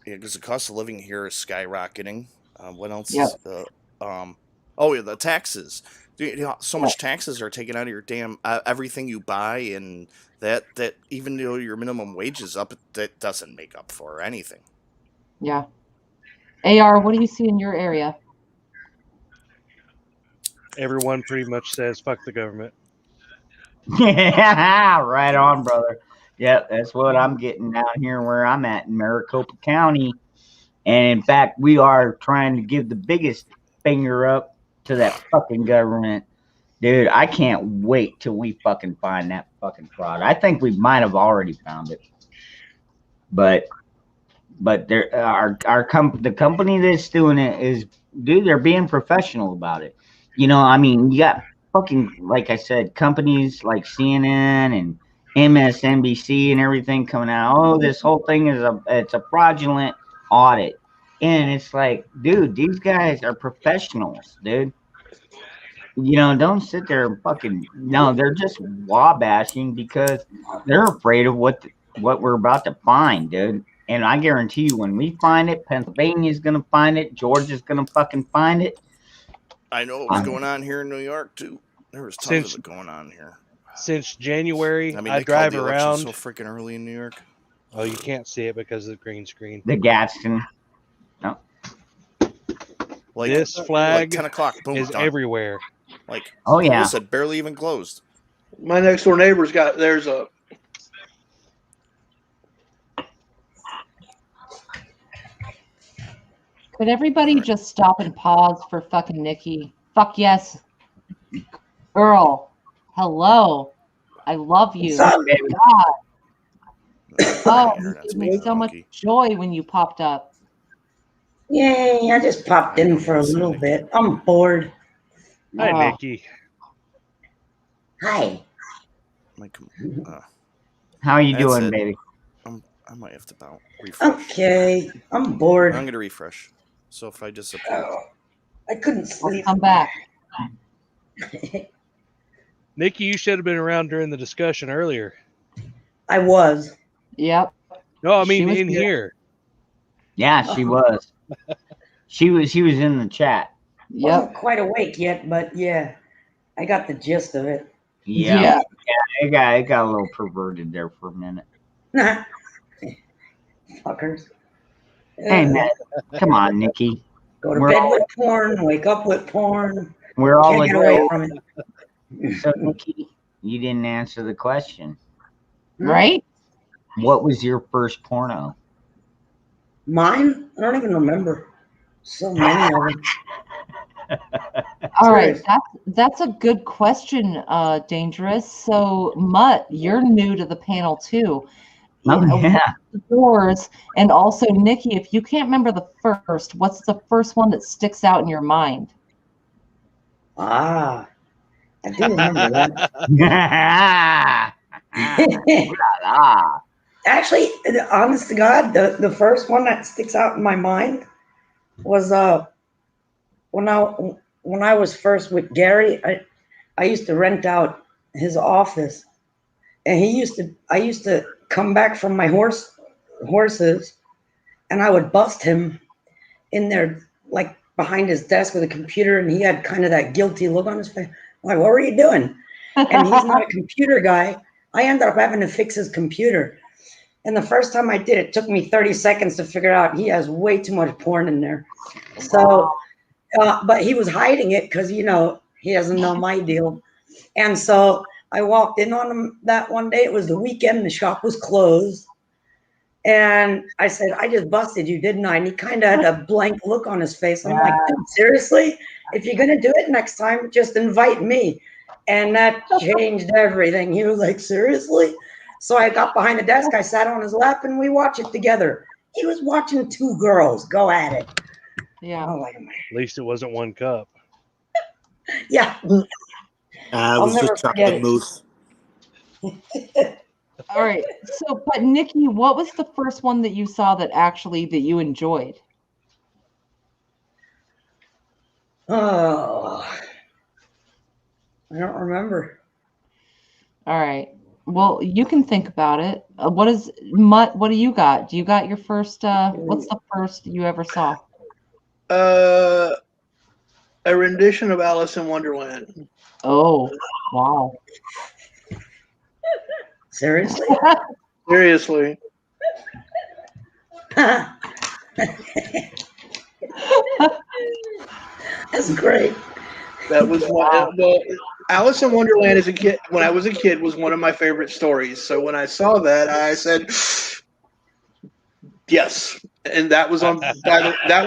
because the cost of living here is skyrocketing. What else? Yep. Oh yeah, the taxes. Dude, so much taxes are taken out of your damn everything you buy, and that even though your minimum wage is up, that doesn't make up for anything. Yeah. AR, what do you see in your area? everyone pretty much says fuck the government. Yeah, right on, brother. Yep, that's what I'm getting down here where I'm at in Maricopa County. And in fact, we are trying to give the biggest finger up to that fucking government. Dude, I can't wait till we fucking find that fucking fraud. I think we might have already found it. But there the company that's doing it is, dude, they're being professional about it. You know, I mean, you got fucking, like I said, companies like CNN and MSNBC and everything coming out. Oh, this whole thing is it's a fraudulent audit. And it's like, dude, these guys are professionals, dude. You know, don't sit there and no, they're just wabashing because they're afraid of what we're about to find, dude. And I guarantee you, when we find it, Pennsylvania's gonna find it, Georgia's gonna fucking find it. I know what's going on here in New York too. There was tons of it going on here. Since January, I mean, I they called drive the election around. so freaking early in New York. Oh, you can't see it because of the green screen. The Gadsden. No. Like This flag 10 o'clock, boom, is done. everywhere. Like, oh yeah, it said barely even closed. My next door neighbor's got there's a Could everybody just stop and pause for fucking Nikki? Fuck yes. Girl. Hello. I love you. What's up, baby? God. Oh, you Internet's gave me being so much funky. joy when you popped up. Yay, I just popped in for a little bit. I'm bored. Hi, Oh. Nikki. Hi. Like, how are you That's doing, it. baby? I might have to refresh. Okay, I'm bored. I'm gonna refresh. So if I disappear, Oh, I couldn't I'll sleep. come back. Nikki, you should have been around during the discussion earlier. I was. Yep. No, I She mean was in here. here. Yeah, she was. She was in the chat. Wasn't quite awake yet, but yeah, I got the gist of it. Yeah. It got a little perverted there for a minute. Fuckers. Hey man, come on, Nikki. Go to We're bed all- with porn, wake up with porn. We're all Can't get away adults. from it. So Nikki, you didn't answer the question. Right? What was your first porno? Mine? I don't even remember. So many of them. All right, Serious. that's a good question, Dangerous. So, Mutt, you're new to the panel too. Oh, yeah. Yours, and also Nikki, if you can't remember the first, what's the first one that sticks out in your mind? Ah, I do remember that. Actually, honest to God, the first one that sticks out in my mind was when I was first with Gary. I used to rent out his office, and I used to come back from my horses, and I would bust him in there, like behind his desk with a computer, and he had kind of that guilty look on his face. I'm like, what were you doing? And he's not a computer guy. I ended up having to fix his computer. And the first time I did, it took me 30 seconds to figure out he has way too much porn in there. So, but he was hiding it because, he doesn't know my deal. And so I walked in on him that one day. It was the weekend. The shop was closed. And I said, I just busted you, didn't I? And he kind of had a blank look on his face. I'm like, dude, seriously? If you're going to do it next time, just invite me. And that changed everything. He was like, seriously? So I got behind the desk. I sat on his lap and we watched it together. He was watching two girls go at it. Yeah. Oh, like, At least it wasn't one cup. yeah. I was never just forget chocolate it. mousse. All right. So, but Nikki, what was the first one that you saw that you enjoyed? Oh, I don't remember. All right. Well, you can think about it. What do you got? Do you got your first? What's the first you ever saw? A rendition of Alice in Wonderland. Oh, wow. Seriously? Seriously. That's great. That was one. Well, Alice in Wonderland as a kid, when I was a kid, was one of my favorite stories. So when I saw that, I said, yes. And that was on. That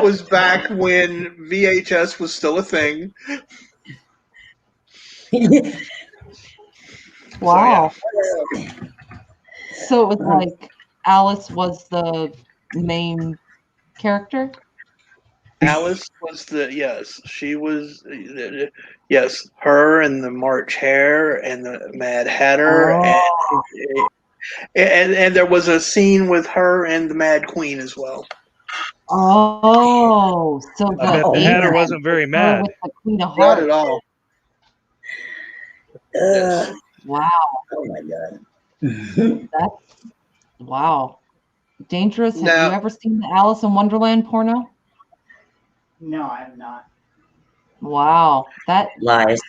was back when VHS was still a thing. Wow. So it was like Alice was the main character? Alice was she was, yes, her and the March Hare and the Mad Hatter, and there was a scene with her and the Mad Queen as well. Oh, so I bet the Hatter wasn't very mad. with the Queen of Not Hearts. at all. Wow. Oh my God. That's wow. Dangerous. Have Now- you ever seen the Alice in Wonderland porno? No, I have not. Wow. That Lies.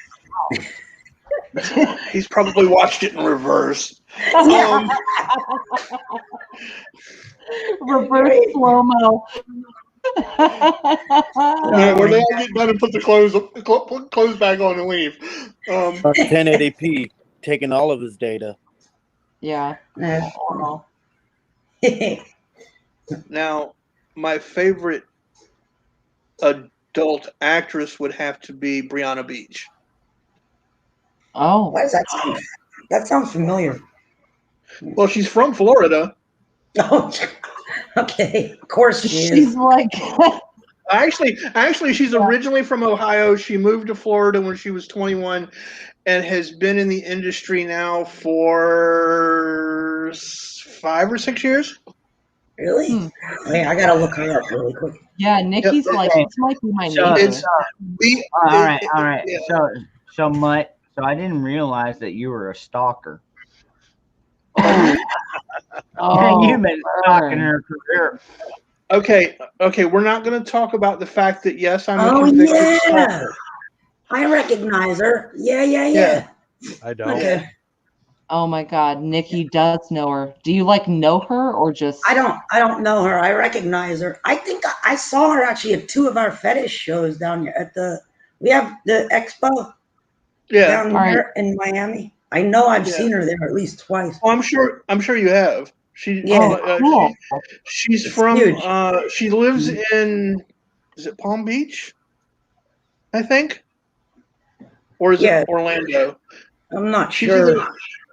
He's probably watched it in reverse. reverse slow-mo. Where they all get done and put the clothes back on and leave. 1080p, taking all of his data. Yeah. Now, my favorite adult actress would have to be Brianna Beach. Oh. Why does that sound? That sounds familiar. Well, she's from Florida. Oh, okay. Of course she is. She's like Actually, she's originally from Ohio. She moved to Florida when she was 21 and has been in the industry now for 5 or 6 years. Really? Wait, I gotta look her up really quick. Yeah, Nikki's like, Okay. this might be my So, neighbor. all right. Yeah. So Mutt, so I didn't realize that you were a stalker. Oh, You've been stalking her career. Okay. We're not going to talk about the fact that yes, I'm a Oh convicted yeah, stalker. I recognize her. Yeah. I don't. Okay. oh my God, Nikki does know her. Do you know her or just? I don't know her. I recognize her. I think I saw her actually at 2 of our fetish shows down here at we have the expo down here in Miami. I know I've seen her there at least twice. Oh, I'm sure you have. Cool. She's It's from huge. she lives in, is it Palm Beach? I think. Or is it Orlando? I'm not She's sure.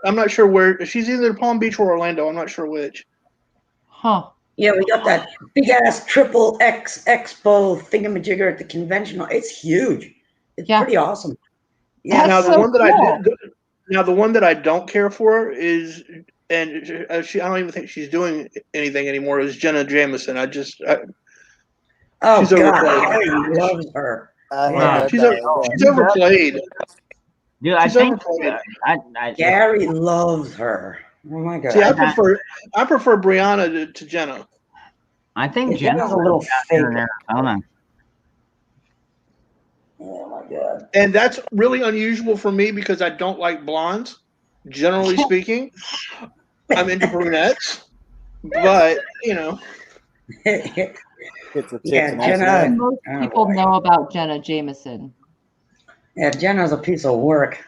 I'm not sure where she's either Palm Beach or Orlando. I'm not sure which. Huh. Yeah, we got that big ass triple X Expo thingamajigger at the convention. It's huge. It's pretty awesome. Yeah. Now the so one that cool. the one that I don't care for is, and I don't even think she's doing anything anymore. Is Jenna Jameson. She's Oh God, overplayed. I love her. She's overplayed. Dude, I She's think overplayed. Gary loves her. Oh my God. See, I prefer Brianna to Jenna. I think Yeah, Jenna's Jenna's a little down here in fake. Arizona. Oh my God. And that's really unusual for me because I don't like blondes, generally speaking. I'm into brunettes, but Yeah, Jenna. Most people know about Jenna Jameson. Yeah, Jenna's a piece of work.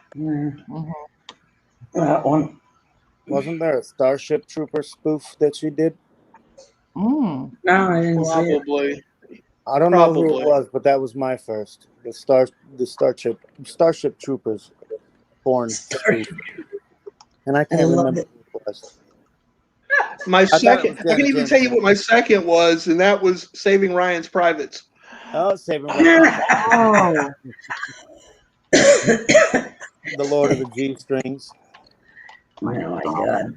That one. Wasn't there a Starship Trooper spoof that she did? Mm. No, I didn't see it. Probably. I don't know who Probably. it was, but that was my first. The Starship Troopers porn. And I can't I loved remember it. who it was. My thought it second, was I can even Jenna tell you what my second was, and that was Saving Ryan's Privates. Oh, Saving Ryan. Oh. The Lord of the G Strings. Oh my God.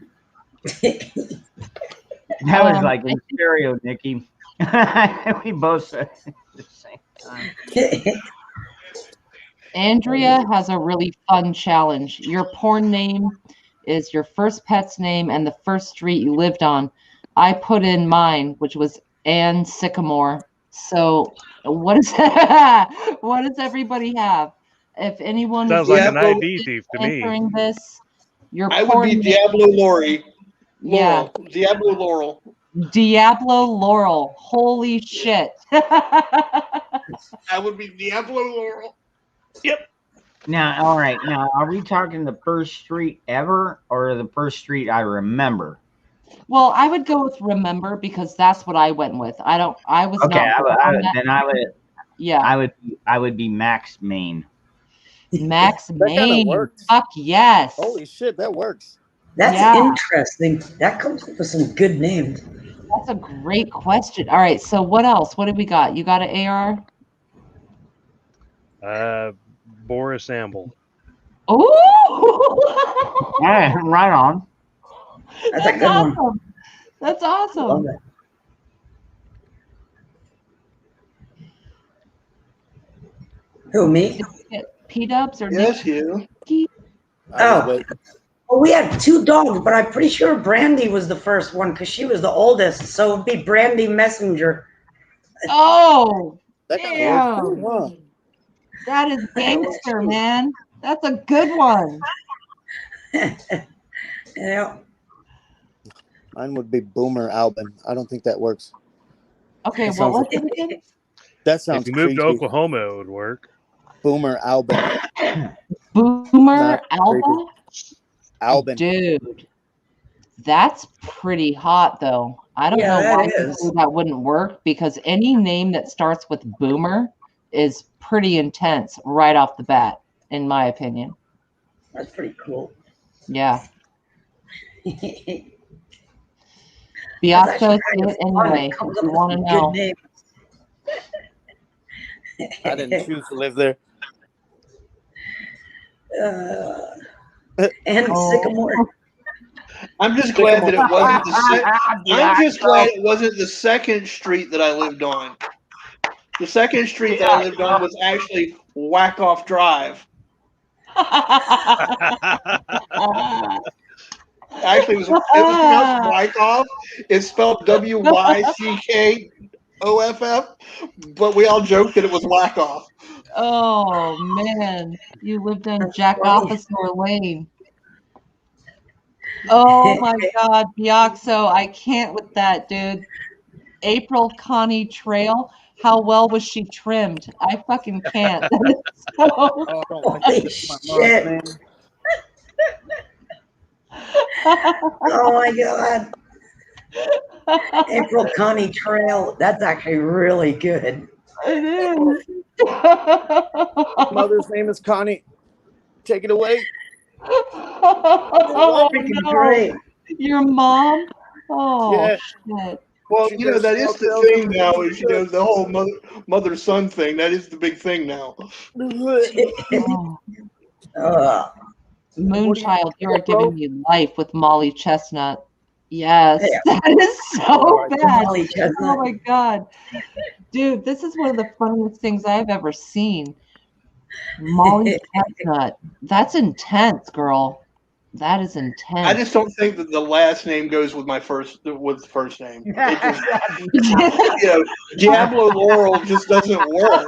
That was like in stereo, Nikki. We both said it at the same time. Andrea has a really fun challenge. Your porn name is your first pet's name and the first street you lived on. I put in mine, which was Ann Sycamore. So what is what does everybody have? If anyone Sounds is like an Diablo- ID thief to me. answering this, your I would porn be name, Diablo Lori. yeah, Laurel. Diablo Laurel. Diablo Laurel. Holy shit. I would be Diablo Laurel. Yep. Now, all right. Now, are we talking the first street ever or the first street I remember? Well, I would go with remember because that's what I went with. I was Okay, not on that. then I would. Yeah, I would be Max Main. Max That kinda Main. works. Fuck yes. Holy shit, that works. That's Yeah. interesting. That comes up with some good names. That's a great question. All right, so what else? What do we got? You got an AR? Boris Amble. Oh, Yeah, right on. That's a good one. awesome. That's Love awesome. that. Who, me? P-dubs or Yes, you. Nikki? Oh. Well, we had two dogs, but I'm pretty sure Brandy was the first one because she was the oldest. So it'd be Brandy Messenger. Oh, That kinda works damn. too, huh? That is gangster, man. That's a good one. Yeah. Mine would be Boomer Albin. I don't think that works. Okay, That what was sounds- it again? That sounds If you moved to creepy. Oklahoma, it would work. Boomer Albin. Boomer Not Alba? Albin. Dude, that's pretty hot, though. I don't Yeah, know that why is. people that wouldn't work because any name that starts with Boomer is pretty intense right off the bat, in my opinion. That's pretty cool. Yeah. That's Biazzo, actually say kind of it fun. anyway. It comes If up you with want to some know. good names. I didn't choose to live there. And Oh. Sycamore. I'm just glad that it wasn't I'm just glad it wasn't the second street that I lived on. The second street that I lived on was actually Whack Off Drive. Actually, it was pronounced Wyckoff. It's spelled Wyckoff, but we all joked that it was Whack Off. Oh, man. You lived in Jack Officer Lane. Oh, my God. Biaxo, I can't with that, dude. April Connie Trail. How well was she trimmed? I fucking can't. So- Oh, don't like Holy this. My shit. man. Oh my God. April Connie Trail. That's actually really good. It is. Mother's name is Connie. Take it away. Oh, Freaking no. great. Your mom? Oh, Yeah. shit. Well, She you know, does that is small the cells thing over now, there. is, you know, the whole mother-son thing. That is the big thing now. Oh. Ugh. Moonchild, you are bro? giving me life with Molly Chestnut. Yes, Yeah. that is so bad. Molly Oh Chestnut. my God. Dude, this is one of the funniest things I've ever seen. Molly Chestnut. That's intense, girl. That is I intense. just don't think that the last name goes with my first name. It just, you know, Diablo Laurel just doesn't work.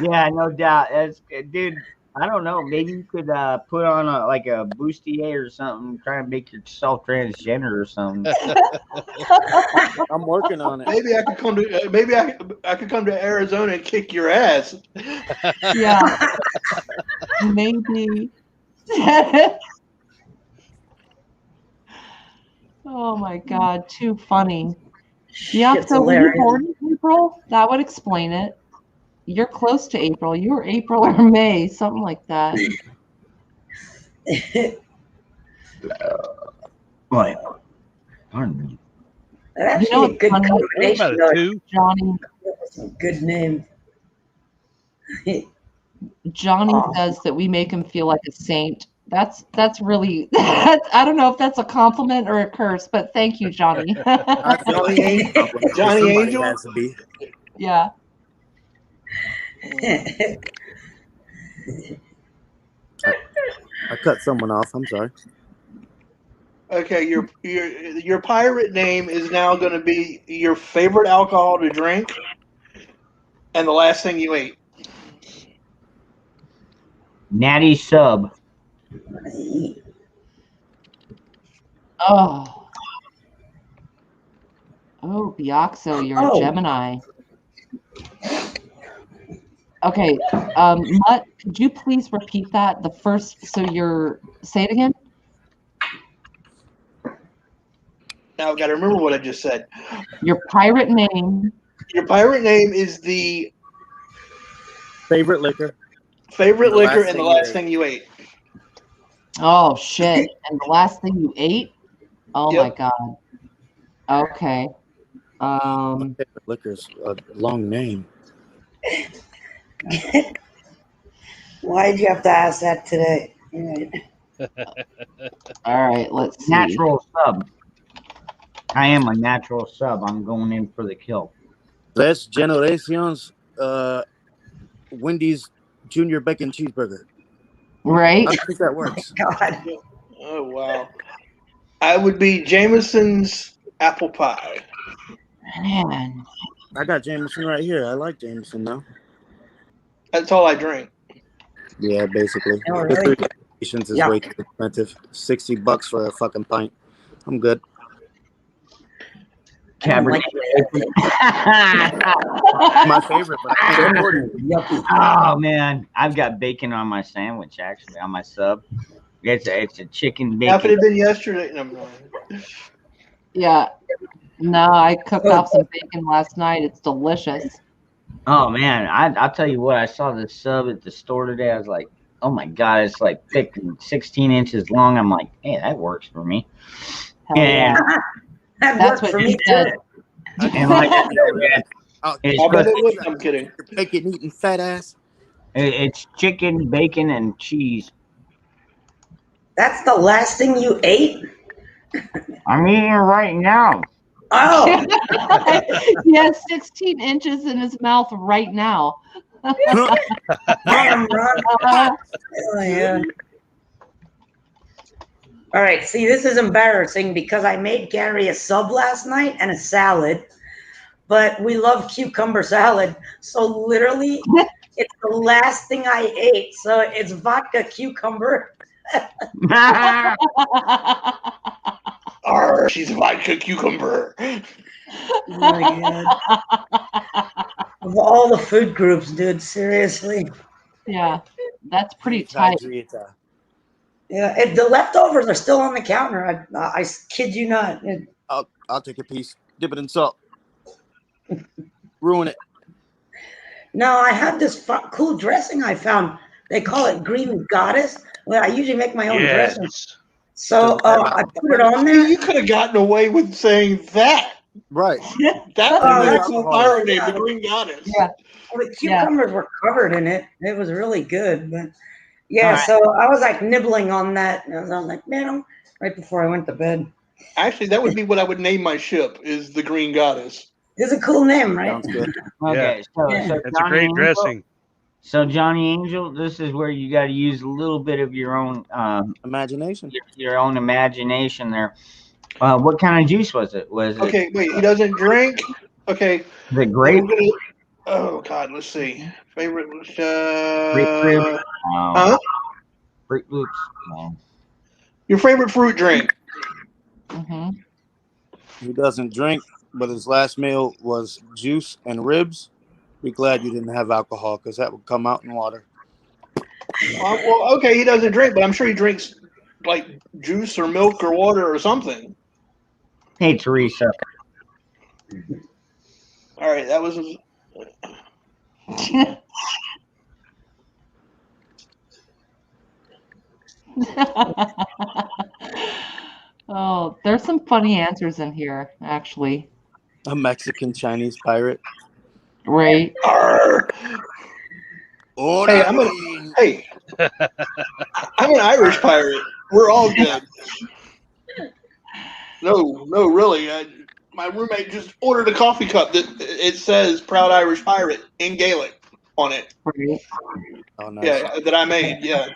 Yeah, no doubt. That's dude. I don't know. Maybe you could put on like a bustier or something. Try and make yourself transgender or something. I'm working on it. Maybe I could come to I could come to Arizona and kick your ass. Yeah, maybe. Oh my God, too funny. Yeah, Shit's so were you hilarious. born in April? That would explain it. You're close to April. You were April or May, something like that. What? Pardon me. That's You know actually a what's good funny? combination. Though. Johnny Some good name. Johnny Oh. says that we make him feel like a saint. That's really I don't know if that's a compliment or a curse, but thank you, Johnny. I feel like it's a compliment. Johnny Somebody Angel? has to be. Yeah. I cut someone off. I'm sorry. Okay, your pirate name is now going to be your favorite alcohol to drink, and the last thing you ate. Natty Sub. Oh. Oh, Bioxo, you're a Oh. Gemini. Okay, Mutt, could you please repeat that? Say it again? Now I've got to remember what I just said. Your pirate name. Your pirate name is the Favorite liquor. favorite The liquor last and the thing you last ate. thing you ate. Oh, shit. And the last thing you ate? Oh, Yep. my God. Okay. Favorite liquor's a long name. Why'd you have to ask that today? All right, let's see. Natural sub. I am a natural sub. I'm going in for the kill. Tres Generations Wendy's Junior Bacon Cheeseburger. Right? I think that works. God. Oh wow. I would be Jameson's apple pie. Man. I got Jameson right here. I like Jameson now. That's all I drink. Yeah, basically. Oh, The really? 3 Nations is Yeah. way too expensive. $60 for a fucking pint. I'm good. Cabernet. My favorite, but I can't afford it. Yucky. Oh man, I've got bacon on my sandwich. Actually, on my sub. It's a chicken Now, if it bacon. had been yesterday, no, no. Yeah. No, I cooked off some bacon last night. It's delicious. Oh man, I'll tell you what. I saw this sub at the store today. I was like, oh my god, it's like thick and 16 inches long. I'm like, hey, that works for me. Hell Yeah. That That's worked what for he me said. too. And like, Oh, it's, I bet supposed- it would. I'm kidding. bacon eating fat ass. it's chicken, bacon, and cheese. That's the last thing you ate? I'm eating it right now. Oh. He has 16 inches in his mouth right now. Damn, Ron. Oh, yeah. All right, see, this is embarrassing because I made Gary a sub last night and a salad, but we love cucumber salad. So literally, it's the last thing I ate. So it's vodka cucumber. Arr, she's a vodka cucumber. Oh my God. Of all the food groups, dude, seriously. Yeah, that's pretty tight. Yeah, the leftovers are still on the counter. I kid you not. I'll take a piece. Dip it in salt. Ruin it. No, I had this cool dressing I found They call it Green Goddess. Well, I usually make my own dressing. Yes. So I put it on there. You could have gotten away with saying that. Right. That Oh, would be a that's cool cool. pirate name, the Green Goddess. Yeah. Well, the cucumbers were covered in it. It was really good. But yeah, All right. so I was like nibbling on that. And I was like, man, right before I went to bed. Actually, that would be what I would name my ship, is the Green Goddess. It's a cool name, right? Sounds good. Okay, so Yeah. That's a Johnny great Angel- dressing. So Johnny Angel, this is where you got to use a little bit of your own Imagination. your own imagination there. What kind of juice was it? Was it Okay, wait, he doesn't drink? Okay. the grape? Oh, God, let's see. Favorite was, Grapefruit? huh? Fruit Loops? No. Your favorite fruit drink? He doesn't drink, but his last meal was juice and ribs. Be glad you didn't have alcohol, because that would come out in water. Well, okay, he doesn't drink, but I'm sure he drinks like juice or milk or water or something. Hey, Teresa. All right, that was. Oh, there's some funny answers in here, actually. A Mexican Chinese pirate. Right. Hey, I'm an Irish pirate. We're all good. No, really. My roommate just ordered a coffee cup that it says "Proud Irish Pirate" in Gaelic on it. Right. Oh, nice. Yeah, that I made. Yeah.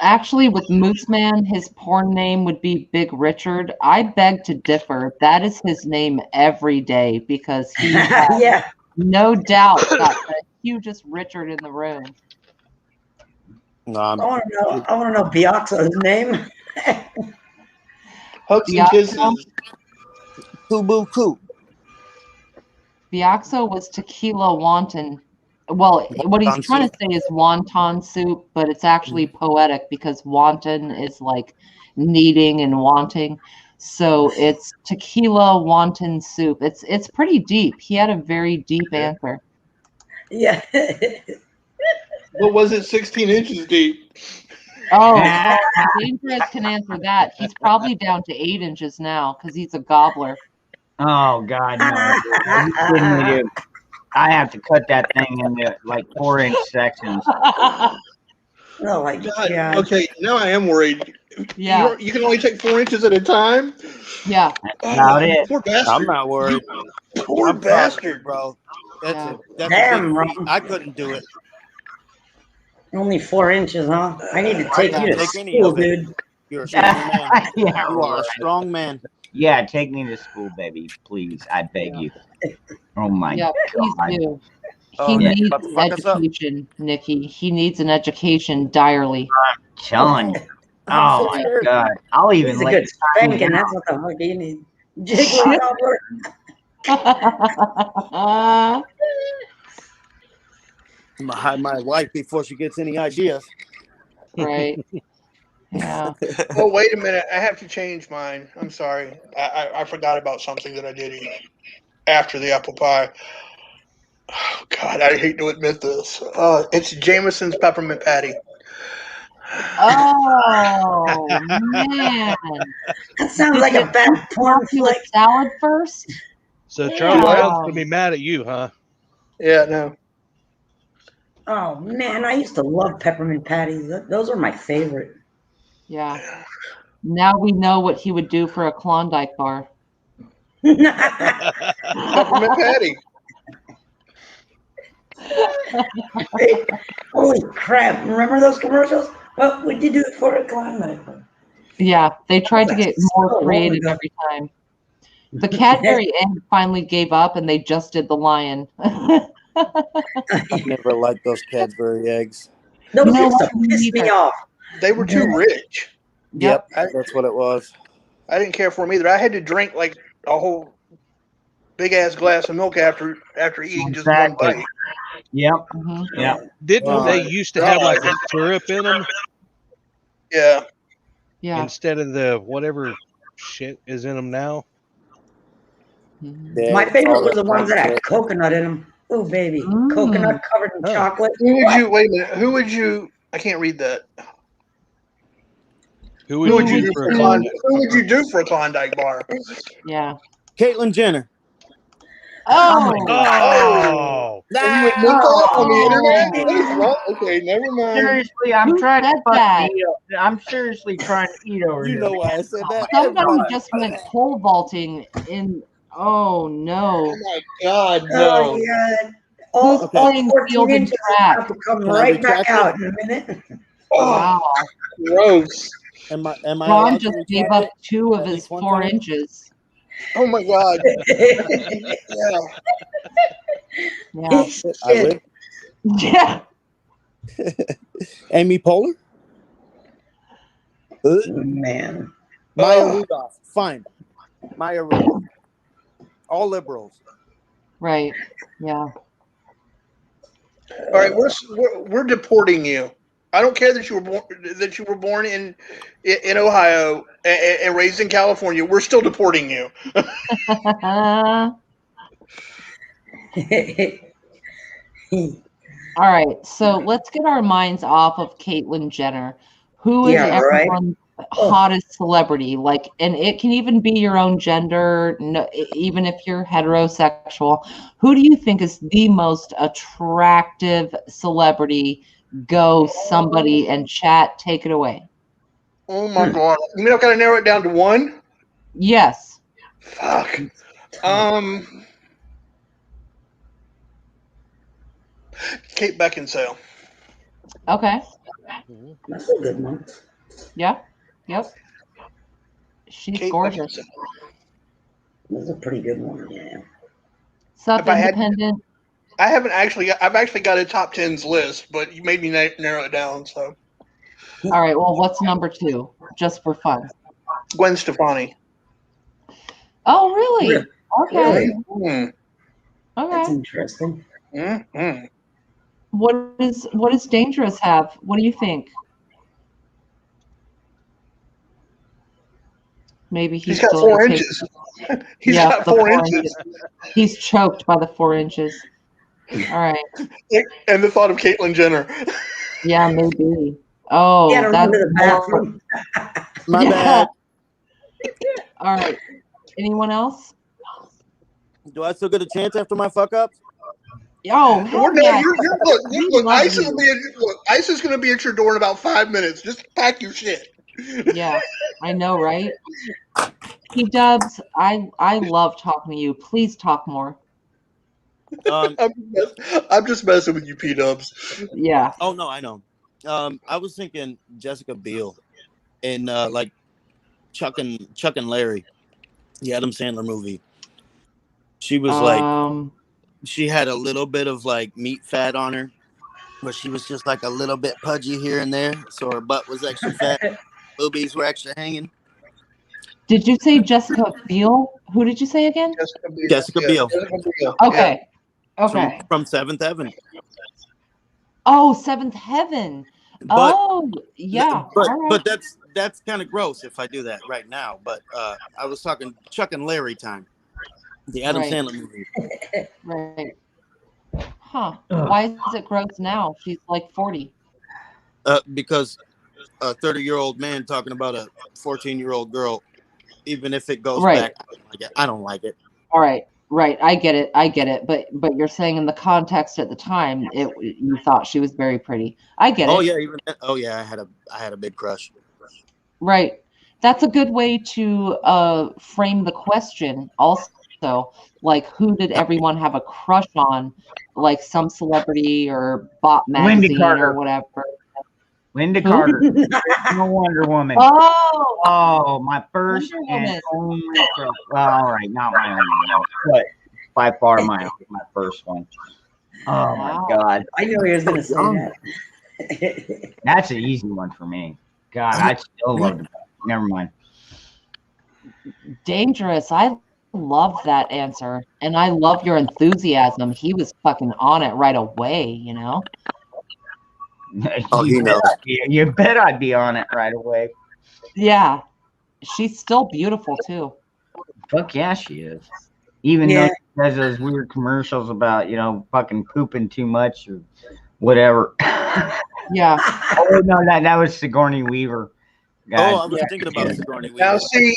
Actually, with Moose Man, his porn name would be Big Richard. I beg to differ. That is his name every day because he has Yeah. no doubt got the hugest Richard in the room. No, I want to know Biaxo's name. Hugs and Biaxo? kisses. Coo boo coo. Biaxo was tequila wonton. Well, what he's Wonton trying soup. to say is wonton soup, but it's actually poetic because wonton is like needing and wanting. So it's tequila wonton soup. It's pretty deep. He had a very deep answer. Yeah. What was it? 16 inches deep. Oh, well, Dangerous can answer that. He's probably down to 8 inches now because he's a gobbler. Oh God, no! Are you kidding me, dude? I have to cut that thing into like 4-inch sections. Oh my God. God. Okay, now I am worried. Yeah. You can only take 4 inches at a time? Yeah. That's about it. Poor bastard. I'm not worried. Poor I'm proud of you, bastard. bro. That's Yeah. that's Damn, a big feat. Ron. I couldn't do it. Only 4 inches, huh? I need to I take couldn't you to take any school, of it. dude. You're a strong man. Yeah, You are a right. strong man. Yeah, take me to school, baby, please. I beg you. Oh my Yeah, please God. do. Oh, He yeah. needs About to an fuck us up. education, Nikki. He needs an education direly. Telling you. I'm Oh so my sure. God. I'll even Needs a let good you sign me spanking. out. That's what the fuck you need. Jiggling over. I'm gonna hide my wife before she gets any ideas. Right. Yeah. Oh, wait a minute. I have to change mine. I'm sorry. I forgot about something that I did eat after the apple pie. Oh, God, I hate to admit this. It's Jameson's peppermint patty. Oh man. That sounds like a bad porn With flick. salad first? So Charlie Wow. Brown's gonna be mad at you, huh? Yeah, no. Oh man, I used to love peppermint patties. Those are my favorite. Yeah. Now we know what he would do for a Klondike bar. Peppermint patty. Hey, holy crap! Remember those commercials? What would you do it for a Klondike? Yeah, they tried to get more So creative long ago. every time. The Cadbury egg finally gave up and they just did the lion. I've never liked those Cadbury eggs. Those You know used to what? Me piss me neither. off. They were too rich. Yep, that's what it was. I didn't care for them either. I had to drink like a whole big ass glass of milk after eating just one Exactly. bite. Yep. Mhm. Yep. Didn't they used to have like a syrup in them Yeah. Yeah. instead of the whatever shit is in them now? Mhm. Yeah, My it's favorite all was the that ones that type had shit. coconut in them. Oh, baby. Coconut covered in chocolate. Who would you, wait a minute, who would you, I can't read that. Who Who would would you you do do for for a Klondike? Who would you do for a Klondike bar? Yeah. Caitlyn Jenner. Oh. Oh. You would look up on the internet? What is wrong? Okay, never mind. Seriously, I'm Who trying to said fuck that? me up. I'm seriously trying to eat over You here. know why I said that? Somebody just went pole vaulting in. Oh no. Oh my God, Oh, no. yeah. Who's All playing 14 field and inches track? have to come Can I right back retract it? out in a minute. Wow. Gross. Am I Ron allowed to just gave retract up it? 2 of At his least one 4 time? inches. Oh my God. Yeah. Yeah. I would. Yeah. Amy Poehler? Man. Maya Ugh. Rudolph. Fine. Maya Rudolph. All liberals. Right. Yeah. All right, we're deporting you. I don't care that you were born in Ohio and raised in California. We're still deporting you. All right. So let's get our minds off of Caitlyn Jenner. Who is Yeah, right. everyone's hottest celebrity? Like, and it can even be your own gender, no, even if you're heterosexual. Who do you think is the most attractive celebrity? Go somebody and chat. Take it away. Oh my God. You mean I've got to narrow it down to one? Yes. Fuck. Kate Beckinsale. Okay. That's a good one. Yeah. Yep. She's Kate gorgeous. Beckinsale. That's a pretty good one. Yeah. Sup, If I had- independent. I've actually got a top 10s list, but you made me narrow it down. So All right. Well, what's number 2? Just for fun. Gwen Stefani. Oh, really? Okay. Mm. That's Okay. interesting. Mm-hmm. What does Dangerous have? What do you think? Maybe He's got 4 inches. He's got the 4 inches. He's choked by the 4 inches. All right. And the thought of Caitlyn Jenner. Yeah, maybe. Oh, Yeah, to run that's to the bathroom. My Yeah. bad. All right. Anyone else? Do I still get a chance after my fuck up? Oh, hell We're yeah. look, love ICE you. ICE is going to be at your door in about 5 minutes. Just pack your shit. Yeah, I know, right? P-Dubs, I love talking to you. Please talk more. I'm just messing with you, P-Dubs. Yeah. Oh no, I know. I was thinking Jessica Biel in like Chuck and Larry, the Adam Sandler movie. She was like, she had a little bit of like meat fat on her, but she was just like a little bit pudgy here and there, so her butt was extra fat, boobies were extra hanging. Did you say Jessica Biel? Who did you say again? Jessica Biel. Okay. Okay. From Seventh Heaven. Oh, Seventh Heaven. But- Oh, yeah. But All right. but that's kind of gross if I do that right now. But I was talking Chuck and Larry time, the Adam Right. Sandler movie. Right. Huh. Why is it gross now? She's like 40. Because a 30-year-old man talking about a 14-year-old girl, even if it goes Right. back, I don't like it. All right. Right. I get it. But you're saying in the context at the time, you thought she was very pretty. I get it. Oh yeah, even that, oh yeah, I had a big crush. Right. That's a good way to frame the question also. Like, who did everyone have a crush on? Like some celebrity or Bot Wendy magazine Carter. or whatever. Linda Who? Carter. No Wonder Woman. Oh, Oh, my first Wonder and Woman. only crush. Well, all right, not my only one, but by far my first one. Oh my Wow. God, I knew he was going to say that. that's an easy one for me. God, I still love it. Never mind. Dangerous. I love that answer. And I love your enthusiasm. He was fucking on it right away, you know? Oh, he knows. You bet I'd be on it right away. Yeah. She's still beautiful too. Fuck yeah, she is. Even though Yeah. she does those weird commercials about, fucking pooping too much or whatever. Yeah. Oh no, that was Sigourney Weaver. Oh, I God, was thinking about Sigourney Now, Weaver. see,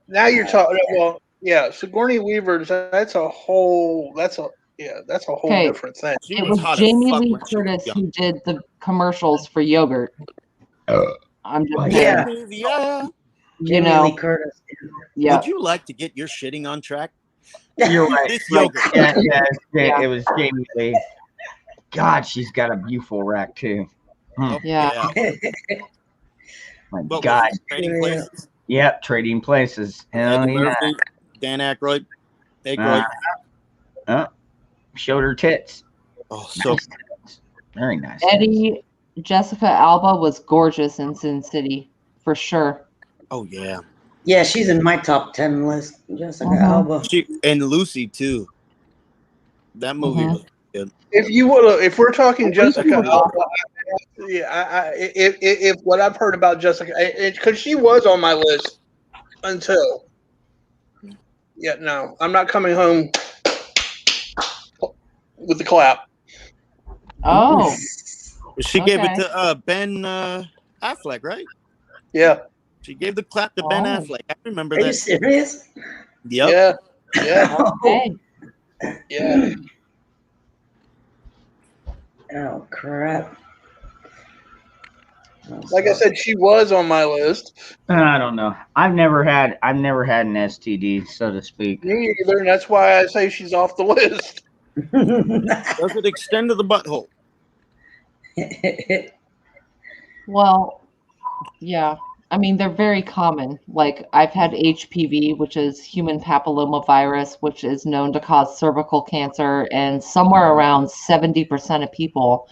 now you're talking. Well, yeah, Sigourney Weaver. That's a whole Okay. different thing. She It was was hot as Jamie fuck Lee when she was Curtis young. who did the commercials for yogurt. I'm just Yeah. saying, Yeah. you Jamie know, Lee Curtis. yeah. Would you like to get your shitting on track? you're right. This Like, yogurt. yeah, it was Jamie Lee. God, she's got a beautiful rack too. Oh, Yeah. My What God. was it? Trading Places? Yep, Trading Places. Hell Eddie yeah. Murphy, Dan Aykroyd. Aykroyd. Showed her tits. Oh, so Nice tits. Very nice. Eddie, Jessica Alba was gorgeous in Sin City, for sure. oh yeah. Yeah, she's in my top 10 list. Jessica Alba. She and Lucy too. That movie was good. If we're talking Jessica Alba, if what I've heard about Jessica, because she was on my list until, no, I'm not coming home with the clap. Oh. She gave it Okay. to Ben Affleck, right? Yeah. She gave the clap to Ben Oh. Affleck. I remember Are you that. serious? Yep. Yeah. Okay. Yeah. Oh crap. Like I said, she was on my list. I don't know. I've never had an STD, so to speak. Me either, and that's why I say she's off the list. Does it extend to the butthole? Well, yeah. I mean, they're very common. Like, I've had HPV, which is human papillomavirus, which is known to cause cervical cancer, and somewhere around 70% of people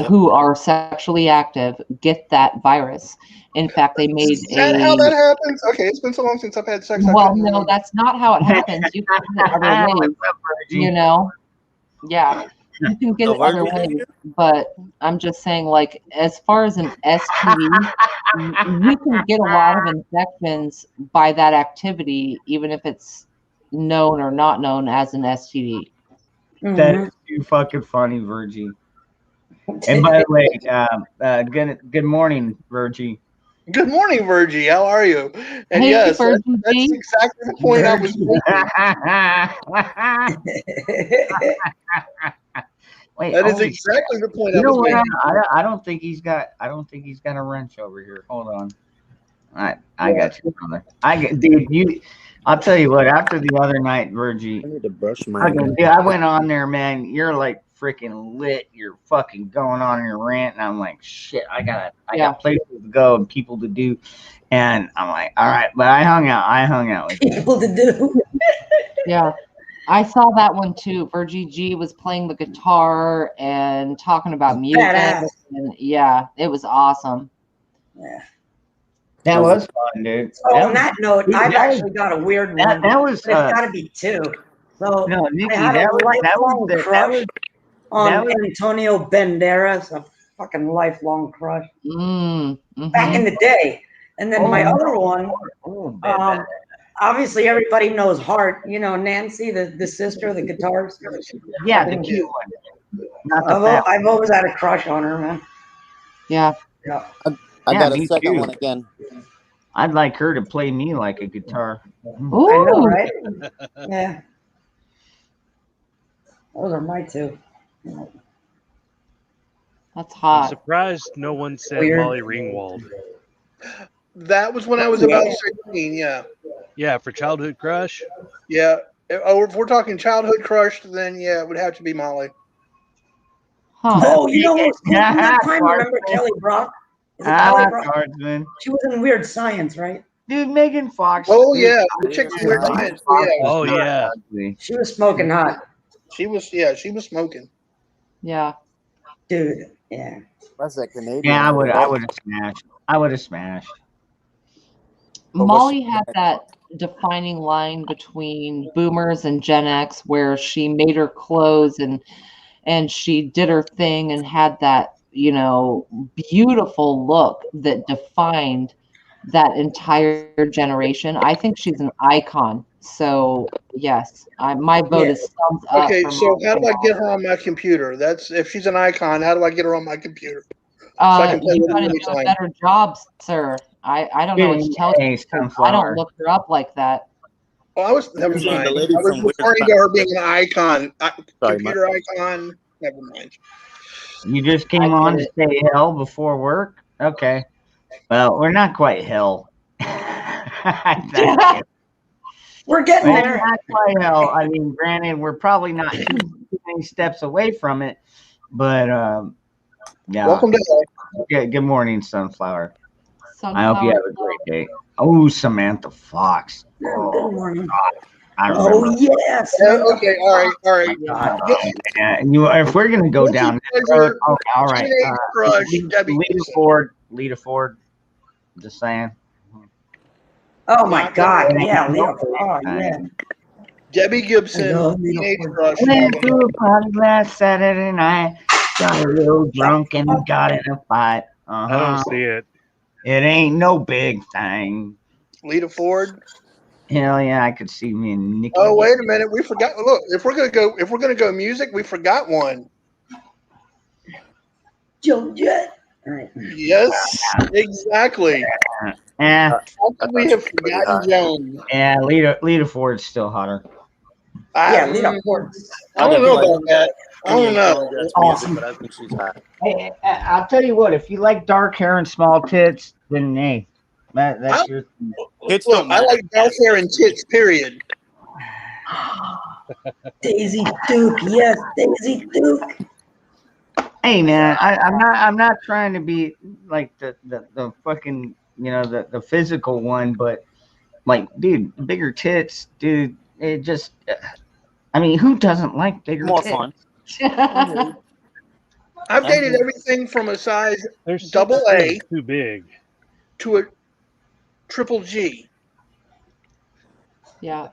who are sexually active get that virus. In fact, they made Is that how that happens? Okay, it's been so long since I've had sex. I Well, couldn't no, remember. that's not how it happens. You can get it other ways, you know? Yeah, you can get The it other virgin ways, but I'm just saying, like, as far as an STD, you can get a lot of infections by that activity, even if it's known or not known as an STD. That is too fucking funny, Virgie. And by the way, good morning, Virgie. Good morning, Virgie. How are you? And Hey, yes, Virgie. that's exactly the point I was making. Wait, That is holy exactly the point You I know was what? making. I don't think he's got. I don't think he's got a wrench over here. Hold on. I got you, brother. Dude. I'll tell you what. After the other night, Virgie. I need to brush my. Dude, I went on there, man. You're like freaking lit. You're fucking going on your rant, and I'm like, shit. I got places to go and people to do, and I'm like, all right. But I hung out with people to do. Yeah. I saw that one too. Virgie G was playing the guitar and talking about music. Badass. And yeah, it was awesome. Yeah. That was fun, dude. So on that note, dude, I've that was- actually got a weird that- one. that was, but it's got to be two. So No, Nikki, I had that a was lifelong that crush was on was- Antonio Banderas, a fucking lifelong crush back in the day. And then my other one, obviously everybody knows Heart. You know, Nancy, the sister, the guitarist. Yeah, the cute one. Not the fat I've always had a crush on her, man. Yeah. Yeah. I Yeah, got a me second too. one again. I'd like her to play me like a guitar. I know, Ooh. right? Yeah. Those are my two. That's I'm hot. surprised no one said Weird. Molly Ringwald. That was when I was about 16. Yeah. Yeah, for childhood crush. Yeah. If we're talking childhood crush, then yeah, it would have to be Molly. Oh, you know what was cool from that time? Remember Kelly Brock? Is it Kelly Brock? Guardsman. She was in Weird Science, right? Dude, Megan Fox. Oh dude, yeah, the chick from Weird Science. Yeah. Oh yeah. ugly. She was smoking hot. She was smoking. Yeah. Dude, yeah. That's that Canadian. Yeah, I would have smashed. I would have smashed. Molly had that defining line between boomers and Gen X where she made her clothes and she did her thing and had that, you know, beautiful look that defined that entire generation. I think she's an icon. So yes. My vote is thumbs up. Okay, for so how do I Molly get her on my computer? That's if she's an icon. How do I get her on my computer? So I can play You with gotta the do a better job, sir. I don't know what to tell you. I don't look her up like that. Oh, I was never You mean mind. the I lady was from Weird referring to her being an icon, Sorry, computer icon. Never mind. You just came on to say hell before work? Okay. Well, we're not quite hell. We're getting Well, there. not quite hell. I mean, granted, we're probably not too many steps away from it, but yeah. Welcome to hell. Good morning, Sunflower. I hope you Sunflower. have a great day. Oh, Samantha Fox. Good morning. I remember. Oh yes. Okay. All right. Yeah, if we're gonna go down that road, okay, all right. Teenage crush, Debbie Lita Ford. Just saying. Oh my God. Yeah. Lita. Oh yeah. Debbie Gibson, Hello, teenage crush. Went to a party last Saturday night. Got a little drunk and got in a fight. I don't see it. It ain't no big thing. Lita Ford. Hell yeah, I could see me and Nikki. Oh wait a minute, we forgot. Look, if we're gonna go music, we forgot one. Joan Jett. Right. Yes, exactly. How could we have forgotten Joan? Yeah, Lita Ford's still hotter. Yeah, Lita Ford. I don't know about that. I don't know. Awesome. But I think she's hot. Hey, I'll tell you what. If you like dark hair and small tits, then hey, that's your. Look, I like dark hair and tits. Period. Daisy Duke. Yes, Daisy Duke. Hey man, I'm not trying to be like the fucking the physical one, but like dude, bigger tits, dude. It just, I mean, who doesn't like bigger More tits? fun. I've dated everything from a size There's double A too big to a triple G. Yeah.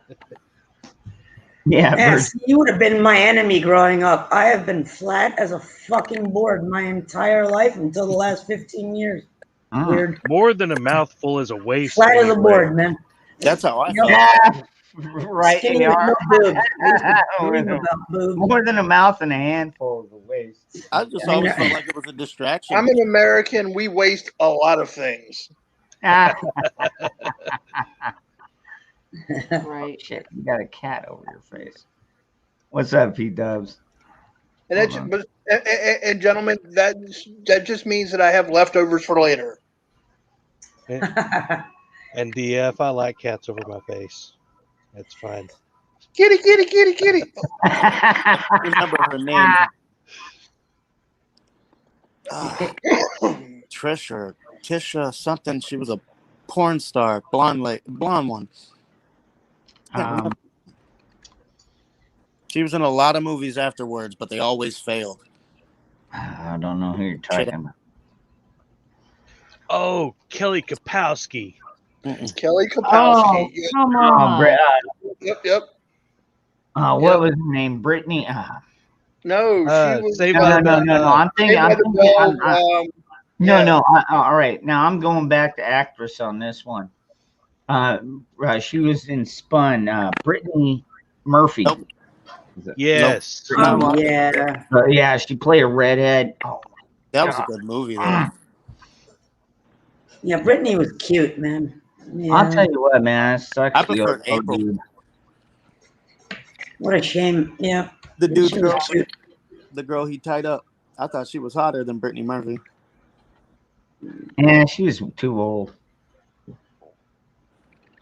Yeah, Yes, you would have been my enemy growing up. I have been flat as a fucking board my entire life until the last 15 years. Weird. More than a mouthful is a waste. Flat as a anyway. board, man. That's how I feel. Yeah, right. Skinny They with are. no boobs. I used to dream about boobs. More than a mouth and a handful of the waste. I just always felt like it was a distraction. I'm an American. We waste a lot of things. Right. Shit, you got a cat over your face. What's up, P Dubs? And that's, and gentlemen, that just means that I have leftovers for later. And DF, I like cats over my face. That's fine. Kitty, kitty, kitty, kitty. Remember her name? Tisha something. She was a porn star, blonde one. She was in a lot of movies afterwards, but they always failed. I don't know who you're talking about. Oh, Kelly Kapowski. Kelly Kapowski. Oh, come on. Yep. What was her name? Brittany. No, she was. No. I'm thinking. Yeah. All right. Now I'm going back to actress on this one. She was in Spun. Brittany Murphy. Nope. Yes. Oh, yeah. Yeah, she played a redhead. Oh, that was a good movie, though. Yeah, Brittany was cute, man. Yeah. I'll tell you what, man. It sucks. I preferred April. Dude. What a shame. Yeah. The dude She was girl, cute. the girl he tied up. I thought she was hotter than Brittany Murphy. Yeah, she was too old.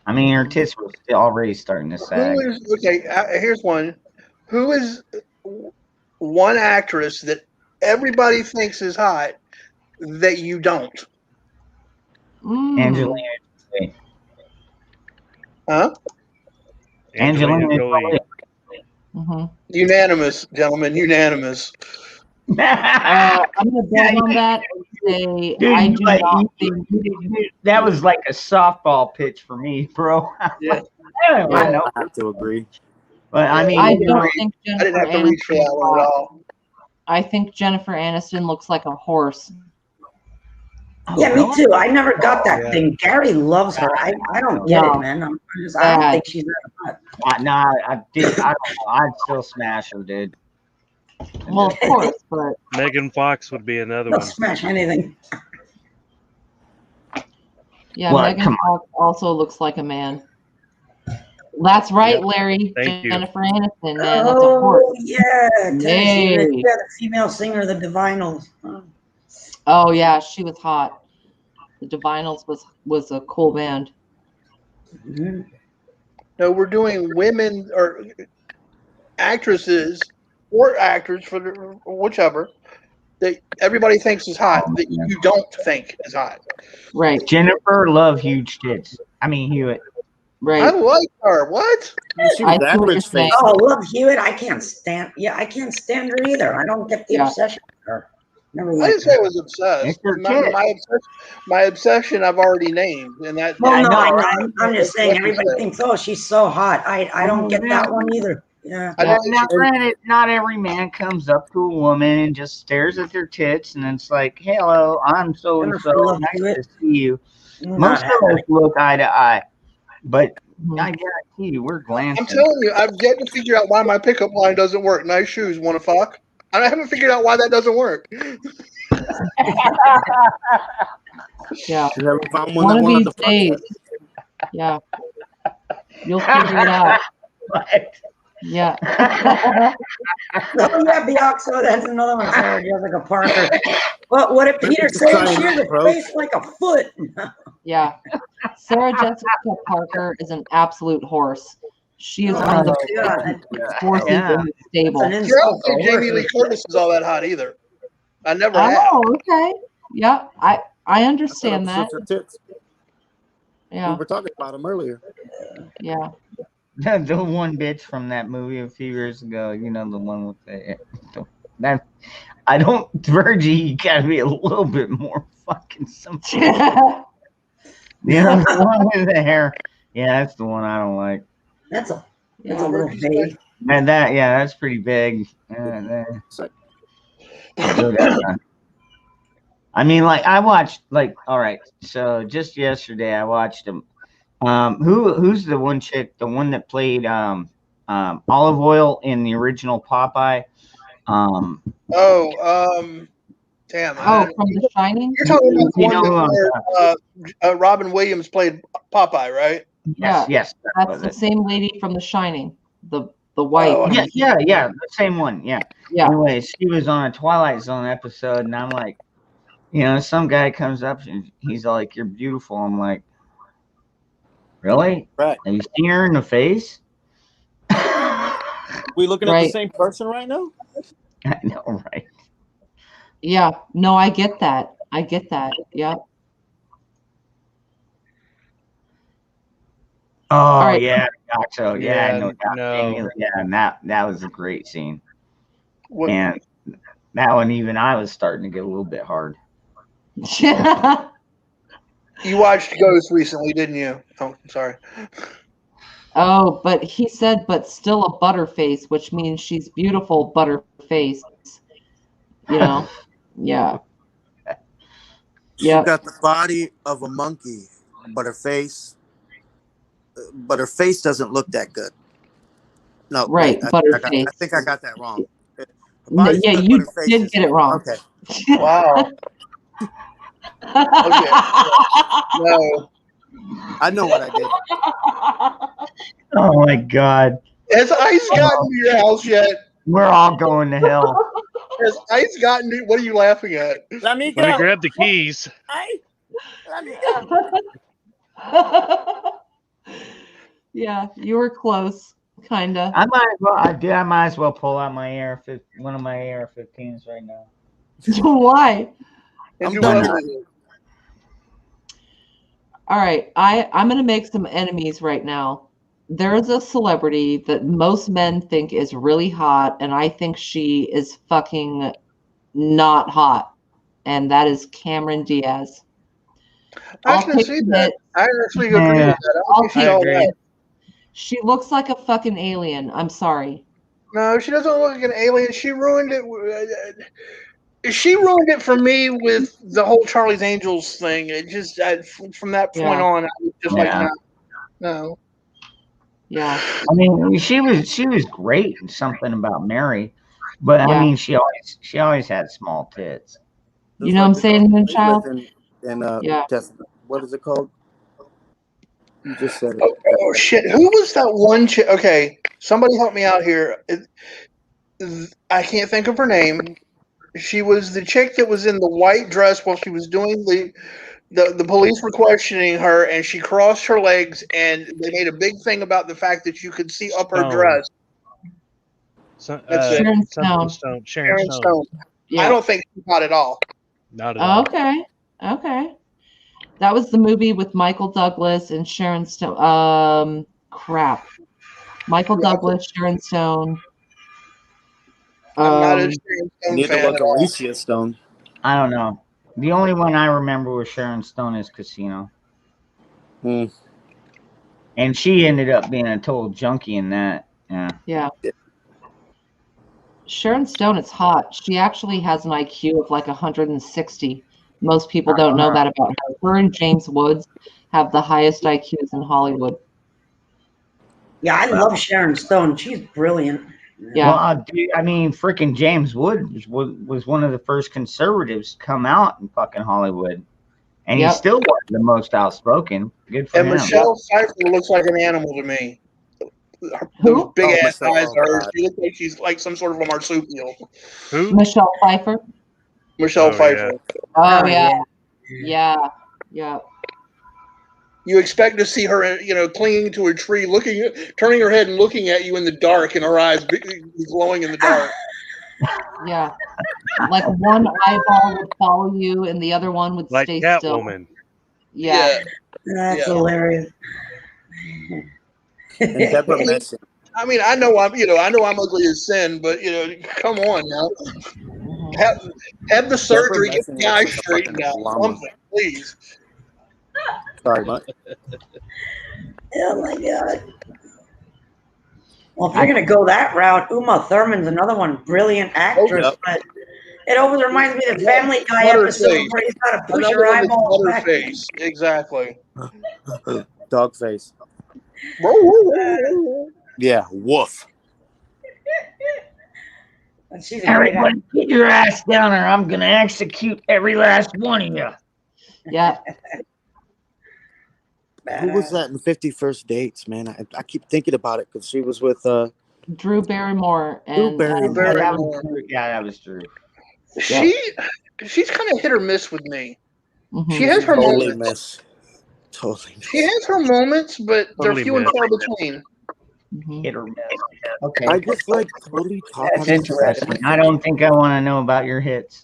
I mean, her tits were already starting to sag. Who is okay? Here's one. Who is one actress that everybody thinks is hot that you don't? Angelina Jolie. Huh? Angelina Jolie. Jolie. Unanimous, gentlemen. Unanimous. I'm gonna bet on that and say Dude, I do not think that was like a softball pitch for me, bro. Yeah. I know. I have to agree. But I mean, I don't think I didn't have to reach for that one at all. I think Jennifer Aniston looks like a horse. Yeah, me too. I never got that Yeah. thing. Gary loves her. I don't get it, man. I don't think she's that hot. No, I don't know. I'd still smash her, dude. Well, of course, but Megan Fox would be another They'll one. smash anything. yeah, What? Megan Come Fox also looks like a man. That's right, Yep. Larry. Thank you. Jennifer Aniston, man. That's a horse. Oh, yeah. Tennessee. Yay. Yeah, the female singer, the Divinals. Oh. Oh yeah, she was hot. The Divinals was a cool band. Mhm. No, we're doing women or actresses or actors for whichever that everybody thinks is hot that you don't think is hot. Right. Jennifer love huge tits. I mean Hewitt. Right. I like her. What? She I was see what average you're saying. face. Oh, Love Hewitt. I can't stand. Yeah, I can't stand her either. I don't get the Yeah. obsession with her. Never I didn't liked say I her. was obsessed. It's her My, kid. my obsession I've already named, and that. Well, no, I know, know. I'm just saying. Everybody thinks, oh, she's so hot. I don't get that one either. Yeah. I Now, don't think now, she- granted, not every man comes up to a woman and just stares at their tits and it's like, "Hello, I'm so and Jennifer so. Love Nice Hewitt. to see you." Not Most of happening. us look eye to eye, but Mhm. I guarantee you, we're glancing. I'm telling you, I've yet to figure out why my pickup line doesn't work. Nice shoes, want to fuck? I haven't figured out why that doesn't work. Yeah. You haven't found one One that of wanted these to fuck days. Yeah. You'll figure it out. What? Yeah. Oh, yeah, Biaxo. That's another one. Sarah Jessica Parker. Well, what did Peter say? She has a face like a foot. Yeah. Sarah Jessica Parker is an absolute horse. She is one of the God. horses Yeah. in the stable. That's an You don't insult think to Jamie Lee horses. Curtis is all that hot either. I never have. Oh, okay. Yeah, I understand that. Her tits. We Yeah, were talking about them earlier. yeah. The one bitch from that movie a few years ago, you know, the one with that. I don't, Virgie, you gotta be a little bit more fucking something. You know, the one with the hair. Yeah, that's the one I don't like. That's a Yeah. little vague. And that, yeah, that's pretty big. I mean, like I watched, like, all right. So just yesterday, I watched them. Who's the one chick? The one that played Olive Oil in the original Popeye. Damn. Oh, from The Shining? You're talking about the You one know who I'm where Robin Williams played Popeye, right? Yeah, Yes, that that's was the it. same lady from The Shining. The white. Oh, Yeah, the same one. Yeah. Yeah. Anyway, she was on a Twilight Zone episode, and I'm like, you know, some guy comes up and he's like, "You're beautiful." I'm like, really? Right. Have you seen her in the face? We looking at Right. the same person right now? I know, right? Yeah. No, I get that. I get that. Yeah. Oh right. yeah, so yeah, I know that. No. Yeah, and that was a great scene. What, And that one, even I was starting to get a little bit hard. you watched Ghost recently, didn't you? Oh, sorry. Oh, but he said, but still a butterface, which means she's beautiful butterface. You know? Yeah. She Yeah. got the body of a monkey, but her face doesn't look that good. No, Right, wait, butterface. I think I got that wrong. Her No, body's yeah, good, you but her face did is- get it wrong. Okay. Wow. No. I know what I did. Oh my God, Has ice gotten to your house yet? we're all going to hell. Has ice gotten to, what are you laughing at? Let me go. Let me grab the keys. Let me go. Yeah, you were close, kinda. I might as well pull out my one of my AR-15s right now. Why? And I'm do done what now. with it? All right, I'm gonna make some enemies right now. There is a celebrity that most men think is really hot, and I think she is fucking not hot, and that is Cameron Diaz. I I'll can take see the that. hit. I actually agree with that. I I'll don't think she's take all agree. that. She looks like a fucking alien. I'm sorry. No, she doesn't look like an alien. She ruined it. She ruined it for me with the whole Charlie's Angels thing. It just from that point on, I was just like, no. Yeah. I mean, she was great in Something About Mary, but I mean, she always had small tits. You know what I'm saying, Moonchild? Yeah. What is it called? You just said it. Oh shit! Who was that one chick? Okay, somebody help me out here. I can't think of her name. She was the chick that was in the white dress while she was doing the police were questioning her, and she crossed her legs, and they made a big thing about the fact that you could see up her dress. That's it. Sharon Stone. Sharon Stone. Yeah. I don't think she's hot at all. Not at all. Okay. That was the movie with Michael Douglas and Sharon Stone. Michael Douglas, Sharon Stone. I'm not a Sharon Stone Neither fan was at all. Alicia Stone. I don't know. The only one I remember with Sharon Stone is Casino. And she ended up being a total junkie in that. Yeah. Sharon Stone is hot. She actually has an IQ of like 160. Most people don't know that about her. Her and James Woods have the highest IQs in Hollywood. Yeah, I love Sharon Stone. She's brilliant. Yeah. Well, dude, I mean, freaking James Woods was one of the first conservatives to come out in fucking Hollywood. And he still was the most outspoken. Good for And him. Michelle Pfeiffer looks like an animal to me. Those big ass eyes of hers. She looks like she's like some sort of a marsupial. Who? Michelle Pfeiffer. Michelle Pfeiffer. Oh, yeah. Yeah. You expect to see her, clinging to a tree, turning her head and looking at you in the dark, and her eyes glowing in the dark. Yeah. Like one eyeball would follow you and the other one would Like stay still. Catwoman. Yeah. That's hilarious. And Deborah Messing. I mean, I know I'm ugly as sin, but come on now. Have the surgery, get the eyes straightened out, something, please. Sorry, Mike. Oh my god. Well, if you're gonna go that route, Uma Thurman's another one, brilliant actress, but it always reminds me of the Family Guy episode where he's got to push her eyeball back. Face. Exactly. Dog face. Yeah, woof. And she's a Everyone, get your ass down, or I'm gonna execute every last one of you. Yeah. Who was that in 50 First Dates, man? I keep thinking about it because she was with Drew Barrymore. And, that was Drew. She's kind of hit or miss with me. Mm-hmm. She has her totally moments. miss. Totally miss. She has her moments, but they're Totally few and miss. far between. Hit or miss. Okay. I just like totally talk. That's interesting. I don't think I want to know about your hits.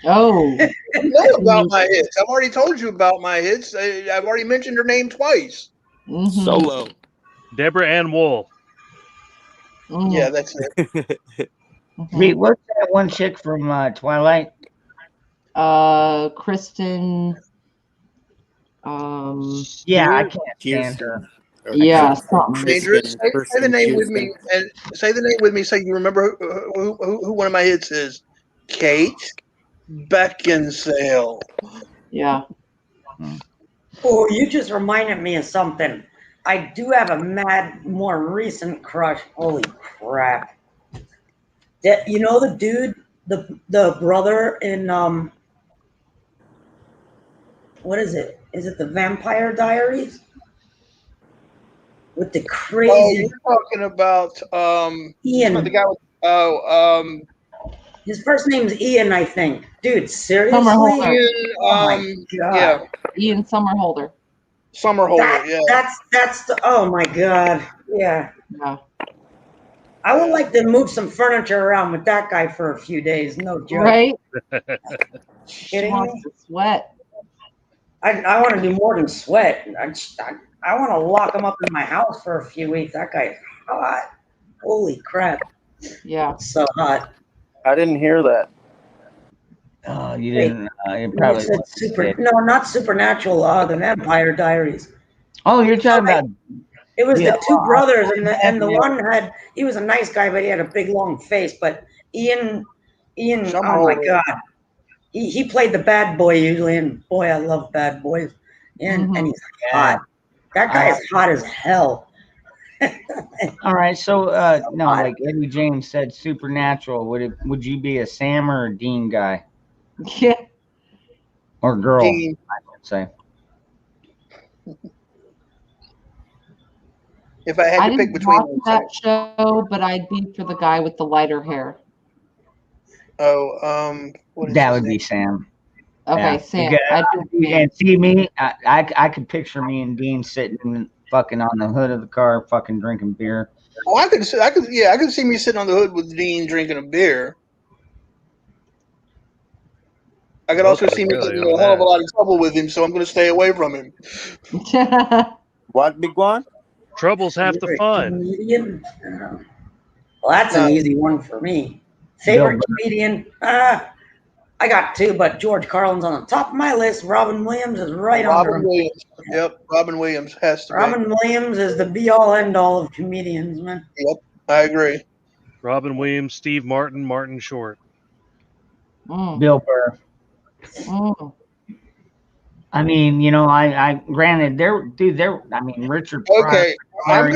Oh. Know about my hits. I've already told you about my hits. I've already mentioned her name twice. Mm-hmm. Solo. Deborah Ann Wool. Mm-hmm. Yeah, that's it. Wait, what's that one chick from Twilight? Kristen. Yeah, I can't stand her. Yeah, something. Dangerous. Say the name with me, and say the name with me. So you remember who one of my hits is? Kate Beckinsale. Yeah. Oh, you just reminded me of something. I do have a more recent crush. Holy crap! You know the dude, the brother in what is it? Is it the Vampire Diaries? With the crazy. Oh, you're talking about Ian. The guy with his first name's Ian, I think. Dude, seriously? Somerhalder. Ian, Oh my God. yeah, Ian Somerhalder. Somerhalder. Yeah, That's the. Oh my God. Yeah. Yeah. I would like to move some furniture around with that guy for a few days. No joke. Right? She Kidding wants me? to sweat. I want to do more than sweat. I want to lock him up in my house for a few weeks. That guy's hot. Holy crap. Yeah. So hot. I didn't hear that. Oh, you didn't. You probably. No, not Supernatural. The Vampire Diaries. Oh, you're talking about. It was Yeah, the two well, brothers, and the one he was a nice guy, but he had a big long face. But Ian Ian, Summer oh my Hole. God. He played the bad boy usually, and boy, I love bad boys. And he's hot. That guy is hot as hell. All right, so no, like Eddie James said, Supernatural. Would you be a Sam or a Dean guy? Yeah. Or girl, Dean. I should say. If I had I to pick didn't between watch that show, but I'd be for the guy with the lighter hair. what is That his would be name? Sam. Okay, Sam. Because- I'd be Sam. and see me, I could picture me and Dean sitting fucking on the hood of the car, fucking drinking beer. Oh, I could see me sitting on the hood with Dean drinking a beer. I could also see me getting in a hell of a lot of trouble with him, so I'm going to stay away from him. What, Big One? Trouble's half the fun. Comedian? Well, that's an easy one for me. Favorite comedian? I got two, but George Carlin's on the top of my list. Robin Williams is right under Robin him. Williams. Yep, Robin Williams has to be. Robin Williams is the be-all, end-all of comedians, man. Yep, I agree. Robin Williams, Steve Martin, Martin Short. Bill Burr. I mean, you know, I granted I mean, Richard Pryor. I'm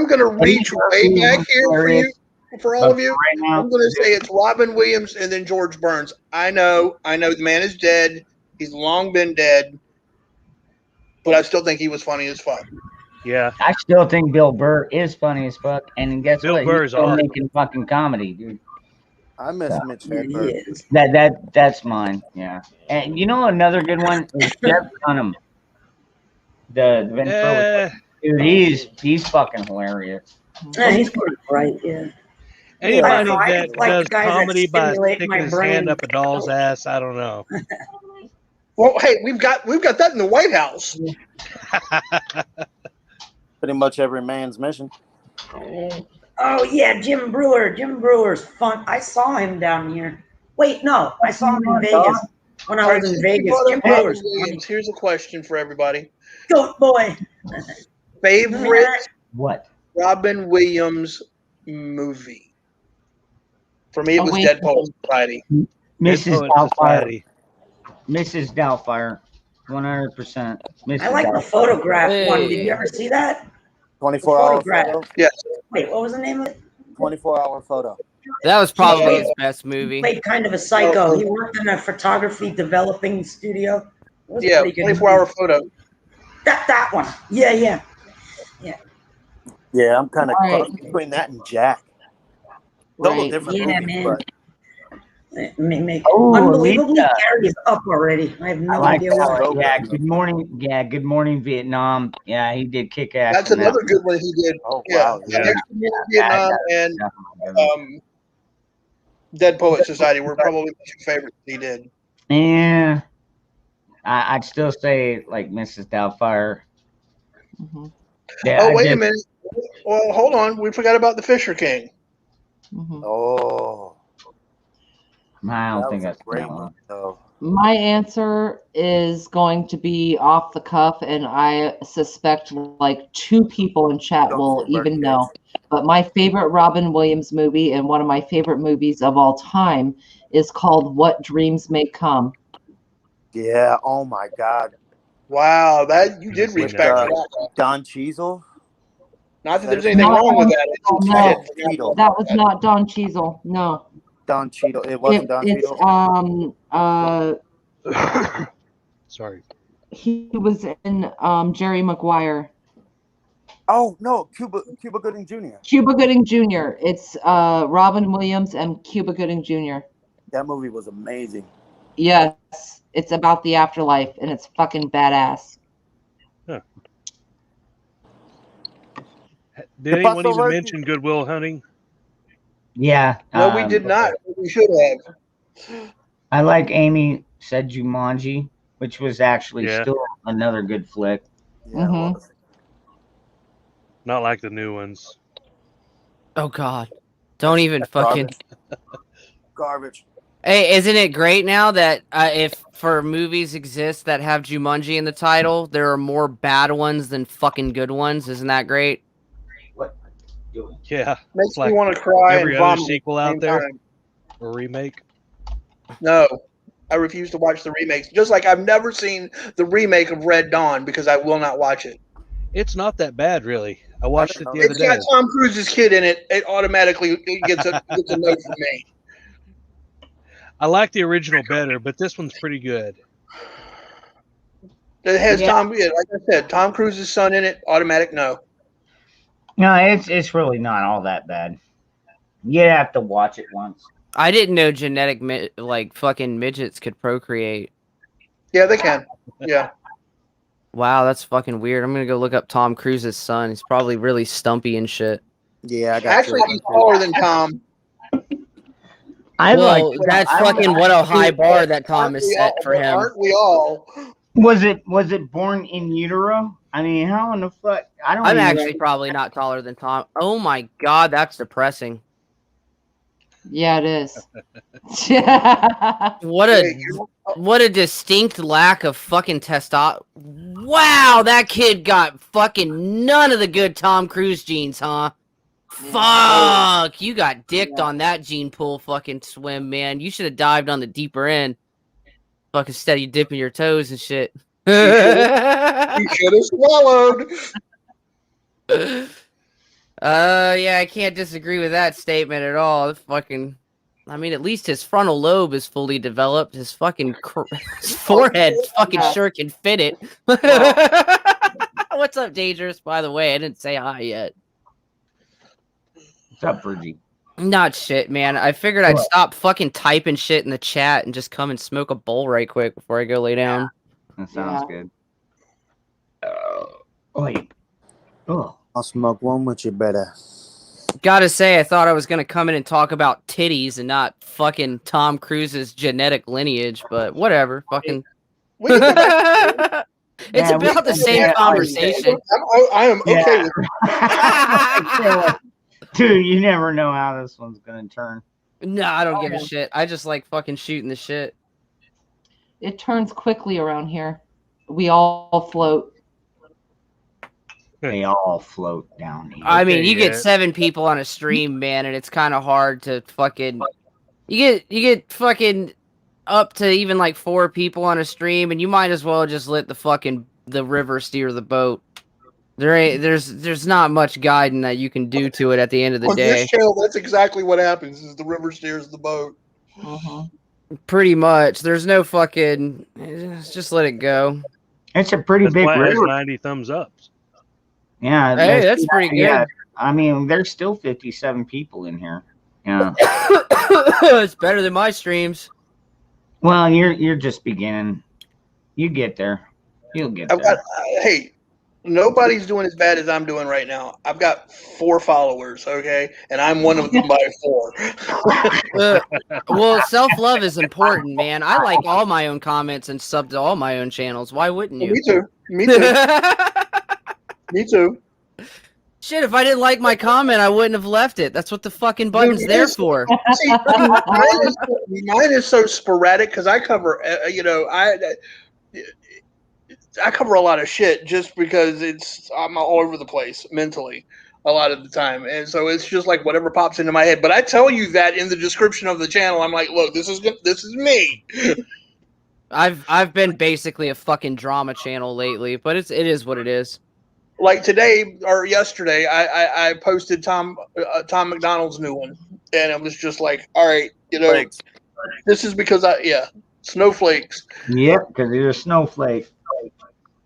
gonna reach way back here for you, for all of you. Right now, I'm gonna say it's Robin Williams and then George Burns. I know the man is dead. He's long been dead, but I still think he was funny as fuck. Yeah, I still think Bill Burr is funny as fuck, and guess Bill what? Burr's He's still awesome. making fucking comedy, dude. I miss Mitch Hedberg. That's mine. Yeah, and you know another good one is Jeff Dunham. The ventriloquist. Dude, he's fucking hilarious. Yeah, he's pretty bright, yeah. Anybody I that like does guys that comedy by stimulate sticking my his brain. hand up a doll's ass, I don't know. Well, hey, we've got that in the White House. Pretty much every man's mission. Oh yeah, Jim Brewer. Jim Brewer's fun. I saw him down here. Wait, no, I saw him in Vegas when I was in Vegas. Jim Brewer's funny. Here's a question for everybody. Goat boy. Favorite what? Robin Williams movie? For me, it was Dead Poet Society. Mrs. Doubtfire. Mrs. Doubtfire. 100%. I like the photograph one. Did you ever see that? 24-hour Photograph. photo. Yes. Wait, what was the name of it? 24-hour photo. That was probably Yeah. his best movie. Played kind of a psycho. He worked in a photography developing studio. It was a Yeah, pretty good 24-hour movie. photo. That one. Yeah. Yeah, I'm kind of Right. close between that and Jack. Total Right. different Yeah, movies, man. but Oh, Unbelievably, Alita. Gary's up already. I have I no like idea that why. one. Yeah, good morning. Yeah, good morning, Vietnam. Yeah, he did kick ass. That's in that. another good one he did. Oh, Yeah, wow. Next to Vietnam and Dead Poet Society were probably the two favorites he did. Yeah, I'd still say like Mrs. Doubtfire. Yeah, Oh, I wait a just- minute. Well, hold on. We forgot about the Fisher King. Oh, I don't that think was a that's great that one. one. though. My answer is going to be off the cuff, and I suspect like 2 people in chat will even know. But my favorite Robin Williams movie and one of my favorite movies of all time is called What Dreams May Come. Yeah. Oh my God. Wow, that you did reach back for that one. Don Cheadle. Not that there's anything wrong with that. It's just I had forgotten about That was not Don Cheadle. No. Don Cheadle. It wasn't Don It's Cheadle. Sorry. he was in Jerry Maguire. Oh no, Cuba Gooding Jr. Cuba Gooding Jr. It's Robin Williams and Cuba Gooding Jr. That movie was amazing. Yes, it's about the afterlife and it's fucking badass. Did anyone even mention Goodwill Hunting? Yeah. No, we did not. We should have. I like Amy said Jumanji, which was actually Yeah. still another good flick. Yeah, Not like the new ones. Oh God, don't even fucking. Garbage. Hey, isn't it great now that if for movies exist that have Jumanji in the title, there are more bad ones than fucking good ones? Isn't that great? Yeah. Makes it's like me want to cry every and other vomit. sequel at the out same there, time. or remake. No, I refuse to watch the remakes. Just like I've never seen the remake of Red Dawn because I will not watch it. It's not that bad, really. I watched it the other It's got day. Tom Cruise's kid in it. It automatically gets a note from me. I like the original better, but this one's pretty good. It has Yeah. like I said, Tom Cruise's son in it. Automatic no. No, it's really not all that bad. You have to watch it once. I didn't know like fucking midgets could procreate. Yeah, they can. Yeah. Wow, that's fucking weird. I'm gonna go look up Tom Cruise's son. He's probably really stumpy and shit. Yeah, I got Actually, he's taller than Tom. Well, that's fucking what a high bar that Tom has set for him. Aren't we all? Was it born in utero? I mean, how in the fuck? I don't. I'm even actually probably not taller than Tom. Oh my god, that's depressing. Yeah, it is. What a distinct lack of fucking testosterone. Wow, that kid got fucking none of the good Tom Cruise genes, huh? Fuck, you got dicked on that gene pool fucking swim, man. You should have dived on the deeper end. Fucking steady dipping your toes and shit. You should have swallowed. Yeah, I can't disagree with that statement at all. It's fucking, I mean, at least his frontal lobe is fully developed. His fucking his forehead fucking sure can fit it. What's up, Dangerous? By the way, I didn't say hi yet. What's up, Virgie? Not shit, man. I figured I'd stop fucking typing shit in the chat and just come and smoke a bowl right quick before I go lay down. That sounds good. Wait. Oh. I'll smoke one with you, better. Gotta say, I thought I was gonna come in and talk about titties and not fucking Tom Cruise's genetic lineage, but whatever. Fucking. It's about the same conversation. I am okay with it. Dude, you never know how this one's gonna turn. No, I don't give a shit. I just like fucking shooting the shit. It turns quickly around here. We all float. They all float down here. I mean, you get 7 people on a stream, man, and it's kind of hard to fucking. You get fucking up to even like 4 people on a stream, and you might as well just let the river steer the boat. There's not much guiding that you can do to it at the end of the On day. this channel, that's exactly what happens: is the river steers the boat. Pretty much. There's no fucking. Just let it go. It's a pretty That's big why it has river. 90 thumbs ups. Yeah. Hey, that's pretty good. Yeah, I mean, there's still 57 people in here. Yeah. It's better than my streams. Well, you're just beginning. You get there. You'll get there. Hey, nobody's doing as bad as I'm doing right now. I've got 4 followers, okay, and I'm one of them by 4. Well, self-love is important, man. I like all my own comments and sub to all my own channels. Why wouldn't you? Me too. Me too. Me too. Shit, if I didn't like my comment, I wouldn't have left it. That's what the fucking button's there for. See, mine is so sporadic because I cover, I cover a lot of shit just because I'm all over the place mentally a lot of the time, and so it's just like whatever pops into my head. But I tell you that in the description of the channel, I'm like, look, this is me. I've been basically a fucking drama channel lately, but it is what it is. Like today or yesterday, I posted Tom McDonald's new one, and it was just like, all right, this is because snowflakes. Yep, because you're a snowflake.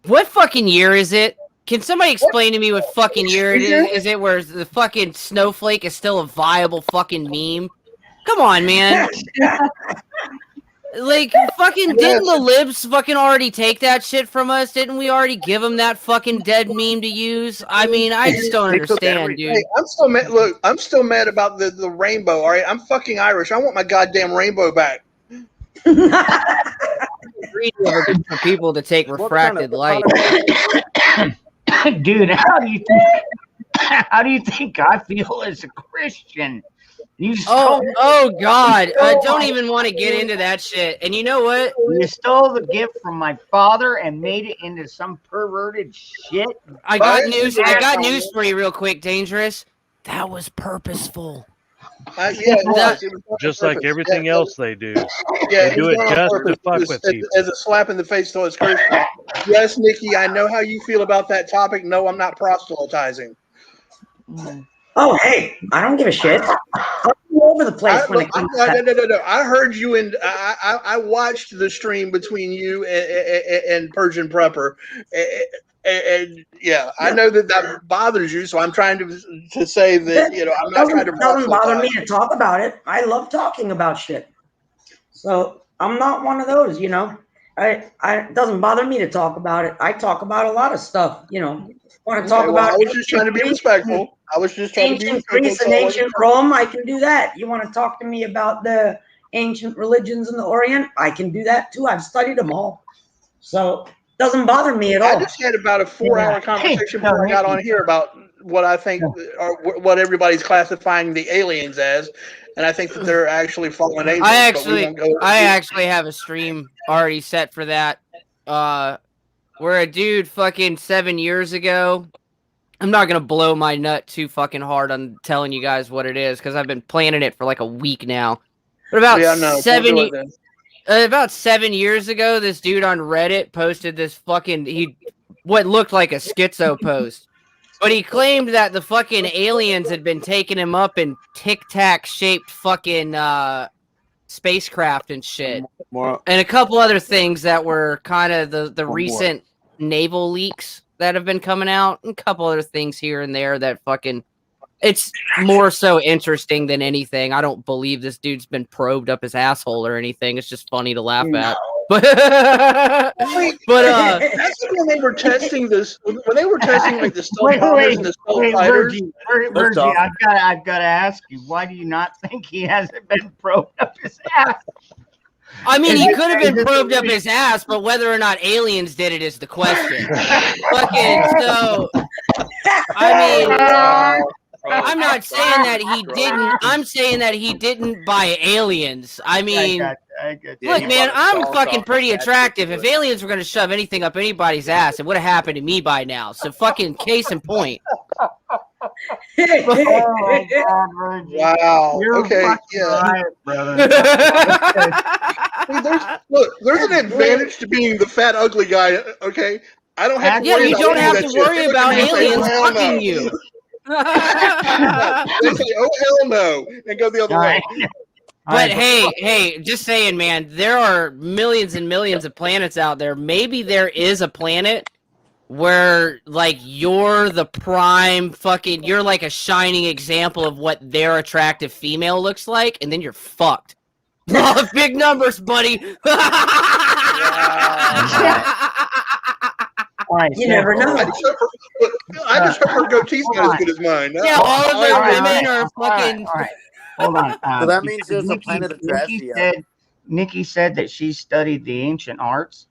What fucking year is it? Can somebody explain to me what fucking year it is? Is it where the fucking snowflake is still a viable fucking meme? Come on, man. Like, fucking, didn't the libs fucking already take that shit from us? Didn't we already give them that fucking dead meme to use? I mean, I just don't understand, dude. Hey, I'm still mad. Look, I'm still mad about the rainbow. All right, I'm fucking Irish. I want my goddamn rainbow back. For people to take refracted light. Dude, how do you think I feel as a Christian? Oh God! Don't even want to get into that shit. And you know what? You stole the gift from my father and made it into some perverted shit. I got news for you, real quick, Dangerous. That was purposeful. Yeah, it was. It was on Just like purpose. everything Yeah, else they do. Yeah, They do was it done on just purpose. to fuck It was with people. as a slap in the face to us Christians. Yes, Nikki, I know how you feel about that topic. No, I'm not proselytizing. Oh, hey, I don't give a shit. I'm all over the place when it comes to that. No. I heard you and I watched the stream between you and Persian Prepper. And yeah, I know that bothers you, so I'm trying to say that, you know, I'm not trying to Doesn't bother me proselytize. to talk about it. I love talking about shit. So I'm not one of those, you know. It doesn't bother me to talk about it. I talk about a lot of stuff, you know. Want to talk Okay, well, about I was just trying to be respectful. I was just trying to be ancient respectful. Greece and ancient Rome? I can do that. You want to talk to me about the ancient religions in the Orient? I can do that too. I've studied them all. So doesn't bother me at all. I just had about a 4-hour conversation before I got on here about what I think, or what everybody's classifying the aliens as, and I think that they're actually fallen angels. I actually have a stream already set for that. Where a dude fucking 7 years ago. I'm not gonna blow my nut too fucking hard on telling you guys what it is because I've been planning it for like a week now. But about about 7 years ago, this dude on Reddit posted this fucking what looked like a schizo post. But he claimed that the fucking aliens had been taking him up in tic-tac shaped fucking spacecraft and shit. And a couple other things that were kind of the recent naval leaks that have been coming out, and a couple other things here and there that fucking it's more so interesting than anything. I don't believe this dude's been probed up his asshole or anything. It's just funny to laugh at. But that's when they were testing this. When they were testing like the stealth bombers and the stealth fighters. Virgie, I've got to ask you, why do you not think he hasn't been probed up his ass? I mean, he could have been probed up his ass, but whether or not aliens did it is the question. Fucking so, I mean, I'm not saying that he didn't. I'm saying that he didn't by aliens. I mean, look, man, I'm fucking pretty attractive. If aliens were gonna shove anything up anybody's ass, it would have happened to me by now. So fucking case in point. Wow. Okay. Yeah. Right, brother. There's an advantage to being the fat, ugly guy. Okay. I don't have to worry about don't have to that worry shit. about They say, aliens "Oh, hell fucking no." you. They say, "Oh hell no," and go the other way. But hey, just saying, man, there are millions and millions of planets out there. Maybe there is a planet where, like, you're the prime fucking, you're like a shining example of what their attractive female looks like, and then you're fucked. Big numbers, buddy. You never know. I just hope her goatee's not as good as mine. Yeah, all of their women are fucking. All right. Hold on. So that means there's a Nikki- planet of Nikki Dresdia. said, Nikki said that she studied the ancient arts,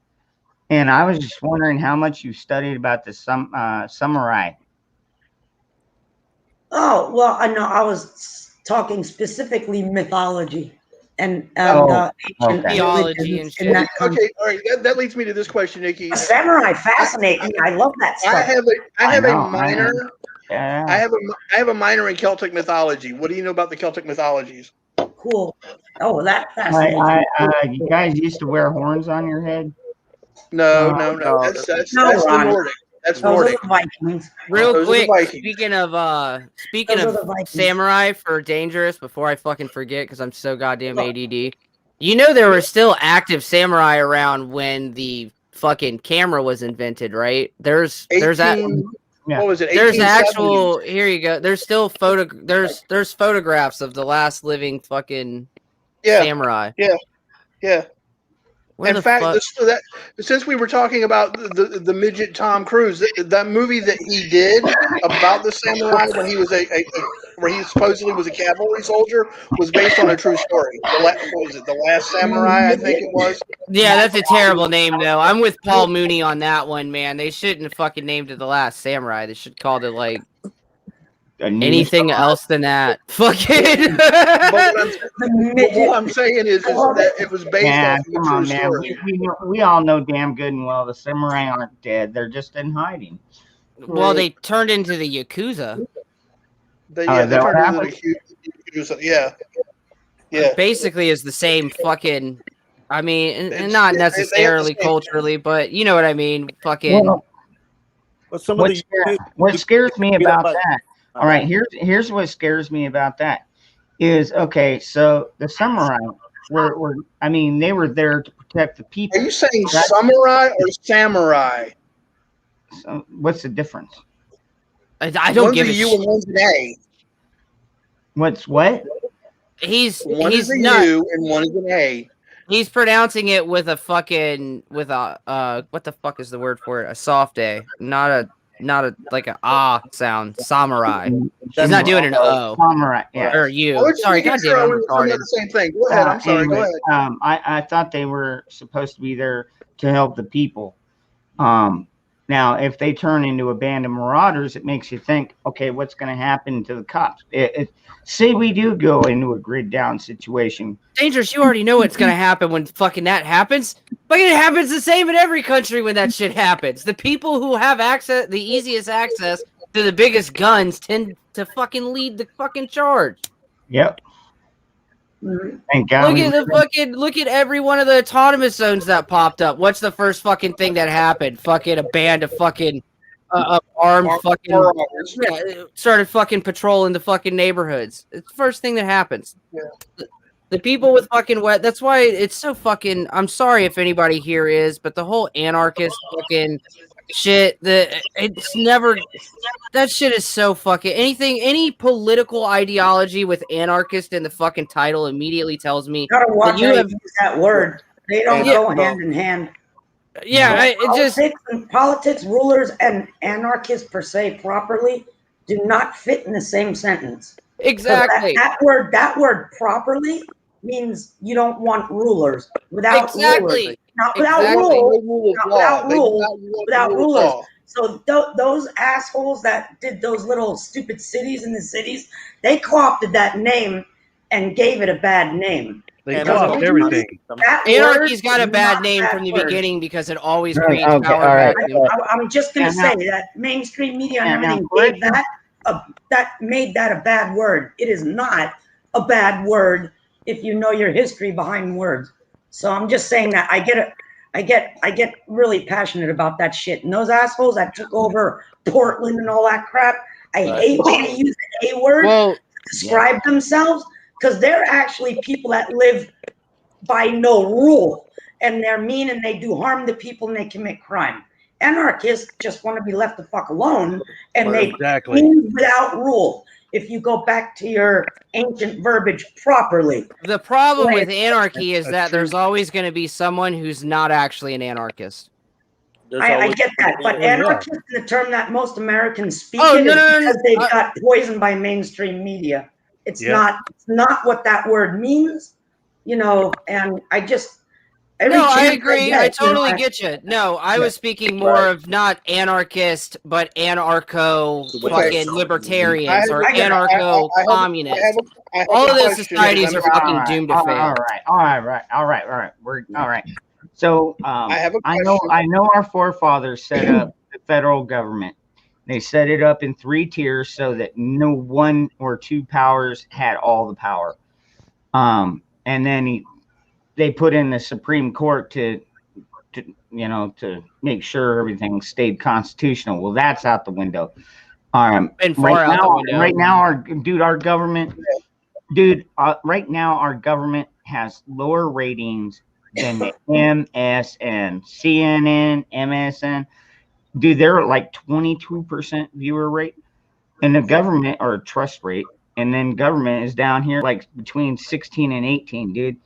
and I was just wondering how much you studied about the samurai. Oh, well, I know I was talking specifically mythology and ancient theology and shit. in that Okay, all right. That leads me to this question, Nikki. Samurai fascinate me. I love that stuff. I have a minor. Yeah. I have a minor in Celtic mythology. What do you know about the Celtic mythologies? Cool. Oh, that fascinates me. You guys used to wear horns on your head? No. That's the Ronnie. Nordic. That's Those Nordic. are the Vikings. Real Those are the quick, Vikings. speaking of Those are the Vikings. samurai for dangerous, before I fucking forget because I'm so goddamn ADD. You know there were still active samurai around when the fucking camera was invented, right? There's What was it? There's 1870s? actual. Here you go. There's still There's photographs of the last living fucking samurai. Yeah. Where In the fact, fuck- since we were talking about the midget Tom Cruise, that movie that he did about the samurai when he was where he supposedly was a cavalry soldier was based on a true story. What was it? The Last Samurai, I think it was. Yeah, that's a terrible name though. I'm with Paul Mooney on that one, man. They shouldn't have fucking named it The Last Samurai. They should call it like anything else than that. Fucking. But what I'm saying is that it was based Yeah, off of a come true on, man. story. We all know damn good and well the samurai aren't dead. They're just in hiding. Well, they turned into the Yakuza. They that what turned into happened? a huge. Yeah. Basically, is the same fucking. I mean, and not They have the necessarily same- culturally, but you know what I mean. Fucking. Well, But some what, of what scares me beat up about by- that? All right, here's what scares me about that is okay. So the samurai were I mean they were there to protect the people. Are you saying That- samurai or samurai? So what's the difference? I don't One's give a a U shit. and one's an A. What's what? One He's is a not. U and one is an A. He's pronouncing it with a fucking what the fuck is the word for it? A soft A, not a like a ah sound. Samurai. He's not doing an O. Samurai, yeah. Or you. Sorry, goddamn, I'm retarded. The same thing. Go ahead. I'm sorry. Anyway, Go ahead. I thought they were supposed to be there to help the people. Now, if they turn into a band of marauders, it makes you think, okay, what's going to happen to the cops? Say we do go into a grid down situation. Dangerous, you already know what's gonna happen when fucking that happens. But it happens the same in every country when that shit happens. The people who have access, the easiest access to the biggest guns, tend to fucking lead the fucking charge. Yep. Thank God. Look at every one of the autonomous zones that popped up. What's the first fucking thing that happened? Fucking a band of fucking armed fucking started fucking patrolling the fucking neighborhoods. It's the first thing that happens. Yeah. The people with fucking wet. That's why it's so fucking. I'm sorry if anybody here is, but the whole anarchist fucking shit. It's never. That shit is so fucking. Any political ideology with anarchist in the fucking title immediately tells me Gotta watch that you how you have. use that word. They don't go hand in hand. Yeah, it just politics, rulers, and anarchists per se properly do not fit in the same sentence. Exactly. That word properly means you don't want rulers without Exactly. rulers. Not without Exactly. rules. Not without rules. Without rule of rulers. law. So those assholes that did those little stupid cities in the cities, they co-opted that name and gave it a bad name. They co-opt everything. Anarchy's got a bad name from the beginning because it always Right, creates okay, power all right. vacuum. I'm just going to Yeah, say that mainstream media and Yeah, everything now, gave that made that a bad word. It is not a bad word if you know your history behind words. So I'm just saying that I get really passionate about that shit. And those assholes that took over Portland and all that crap, I hate when they use the A word to describe themselves, because they're actually people that live by no rule, and they're mean and they do harm to people and they commit crime. Anarchists just want to be left the fuck alone, and they mean without rule. If you go back to your ancient verbiage properly. The problem with anarchy is that there's always going to be someone who's not actually an anarchist. I get that, but anarchist is the term that most Americans speak Oh, in no, is no, no, because they've got poisoned by mainstream media. It's not what that word means, and I just every No, I chance agree. get, I totally I- get you. No, I was speaking more of not anarchist, but anarcho fucking libertarians or anarcho communists. All of those societies are fucking doomed to fail. All right. We're all right. So have a I know our forefathers set up the federal government. They set it up in 3 tiers so that no one or 2 powers had all the power. And then they put in the Supreme Court to make sure everything stayed constitutional. Well, that's out the window. And far out the window. Right now, our government, right now our government has lower ratings than the MSN, CNN, MSN. Dude, they're at like 22% viewer rate, and the government or trust rate, and then government is down here like between 16 and 18, dude.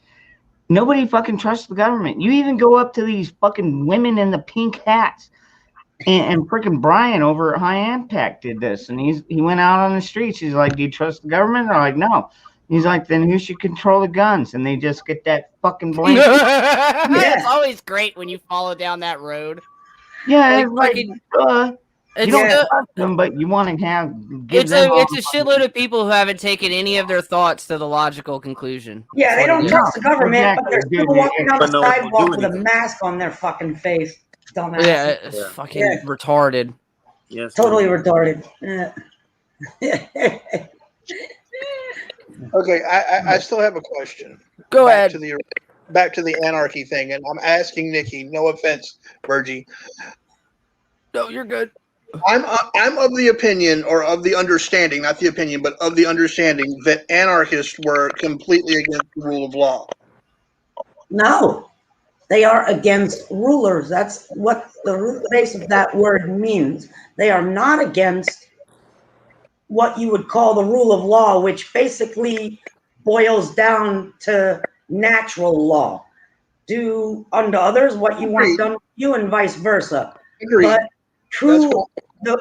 Nobody fucking trusts the government. You even go up to these fucking women in the pink hats, and freaking Brian over at High Impact did this, and he went out on the streets. He's like, "Do you trust the government?" They're like, "No." He's like, "Then who should control the guns?" And they just get that fucking blanket. It's always great when you follow down that road. Yeah, Like, it's like, fucking- you don't trust them, but you want to give It's them all a shitload of people who haven't taken any of their thoughts to the logical conclusion. Yeah, they don't trust the government, but they're Exactly, still dude. walking down the But no one will sidewalk do with a anything. mask on their fucking face. Dumbass. Yeah, it's fucking retarded. Yes, Totally retarded. Yeah. Okay, I still have a question. Go back ahead. Back to the anarchy thing, and I'm asking Nikki. No offense, Virgie. No, you're good. I'm of the opinion, or of the understanding, not the opinion, but of the understanding that anarchists were completely against the rule of law. No, they are against rulers. That's what the root base of that word means. They are not against what you would call the rule of law, which basically boils down to natural law. Do unto others what you want done to you, and vice versa. Agreed. But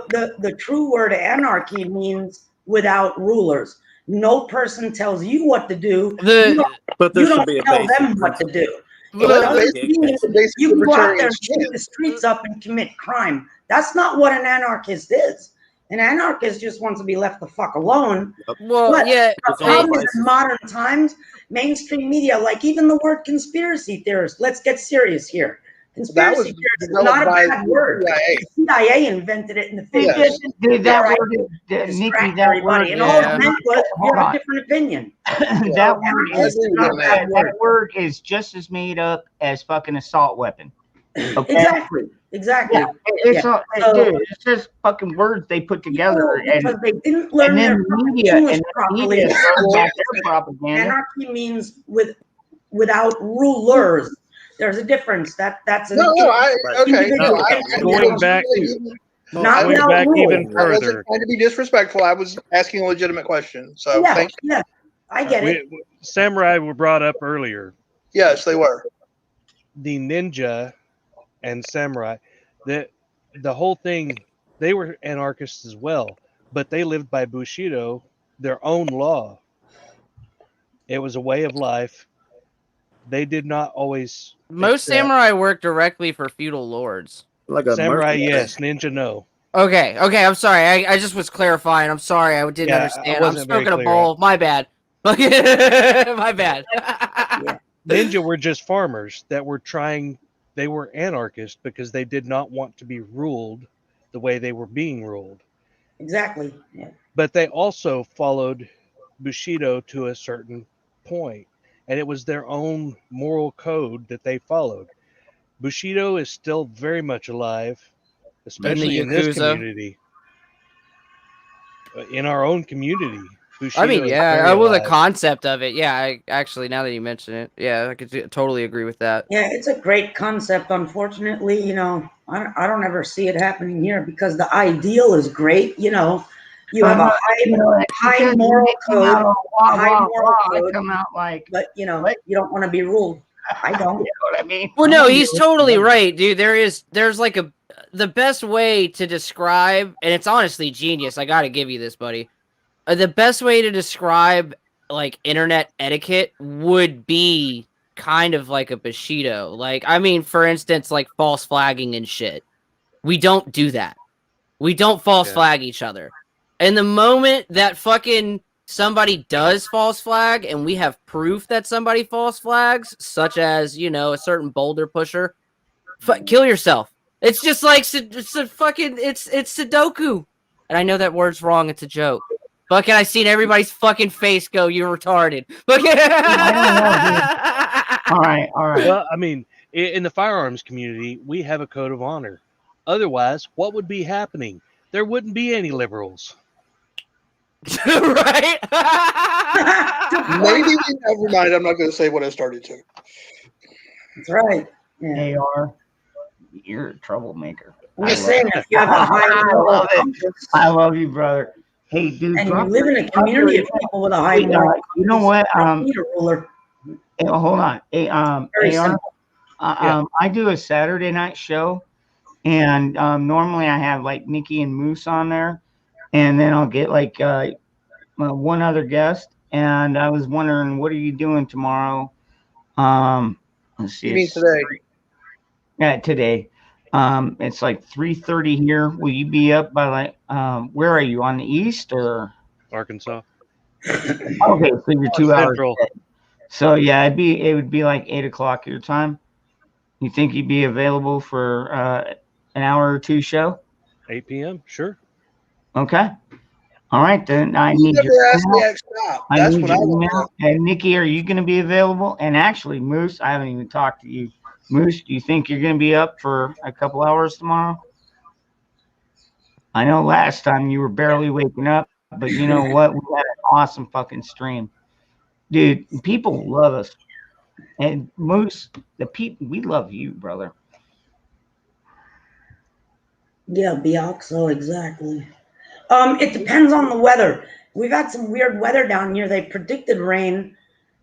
the true word anarchy means without rulers. No person tells you what to do. But there you should don't be a tell basic them what to do. Well, It doesn't mean basic you can go out there and libertarian take the streets up and commit crime. That's not what an anarchist is. An anarchist just wants to be left the fuck alone. Well, But yeah, the problem is in modern times, mainstream media, like even the word conspiracy theorist, let's get serious here. Conspiracy was theorist is developed not a by bad the word. CIA. The CIA invented it in the 50s. Yes. Dude, that Right. word, Nikki, Distract that everybody. word, And all it meant was you Hold have on. a different opinion. that word Anarchist is is not a bad word. that word is just as made up as fucking assault weapon. Okay? Exactly. Yeah, it's Yeah. all, dude, it's just fucking words they put together, Because and they didn't learn then their the media English and the properly. media throws out their propaganda. Anarchy means without rulers. There's a difference. That's Going back not going without back rule. even I wasn't further. trying to be disrespectful. I was asking a legitimate question. So thank you. Yeah, I get it. Samurai were brought up earlier. Yes, they were. The ninja and samurai, the whole thing, they were anarchists as well, but they lived by Bushido, their own law. It was a way of life. They did not always Most accept- samurai work directly for feudal lords. Like a samurai, mercenary. yes. Ninja, no. Okay, I'm sorry. I just was clarifying. I'm sorry. I didn't Yeah, I understand. I'm wasn't very smoking a clear. bowl. My bad. My bad. Ninja were just farmers that were they were anarchists because they did not want to be ruled the way they were being ruled. Exactly. Yeah. But they also followed Bushido to a certain point, and it was their own moral code that they followed. Bushido is still very much alive, especially in this Yakuza. community. In our own community, Bushido I mean, is yeah, very I was the alive. concept of it. Yeah, I actually, now that you mention it, yeah, I could totally agree with that. Yeah, it's a great concept. Unfortunately, I don't ever see it happening here because the ideal is great. You have a high moral code, come out like, but you don't want to be ruled. I don't. You know what I mean? Well, no, he's totally right, dude. There's like the best way to describe, and it's honestly genius. I got to give you this, buddy. The best way to describe like internet etiquette would be kind of like a Bushido. Like, I mean, for instance, like false flagging and shit. We don't do that. We don't false flag each other. And the moment that fucking somebody does false flag and we have proof that somebody false flags, such as, a certain boulder pusher, kill yourself. It's just like, it's Sudoku. And I know that word's wrong. It's a joke. Fucking, I seen everybody's fucking face go, you're retarded. All right. Well, I mean, in the firearms community, we have a code of honor. Otherwise, what would be happening? There wouldn't be any liberals. Right? Maybe never mind. I'm not going to say what I started to. That's right. Yeah. AR, you're a troublemaker. I'm just saying, if you have a high moral compass, I love you, brother. Hey, dude, and you live in a community of people with a high moral compass, you know what? you don't need a ruler. Hey, hold on. Hey, Very AR, simple. I do a Saturday night show, and normally I have like Nikki and Moose on there, and then I'll get like one other guest. And I was wondering, what are you doing tomorrow? Let's see. You mean today? Yeah, today. It's like 3:30 here. Will you be up by like where are you, on the east or Arkansas? Okay, so you're 2 hours Central. ahead. So yeah, it would be like 8 o'clock your time. You think you'd be available for an hour or two show? 8 p.m. Sure. Okay. All right, then I You need never your asked me email. X stop. I That's need what your I want to email. know. And Nikki, are you going to be available? And actually, Moose, I haven't even talked to you. Moose, do you think you're going to be up for a couple hours tomorrow? I know last time you were barely waking up, but you know what? We had an awesome fucking stream. Dude, people love us. And Moose, the people, we love you, brother. Yeah, Bioxo, exactly. It depends on the weather. We've had some weird weather down here. They predicted rain.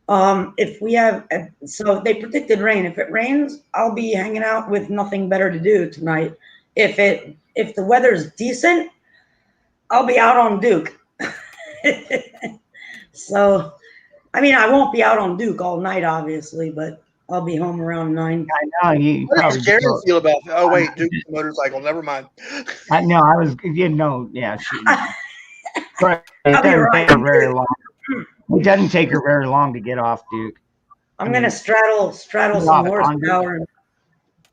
If we have, so they predicted rain. If it rains, I'll be hanging out with nothing better to do tonight. If the weather's decent, I'll be out on Duke. So, I mean, I won't be out on Duke all night, obviously, but I'll be home around 9. I know you What probably does Jerry feel about that? Oh wait, Duke's motorcycle. Never mind. I know I was, you know, yeah. But it I'll be doesn't take her riding very too. long. It doesn't take her very long to get off Duke. I'm gonna straddle Get some off on Duke. horsepower.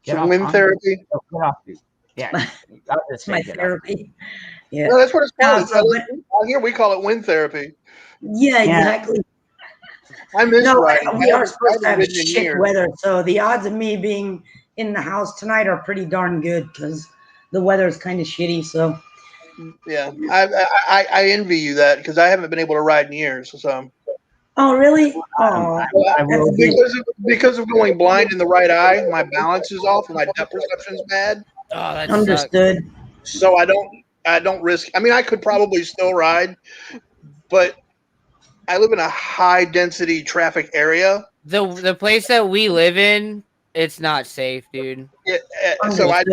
Get Some off wind on therapy. Duke. Get off Duke. Yeah, I'll just It's say my get off. therapy. Yeah. No, that's what it's called. So, but- Out here we call it wind therapy. yeah, exactly. I miss No, riding. we I are haven't supposed to have ridden in shit years. weather, so the odds of me being in the house tonight are pretty darn good because the weather is kind of shitty. So Yeah, I envy you that because I haven't been able to ride in years. So oh really? Oh, because of going blind in the right eye, my balance is off and my depth perception's bad. Oh, that understood. So I don't risk. I mean, I could probably still ride, but I live in a high density traffic area. The place that we live in, it's not safe, dude. Yeah, so I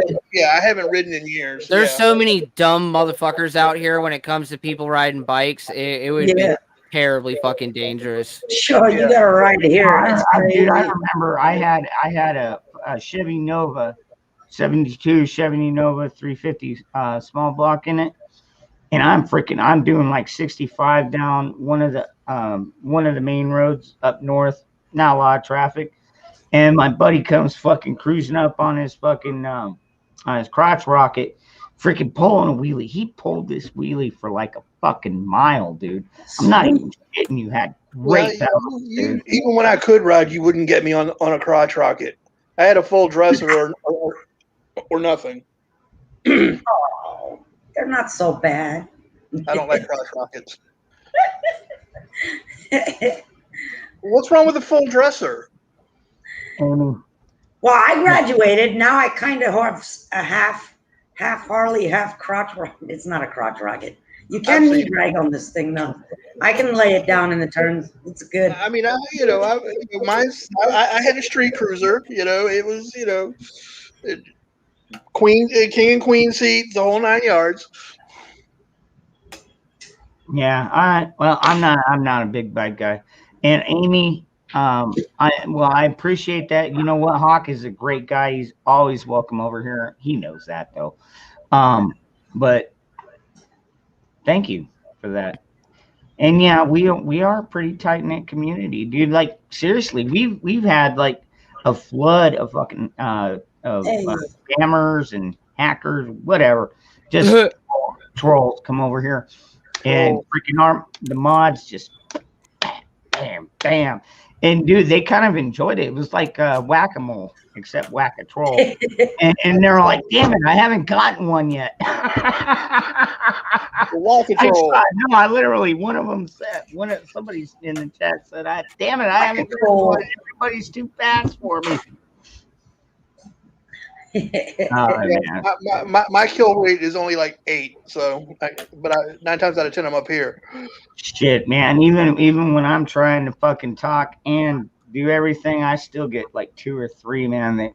haven't ridden in years. There's yeah. so many dumb motherfuckers out here when it comes to people riding bikes. It would be Yeah. terribly fucking dangerous. Sure, you got to ride here. It's Dude, I crazy. remember I had a Chevy Nova, 72 Chevy Nova 350 small block in it, and I'm doing like 65 down one of the main roads up north. Not a lot of traffic, and my buddy comes fucking cruising up on his fucking on his crotch rocket, freaking pulling a wheelie. He pulled this wheelie for like a fucking mile, dude. I'm not even kidding you. Had great balance, dude. Even when I could ride, you wouldn't get me on a crotch rocket. I had a full dresser or nothing. Oh, they're not so bad. I don't like crotch rockets. What's wrong with a full dresser? Well, I graduated. Now I kind of have a half Harley, half crotch rocket. It's not a crotch rocket. You can knee drag on this thing though. I can lay it down in the turns. It's good. I mean, I had a street cruiser. It was king and queen seat, the whole 9 yards. Yeah, all right. Well, I'm not a big bike guy. And Amy, I appreciate that. You know what? Hawk is a great guy. He's always welcome over here. He knows that though. But thank you for that. And yeah, we are a pretty tight knit community, dude. Like seriously, we've had like a flood of fucking scammers and hackers, whatever, just trolls come over here, and freaking the mods just bam, and dude, they kind of enjoyed it. It was like whack-a-mole, except whack-a-troll, and they're like, "Damn it, I haven't gotten one yet." I literally, one of them said, somebody in the chat said, "Damn it, I haven't gotten one. Everybody's too fast for me." My kill rate is only like 8, but 9 times out of 10 I'm up here. Shit, man. Even when I'm trying to fucking talk and do everything, I still get like 2 or 3, man.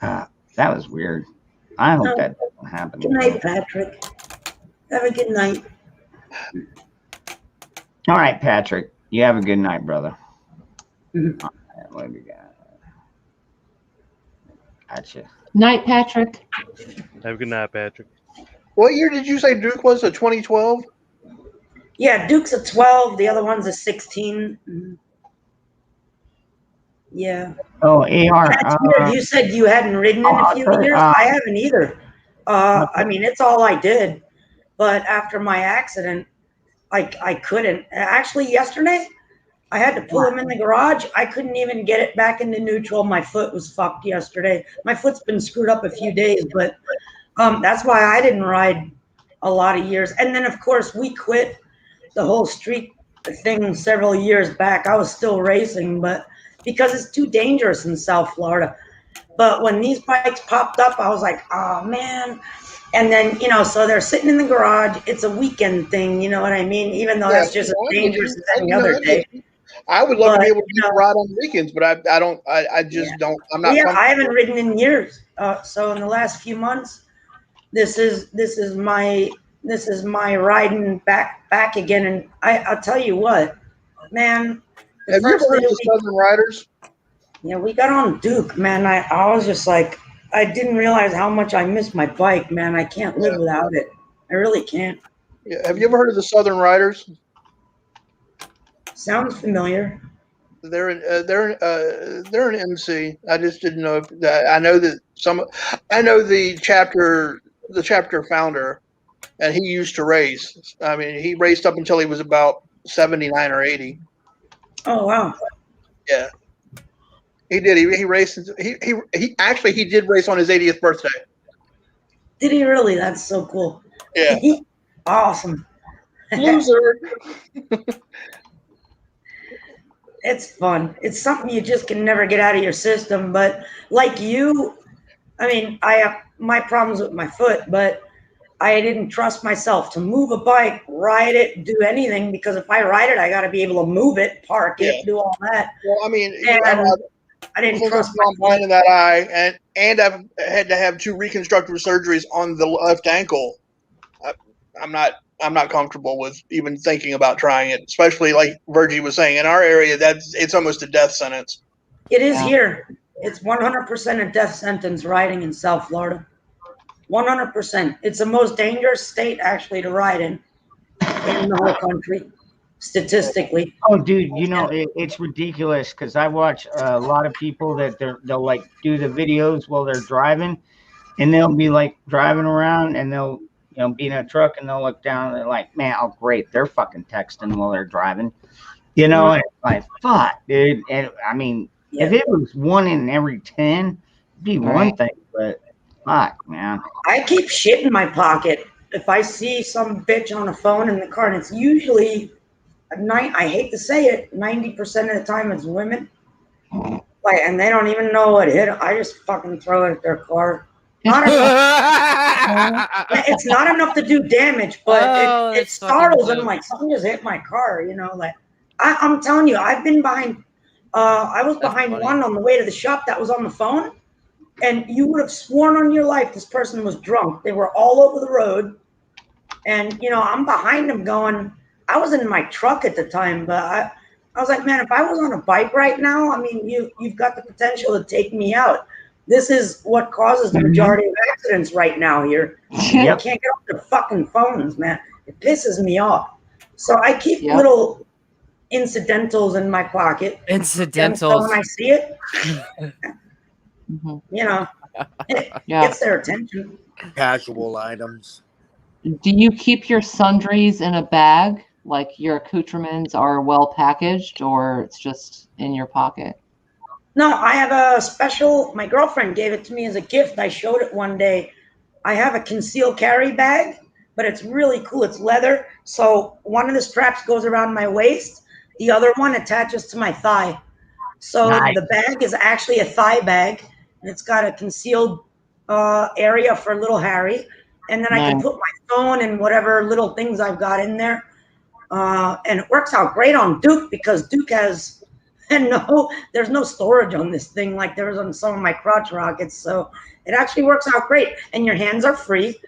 That was weird. I hope that doesn't happen. Good night, Patrick. Have a good night. All right, Patrick. You have a good night, brother. All right, what do we got? Gotcha. Night, Patrick. Have a good night, Patrick. What year did you say Duke was? A 2012? Yeah, Duke's a 12. The other one's a 16. Yeah. Oh, AR. That's weird. You said you hadn't ridden in a few years. I haven't either. I mean, it's all I did. But after my accident, I couldn't. Actually, yesterday, I had to pull him in the garage. I couldn't even get it back into neutral. My foot was fucked yesterday. My foot's been screwed up a few days, but that's why I didn't ride a lot of years. And then, of course, we quit the whole street thing several years back. I was still racing, but because it's too dangerous in South Florida. But when these bikes popped up, I was like, oh, man. And then, so they're sitting in the garage. It's a weekend thing, you know what I mean? Even though that's just as dangerous as any other day. I would love to be able to get a ride on weekends, but I just don't. I'm not. Yeah, I haven't ridden in years. So in the last few months, this is my riding back again. And I'll tell you what, man. Have you ever heard of the Southern Riders? Yeah, we got on Duke, man. I was just like, I didn't realize how much I missed my bike, man. I can't live without it. I really can't. Yeah. Have you ever heard of the Southern Riders? Sounds familiar. They're an MC. I just didn't know if that. I know that I know the chapter founder, and he used to race. I mean, he raced up until he was about 79 or 80. Oh wow. Yeah. He did. He raced. He did race on his 80th birthday. Did he really? That's so cool. Yeah. Awesome. Loser. It's fun. It's something you just can never get out of your system. But like you, I mean, I have my problems with my foot, but I didn't trust myself to move a bike, ride it, do anything, because if I ride it, I got to be able to move it, park it, do all that. Well, I mean, I didn't trust mine in that eye, and I've had to have 2 reconstructive surgeries on the left ankle. I'm not comfortable with even thinking about trying it, especially like Virgie was saying, in our area, it's almost a death sentence. It is here. It's 100% a death sentence riding in South Florida. 100%. It's the most dangerous state actually to ride in the whole country, statistically. Oh, dude, it's ridiculous because I watch a lot of people that they'll like do the videos while they're driving, and they'll be like driving around and they'll be in a truck and they'll look down and they're like, man, oh great, they're fucking texting while they're driving, and it's like, fuck, dude. And I mean, if it was 1 in every 10, it'd be one thing, but fuck, man. I keep shit in my pocket if I see some bitch on a phone in the car, and it's usually I hate to say it, 90% of the time it's women, like, and they don't even know what hit. I just fucking throw it at their car. It's not enough to do damage, but it startles them, like something just hit my car, like I'm telling you, I've been behind. I was behind one on the way to the shop that was on the phone, and you would have sworn on your life this person was drunk. They were all over the road, and I'm behind them going. I was in my truck at the time, but I was like, man, if I was on a bike right now, I mean, you've got the potential to take me out. This is what causes the majority of accidents right now here. You can't get off their fucking phones, man. It pisses me off. So I keep little incidentals in my pocket. Incidentals. So when I see it, it gets their attention. Casual items. Do you keep your sundries in a bag? Like your accoutrements are well packaged, or it's just in your pocket? No, I have a special, my girlfriend gave it to me as a gift. I showed it one day. I have a concealed carry bag, but it's really cool. It's leather. So one of the straps goes around my waist. The other one attaches to my thigh. So the bag is actually a thigh bag. And it's got a concealed area for little Harry. And then I can put my phone and whatever little things I've got in there. And it works out great on Duke because Duke has there's no storage on this thing like there is on some of my crotch rockets. So it actually works out great. And your hands are free.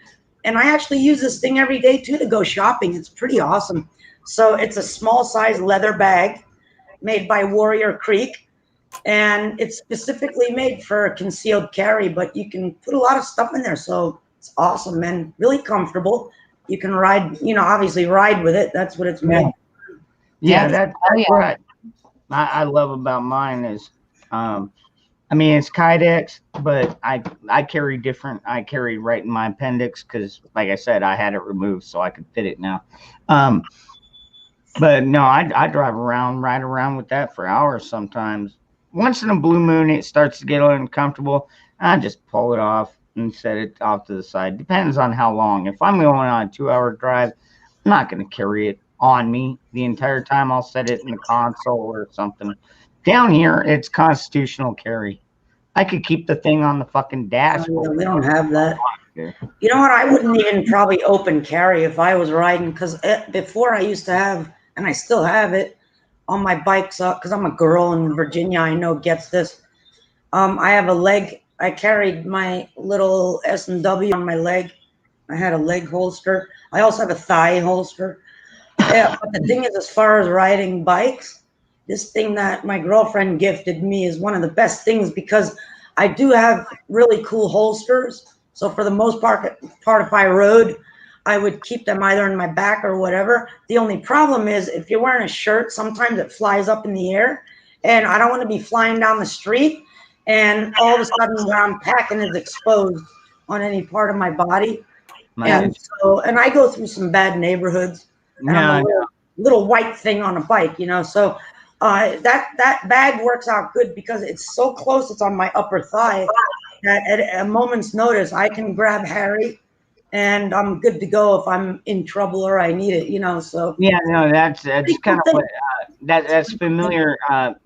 And I actually use this thing every day too to go shopping. It's pretty awesome. So it's a small size leather bag made by Warrior Creek. And it's specifically made for a concealed carry, but you can put a lot of stuff in there. So it's awesome, man. Really comfortable. You can ride, obviously ride with it. That's what it's made. Yeah, that's what I love about mine is I mean, it's Kydex, but I carry different. I carry right in my appendix because, like I said, I had it removed so I could fit it now. But no, I drive around, ride around with that for hours sometimes. Once in a blue moon, it starts to get a little uncomfortable. I just pull it off and set it off to the side. Depends on how long. If I'm going on a 2-hour drive, I'm not going to carry it on me the entire time. I'll set it in the console or something. Down here, it's constitutional carry. I could keep the thing on the fucking dashboard. We don't have that. You know what? I wouldn't even probably open carry if I was riding, because before I used to have, and I still have it on my bikes, because I'm a girl in Virginia, I know gets this. I have a leg. I carried my little S&W on my leg. I had a leg holster. I also have a thigh holster. Yeah, but the thing is, as far as riding bikes, this thing that my girlfriend gifted me is one of the best things, because I do have really cool holsters. So for the most part, if I rode, I would keep them either in my back or whatever. The only problem is if you're wearing a shirt, sometimes it flies up in the air, and I don't want to be flying down the street and all of a sudden where I'm packing is exposed on any part of my body. And so, and I go through some bad neighborhoods. And I'm a little white thing on a bike, you know. So that bag works out good because it's so close. It's on my upper thigh that at a moment's notice, I can grab Harry and I'm good to go if I'm in trouble or I need it, you know. So yeah, no, that's kind of what that's familiar.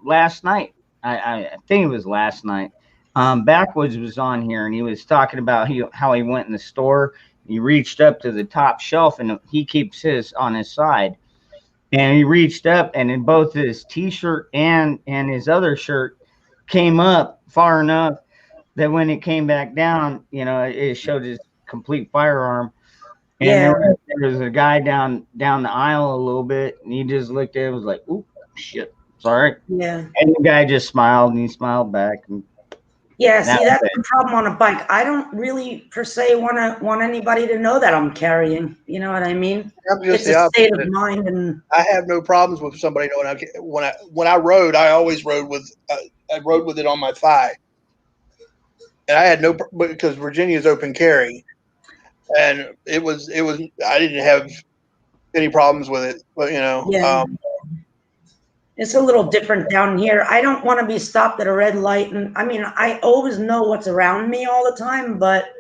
Last night, I think it was last night. Backwoods was on here and he was talking about how he went in the store. He reached up to the top shelf and he keeps his on his side. And he reached up and in both his t-shirt and his other shirt came up far enough that when it came back down, you know, it showed his complete firearm. And there was a guy down the aisle a little bit and he just looked at it and was like, "Ooh, shit, sorry." Yeah. And the guy just smiled and he smiled back. And yeah, see, that's the problem on a bike. I don't really per se want anybody to know that I'm carrying. You know what I mean? It's a state of mind, and I have no problems with somebody knowing. When I rode, I always rode with it on my thigh, and I had no, because Virginia's open carry, and it was I didn't have any problems with it, but you know. Yeah. It's a little different down here. I don't want to be stopped at a red light. And I mean, I always know what's around me all the time, but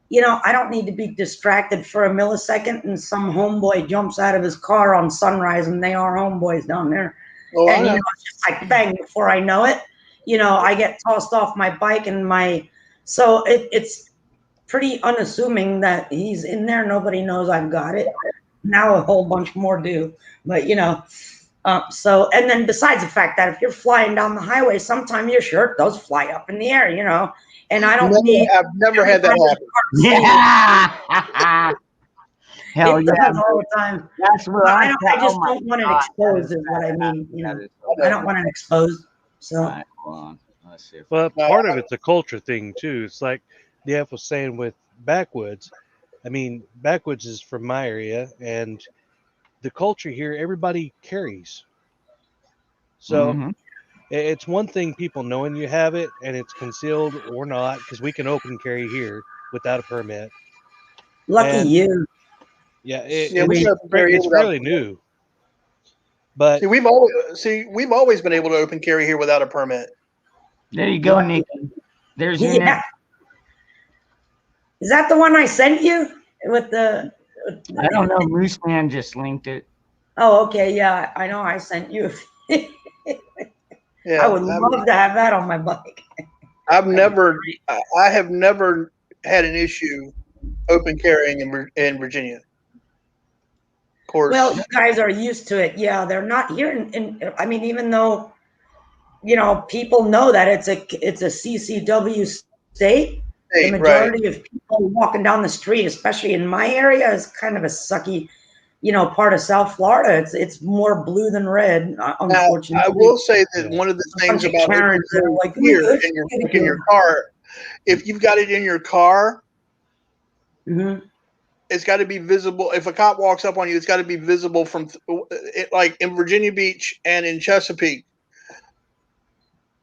you know, I don't need to be distracted for a millisecond and some homeboy jumps out of his car on Sunrise and they are homeboys down there. Oh, and you know, it's just like bang, before I know it, you know, I get tossed off my bike and so it's pretty unassuming that he's in there. Nobody knows I've got it. Now a whole bunch more do, but you know, so, and then besides the fact that if you're flying down the highway, sometimes your shirt does fly up in the air, you know, and I don't I've never had that happen. Yeah. Hell it yeah. does all the time. That's what I just don't want it exposed is what I mean. You know, I don't want it exposed. So, right, hold on. Let's see. But part of it's a culture thing too. It's like DF was saying with Backwoods. I mean, Backwoods is from my area, and the culture here, everybody carries. So it's one thing people knowing you have it and it's concealed or not, because we can open carry here without a permit. Lucky you. Yeah, it's fairly new. But see, we've always been able to open carry here without a permit. There you go, Nick. There's your next. Is that the one I sent you with the? I don't know. Moose Man just linked it. Oh, okay. Yeah, I know. I sent you. Yeah, I would love to have that on my bike. I have never had an issue open carrying in Virginia. Of course. Well, you guys are used to it. Yeah, they're not here. I mean, even though, you know, people know that it's a CCW state. The majority of people walking down the street, especially in my area, is kind of a sucky, you know, part of South Florida. It's more blue than red, unfortunately. Now, I will say that one of the things about Karens that are like, here in your car, if you've got it in your car, it's got to be visible. If a cop walks up on you, it's got to be visible from like in Virginia Beach and in Chesapeake,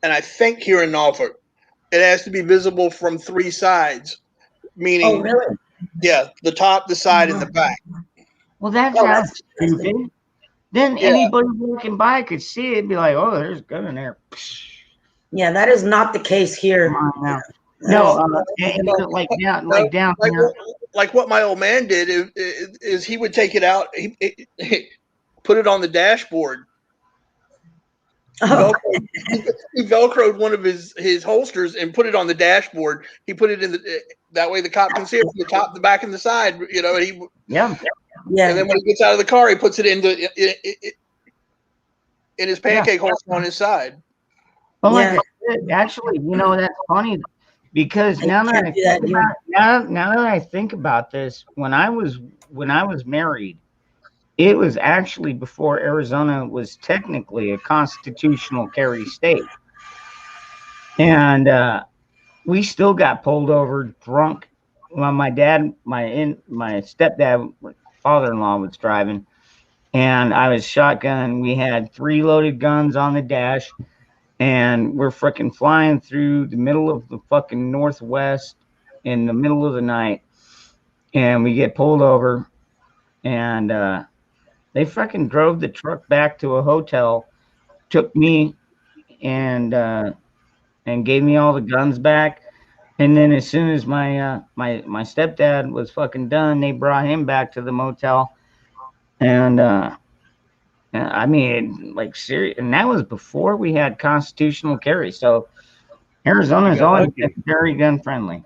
and I think here in Norfolk. it has to be visible from 3 sides, meaning, Oh, really? yeah, the top, the side, and the back. Well, that's Oh, not that's stupid. Then Yeah. anybody walking by could see it, be like, "Oh, there's a gun in there." Yeah, that is not the case here. Come on now. That No, is- and like down here. Like what my old man did is he would take it out, he put it on the dashboard. Oh. He velcroed one of his holsters and put it on the dashboard. He put it in that way the cop can see it from the top, the back, and the side. You know, and yeah. And then when he gets out of the car, he puts it in his pancake holster on his side. Well, like I said, actually, you know, that's funny because now that I think about this, when I was married, it was actually before Arizona was technically a constitutional carry state, and we still got pulled over drunk. Well, my stepdad, father-in-law, was driving, and I was shotgun. We had 3 loaded guns on the dash. And we're freaking flying through the middle of the fucking Northwest in the middle of the night. And we get pulled over. And they fucking drove the truck back to a hotel, took me and gave me all the guns back. And then as soon as my stepdad was fucking done, they brought him back to the motel. And I mean, like, serious, and that was before we had constitutional carry. So Arizona's always been very gun friendly.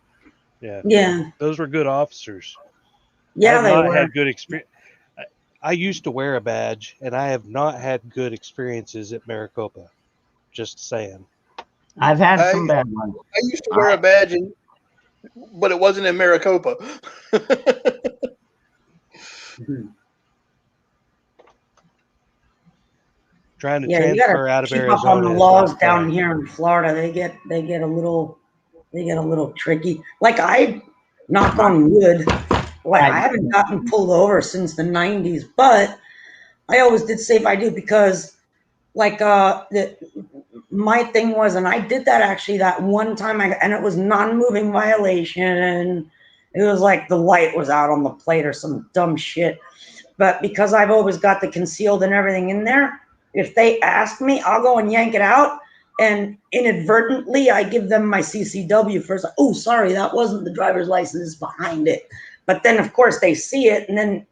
Yeah. Yeah. Those were good officers. Yeah, I have not were. had good experience. I used to wear a badge, and I have not had good experiences at Maricopa. Just saying. I've had some bad ones. I used to wear a badge, but it wasn't in Maricopa. Trying to You transfer gotta out of keep Arizona. up on the is laws not down fun. here in Florida. They get a little tricky. Like, I knock on wood. Like, I haven't gotten pulled over since the 90s, but I always did say if I do, because like my thing was, and I did that actually that one time, and it was non-moving violation. It was like the light was out on the plate or some dumb shit. But because I've always got the concealed and everything in there, if they ask me, I'll go and yank it out. And inadvertently, I give them my CCW first. Oh, sorry, that wasn't the driver's license behind it. But then, of course, they see it. And then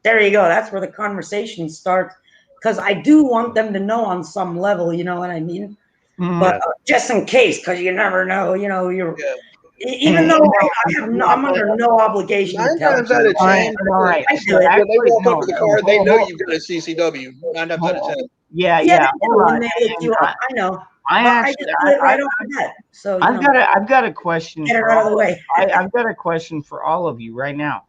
there you go. That's where the conversation starts. Because I do want them to know on some level, you know what I mean? But just in case, because you never know, you know, even though I'm under no obligation. 9 times out of 10, right. when they walk up to the car, they know you've got a CCW. 9 times out of 10. Yeah. I know. I just do it right off the bat. So I've got a question. Get it out of the way. I've got a question for all of you right now.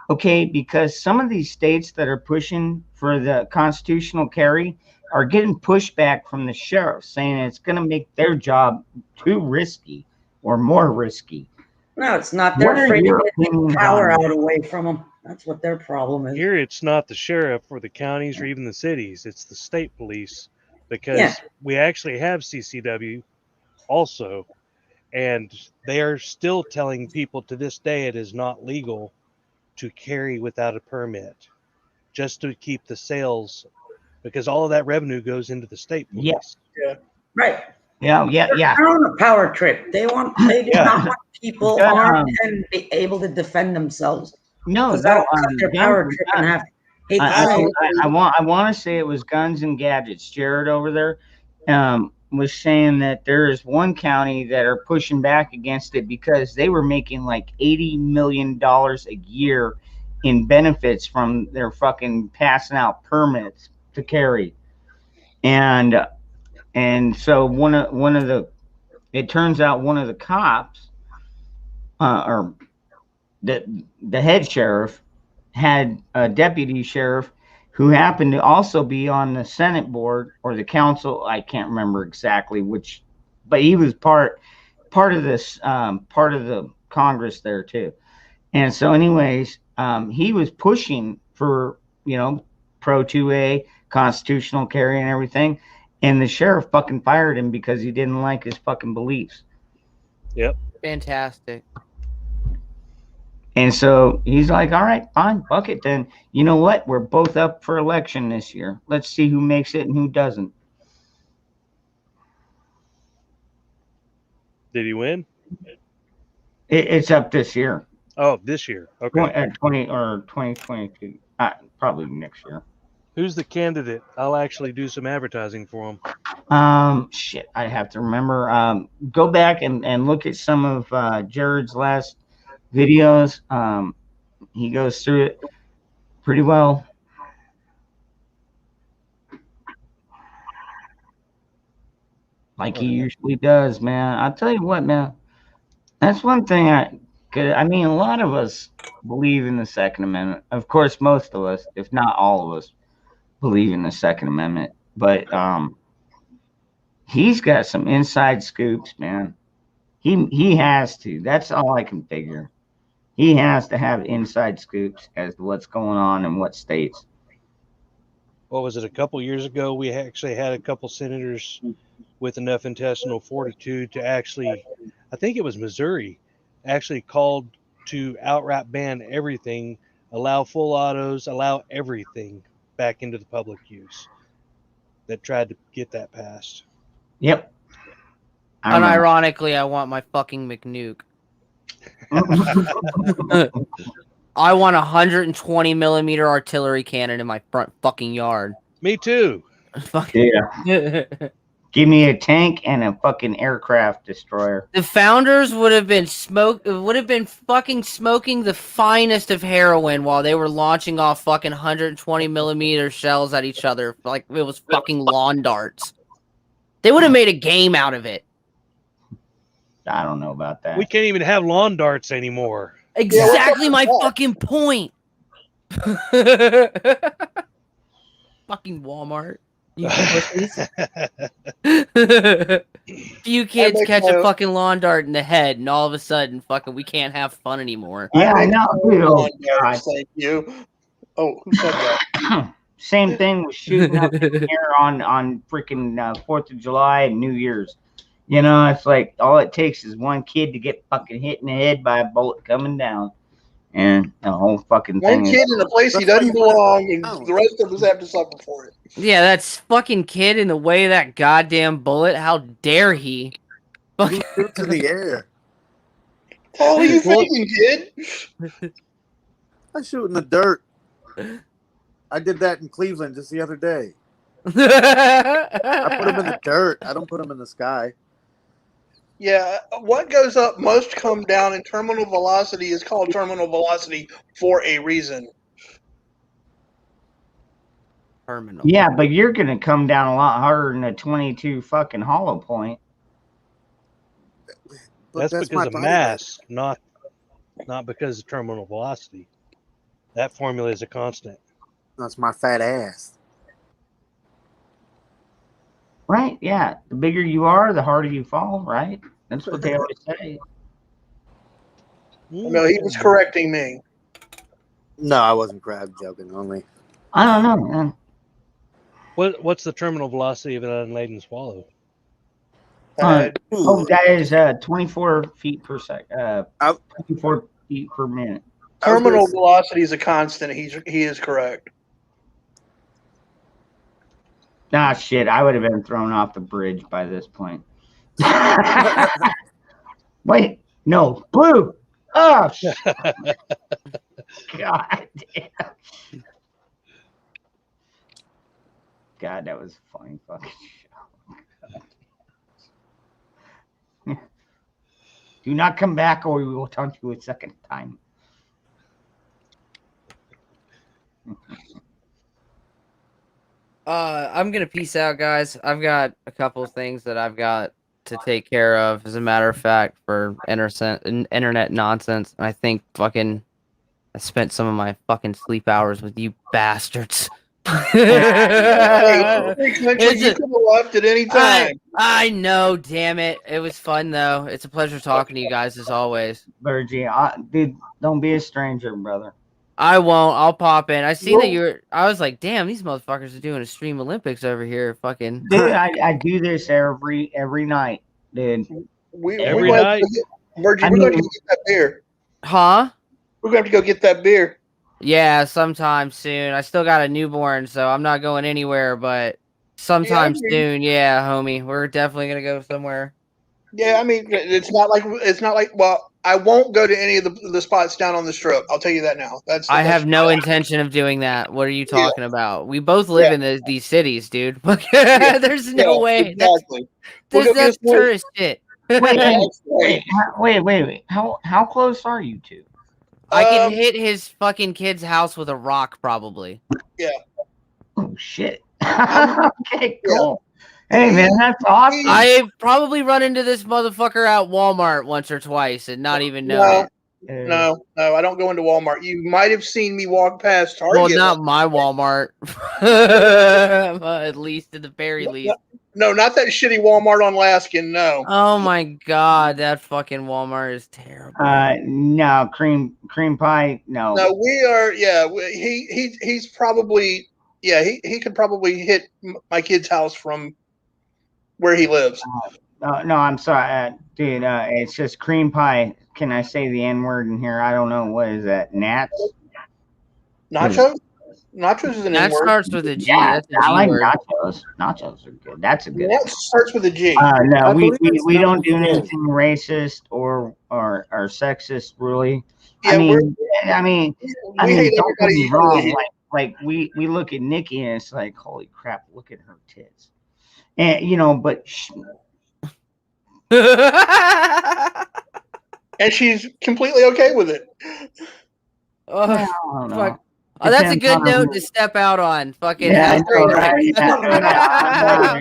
Okay, because some of these states that are pushing for the constitutional carry are getting pushback from the sheriff, saying it's going to make their job too risky or more risky. No, it's not. They're afraid to get the power out away from them. That's what their problem is. Here, it's not the sheriff or the counties or even the cities. It's the state police, because we actually have CCW also, and they are still telling people to this day it is not legal to carry without a permit, just to keep the sales, because all of that revenue goes into the state police. Yeah. Right. Yeah. They're on a power trip. They do not want people armed and be able to defend themselves. No, their power trip and have I want to say it was Guns and Gadgets. Jared over there was saying that there is one county that are pushing back against it because they were making like $80 million a year in benefits from their fucking passing out permits to carry. And so it turns out one of the cops or the head sheriff had a deputy sheriff who happened to also be on the Senate board or the council. I can't remember exactly which, but he was part of this, part of the Congress there too. And so anyways, he was pushing for, Pro 2A, constitutional carry and everything. And the sheriff fucking fired him because he didn't like his fucking beliefs. Yep. Fantastic. And so he's like, all right, fine, fuck it then. You know what? We're both up for election this year. Let's see who makes it and who doesn't. Did he win? It's up this year. Oh, this year. Okay. 2022. Probably next year. Who's the candidate? I'll actually do some advertising for him. Shit, I have to remember. Go back and look at some of Jared's last videos. He goes through it pretty well. Like he usually does, man. I'll tell you what, man. That's one thing a lot of us believe in the Second Amendment. Of course, most of us, if not all of us, believe in the Second Amendment. But he's got some inside scoops, man. He has to. That's all I can figure. He has to have inside scoops as to what's going on in what states. What was it? A couple years ago, we actually had a couple senators with enough intestinal fortitude to actually, I think it was Missouri, actually called to outright ban everything, allow full autos, allow everything back into the public use. That tried to get that passed. Yep. Unironically, I want my fucking McNuke. I want 120 millimeter artillery cannon in my front fucking yard. Me too. Yeah. Give me a tank and a fucking aircraft destroyer. The founders would have been fucking smoking the finest of heroin while they were launching off fucking 120 millimeter shells at each other like it was fucking lawn darts. They would have made a game out of it. I don't know about that. We can't even have lawn darts anymore. Exactly my fucking point. Fucking Walmart. You few kids catch a fucking lawn dart in the head, and all of a sudden, fucking, we can't have fun anymore. Yeah, I know. Thank you. Oh, who said that? Same thing with shooting up in the air on freaking 4th of July and New Year's. You know, it's like all it takes is one kid to get fucking hit in the head by a bullet coming down. And the whole fucking thing. One kid in a place he doesn't belong, and the rest of us have to suffer for it. Yeah, that's fucking kid in the way of that goddamn bullet. How dare he? He shoots in the air. Oh, you thinking, kid? I shoot in the dirt. I did that in Cleveland just the other day. I put them in the dirt. I don't put them in the sky. Yeah, what goes up must come down, and terminal velocity is called terminal velocity for a reason. Terminal. Yeah, but you're gonna come down a lot harder than a 22 fucking hollow point. That's because of mass, not because of terminal velocity. That formula is a constant. That's my fat ass. Right? Yeah. The bigger you are, the harder you fall, right? That's what they always say. No, he was correcting me. No, I wasn't crab joking only. I don't know, man. What's the terminal velocity of an unladen swallow? That is 24 feet per second. 24 feet per minute. Terminal velocity is a constant. He is correct. Ah, shit. I would have been thrown off the bridge by this point. Wait. No. Blue. Oh, God damn. God, that was a funny fucking show. Do not come back or we will taunt you a second time. I'm gonna peace out, guys. I've got a couple of things that I've got to take care of, as a matter of fact, for internet nonsense. And I think fucking I spent some of my fucking sleep hours with you bastards. Hey, you could have left at any time. I know, damn it. It was fun though. It's a pleasure talking to you guys as always. Virgie, dude, don't be a stranger, brother. I won't. I'll pop in. I see that you're. I was like, damn, these motherfuckers are doing a stream Olympics over here. Fucking. Dude, I do this every night, dude. we're Every going night. Virgie, I we're going to mean- go get that beer. Huh? We're going to have to go get that beer. Yeah, sometime soon. I still got a newborn, so I'm not going anywhere, but sometime Yeah, I mean- soon, yeah, homie. We're definitely gonna go somewhere. Yeah, I mean, it's not like. Well, I won't go to any of the spots down on the strip. I'll tell you that now. I have no intention of doing that. What are you talking about? We both live in these cities, dude. There's no way. Exactly. That's tourist shit. Wait. How close are you two? I can hit his fucking kid's house with a rock, probably. Yeah. Oh shit. Okay, cool. Hey man, that's awesome. I probably run into this motherfucker at Walmart once or twice and not even know it. No, I don't go into Walmart. You might have seen me walk past Target. Well, not my Walmart. At least at the very least. No, not that shitty Walmart on Laskin. No. Oh my god, that fucking Walmart is terrible. No, cream pie. No. No, we are. Yeah, he's probably. Yeah, he could probably hit my kid's house from where he lives. No, I'm sorry, dude. It's just cream pie. Can I say the N word in here? I don't know. What is that? Nats? Nachos? Nachos is an That N word. starts with a G. Yeah, That's a G I like word. nachos. Nachos are good. That's a good. That starts with a G. No, I we believe it's don't do not good. anything racist or sexist, really. Yeah, I mean, we don't hate get everybody me equally wrong. here. Like we look at Nikki and it's like, holy crap, look at her tits. And but And she's completely okay with it. Oh, I don't know. fuck. Oh, that's a Depends good on note who- to step out on. Fucking. Yeah, I have a know, great right? night.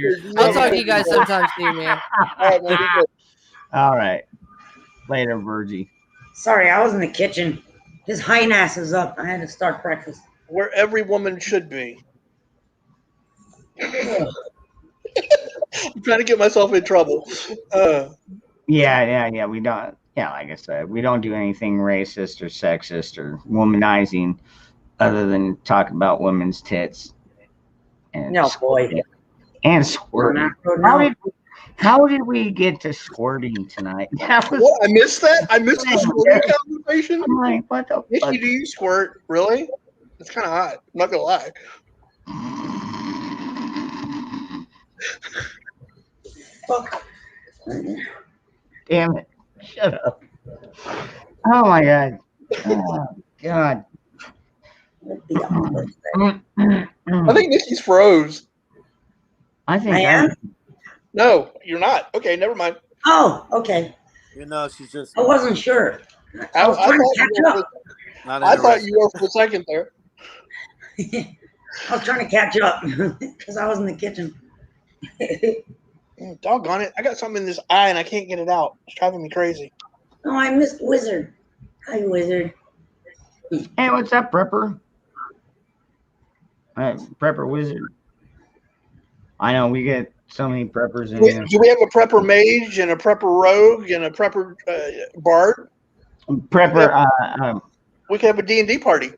Yeah. I'll talk to you guys sometime soon, man. All right. Later, Virgie. Sorry, I was in the kitchen. His hind ass is up. I had to start breakfast. Where every woman should be. I'm trying to get myself in trouble. Yeah. We don't. Yeah, like I said, we don't do anything racist or sexist or womanizing, other than talk about women's tits. And No, boy. And squirting. How did we get to squirting tonight? That was, What? I missed that? I missed the squirting conversation? I'm like, what the fuck? Nikki, do you squirt? Really? It's kind of hot. I'm not going to lie. Fuck. Damn it. Shut up. Oh my god. Oh god. I think Nikki's froze. I think I am? No, you're not. Okay, never mind. Oh, okay. She's just. I wasn't sure. I was trying to catch thought, up. I thought you were for a second there. I was trying to catch up because I was in the kitchen. Doggone it. I got something in this eye and I can't get it out. It's driving me crazy. Oh, I missed Wizard. Hi, Wizard. Hey, what's up, Prepper? Prepper Wizard. I know we get so many preppers in here. Do we have a prepper mage and a prepper rogue and a prepper bard? Prepper. We could have a D&D party.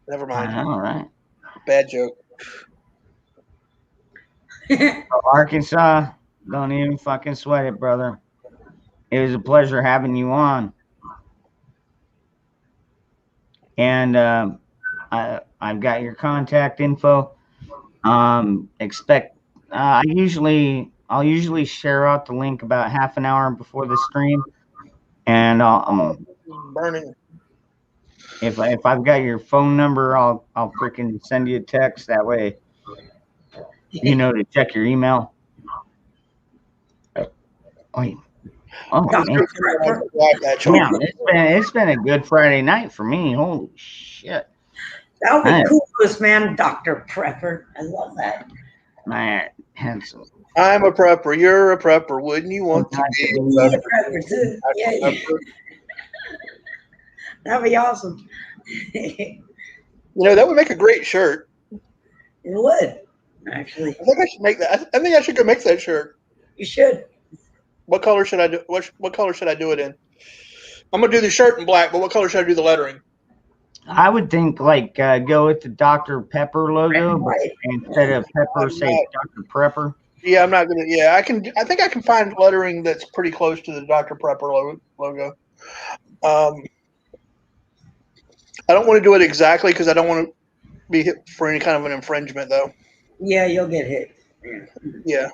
Never mind. All right. Bad joke. Arkansas, don't even fucking sweat it, brother. It was a pleasure having you on. And I've got your contact info. I'll usually share out the link about half an hour before the stream, and I'll Burning. if I've got your phone number, I'll freaking send you a text. That way, to check your email. Wait. Oh man. Damn, it's been a good Friday night for me. Holy shit. That would be coolest, man. Dr. Prepper. I love that. Man, handsome. I'm a prepper. You're a prepper. Wouldn't you want to be a Prepper too. Yeah. That'd be awesome. That would make a great shirt. It would, actually. I think I should make that. I think I should go make that shirt. You should. What color should I do? What color should I do it in? I'm gonna do the shirt in black, but what color should I do the lettering? I would think go with the Dr. Pepper logo, but instead of pepper, say Dr. Prepper. Yeah, I'm not gonna. Yeah, I can. I think I can find lettering that's pretty close to the Dr. Prepper logo. I don't want to do it exactly because I don't want to be hit for any kind of an infringement, though. Yeah, you'll get hit. Yeah.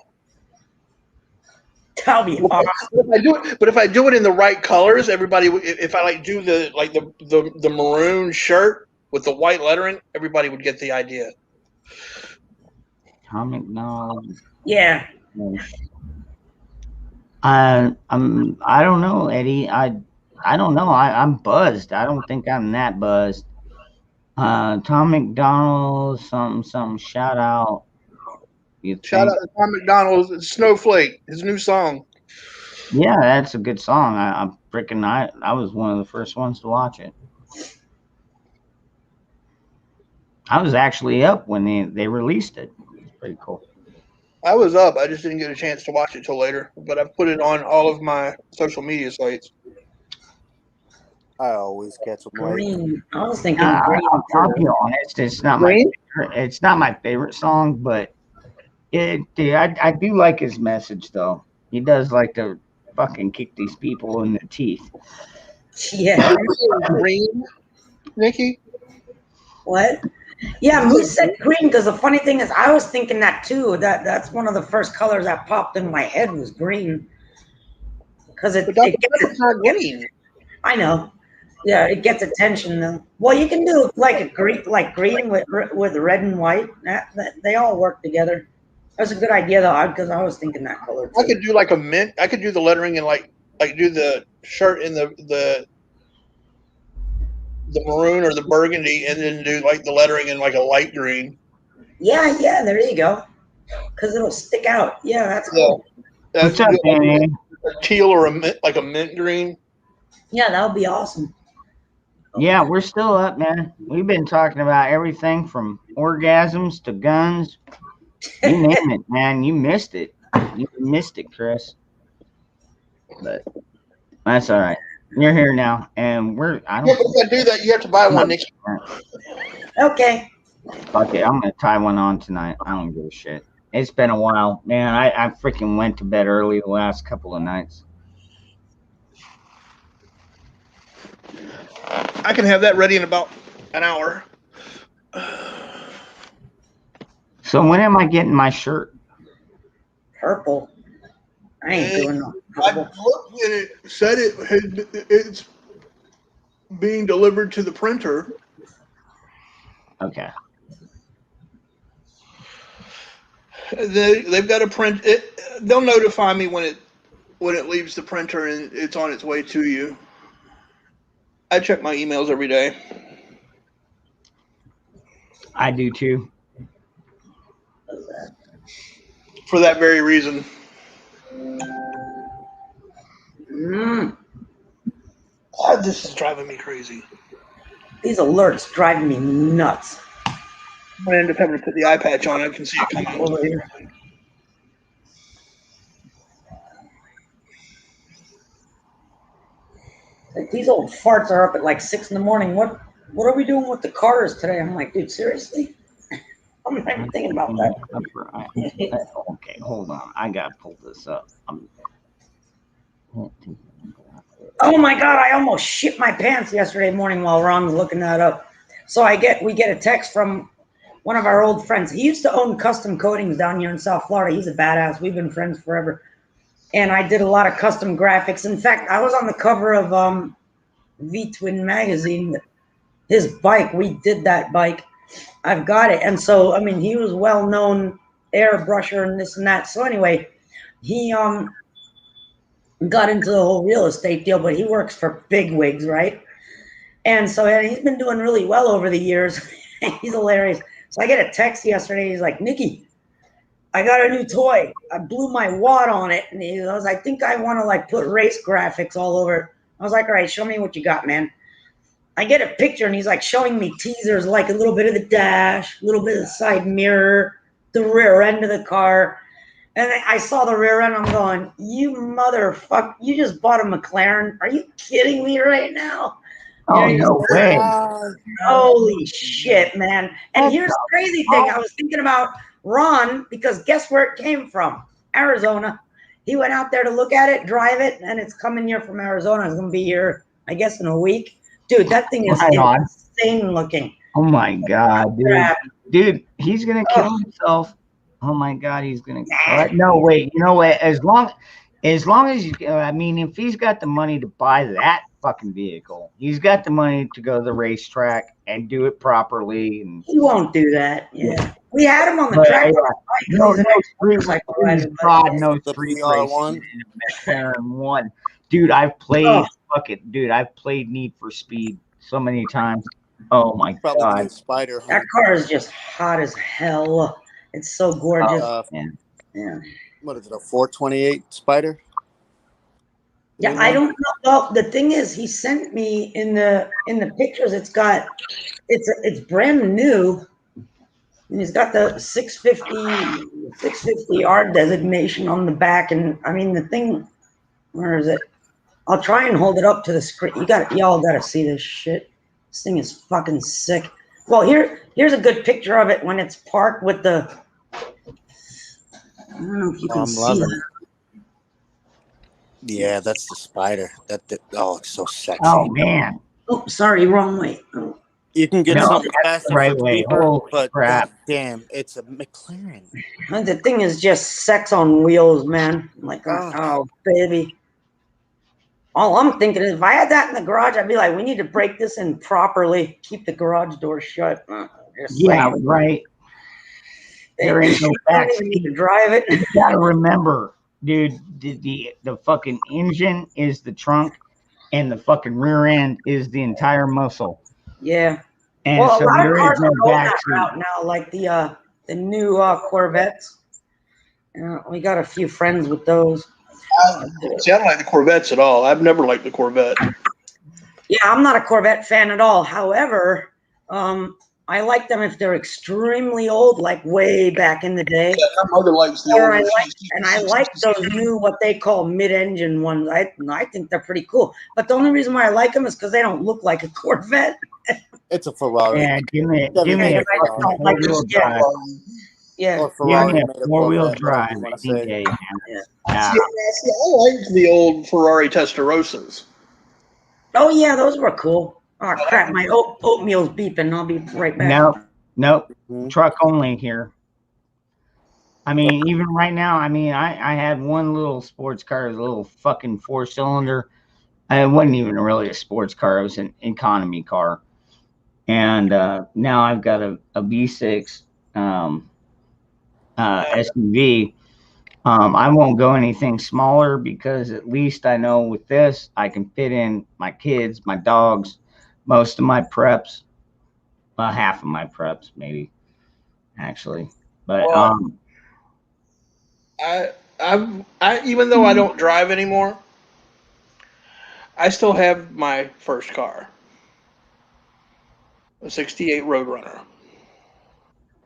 That'll be awesome. But if I do it in the right colors, everybody. If I like do the maroon shirt with the white lettering, everybody would get the idea. Tom McDonald. Yeah. I don't know, Eddie. I don't know. I'm buzzed. I don't think I'm that buzzed. Tom McDonald, something. Shout out. Shout out to Tom McDonald, Snowflake, his new song. Yeah, that's a good song. I'm freaking. I was one of the first ones to watch it. I was actually up when they released it. It's pretty cool. I was up. I just didn't get a chance to watch it till later. But I've put it on all of my social media sites. I always catch them late. Green. I was thinking green. I'll be honest. It's not my favorite song, but I do like his message though. He does like to fucking kick these people in the teeth. Yeah. Green, Nikki. What? Yeah, Moose said green because the funny thing is, I was thinking that too. That's one of the first colors that popped in my head was green. Because it gets green. I know. Yeah, it gets attention though. Well, you can do like a green, with red and white. They all work together. That's a good idea though, because I was thinking that color too. I could do like a mint. I could do the lettering and like do the shirt in the maroon or the burgundy, and then do like the lettering in like a light green. Yeah, there you go. Because it'll stick out. Yeah, that's cool. What's up, Danny? A teal or a mint green. Yeah, that would be awesome. Yeah, we're still up, man. We've been talking about everything from orgasms to guns. You name it, man. You missed it. You missed it, Chris. But that's all right. You're here now, and Yeah, but if I do that, you have to buy one next. Okay. Fuck it. I'm gonna tie one on tonight. I don't give a shit. It's been a while, man. I freaking went to bed early the last couple of nights. I can have that ready in about an hour. So when am I getting my shirt? Purple. I ain't doing no I looked and it said it's being delivered to the printer. Okay. They've got to print it. They'll notify me when it leaves the printer and it's on its way to you. I check my emails every day. I do too. For that very reason. God, this is driving me crazy. These alerts driving me nuts. I'm gonna end up having to put the eye patch on. I can see it coming over here. Like, these old farts are up at like 6 in the morning. What are we doing with the cars today? I'm like, dude, seriously? I'm not even thinking about that. Okay, hold on. I gotta pull this up. Oh my God, I almost shit my pants yesterday morning while Ron was looking that up. So we get a text from one of our old friends. He used to own custom coatings down here in South Florida. He's a badass. We've been friends forever. And I did a lot of custom graphics. In fact, I was on the cover of V-Twin magazine. His bike, we did that bike. I've got it. And so, I mean, he was well-known airbrusher and this and that. So anyway, he got into the whole real estate deal, but he works for bigwigs, right? And so he's been doing really well over the years. He's hilarious. So I get a text yesterday. He's like, Nikki, I got a new toy. I blew my wad on it. And he goes, I think I want to like put race graphics all over it. I was like, all right, show me what you got, man. I get a picture and he's like showing me teasers, like a little bit of the dash, a little bit of the side mirror, the rear end of the car. And I saw the rear end. I'm going, you motherfucker, you just bought a McLaren. Are you kidding me right now? Oh, no way. Holy shit, man. And here's the crazy thing. I was thinking about Ron because guess where it came from? Arizona. He went out there to look at it, drive it, and it's coming here from Arizona. It's going to be here, I guess, in a week. Dude, that thing is Right on. insane looking. Oh my God, dude. Crap. Dude, he's gonna kill himself. Oh my God, he's gonna. No, wait. You know what? As long as you, I mean, if he's got the money to buy that fucking vehicle, he's got the money to go to the racetrack and do it properly. And He won't do that. Yeah. We had him on the But, track. no street, like no The street PR1? racing in a McLaren 1. Dude, I've played. Fuck it, dude. I've played Need for Speed so many times. Oh my Probably the God. new Spider. Huh? That car is just hot as hell. It's so gorgeous. Yeah. What is it? A 428 Spider? Yeah, I don't know. Well, the thing is, he sent me in the pictures. It's brand new, and he's got the 650 R designation on the back. And I mean, the thing, where is it? I'll try and hold it up to the screen. Y'all got to see this shit. This thing is fucking sick. Well, here's a good picture of it when it's parked with the. I don't know if you can I'm see loving that. it. Yeah, that's the Spider. Oh, it's so sexy. Oh man. Oh, sorry, wrong way. Oh. You can get No, something that's faster the right for way. cheaper, Holy but crap. damn, it's a McLaren. And the thing is just sex on wheels, man. Like, oh, baby. All I'm thinking is if I had that in the garage, I'd be like, we need to break this in properly. Keep the garage door shut. Just Yeah, saying. right. There ain't no You back don't even need to drive it. You gotta remember, dude, the fucking engine is the trunk and the fucking rear end is the entire muscle. Yeah. And Well, so a lot of there is cars no are going back that route now, like the new Corvettes. We got a few friends with those. See, I don't like the Corvettes at all. I've never liked the Corvette. Yeah, I'm not a Corvette fan at all. However, I like them if they're extremely old, like way back in the day. Yeah, my mother likes the Or old. I like those new, what they call mid-engine ones. I think they're pretty cool. But the only reason why I like them is because they don't look like a Corvette. It's a Ferrari. Yeah, give me a I just don't like the four-wheel scale. drive. Yeah. Or Give Ferrari me a made a four-wheel Corvette, whatever drive you wanna any say. day, man. See, I liked the old Ferrari Testarossas. Oh, yeah, those were cool. Oh, crap. My oatmeal's beeping. I'll be right back. Nope. Mm-hmm. Truck only here. I mean, even right now, I mean, I had one little sports car, a little fucking 4-cylinder. It wasn't even really a sports car. It was an economy car. And now I've got a V6 SUV. I won't go anything smaller because at least I know with this, I can fit in my kids, my dogs, most of my preps, half of my preps, maybe, actually. But Well, I even though I don't drive anymore, I still have my first car, a '68 Roadrunner.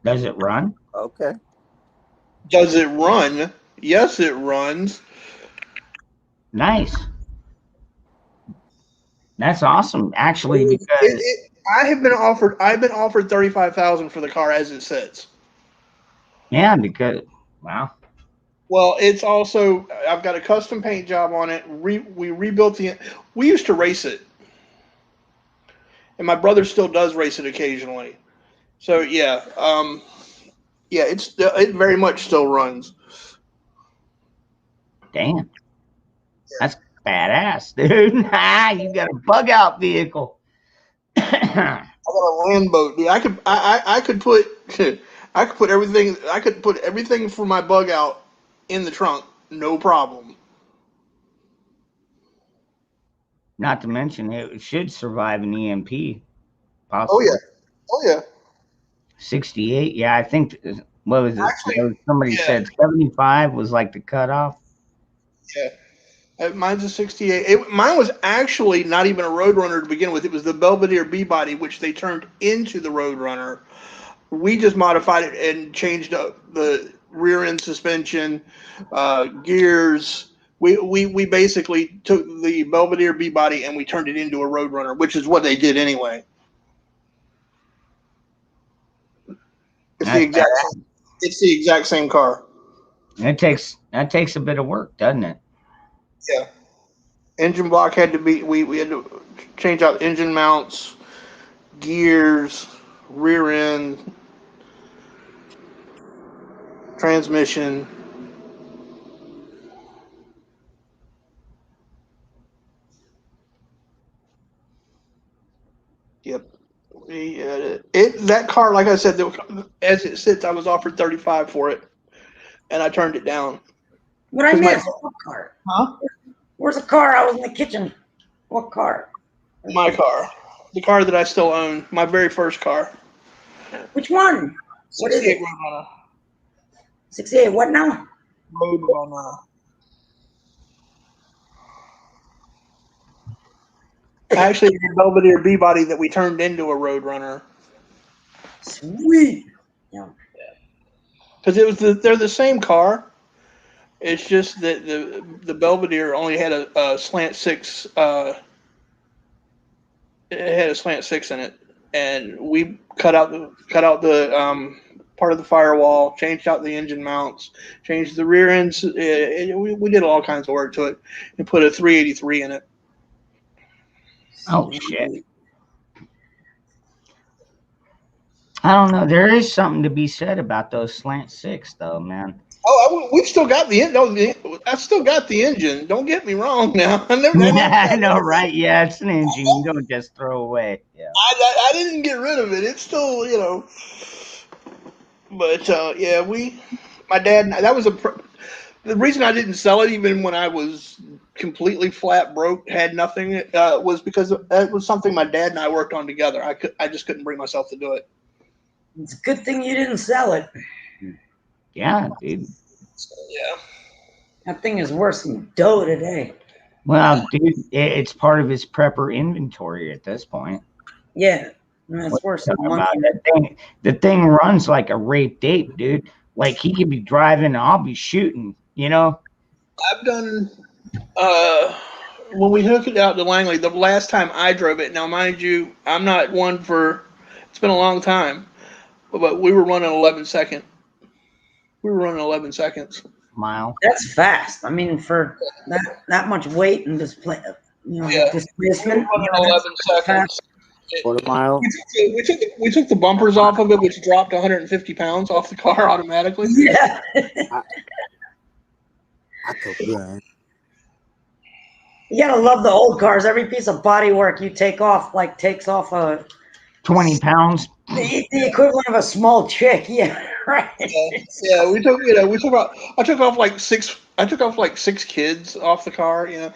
does it run? Okay. Does it run? Yes, it runs. Nice. That's awesome, actually, because I've been offered $35,000 for the car as it sits. because wow. Well, it's also I've got a custom paint job on it. We rebuilt we used to race it, and my brother still does race it occasionally. So yeah, it very much still runs. Damn. That's badass, dude. You got a bug out vehicle. I got a land boat, dude. I could put everything for my bug out in the trunk, no problem. Not to mention it should survive an EMP. Oh Possibly. yeah, oh yeah. 68. Yeah, I think what was it? Actually, Somebody yeah. said 75 was like the cutoff. Yeah. Mine's a 68. Mine was actually not even a Roadrunner to begin with. It was the Belvedere B-body, which they turned into the Roadrunner. We just modified it and changed up the rear end suspension, gears, We basically took the Belvedere B body and we turned it into a Roadrunner, which is what they did anyway. It's the exact same car. That takes a bit of work, doesn't it? Yeah. Engine block had to be. We had to change out engine mounts, gears, rear end, transmission. Yep. That car, like I said, as it sits, I was offered $35 for it, and I turned it down. What I missed? What car? Huh? Where's the car? I was in the kitchen. What car? My car, the car that I still own, my very first car. Which one? What is it? Roadrunner. 68. What now? Roadrunner. Actually, the Belvedere B body that we turned into a Roadrunner. Sweet. Yeah. Because they're the same car. It's just that the Belvedere only had a slant six. It had a slant six in it, and we cut out the part of the firewall, changed out the engine mounts, changed the rear ends. We did all kinds of work to it, and put a 383 in it. Oh shit! I don't know. There is something to be said about those slant six, though, man. Oh, we've still got the I still got the engine. Don't get me wrong. Now I know, right? Yeah, it's an engine. You don't just throw away. Yeah. I didn't get rid of it. It's still, But yeah, my dad. That was the reason I didn't sell it, even when I was completely flat broke, had nothing. Was because it was something my dad and I worked on together. I just couldn't bring myself to do it. It's a good thing you didn't sell it. Yeah, dude. Yeah. That thing is worse than dough today. Well, dude, it's part of his prepper inventory at this point. Yeah. It's worse than the thing runs like a raped ape, dude. Like he could be driving, I'll be shooting, I've done when we hooked it out to Langley, the last time I drove it. Now, mind you, I'm not one for. It's been a long time, but we were running 11 seconds. We were running 11 seconds. Mile. That's fast. I mean, for that much weight and displacement. We were running 11 seconds. Quarter mile. We took the bumpers off of it, which dropped 150 pounds off the car automatically. Yeah. I took that. You gotta love the old cars. Every piece of body work you take off, takes off 20 pounds. The equivalent of a small chick. Yeah, right. Yeah, we took off. I took off like six kids off the car. Yeah.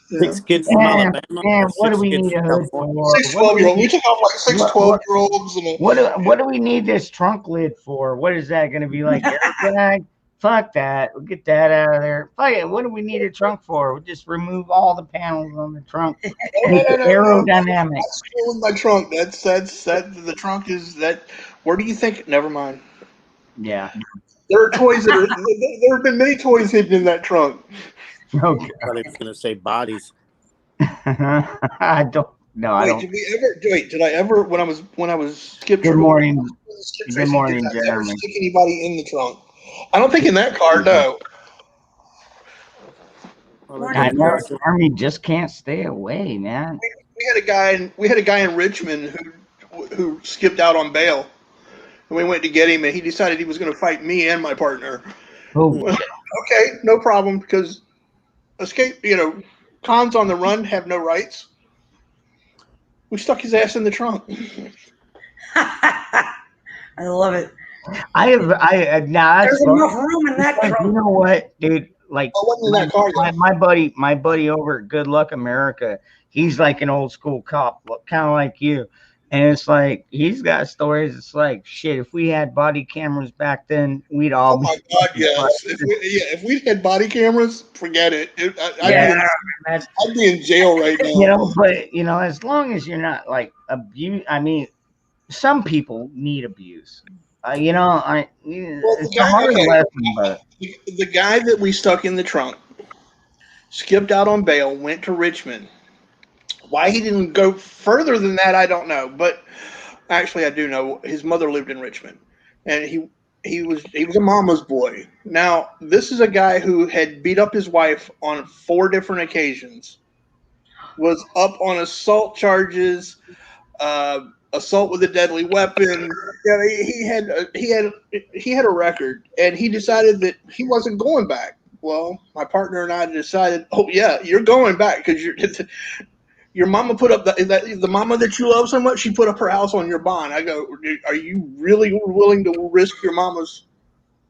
Six kids from Alabama. Man, what do we need a hood for? 6 12-year-olds. We took off like 6 12-year-olds. What do we need this trunk lid for? What is that going to be like? Airbag? Fuck that. We'll get that out of there. Fuck it. What do we need a trunk for? We'll just remove all the panels on the trunk. Make it aerodynamic. That's still in my trunk. That's the trunk is that. Where do you think? Never mind. Yeah. There are toys there have been many toys hidden in that trunk. Okay. I thought he was going to say bodies. I don't. No, I don't. Did I ever? When I was skipped. Good morning. Good morning, Jeremy. Stick anybody in the trunk? I don't think in that car. No. I know Army just can't stay away, man. We had a guy in Richmond who skipped out on bail, and we went to get him, and he decided he was going to fight me and my partner. Oh. Okay, no problem, because cons on the run have no rights. We stuck his ass in the trunk. I love it. There's enough room in that trunk. You know what, dude? Like my buddy over at Good Luck America, he's like an old school cop, kind of like you. And it's like he's got stories. It's like shit. If we had body cameras back then, we'd all. Oh my God! Yes. If we had body cameras, forget it. I'd be in jail right now. But as long as you're not like abuse. I mean, some people need abuse. It's a hard lesson, but the guy that we stuck in the trunk skipped out on bail, went to Richmond. Why he didn't go further than that, I don't know. But actually, I do know. His mother lived in Richmond, and he was a mama's boy. Now, this is a guy who had beat up his wife on 4 different occasions, was up on assault charges, assault with a deadly weapon. Yeah, he had a record, and he decided that he wasn't going back. Well, my partner and I decided, oh yeah, you're going back because your mama put up the mama that you love so much. She put up her house on your bond. I go, are you really willing to risk your mama's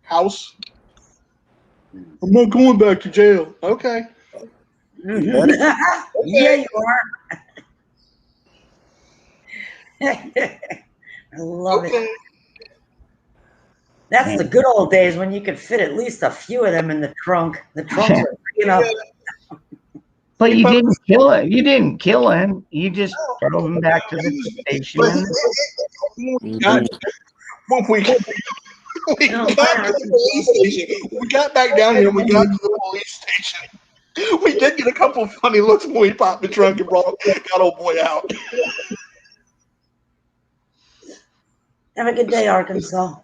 house? I'm not going back to jail. Okay. Yeah, you are. I love it. That's the good old days when you could fit at least a few of them in the trunk. The trunks are big enough. But you didn't kill it. You didn't kill him. You just drove him back to the station. We got to the police station. We got back down here and we got to the police station. We did get a couple of funny looks when we popped the trunk and got old boy out. Have a good day, Arkansas.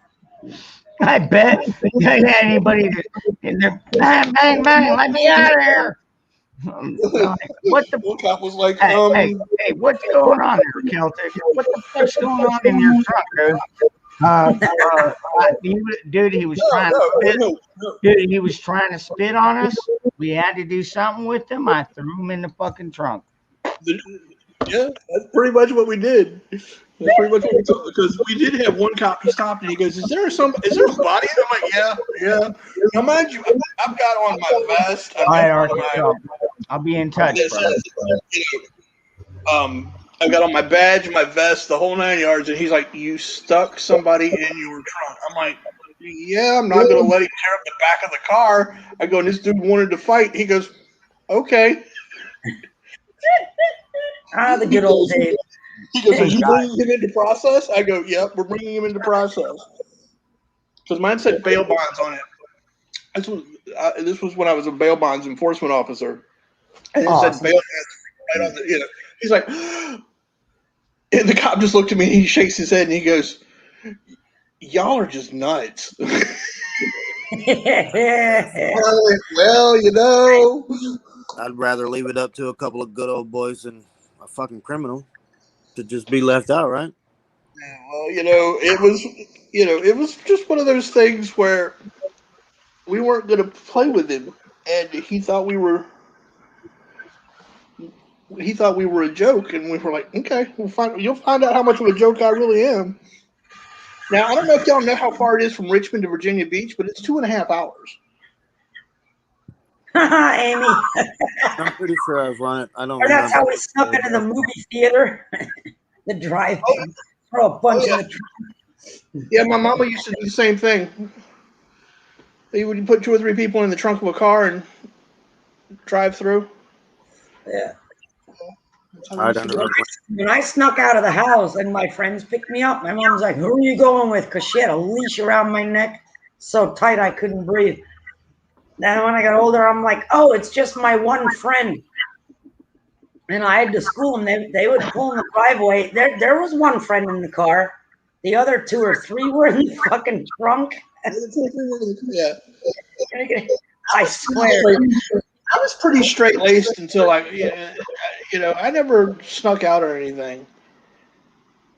I bet you ain't had anybody in there. Bang, bang, bang, let me out of here. What the cop was like, hey, what's going on there, Celtic? What the fuck's going on in your truck, dude? Dude, he was trying to spit. Dude, he was trying to spit on us. We had to do something with him. I threw him in the fucking trunk. Yeah, that's pretty much what we did. That's pretty much what we took, because we did have one cop. He stopped and he goes, "Is there a body?" I'm like, "Yeah." Now, mind you, I've got on my vest. All right, Arkansas. I'll be in touch, bro. I've got on my badge, my vest, the whole 9 yards, and he's like, "You stuck somebody in your trunk." I'm like, "Yeah, I'm not going to let him tear up the back of the car." I go, and this dude wanted to fight. He goes, "Okay." The good old days. He goes, "Are you bringing him into process?" I go, "Yep, we're bringing him into process." Because mine said bail bonds on it. This was when I was a bail bonds enforcement officer. And it said bail bonds right on the, he's like, and the cop just looked at me and he shakes his head and he goes, "Y'all are just nuts." Well, I'd rather leave it up to a couple of good old boys than a fucking criminal to just be left out, right? Well, it was just one of those things where we weren't going to play with him, and he thought we were a joke, and we were like, "Okay, you'll find out how much of a joke I really am." Now, I don't know if y'all know how far it is from Richmond to Virginia Beach, but it's 2.5 hours. Amy. I'm pretty sure I've run it. I don't. Or that's how we snuck into the movie theater, the drive-in. Throw a bunch of the trunk. Yeah, my mama used to do the same thing. They would put 2 or 3 people in the trunk of a car and drive through. Yeah. When I snuck out of the house and my friends picked me up, my mom was like, "Who are you going with?" Because she had a leash around my neck so tight I couldn't breathe. Then when I got older, I'm like, "Oh, it's just my one friend." And I had to school them. They would pull in the driveway. There was one friend in the car. The other 2 or 3 were in the fucking trunk. Yeah. I swear. I was pretty straight-laced until I never snuck out or anything.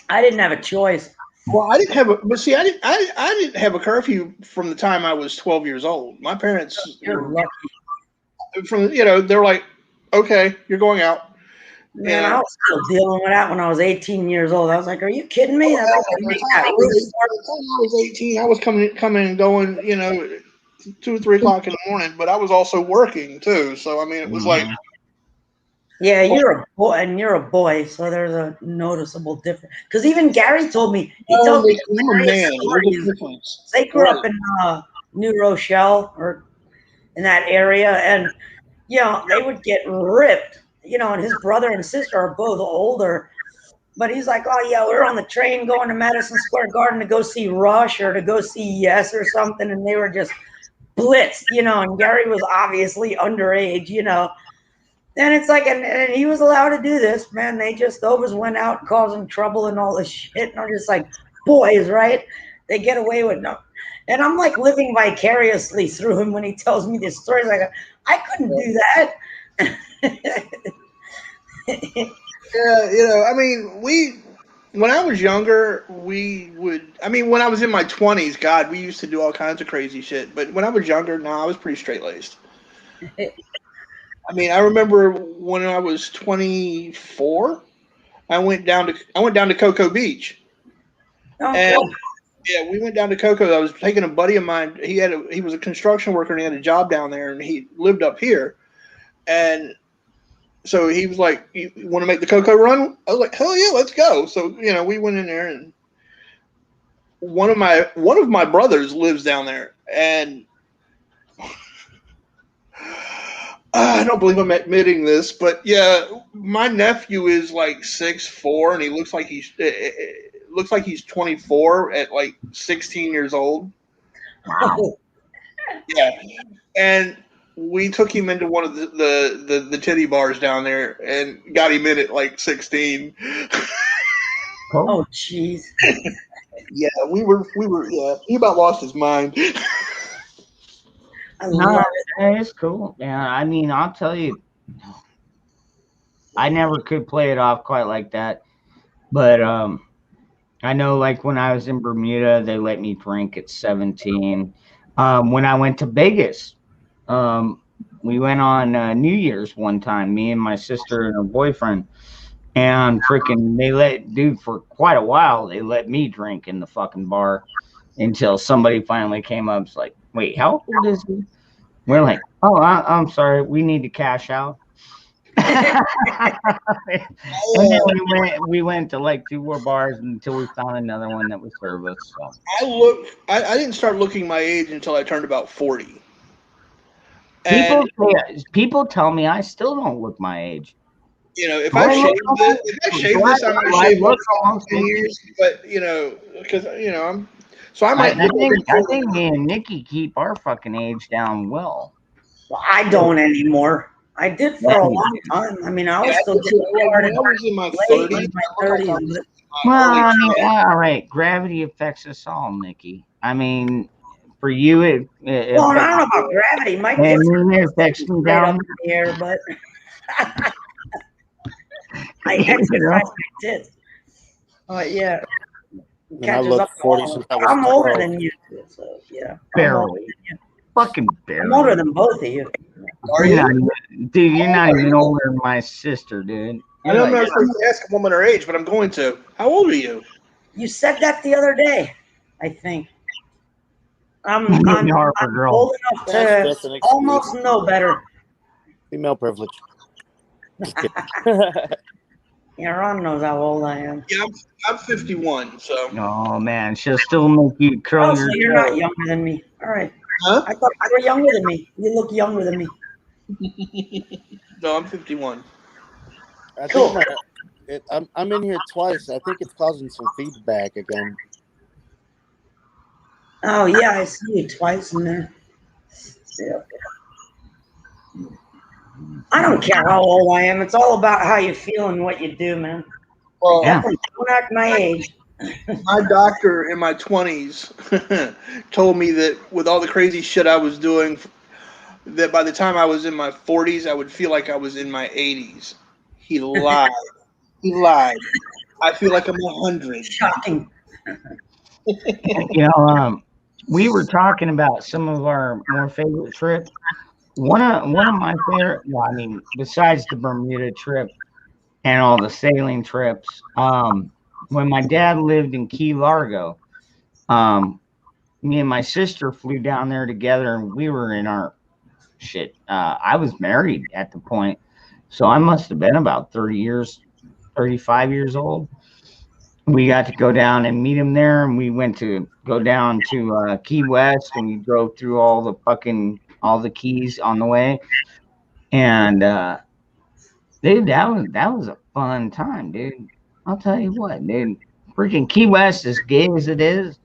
I didn't have a choice. Well, I didn't have a curfew from the time I was 12 years old. My parents, You're lucky. they're like, "Okay, you're going out." Man, I was still dealing with that when I was 18 years old. I was like, "Are you kidding me?" By the time I was 18, I was coming and going, 2 or 3 o'clock in the morning, but I was also working too. So I mean, it was like, yeah, you're a boy, and you're a boy, so there's a noticeable difference. Because even Gary told me, he told me they grew up in New Rochelle or in that area, and they would get ripped. And his brother and sister are both older, But he's like, oh yeah, we're on the train going to Madison Square Garden to go see Rush or to go see Yes or something, and they were just blitzed, and Gary was obviously underage, And it's like, and he was allowed to do this, man. They just always went out causing trouble and all this shit. And I'm just like, boys, right? They get away with no. And I'm like living vicariously through him when he tells me these stories. Like, I couldn't do that. Yeah, I mean, when I was younger, when I was in my 20s, God, we used to do all kinds of crazy shit. But when I was younger, I was pretty straight-laced. I mean, I remember when I was 24, I went down to Cocoa Beach. Oh, And cool. yeah, we went down to Cocoa. I was taking a buddy of mine. He was a construction worker and he had a job down there and he lived up here. And so he was like, "You want to make the Cocoa run?" I was like, "Hell yeah, let's go." So, we went in there and one of my brothers lives down there, and I don't believe I'm admitting this, but yeah, my nephew is like 6'4", and he looks like he's 24 at like 16 years old. Wow. Yeah, and we took him into one of the titty bars down there and got him in at like 16. Oh, jeez. Yeah, we were. Yeah, he about lost his mind. I love it. It's cool. Yeah, I mean, I'll tell you, I never could play it off quite like that. But I know, like when I was in Bermuda, they let me drink at 17. When I went to Vegas, we went on New Year's one time, me and my sister and her boyfriend, and freaking for quite a while, they let me drink in the fucking bar until somebody finally came up. It's like, wait, how old is he? We're like, oh, I'm sorry, we need to cash out. And then we went to like 2 more bars until we found another one that would serve us. So. I didn't start looking my age until I turned about 40. People tell me I still don't look my age. If I shave this, I might shave look almost 10 years. But because I'm. So I might. I think me and Nikki keep our fucking age down well. Well, I don't anymore. I did for a long time. I mean, I was still getting started. I was in my 30s. Well, I mean, all right. Gravity affects us all, Nikki. I mean, for you, it well, I don't know about gravity. My kids affects me down in the air, but I exercise my tits. Yeah. I look 40 since I was I'm older 12. than you, so yeah. Barely. Fucking barely. I'm older than both of you. Are you? Dude, you're not even older than my sister, dude. I know I'm not supposed to ask a woman her age, but I'm going to. How old are you? You said that the other day, I think. I'm old enough to almost know better. Female privilege. Yeah, Ron knows how old I am. Yeah, I'm 51, so. Oh, man. She'll still make you curl Oh, your so you're not younger than me. All right. Huh? I thought you were younger than me. You look younger than me. No, I'm 51. I think I'm in here twice. I think it's causing some feedback again. Oh, yeah, I see you twice in there. Yeah. I don't care how old I am. It's all about how you feel and what you do, man. Well, Don't act my age. My doctor in my 20s told me that with all the crazy shit I was doing, that by the time I was in my 40s, I would feel like I was in my 80s. He lied. He lied. I feel like I'm 100. Shocking. We were talking about some of our more favorite trips. One of my favorite, well, I mean, besides the Bermuda trip and all the sailing trips, when my dad lived in Key Largo, me and my sister flew down there together, and we were in our shit. I was married at the point, so I must have been about 35 years old. We got to go down and meet him there, and we went to go down to Key West, and we drove through all the keys on the way. And dude, that was a fun time, dude. I'll tell you what, dude. Freaking Key West, as gay as it is,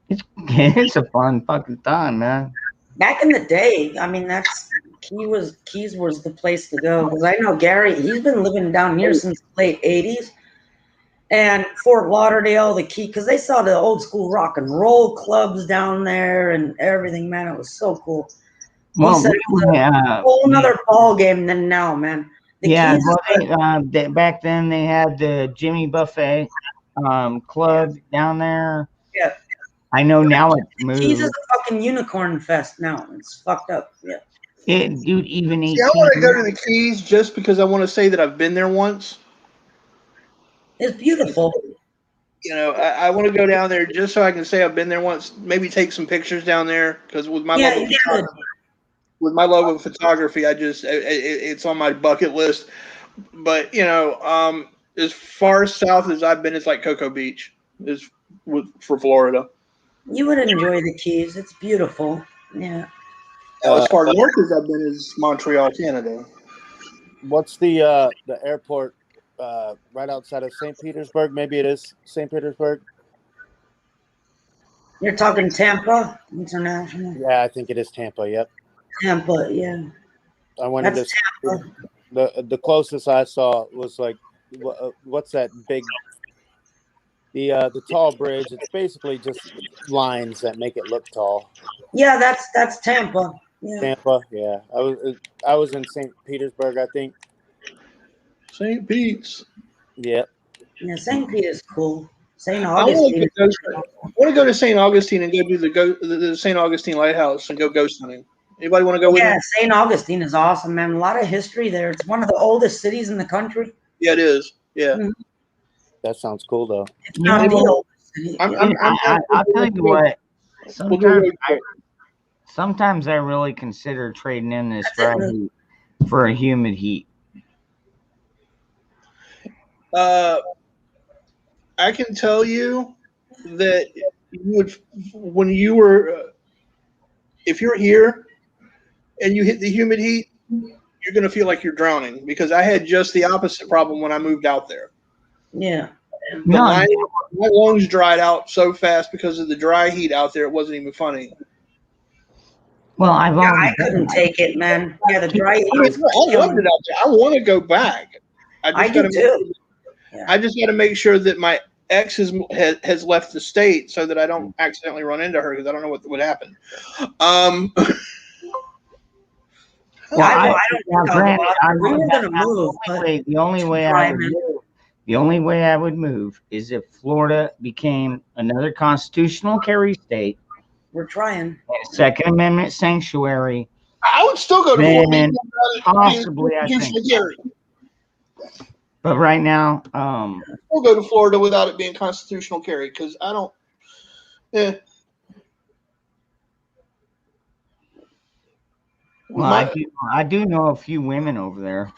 it's a fun fucking time, man. Back in the day, I mean, Keys was the place to go, because I know Gary, he's been living down here since the late 80s. And Fort Lauderdale, the Key, because they saw the old school rock and roll clubs down there and everything, man. It was so cool. Well, He said it was a whole nother ball game than now, man. The yeah, Keys well, back then they had the Jimmy Buffet club down there. Yeah. I know now it's Keys is moved. a fucking unicorn fest now. It's fucked up. Yeah. Dude, even See, I want to go to the Keys just because I want to say that I've been there once. It's beautiful. You know, I want to go down there just so I can say I've been there once. Maybe take some pictures down there because with my love of photography, it's on my bucket list. But you know, as far south as I've been, it's like Cocoa Beach for Florida. You would enjoy the Keys. It's beautiful. Yeah. As far north as I've been is Montreal, Canada. What's the airport right outside of St. Petersburg? Maybe it is St. Petersburg. You're talking Tampa International? Yeah, I think it is Tampa. Yep. Tampa, yeah. I wanted That's to. The closest I saw was like, what's that big? The tall bridge. It's basically just lines that make it look tall. Yeah, that's Tampa. Yeah. Tampa, yeah. I was in St. Petersburg, I think. St. Pete's. Yep. Yeah, St. Pete is cool. St. I Augustine. want to go to St. Augustine and go do the St. Augustine Lighthouse and go ghost hunting. Anybody want to go with me? Yeah, St. Augustine is awesome, man. A lot of history there. It's one of the oldest cities in the country. Yeah, it is. Yeah. Mhm. That sounds cool, though. It's not the oldest city. I'll tell you what. Sometimes I really consider trading in this dry heat for a humid heat. I can tell you that when you were, if you're here and you hit the humid heat, you're going to feel like you're drowning, because I had just the opposite problem when I moved out there. Yeah. My lungs dried out so fast because of the dry heat out there. It wasn't even funny. Well, I couldn't take it, man. Yeah, the dry heat. I loved it out there. I want to go back. I do too. I just got to make sure that my ex has left the state so that I don't accidentally run into her, because I don't know what would happen. Well, I don't we were gonna move. The only way I would move is if Florida became another constitutional carry state. We're trying. Second Amendment sanctuary. I would still go to Florida. Possibly, I think. But right now, we'll go to Florida without it being constitutional carry, because I don't. Yeah. Well, I do know a few women over there.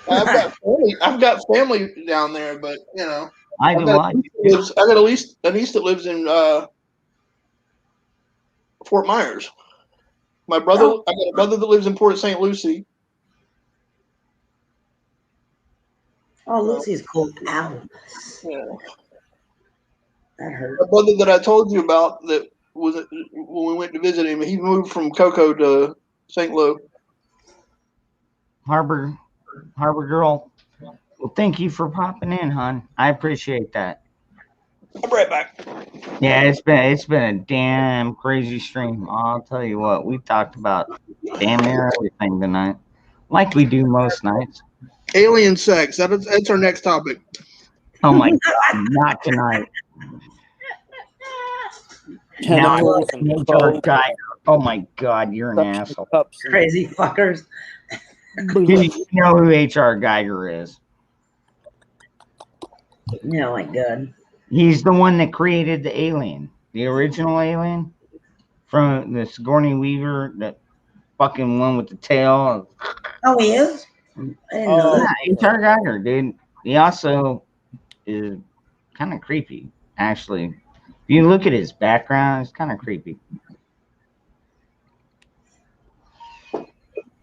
I've got family down there, but you know, I got a niece that lives in Fort Myers. I got a brother that lives in Port St. Lucie. Oh, Lucy's cool. Ow. Yeah. That hurt. The brother that I told you about that was when we went to visit him, he moved from Cocoa to St. Louis. Harbor girl. Well, thank you for popping in, hon. I appreciate that. I'll be right back. Yeah, it's been a damn crazy stream. I'll tell you what, we talked about damn near everything tonight, like we do most nights. Alien sex. That's our next topic. Oh my God, not tonight. Now, HR Geiger. Oh my God, you're an asshole. Crazy fuckers. You know who HR Geiger is? Oh my God. He's the one that created the alien, the original alien from the Sigourney Weaver, that fucking one with the tail. Oh, he is? I didn't know that. Yeah, HR Geiger, dude. He also is kind of creepy, actually. If you look at his background, it's kind of creepy.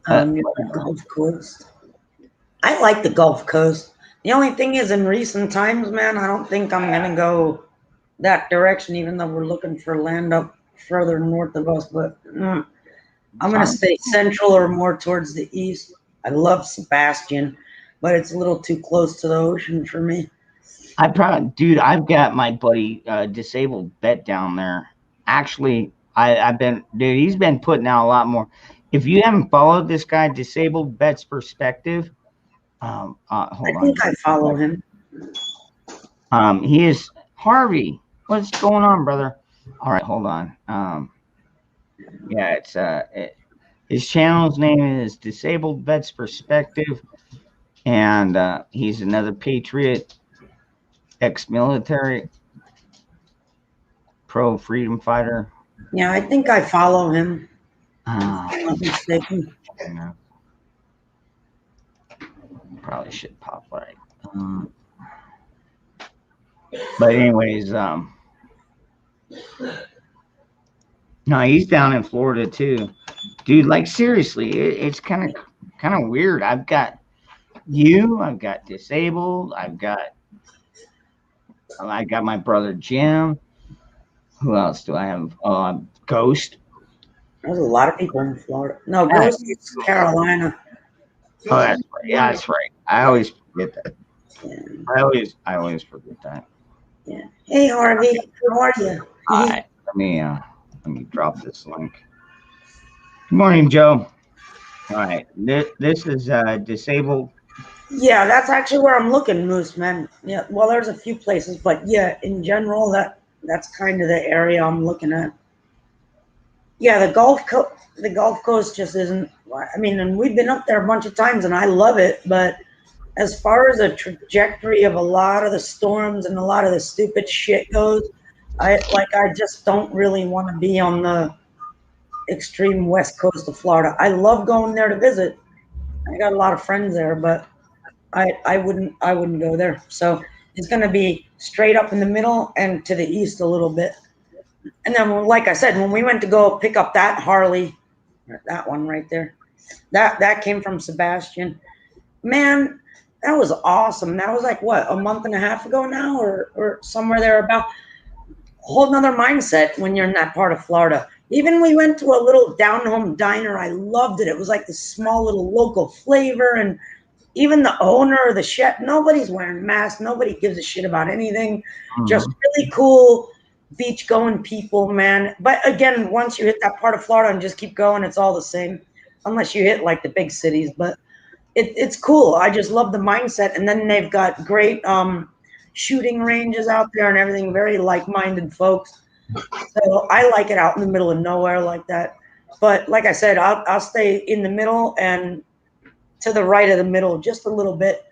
The Gulf Coast. I like the Gulf Coast. The only thing is, in recent times, man, I don't think I'm gonna go that direction, even though we're looking for land up further north of us. But I'm gonna stay central or more towards the east. I love Sebastian, but it's a little too close to the ocean for me. Dude, I've got my buddy Disabled Bet down there. Actually, he's been putting out a lot more. If you haven't followed this guy, Disabled Bet's Perspective, hold on. I think I follow him. He is Harvey. What's going on, brother? All right, hold on. Yeah, his channel's name is Disabled Bet's Perspective, and he's another patriot, ex-military, pro-freedom fighter. Yeah, I think I follow him. If I'm not mistaken. Probably should pop right. But anyways, no, he's down in Florida too, dude. Like seriously, it's kind of weird. I've got you. I've got Disabled. I got my brother Jim. Who else do I have? Ghost. There's a lot of people in Florida. No, Ghost is Carolina. Oh, that's right. Yeah, that's right. I always forget that. Yeah. I always forget that. Yeah. Hey, Harvey. How are you? All right. Let me drop this link. Good morning, Joe. All right. This is Disabled. Yeah, that's actually where I'm looking, Moose, man. Yeah. Well, there's a few places, but yeah, in general, that's kind of the area I'm looking at. Yeah, the Gulf Coast just isn't. I mean, and we've been up there a bunch of times, and I love it. But as far as the trajectory of a lot of the storms and a lot of the stupid shit goes, I just don't really want to be on the extreme west coast of Florida. I love going there to visit. I got a lot of friends there, but I wouldn't go there. So it's going to be straight up in the middle and to the east a little bit. And then, like I said, when we went to go pick up that Harley, that one right there, that came from Sebastian. Man, that was awesome. That was like, what, a month and a half ago now or somewhere there about. Whole nother mindset when you're in that part of Florida. Even we went to a little down-home diner. I loved it. It was like this small little local flavor. And even the owner of the chef, nobody's wearing masks. Nobody gives a shit about anything. Mm-hmm. Just really cool beach-going people, man. But again, once you hit that part of Florida and just keep going, it's all the same. Unless you hit like the big cities. But it's cool. I just love the mindset. And then they've got great shooting ranges out there and everything. Very like-minded folks. So I like it out in the middle of nowhere like that. But like I said, I'll stay in the middle and to the right of the middle just a little bit.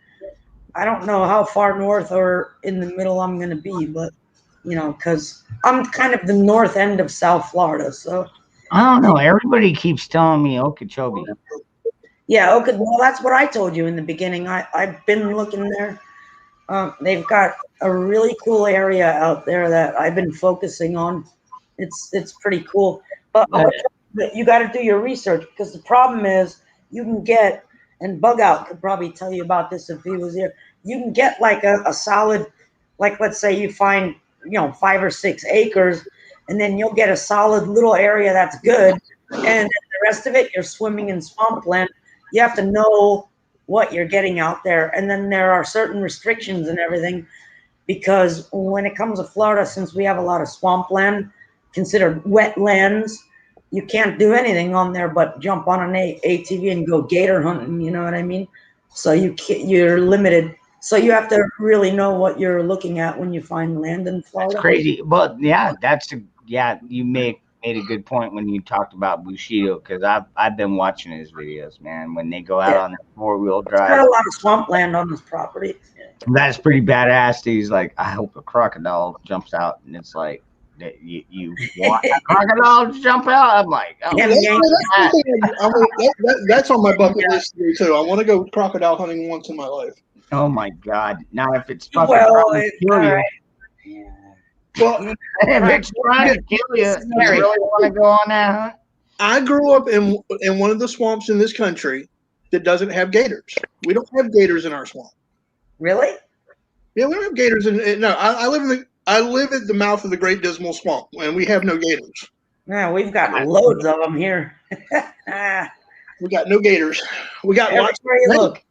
I don't know how far north or in the middle I'm going to be, but you know, because I'm kind of the north end of South Florida. So I don't know. Everybody keeps telling me Okeechobee. Yeah, okay. Well, that's what I told you in the beginning. I've been looking there. They've got a really cool area out there that I've been focusing on. It's pretty cool. But you got to do your research because the problem is you can get, and Bug Out could probably tell you about this if he was here. You can get like a solid, like let's say you find 5 or 6 acres, and then you'll get a solid little area that's good, and the rest of it you're swimming in swampland. You have to know what you're getting out there, and then there are certain restrictions and everything, because when it comes to Florida, since we have a lot of swampland considered wetlands, you can't do anything on there but jump on an ATV and go gator hunting. You know what I mean? So you're limited. So you have to really know what you're looking at when you find land in Florida. That's crazy. But yeah, you made a good point when you talked about Bushido, because I've been watching his videos, man. When they go out on the 4-wheel drive, got a lot of swampland on this property. That's pretty badass. He's like, I hope a crocodile jumps out, and it's like, you want a crocodile to jump out? I'm like, oh, that's on my bucket list too. I want to go crocodile hunting once in my life. Oh my God! Not if it's fucking trying to kill you. Well, if it's trying to kill you, you really want to go on that hunt? I grew up in one of the swamps in this country that doesn't have gators. We don't have gators in our swamp. Really? Yeah, we don't have gators in. No, I live at the mouth of the Great Dismal Swamp, and we have no gators. Yeah, we've got loads of them here. We got no gators. We got lots. Everywhere you look.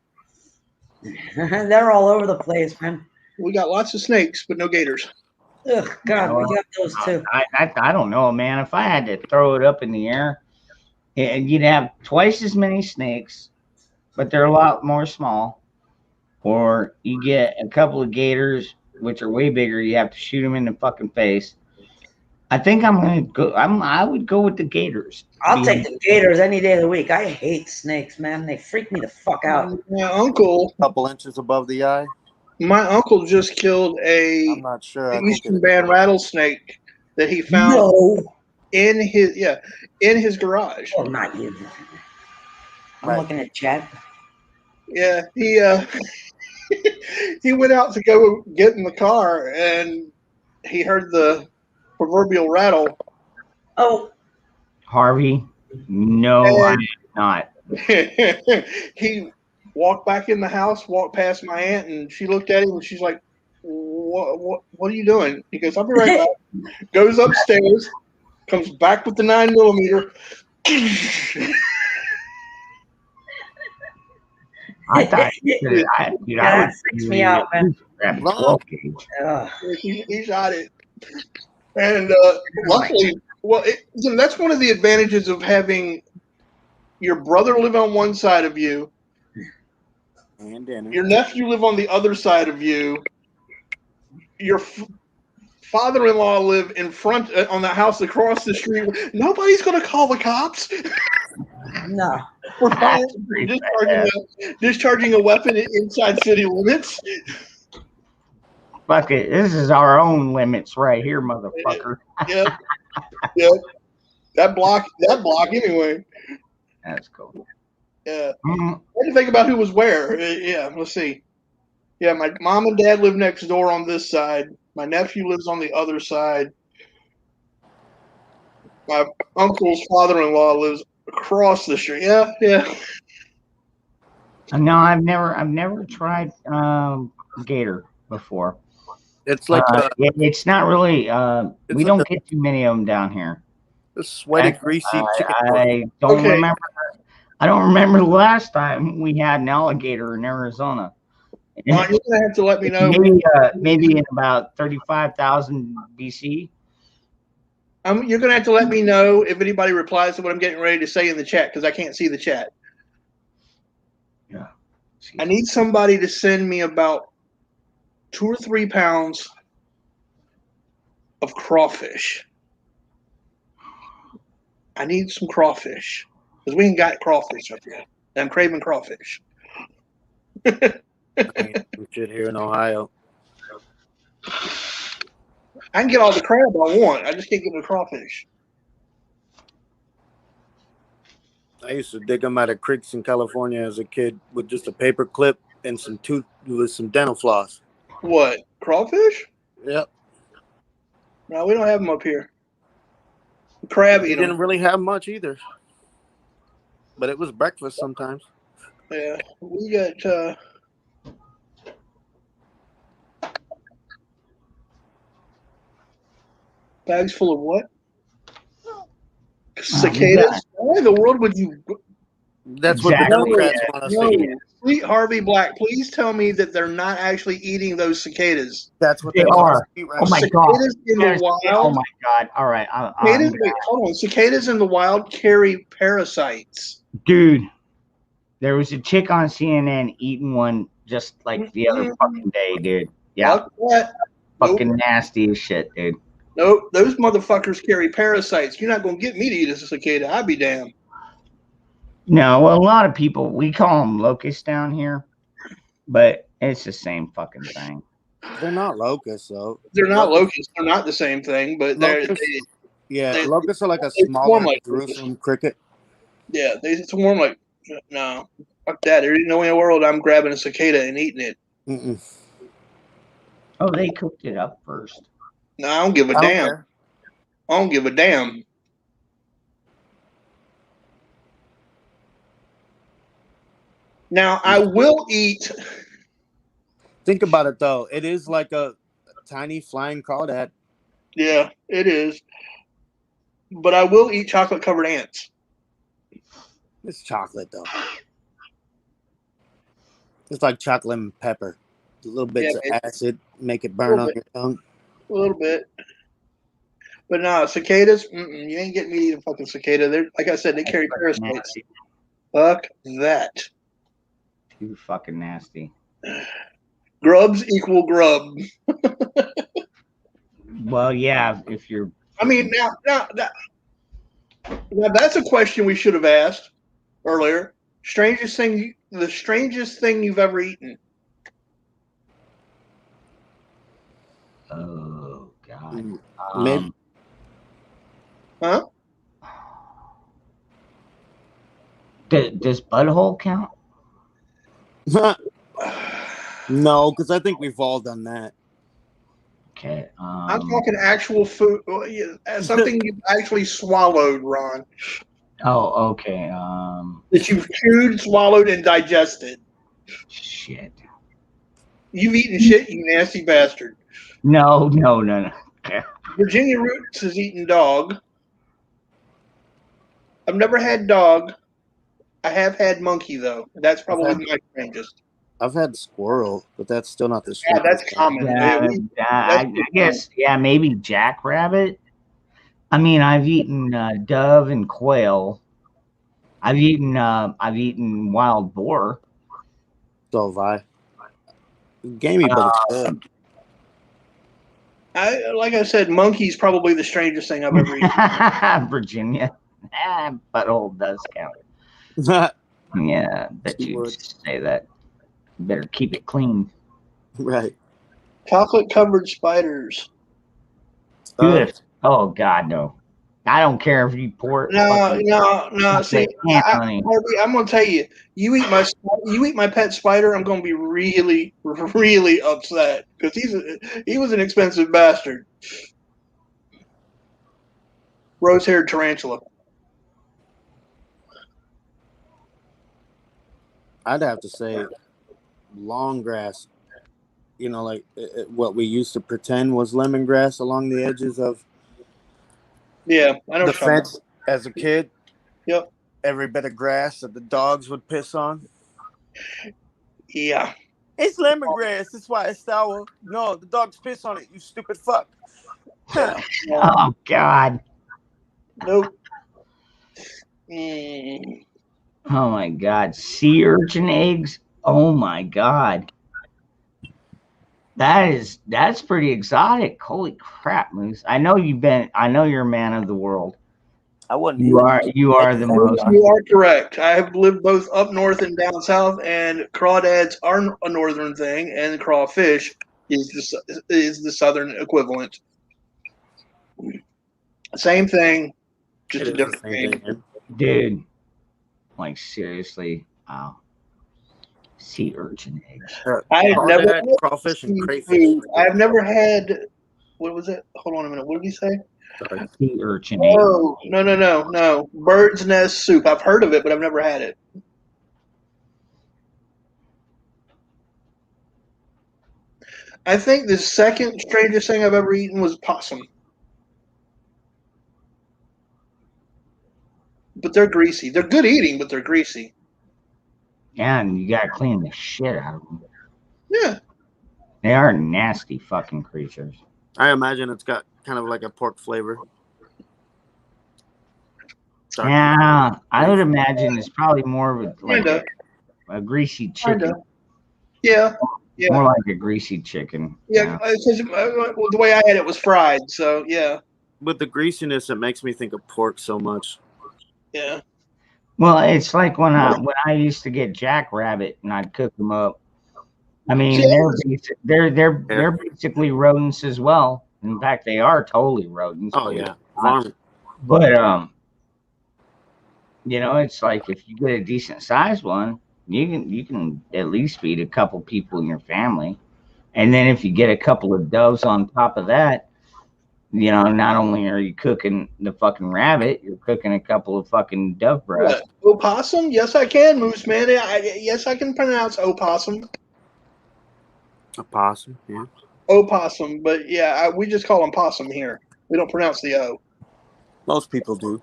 They're all over the place, man. We got lots of snakes, but no gators. Ugh, God, we got those too. I don't know, man. If I had to throw it up in the air, you'd have twice as many snakes, but they're a lot more small. Or you get a couple of gators, which are way bigger. You have to shoot them in the fucking face. I think I'm gonna go. I would go with the gators. I'll take the gators any day of the week. I hate snakes, man. They freak me the fuck out. My uncle, a couple inches above the eye. My uncle just killed I'm not sure. I think Eastern band rattlesnake that he found in his garage. Oh, not you. I'm looking at chat. Yeah, he he went out to go get in the car and he heard the proverbial rattle. Oh, Harvey, no, I did not. He walked back in the house, walked past my aunt, and she looked at him and she's like, "What are you doing?" He goes, "I'll be right back." Goes upstairs, comes back with the 9mm. I thought, that freaks me out, man. He shot it, and luckily, that's one of the advantages of having your brother live on one side of you, and dinner. your nephew live on the other side of you, your father-in-law live in front on the house across the street. Nobody's going to call the cops. No. For discharging a weapon inside city limits. Fuck it. This is our own limits right here, motherfucker. Yep. That block anyway. That's cool. Yeah. I had to think about who was where. Yeah, let's see. Yeah, my mom and dad live next door on this side. My nephew lives on the other side. My uncle's father-in-law lives across the street. Yeah. No, I've never tried gator before. It's like it's not really. We don't get too many of them down here. The sweaty, greasy chicken. I don't remember. I don't remember the last time we had an alligator in Arizona. Well, you're gonna have to let me know. Maybe in about 35,000 BC. You're gonna have to let me know if anybody replies to what I'm getting ready to say in the chat because I can't see the chat. Yeah. I need somebody to send me about 2 or 3 pounds of crawfish. I need some crawfish because we ain't got crawfish up here. I'm craving crawfish. Shit here in Ohio. I can get all the crab I want. I just can't get the crawfish. I used to dig them out of creeks in California as a kid with just a paper clip and some dental floss. What, crawfish? Yep. No, we don't have them up here. Crab eat them. Didn't really have much either, but it was breakfast sometimes. Yeah, we got. Bags full of what? Cicadas? Why in the world would you? That's what the Democrats want us to eat. Sweet Harvey Black, please tell me that they're not actually eating those cicadas. That's what they are. Oh my god! Cicadas in the wild. Oh my god! All right. Hold on. Cicadas in the wild carry parasites. Dude, there was a chick on CNN eating one just like the other fucking day, dude. Yeah. Fucking nasty as shit, dude. Nope, those motherfuckers carry parasites. You're not gonna get me to eat a cicada. I'd be damned. No, well, a lot of people, we call them locusts down here, but it's the same fucking thing. They're not locusts, though. They're not locusts. They're not the same thing, but locusts are like a smaller Jerusalem cricket. Yeah, they swarm like, no, fuck that. There ain't no way in the world I'm grabbing a cicada and eating it. Mm-mm. Oh, they cooked it up first. No, I don't give a damn. I don't give a damn. Now, I will eat Think about it though. It is like a tiny flying crawdad. Yeah, it is. But I will eat chocolate covered ants. It's chocolate though. It's like chocolate and pepper. A little bits of acid make it burn on your tongue. A little bit. But no, cicadas, you ain't getting me to eat a fucking cicada. They're, like I said, they carry parasites. Fuck that. You fucking nasty. Grubs equal grub. Well, yeah, if you're. I mean, now that's a question we should have asked earlier. The strangest thing you've ever eaten. Oh God. Maybe. Huh? Does butthole count? No, because I think we've all done that. Okay. I'm talking actual food, something you actually swallowed, Ron. Oh, okay. That you've chewed, swallowed, and digested. Shit. You've eaten shit, you nasty bastard. No. Okay. Virginia Roots has eaten dog. I've never had dog. I have had monkey though. That's probably my strangest. I've had squirrel, but that's still not the Yeah, strangest. that's common. I guess, yeah, maybe jackrabbit. I mean, I've eaten dove and quail. I've eaten wild boar. So have I. Gamey, but it's good. Like I said, monkey's probably the strangest thing I've ever eaten. Virginia. Butthole does count. Yeah, bet you say that. You better keep it clean. Right. Chocolate covered spiders. Good. Oh God, no. I don't care if you pour it. No. See, honey. I'm gonna tell you, you eat my pet spider, I'm gonna be really, really upset because he was an expensive bastard. Rose-haired tarantula. I'd have to say long grass. You know, like what we used to pretend was lemongrass along the edges of I know the fence as a kid. Yep. Every bit of grass that the dogs would piss on. Yeah. It's lemongrass. That's why it's sour. No, the dogs piss on it, you stupid fuck. Oh God. Nope. Oh my God. Sea urchin eggs. Oh my God. That's pretty exotic. Holy crap, Moose. I know you're a man of the world. I wouldn't. You are the most. You are correct. I have lived both up north and down south, and crawdads are a northern thing, and crawfish is the southern equivalent. Same thing, just a different name. Dude, like seriously, wow. Sea urchin eggs. I have never had crawfish and crayfish. I have never had. What was it? Hold on a minute. What did he say? Sea urchin eggs. Oh no! Bird's nest soup. I've heard of it, but I've never had it. I think the second strangest thing I've ever eaten was possum. But they're greasy. They're good eating, but they're greasy. Yeah, and you gotta clean the shit out of them. Yeah. They are nasty fucking creatures. I imagine it's got kind of like a pork flavor. Yeah, I would imagine it's probably more of like a greasy chicken. Yeah. More like a greasy chicken. Yeah, the way I had it was fried, so yeah. With the greasiness, it makes me think of pork so much. Yeah. Well, it's like when I used to get jackrabbit and I'd cook them up. I mean, they're basically rodents as well. In fact, they are totally rodents. Oh yeah, but you know, it's like if you get a decent sized one, you can at least feed a couple people in your family, and then if you get a couple of doves on top of that, you know, not only are you cooking the fucking rabbit, you're cooking a couple of fucking dove breasts. Opossum? Yes, I can, Moose Man. Yes, I can pronounce opossum. A possum, yeah. Opossum, but yeah, we just call them possum here. We don't pronounce the O. Most people do.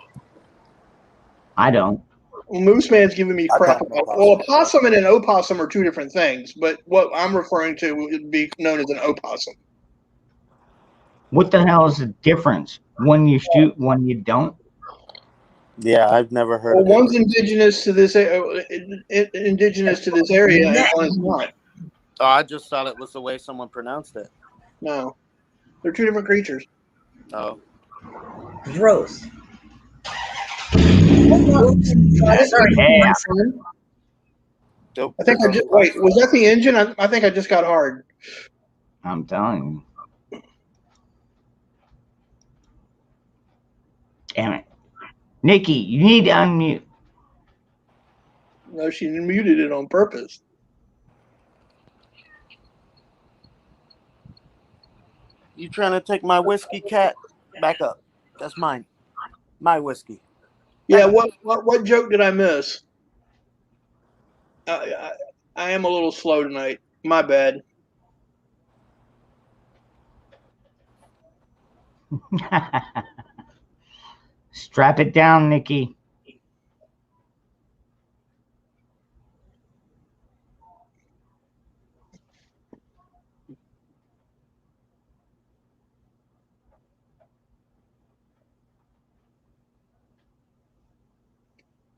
I don't. Well, Moose Man's giving me I crap call them about it. Well, a opossum. possum and an opossum are two different things, but what I'm referring to would be known as an opossum. What the hell is the difference? One you shoot, one you don't? Yeah, I've never heard Well, of it. one's indigenous to this area, and one is not. Oh, I just thought it was the way someone pronounced it. No, they're two different creatures. Oh. Gross. Yeah. Nope. I think I just wait. Was that the engine? I think I just got hard. I'm telling you. Damn it. Nikki, you need to unmute. No, she muted it on purpose. You trying to take my whiskey, cat? Back up. That's mine. My whiskey. Yeah. What joke did I miss? I am a little slow tonight. My bad. Strap it down, Nikki.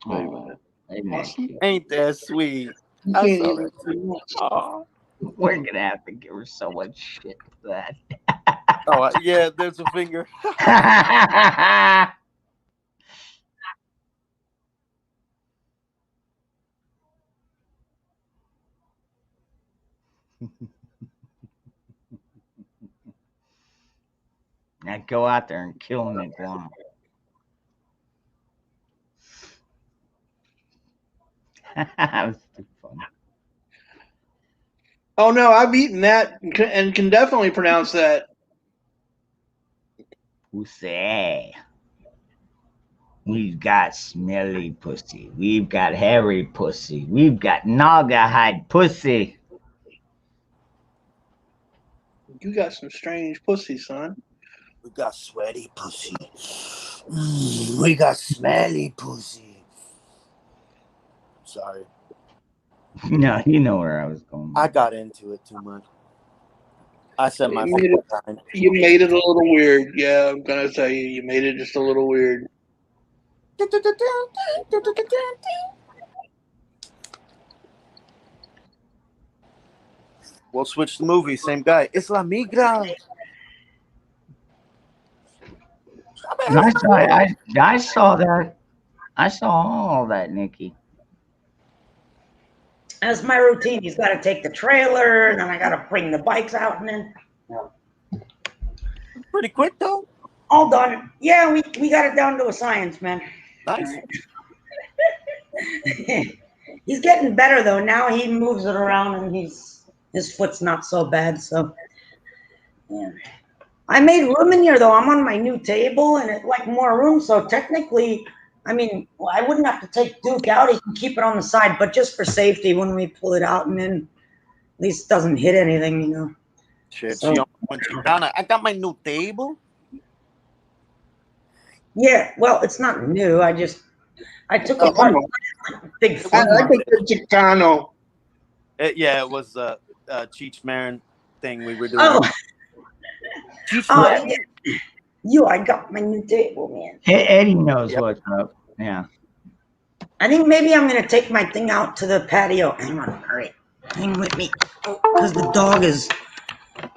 Oh, isn't that cute? Ain't that sweet? You I can't saw even that too. Oh. We're gonna have to give her so much shit for that. Oh, yeah, there's a finger. Now go out there and kill an iguana. That was too funny. Oh no, I've eaten that and can definitely pronounce that. Pussy. We've got smelly pussy. We've got hairy pussy. We've got naugahyde pussy. You got some strange pussy, son. We got sweaty pussy. We got smelly pussy. Sorry. No, you know where I was going. I got into it too much. I said my You made it a little weird. Yeah, I'm gonna tell you, you made it just a little weird. We'll switch the movie. Same guy. It's La Migra. I saw that. I saw all that, Nikki. That's my routine. He's got to take the trailer, and then I got to bring the bikes out, and then pretty quick though. All done. Yeah, we got it down to a science, man. Nice. He's getting better though. Now he moves it around, and his foot's not so bad. So, yeah. I made room in here though. I'm on my new table, and it like more room. So technically, I mean, I wouldn't have to take Duke out. He can keep it on the side, but just for safety, when we pull it out, and then at least it doesn't hit anything, you know. Shit, So- she went down. I got my new table. Yeah, well, it's not new. I took Oh, apart come on. big I fun. think the Chicano. Yeah, it was a Cheech Marin thing we were doing. Oh. Cheech Oh, Marin. yeah. I got my new table, man. Eddie knows what's up. Yeah. I think maybe I'm gonna take my thing out to the patio. Hang on, all right, hang with me, because the dog is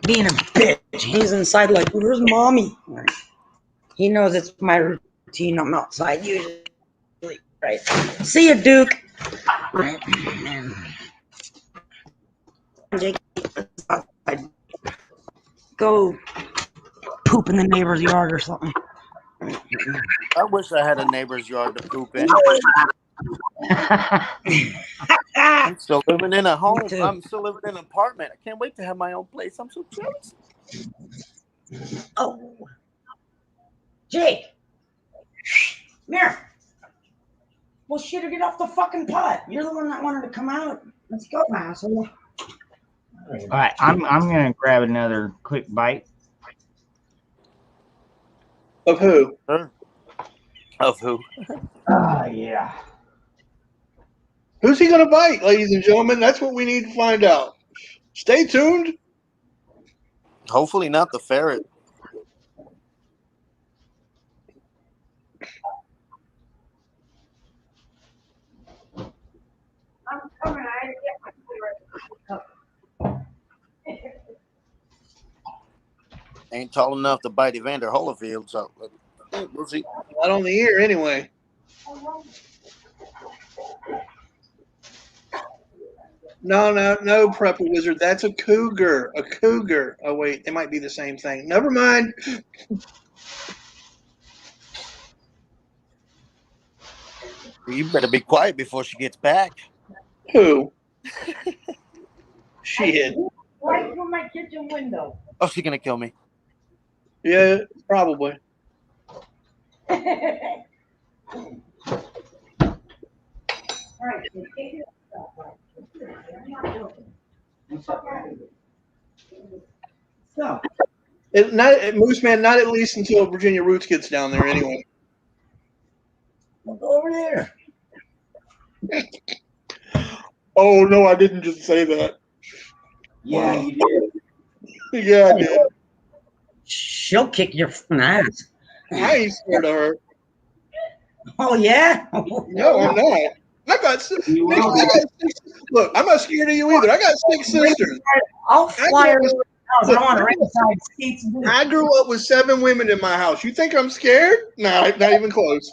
being a bitch. He's inside like, where's mommy? Right. He knows it's my routine. I'm outside usually. Right. See ya, Duke. Right. Jake, go poop in the neighbor's yard or something. I wish I had a neighbor's yard to poop in. I'm still living in a home. I'm still living in an apartment. I can't wait to have my own place. I'm so jealous. Oh, Jake, come here. Well, shit, or get off the fucking pot. You're the one that wanted to come out. Let's go, asshole. All right, I'm gonna grab another quick bite. Of who? Of who? Yeah. Who's he going to bite, ladies and gentlemen? That's what we need to find out. Stay tuned. Hopefully not the ferret. I'm coming. I had to get my food ready. Ain't tall enough to bite Evander Holyfield, so we'll see. Not on the ear, anyway. No, Prepper Wizard. That's a cougar. A cougar. Oh, wait. They might be the same thing. Never mind. You better be quiet before she gets back. Who? Shit. Right through my kitchen window. Oh, she's going to kill me. Yeah, probably. All right, so take it up. I'm not joking. So, Moose Man, not at least until Virginia Roots gets down there anyway. we'll go over there. Oh, no, I didn't just say that. Yeah, you did. Yeah, I did. She'll kick your ass. I ain't scared of her. Oh, yeah? No, I'm not. Look, I'm not scared of you either. I got 6 sisters. I'll fly her. I want ringside seats. I grew up with 7 women in my house. You think I'm scared? No, not even close.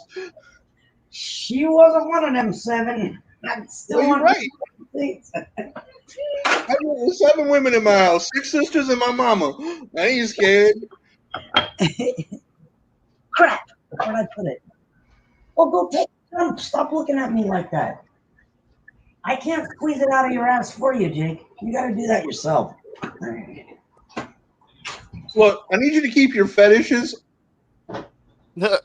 She wasn't one of them 7. I'm still Well, you're on right. seats. I grew up with 7 women in my house, 6 sisters and my mama. I ain't scared. Crap. Where'd I put it? Well, go take a dump. Stop looking at me like that. I can't squeeze it out of your ass for you, Jake. You got to do that yourself. Look, I need you to keep your fetishes. Yeah,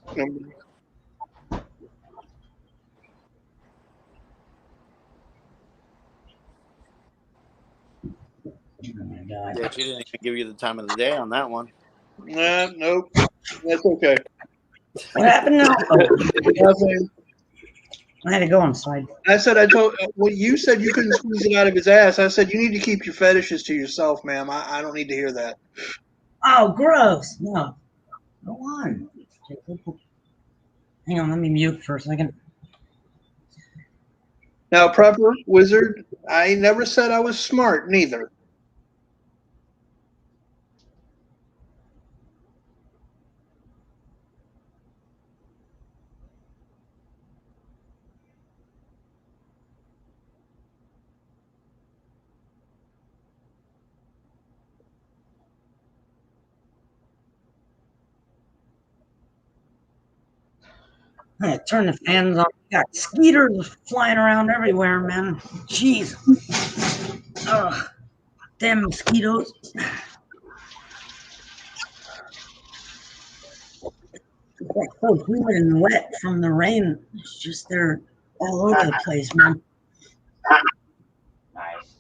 she didn't even give you the time of the day on that one. Nope. That's okay. What happened now? Nothing. I had to go inside. I told well, you said you couldn't squeeze it out of his ass. I said you need to keep your fetishes to yourself, ma'am. I don't need to hear that. Oh, gross. No. Go on. Hang on, let me mute for a second. Now, Prepper Wizard, I never said I was smart, neither. Yeah, turn the fans on. We got skeeters flying around everywhere, man. Jeez. Ugh. Damn mosquitoes. It's like so humid and wet from the rain. It's just they're all over the place, man. Nice.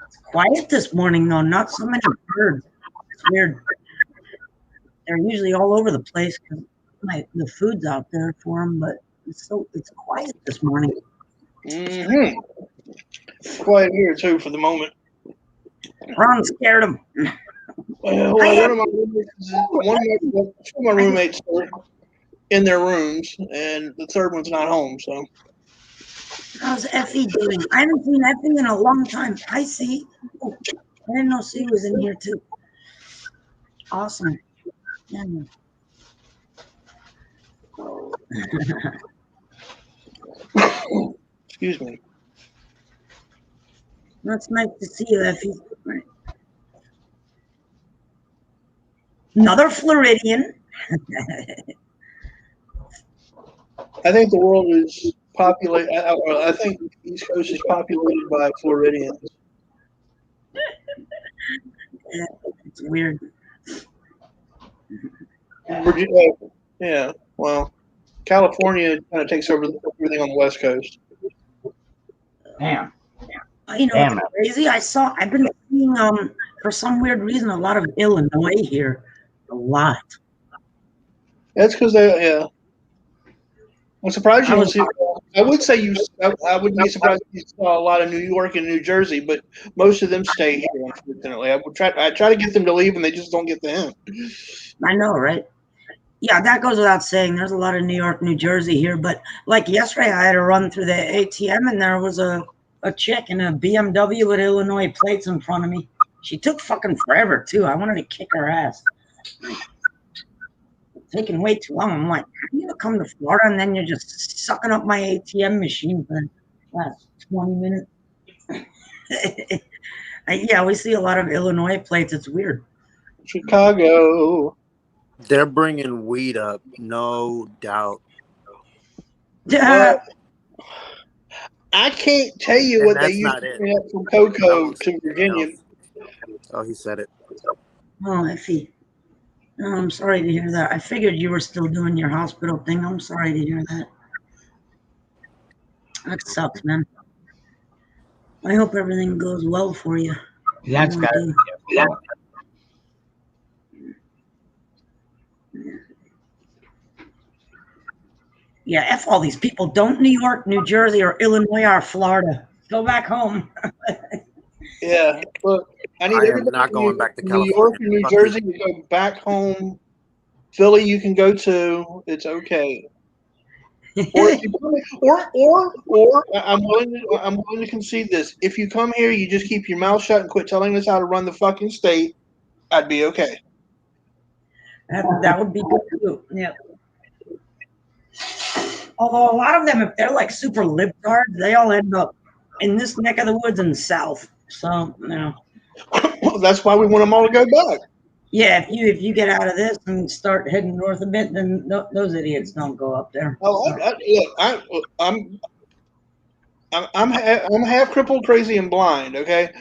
It's quiet this morning, though. Not so many birds. It's weird. They're usually all over the place because the food's out there for them, but it's quiet this morning. Mm-hmm. Quiet here too for the moment. Ron scared them. Well, two of my roommates are in their rooms, and the third one's not home. So, how's Effie doing? I haven't seen Effie in a long time. Hi, C. Oh, I didn't know C was in here too. Awesome. Yeah. Excuse me. That's nice to see you, Effie. Right. Another Floridian. I think the world is populated. I think the East Coast is populated by Floridians. Yeah, it's weird. Virginia, yeah. Well, California kind of takes over everything on the West Coast. Damn. You know, Damn it's crazy. I've been seeing, for some weird reason, a lot of Illinois here. A lot. That's because yeah. I'm surprised you don't see. I would say I wouldn't be surprised if you saw a lot of New York and New Jersey, but most of them stay here. Unfortunately, I try to get them to leave, and they just don't get the hint. I know, right? Yeah, that goes without saying. There's a lot of New York, New Jersey here, but like yesterday, I had to run through the ATM, and there was a chick in a BMW with Illinois plates in front of me. She took fucking forever too. I wanted to kick her ass. Taking way too long. I'm like, how you gonna come to Florida and then you're just sucking up my ATM machine for the last 20 minutes? Yeah, we see a lot of Illinois plates. It's weird. Chicago. They're bringing weed up, no doubt. Well, I can't tell you And what they that's used not to it. bring up from Cocoa to Virginia. Oh, he said it. Oh, Effie. Oh, I'm sorry to hear that. I figured you were still doing your hospital thing. I'm sorry to hear that. That sucks, man. I hope everything goes well for you. That's got to be a fault. Yeah, F all these people. Don't New York, New Jersey, or Illinois or Florida. Go back home. Yeah, look, I need I am everybody not in going back to New York and New Fuck Jersey to go back home. Philly, you can go to. It's okay. Or I'm willing to concede this. If you come here, you just keep your mouth shut and quit telling us how to run the fucking state. I'd be okay. That would be good too. Yeah. Although a lot of them, if they're like super libtards, they all end up in this neck of the woods in the South. So, you know. That's why we want them all to go back. Yeah, if you get out of this and start heading north a bit, then those idiots don't go up there. Oh, I'm half crippled, crazy, and blind. Okay,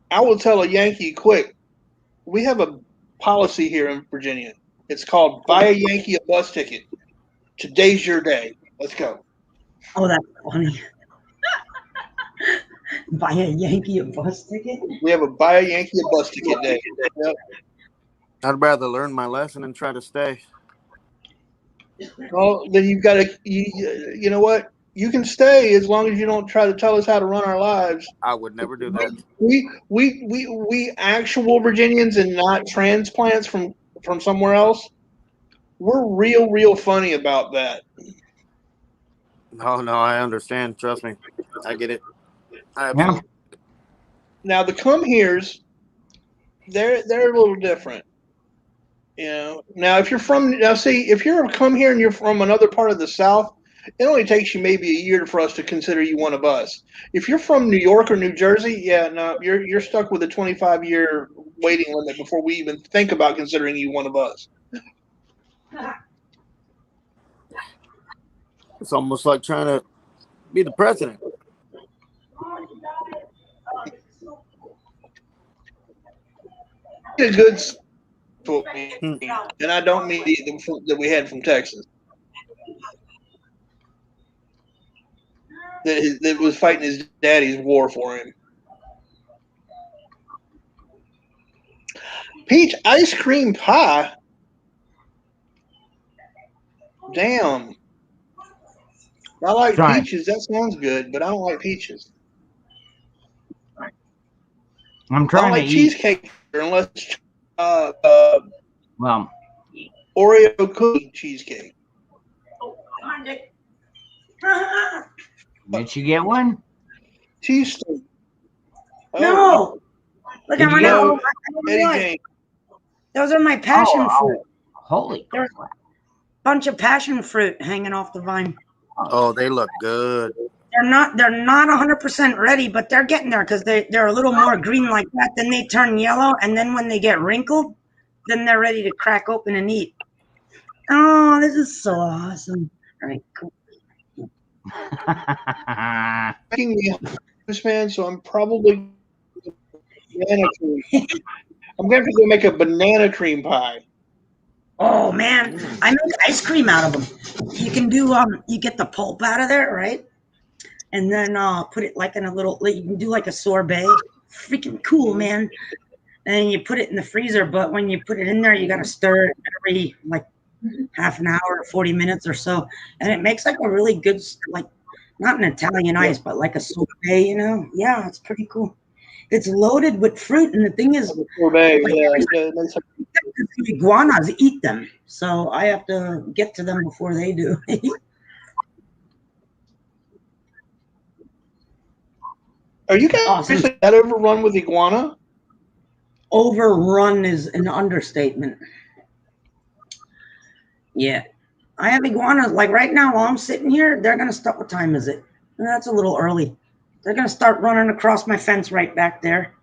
I will tell a Yankee quick. We have a policy here in Virginia. It's called buy a Yankee a bus ticket. Today's your day. Let's go. Oh, that's funny. Buy a Yankee a bus ticket? We have a buy a Yankee a bus ticket day. Yep. I'd rather learn my lesson and try to stay. Well, then you've got to. You know what? You can stay as long as you don't try to tell us how to run our lives. I would never do that. We actual Virginians and not transplants from somewhere else. We're real funny about that. Oh no, I understand. Trust me, I get it. Now the come here's, they're a little different. You know. Now if you're a come here and you're from another part of the South, it only takes you maybe a year for us to consider you one of us. If you're from New York or New Jersey, yeah, no, you're stuck with a 25-year waiting limit before we even think about considering you one of us. It's almost like trying to be the president. A good, and I don't mean that we had from Texas. That was fighting his daddy's war for him. Peach ice cream pie. Damn. I like peaches. That sounds good, but I don't like peaches. I'm I trying don't like to eat. cheesecake unless Well, Oreo cookie cheesecake. did you get one? Cheese steak. No. Look at Did my you nose. Eddie Jane. Those are my passion fruit. Holy There's a bunch of passion fruit hanging off the vine. Oh, they look good. They're not 100% ready, but they're getting there because they're a little more green like that. Then they turn yellow, and then when they get wrinkled, then they're ready to crack open and eat. Oh, this is so awesome. All right, cool. Making me this man, so I'm probably banana cream. I'm going to go make a banana cream pie. Oh man, I make ice cream out of them. You can do you get the pulp out of there, right? and then put it like in a little. You can do like a sorbet. Freaking cool, man. And you put it in the freezer, but when you put it in there, you got to stir it every like half an hour, 40 minutes or so, and it makes like a really good, like not an Italian ice, but like a sorbet. You know? Yeah, it's pretty cool. It's loaded with fruit, and the thing is, Sorbet, like, the iguanas eat them, so I have to get to them before they do. Are you guys Awesome. actually that overrun with iguana? Overrun is an understatement. Yeah, I have iguanas. Like right now, while I'm sitting here, they're gonna start. What time is it? That's a little early. They're gonna start running across my fence right back there.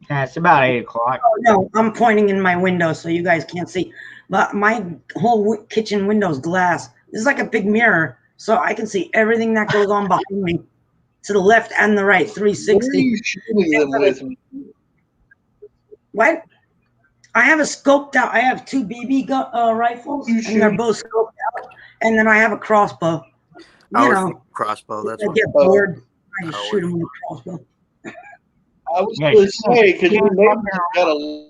Yeah, it's about 8 o'clock. Oh no, I'm pointing in my window so you guys can't see. But my whole kitchen window's glass. This is like a big mirror, so I can see everything that goes on behind me, to the left and the right, 360. What are you shooting them with? What? I have a scoped out. I have 2 BB rifles, and they're both scoped out. And then I have a crossbow. You know, Crossbow. That's I what. get bored. I just shoot them with a crossbow. I was going to say, because your neighbors gotta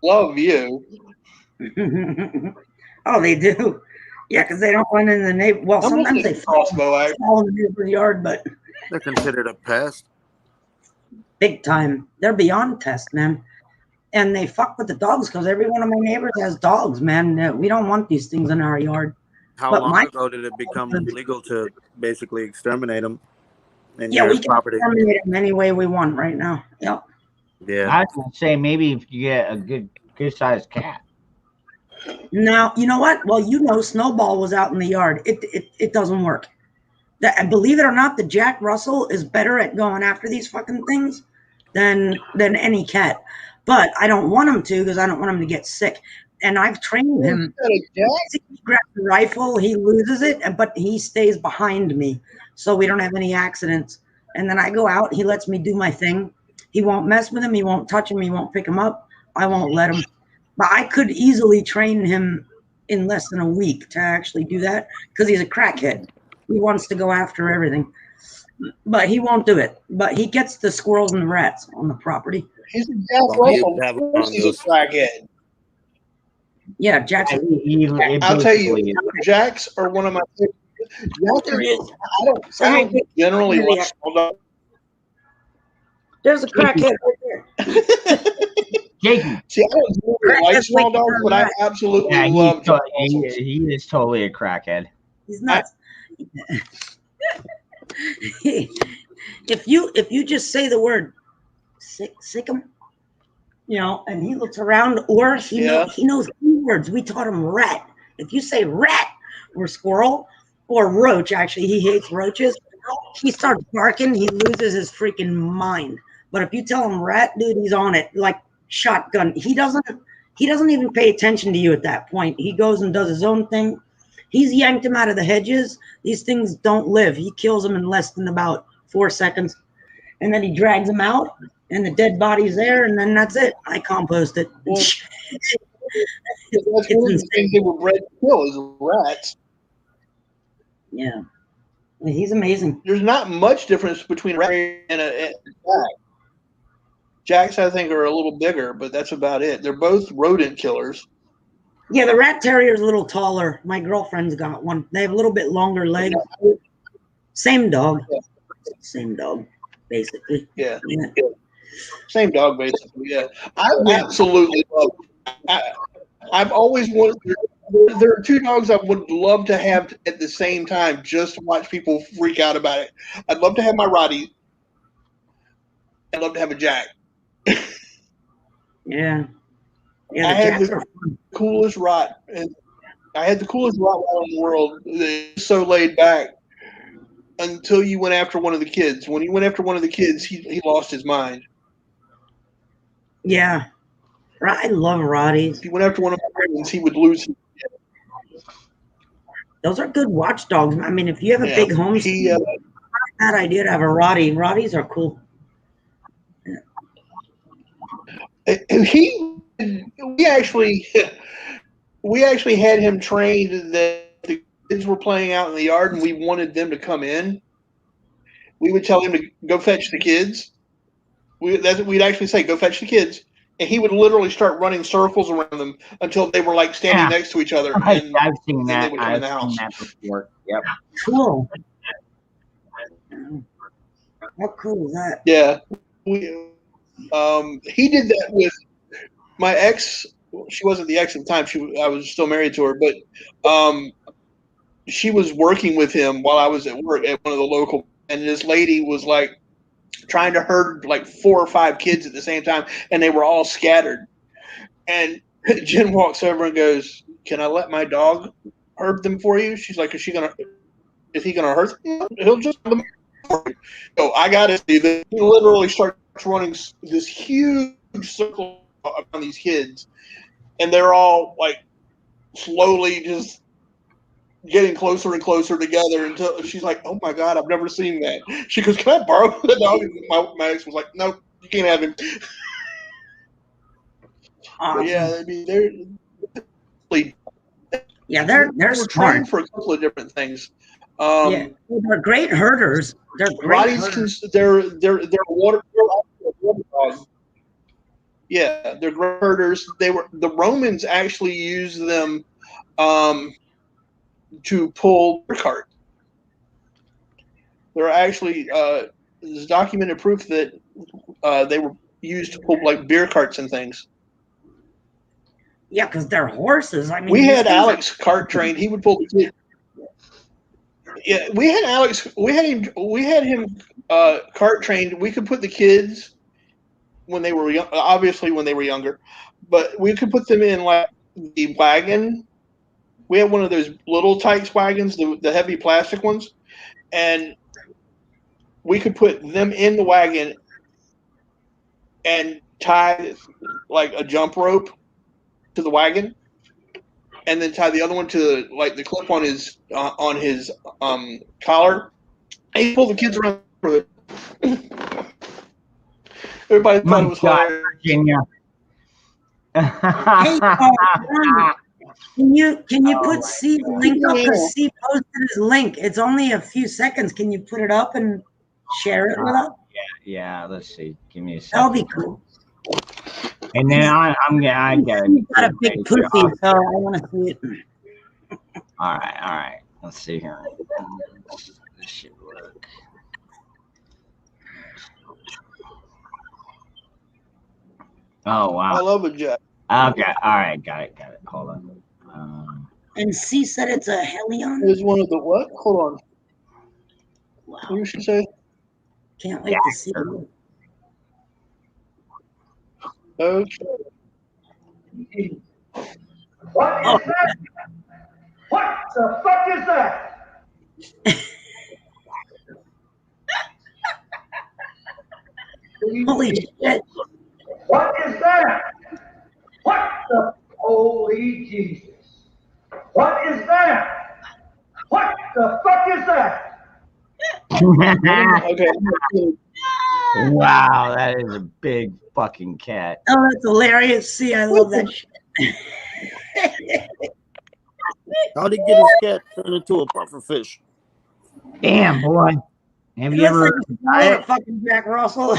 love you. Oh, they do. Yeah, because they don't run in the neighbor. Well, I'm sometimes gonna they crossbow. fall in the neighbor's yard, but They're considered a pest. big time. They're beyond test, man. And they fuck with the dogs because every one of my neighbors has dogs, man. We don't want these things in our yard. How But long my- ago did it become legal to basically exterminate them in Yeah, your we can property? terminate them any way we want right now. Yep. Yeah. I was gonna say maybe if you get a good sized cat. Now, you know what? Well, you know, Snowball was out in the yard. It doesn't work. And believe it or not, the Jack Russell is better at going after these fucking things than any cat. But I don't want him to because I don't want him to get sick. And I've trained him. He grabs the rifle, he loses it, but he stays behind me so we don't have any accidents. And then I go out, he lets me do my thing. He won't mess with him, he won't touch him, he won't pick him up. I won't let him. But I could easily train him in less than a week to actually do that because he's a crackhead. He wants to go after everything. But he won't do it. But he gets the squirrels and the rats on the property. He's a Jack Russell. Of course he's a crackhead. Yeah, Jack's. I'll tell you, Jacks are one of my favorite. I don't generally like small dogs. There's a crackhead right there. See, I don't really like small dogs, but I absolutely love Jack Russells. he is totally a crackhead. He's nuts. If you just say the word sick him, you know, and he looks around, or he knows words. We taught him rat. If you say rat or squirrel or roach, actually he hates roaches. He starts barking. He loses his freaking mind. But if you tell him rat, dude, he's on it like shotgun. He doesn't even pay attention to you at that point. He goes and does his own thing. He's yanked him out of the hedges. These things don't live. He kills them in less than about 4 seconds. And then he drags them out, and the dead body's there, and then that's it. I compost it. Well, that's one of the things they were bred to kill is rats. Yeah. He's amazing. There's not much difference between a rat and a jack. Jacks, I think, are a little bigger, but that's about it. They're both rodent killers. Yeah, the rat terrier is a little taller. My girlfriend's got one. They have a little bit longer legs. Same dog. Same dog, basically. Yeah. Same dog, basically. Yeah. I absolutely love. I've always wanted. There are 2 dogs I would love to have at the same time, just to watch people freak out about it. I'd love to have my Rottie. I'd love to have a Jack. Yeah. I had the coolest rot, and I had the coolest Rottweiler in the world. It's so laid back until you went after one of the kids. When he went after one of the kids, he lost his mind. Yeah. I love Rotties. If he went after one of my friends, he would lose. Those are good watchdogs. I mean, if you have a big home, it's not a bad idea to have a Rottie. Rotties are cool. We actually had him trained that the kids were playing out in the yard, and we wanted them to come in. we would tell him to go fetch the kids. We'd actually say, go fetch the kids. And he would literally start running circles around them until they were like standing next to each other. And I've seen then that. they would come in the I've house. seen that before. Yep. Cool. How cool is that? Yeah. He did that with my ex. She wasn't the ex at the time. I was still married to her, but she was working with him while I was at work at one of the local, and this lady was like trying to herd like 4 or 5 kids at the same time, and they were all scattered. And Jen walks over and goes, "Can I let my dog herd them for you?" She's like, "Is he gonna hurt them? He'll just herd them for you." So I gotta see that. He literally starts running this huge circle around these kids, and they're all like slowly just getting closer and closer together until she's like, "Oh my God, I've never seen that." She goes, "Can I borrow the dog?" And my ex was like, "No, you can't have him." Awesome. Yeah, I mean, they're smart. smart. Trained for a couple of different things. Yeah, they're great herders. They're great herders. They're water dogs. Yeah, they're great herders. The Romans actually used them to pull beer cart. There are actually there's documented proof that they were used to pull like beer carts and things. Yeah, because they're horses. I mean, We these had things Alex cart trained. He would pull the kid. Yeah, we had Alex. We had him cart trained. We could put the kids when they were young, obviously when they were younger, but we could put them in like the wagon. We had one of those little Tykes wagons, the heavy plastic ones, and we could put them in the wagon and tie like a jump rope to the wagon, and then tie the other one to like the clip on his collar. And he pulled the kids around. Everybody thought it was hilarious. Virginia. Hey, can you put C's link up? Because C posted his link. It's only a few seconds. Can you put it up and share it with us? Yeah. Let's see. Give me a second. That'll be cool. And then I got He's got a big pussy, so I want to see it. All right. Let's see here. This should work. Oh wow! I love it, Jack. Okay, all right, got it. Hold on. And C said it's a Helion. It was one of the what? Hold on. Wow. What did she say? Can't wait to see it. Okay. What is that? What the fuck is that? Holy shit. What is that? What the holy Jesus? What is that? What the fuck is that? Okay. Wow, that is a big fucking cat. Oh, that's hilarious. See, I love that shit. How did he get his cat turned into a puffer fish? Damn, boy. Have It you looks ever like a fucking Jack Russell.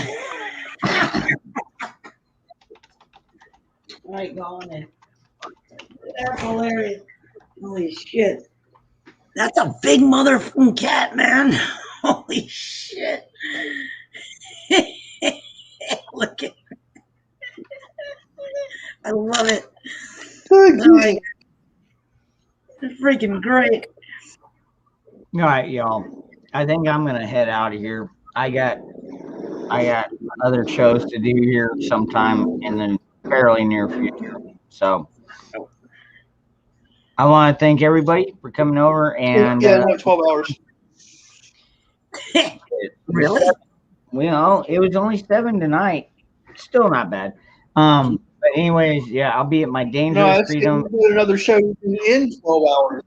Right, going in. That's hilarious. Holy shit. That's a big motherfucking cat, man. Holy shit. Look at it. I love it. Like, it's freaking great. All right, y'all. I think I'm gonna head out of here. I got other shows to do here sometime in the fairly near future. So I want to thank everybody for coming over and like 12 hours. Really? Well, it was only 7 tonight. Still not bad. But anyways, yeah, I'll be at my Dangerous Freedom. Another show in 12 hours.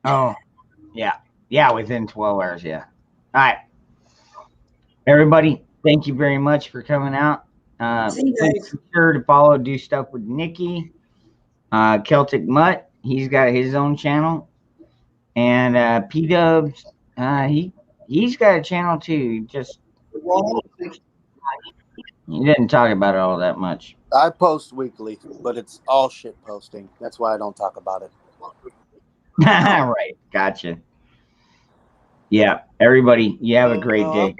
Oh, yeah, within 12 hours, yeah. All right, everybody, thank you very much for coming out. Please be sure to follow Do Stuff with Nikki. Celtic Mutt, he's got his own channel, and P Dubs, he He's got a channel too. He didn't talk about it all that much. I post weekly, but it's all shit posting. That's why I don't talk about it. Right. Gotcha. Yeah. Everybody, you have a great day.